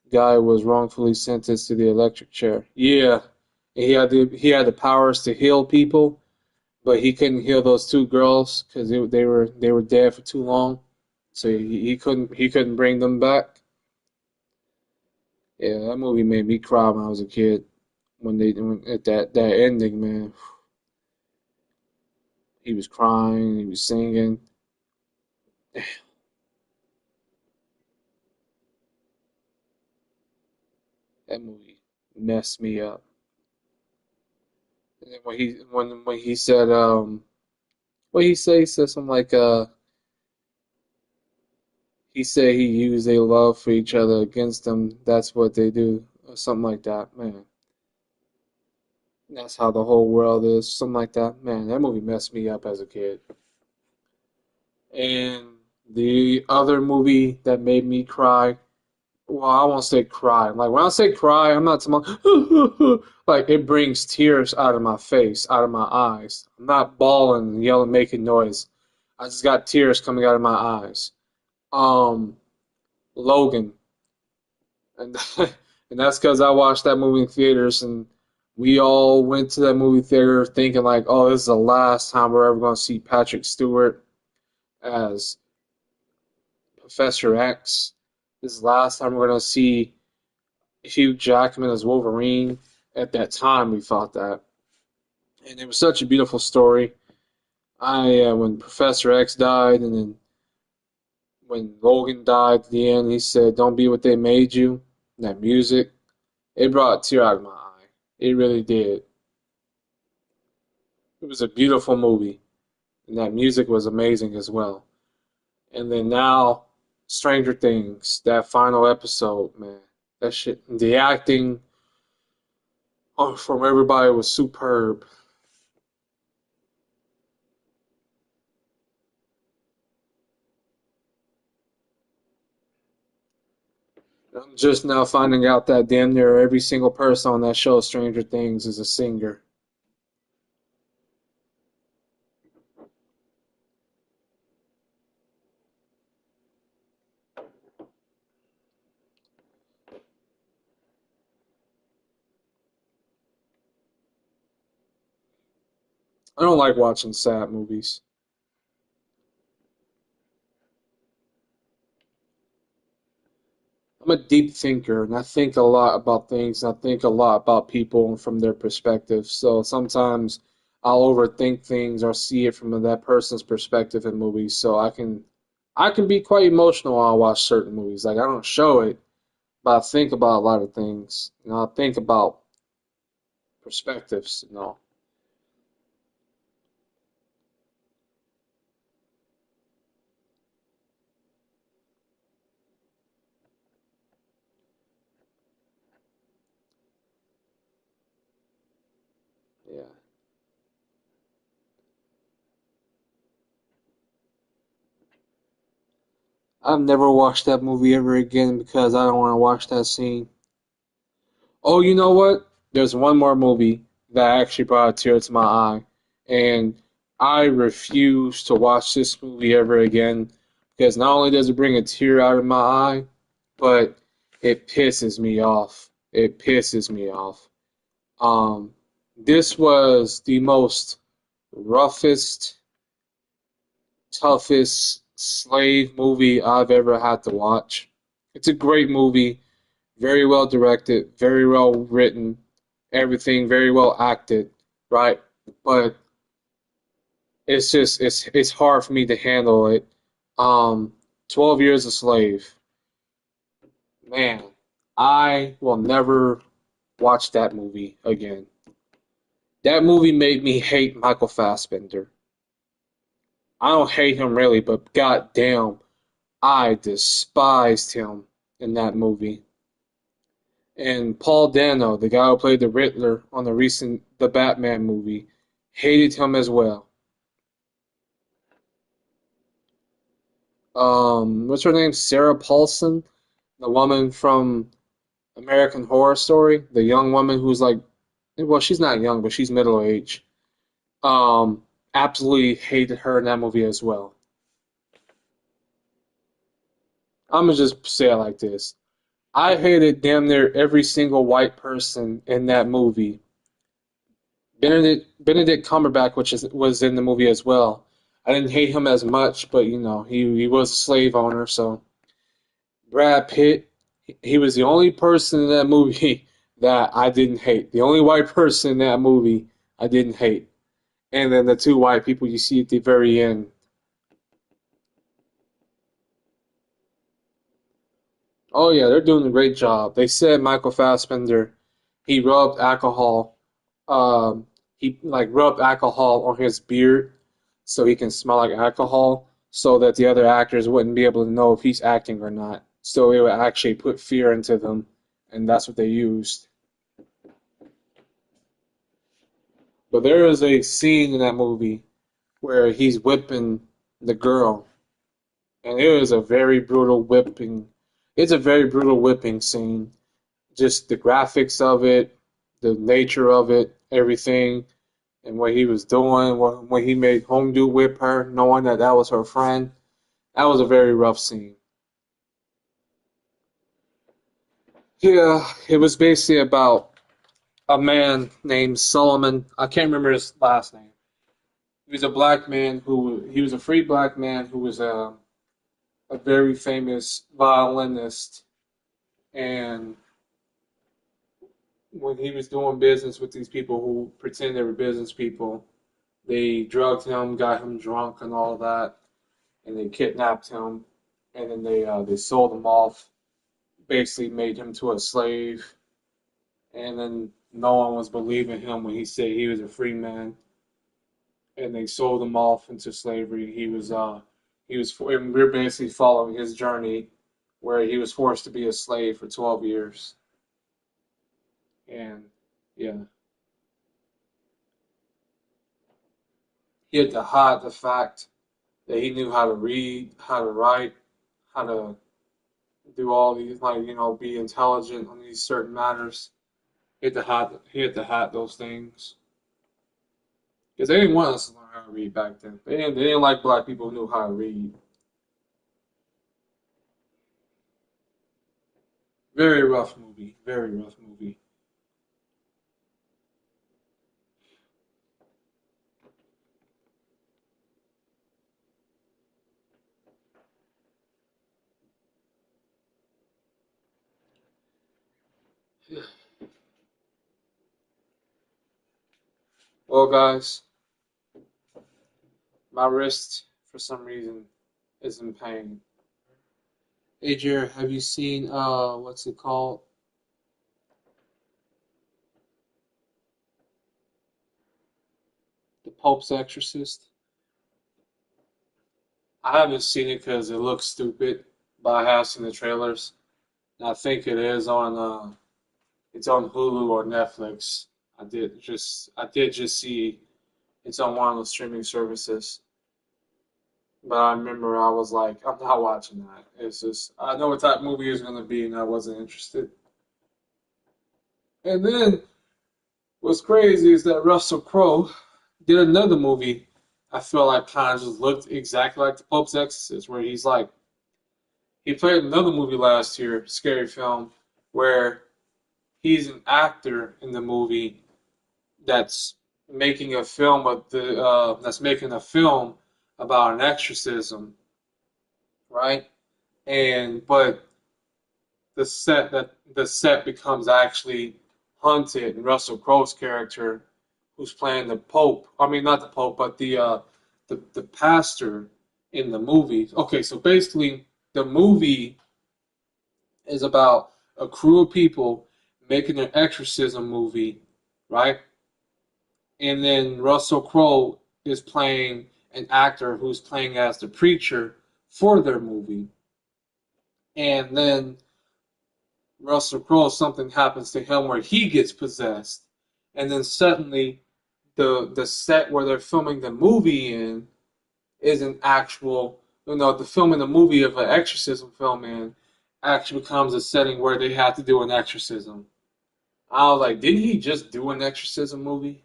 guy was wrongfully sentenced to the electric chair. Yeah, and he had the powers to heal people, but he couldn't heal those 2 girls because they were dead for too long. So he couldn't bring them back. Yeah, that movie made me cry when I was a kid. When at that ending, man, he was crying, he was singing. That movie messed me up. And then when he said what he say? He said something like he said he used their love for each other against them. That's what they do, or something like that. Man, that's how the whole world is. Something like that. Man, that movie messed me up as a kid. And the other movie that made me cry, well, I won't say cry. Like when I say cry, I'm not talking like it brings tears out of my face, out of my eyes. I'm not bawling and yelling, making noise. I just got tears coming out of my eyes. Um, Logan, and and that's because I watched that movie in theaters, and we all went to that movie theater thinking like, oh, this is the last time we're ever going to see Patrick Stewart as Professor X. This is the last time we're going to see Hugh Jackman as Wolverine. At that time, we thought that, and it was such a beautiful story. When Professor X died, and then when Logan died at the end, he said, "Don't be what they made you." And that music, it brought a tear out of my eye. It really did. It was a beautiful movie, and that music was amazing as well. And then now, Stranger Things, that final episode, man, that shit, the acting from everybody was superb. I'm just now finding out that damn near every single person on that show, Stranger Things, is a singer. I don't like watching sad movies. I'm a deep thinker, and I think a lot about things, and I think a lot about people and from their perspective. So sometimes I'll overthink things or see it from that person's perspective in movies. So I can be quite emotional when I watch certain movies. Like I don't show it, but I think about a lot of things. I think about perspectives. Yeah. I've never watched that movie ever again because I don't want to watch that scene. Oh, you know what? There's one more movie that actually brought a tear to my eye, and I refuse to watch this movie ever again because not only does it bring a tear out of my eye, but it pisses me off. It pisses me off. Um, this was the most roughest, toughest slave movie I've ever had to watch. It's a great movie, very well directed, very well written, everything very well acted, right? But it's just it's hard for me to handle it. 12 Years a Slave. Man, I will never watch that movie again. That movie made me hate Michael Fassbender. I don't hate him really, but goddamn, I despised him in that movie. And Paul Dano, the guy who played the Riddler on the Batman movie, hated him as well. What's her name? Sarah Paulson, the woman from American Horror Story, the young woman who's like, well, she's not young, but she's middle aged. Absolutely hated her in that movie as well. I'm gonna just say it like this: I hated damn near every single white person in that movie. Benedict Cumberbatch, was in the movie as well. I didn't hate him as much, but he was a slave owner. So Brad Pitt, he was the only person in that movie that I didn't hate. The only white person in that movie I didn't hate. And then the two white people you see at the very end. Oh yeah, they're doing a great job. They said Michael Fassbender, he rubbed alcohol, he like rubbed alcohol on his beard so he can smell like alcohol, so that the other actors wouldn't be able to know if he's acting or not. So it would actually put fear into them, and that's what they used. But there is a scene in that movie where he's whipping the girl, and it is a very brutal whipping. It's a very brutal whipping scene. Just the graphics of it, the nature of it, everything, and what he was doing, when he made Homegoo whip her, knowing that that was her friend. That was a very rough scene. Yeah, it was basically about a man named Solomon. I can't remember his last name. He was a black man he was a free black man who was a very famous violinist, and when he was doing business with these people who pretend they were business people, they drugged him, got him drunk, and all that, and they kidnapped him, and then they sold him off, basically made him to a slave, and then no one was believing him when he said he was a free man, and they sold him off into slavery. And we're basically following his journey, where he was forced to be a slave for 12 years, and yeah, he had to hide the fact that he knew how to read, how to write, how to do all these, like, be intelligent on these certain matters. He had to hide those things because they didn't want us to learn how to read back then. They didn't like black people who knew how to read. Very rough movie. Very rough movie. Well, guys, my wrist, for some reason, is in pain. Adrian, have you seen, what's it called? The Pope's Exorcist? I haven't seen it because it looks stupid, but I have seen the trailers. And I think it is on, it's on Hulu or Netflix. I did just see it's on one of the streaming services. But I remember I was like, I'm not watching that. It's just, I know what type of movie it's going to be, and I wasn't interested. And then what's crazy is that Russell Crowe did another movie. I feel like kind of just looked exactly like The Pope's Exorcist, where he's like, he played another movie last year, scary film, where he's an actor in the movie that's making a film that's making a film about an exorcism, right? But the set becomes actually haunted, and Russell Crowe's character, who's playing the Pope, I mean not the Pope, but the pastor in the movie. Okay, so basically the movie is about a crew of people making an exorcism movie, right? And then Russell Crowe is playing an actor who's playing as the preacher for their movie. And then Russell Crowe, something happens to him where he gets possessed. And then suddenly the set where they're filming the movie in is an actual, the filming the movie of an exorcism film in actually becomes a setting where they have to do an exorcism. I was like, didn't he just do an exorcism movie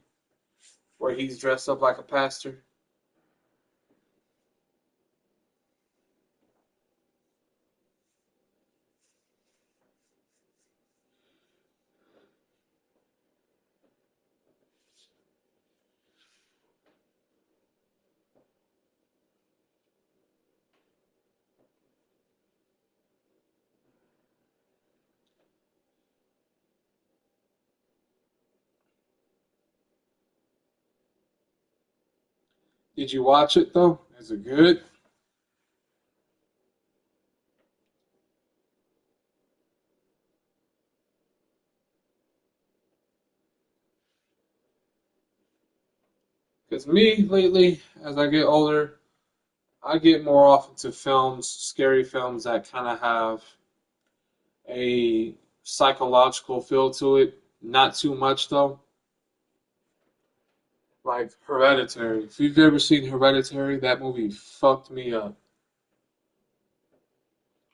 where he's dressed up like a pastor? Did you watch it though? Is it good? Because me, lately, as I get older, I get more often to films, scary films that kind of have a psychological feel to it. Not too much, though. Like Hereditary. If you've ever seen Hereditary, that movie fucked me up.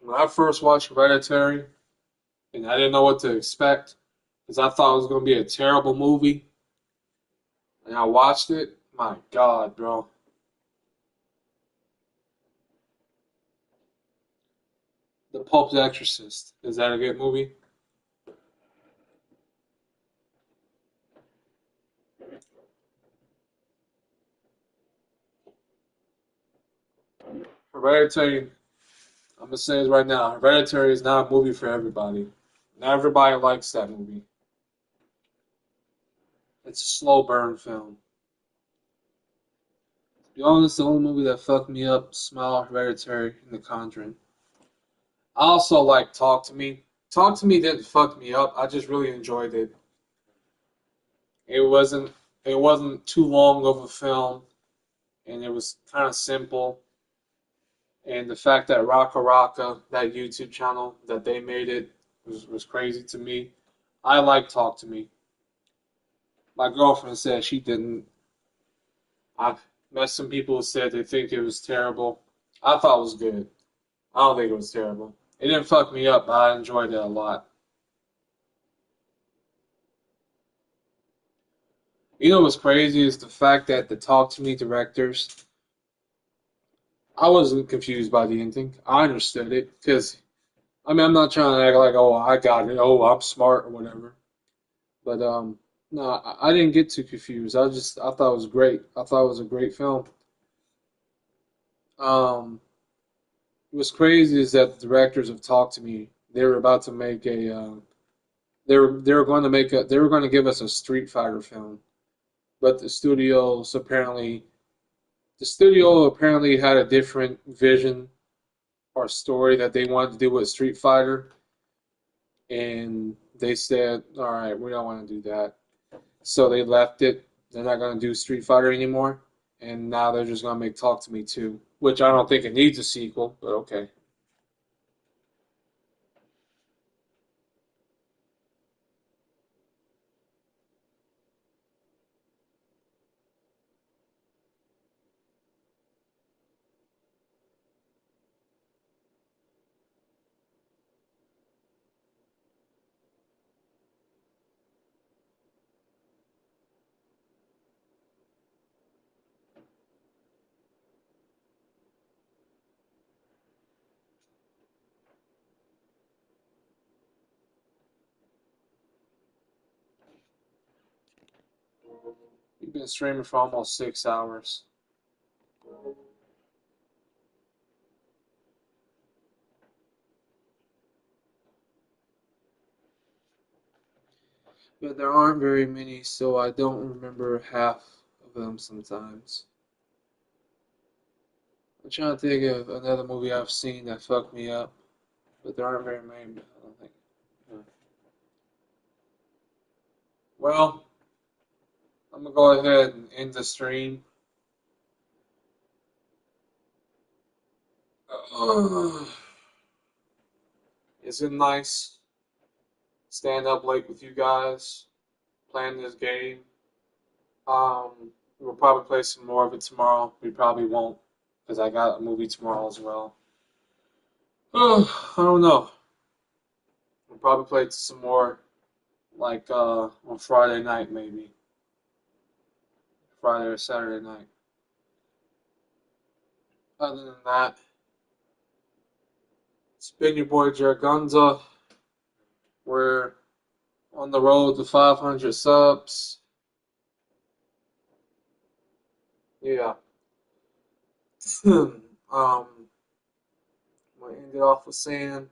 When I first watched Hereditary, and I didn't know what to expect, because I thought it was going to be a terrible movie, and I watched it, my God, bro. The Pope's Exorcist. Is that a good movie? Hereditary, I'm gonna say it right now. Hereditary is not a movie for everybody. Not everybody likes that movie. It's a slow burn film. To be honest, the only movie that fucked me up, Smile, Hereditary, and The Conjuring. I also like Talk to Me. Talk to Me didn't fuck me up. I just really enjoyed it. It wasn't it wasn't too long of a film, and it was kind of simple. And the fact that Raka Raka, that YouTube channel, that they made it was crazy to me. I like Talk to Me. My girlfriend said she didn't. I've met some people who said they think it was terrible. I thought it was good. I don't think it was terrible. It didn't fuck me up, but I enjoyed it a lot. You know what's crazy is the fact that the Talk to Me directors, I wasn't confused by the ending. I understood it because, I mean, I'm not trying to act like, oh, I got it, oh, I'm smart or whatever. But no, I didn't get too confused. I thought it was great. I thought it was a great film. Um, what's crazy is that the directors have talked to me. They were about to make They were going to give us a Street Fighter film, but the studio apparently had a different vision or story that they wanted to do with Street Fighter, and they said, "All right, we don't want to do that." So they left it. They're not going to do Street Fighter anymore, and now they're just going to make Talk to Me 2, which I don't think it needs a sequel, but okay. We've been streaming for almost 6 hours. But there aren't very many, so I don't remember half of them sometimes. I'm trying to think of another movie I've seen that fucked me up, but there aren't very many, I don't think. Yeah. Well, I'm gonna go ahead and end the stream. Is it nice staying up late with you guys, playing this game? We'll probably play some more of it tomorrow. We probably won't, because I got a movie tomorrow as well. I don't know. We'll probably play some more, like on Friday night, maybe. Friday or Saturday night. Other than that, it's been your boy Jergunzza. We're on the road to 500 subs. Yeah. I'm gonna end it off with saying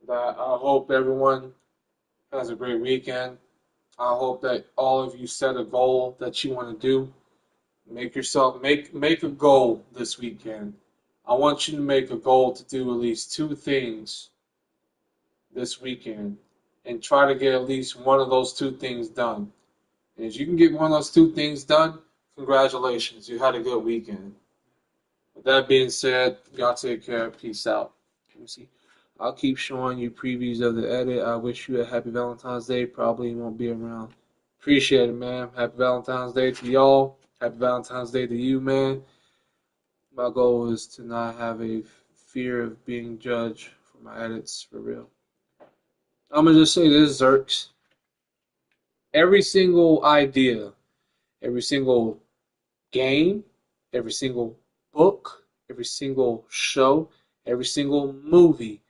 that I hope everyone has a great weekend. I hope that all of you set a goal that you want to do. Make a goal this weekend. I want you to make a goal to do at least 2 things this weekend and try to get at least one of those 2 things done. And if you can get one of those 2 things done, congratulations, you had a good weekend. With that being said, y'all take care. Peace out. Let me see. I'll keep showing you previews of the edit. I wish you a happy Valentine's Day. Probably won't be around. Appreciate it, man. Happy Valentine's Day to y'all. Happy Valentine's Day to you, man. My goal is to not have a fear of being judged for my edits, for real. I'm going to just say this, Zerks. Every single idea, every single game, every single book, every single show, every single movie,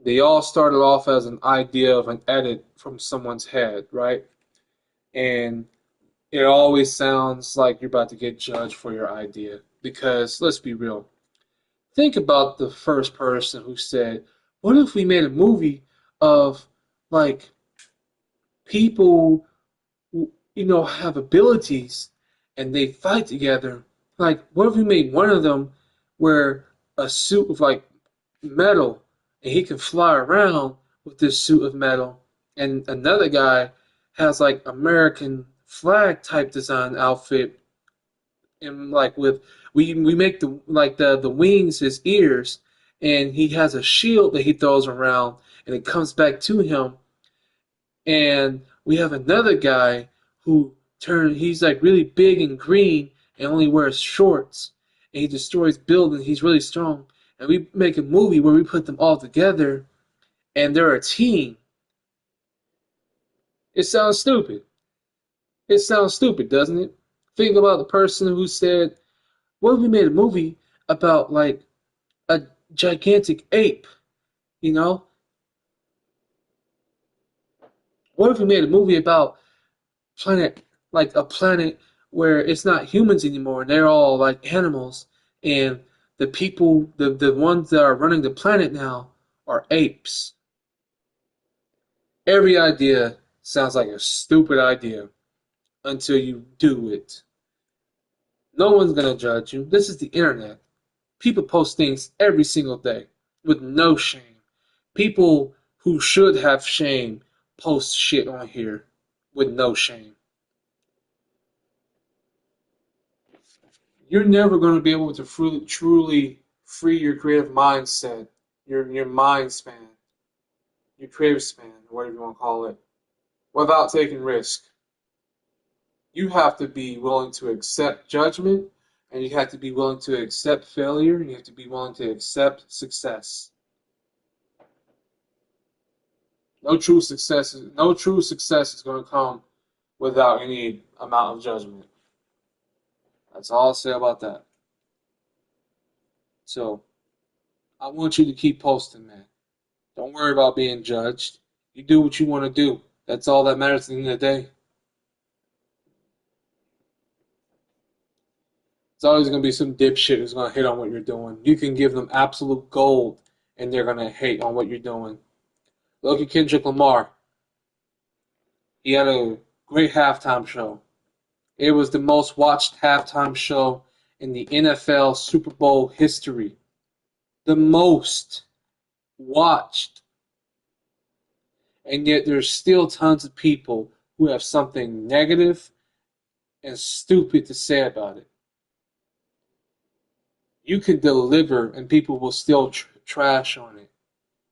they all started off as an idea of an edit from someone's head, right? And it always sounds like you're about to get judged for your idea. Because, let's be real, think about the first person who said, what if we made a movie of, like, people who, have abilities and they fight together? Like, what if we made one of them wear a suit of, like, metal and he can fly around with this suit of metal, and another guy has, like, American flag type design outfit, and, like, we make the wings his ears, and he has a shield that he throws around and it comes back to him. And we have another guy he's like really big and green and only wears shorts, and he destroys buildings. He's really strong, and we make a movie where we put them all together and they're a team. It sounds stupid. It sounds stupid, doesn't it? Think about the person who said, what if we made a movie about, like, a gigantic ape, you know? What if we made a movie about a planet where it's not humans anymore and they're all like animals, and the people, the ones that are running the planet now are apes? Every idea sounds like a stupid idea until you do it. No one's going to judge you. This is the internet. People post things every single day with no shame. People who should have shame post shit on here with no shame. You're never going to be able to truly free your creative mindset, your mind span, your creative span, whatever you want to call it, without taking risk. You have to be willing to accept judgment, and you have to be willing to accept failure, and you have to be willing to accept success. No true success is going to come without any amount of judgment. That's all I'll say about that. So, I want you to keep posting, man. Don't worry about being judged. You do what you want to do. That's all that matters at the end of the day. It's always going to be some dipshit who's going to hate on what you're doing. You can give them absolute gold, and they're going to hate on what you're doing. Look at Kendrick Lamar. He had a great halftime show. It was the most watched halftime show in the NFL Super Bowl history. The most watched. And yet there's still tons of people who have something negative and stupid to say about it. You can deliver and people will still trash on it.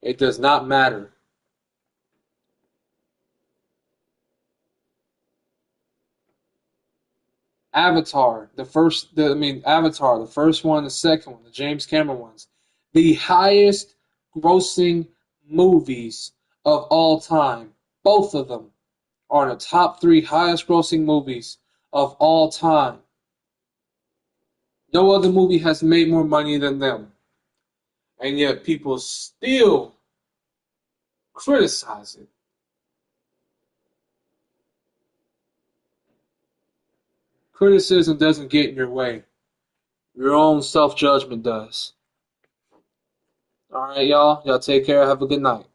It does not matter. Avatar, the first one, the second one, the James Cameron ones, the highest grossing movies of all time. Both of them are in the top 3 highest grossing movies of all time. No other movie has made more money than them. And yet people still criticize it. Criticism doesn't get in your way. Your own self-judgment does. Alright, y'all. Y'all take care. Have a good night.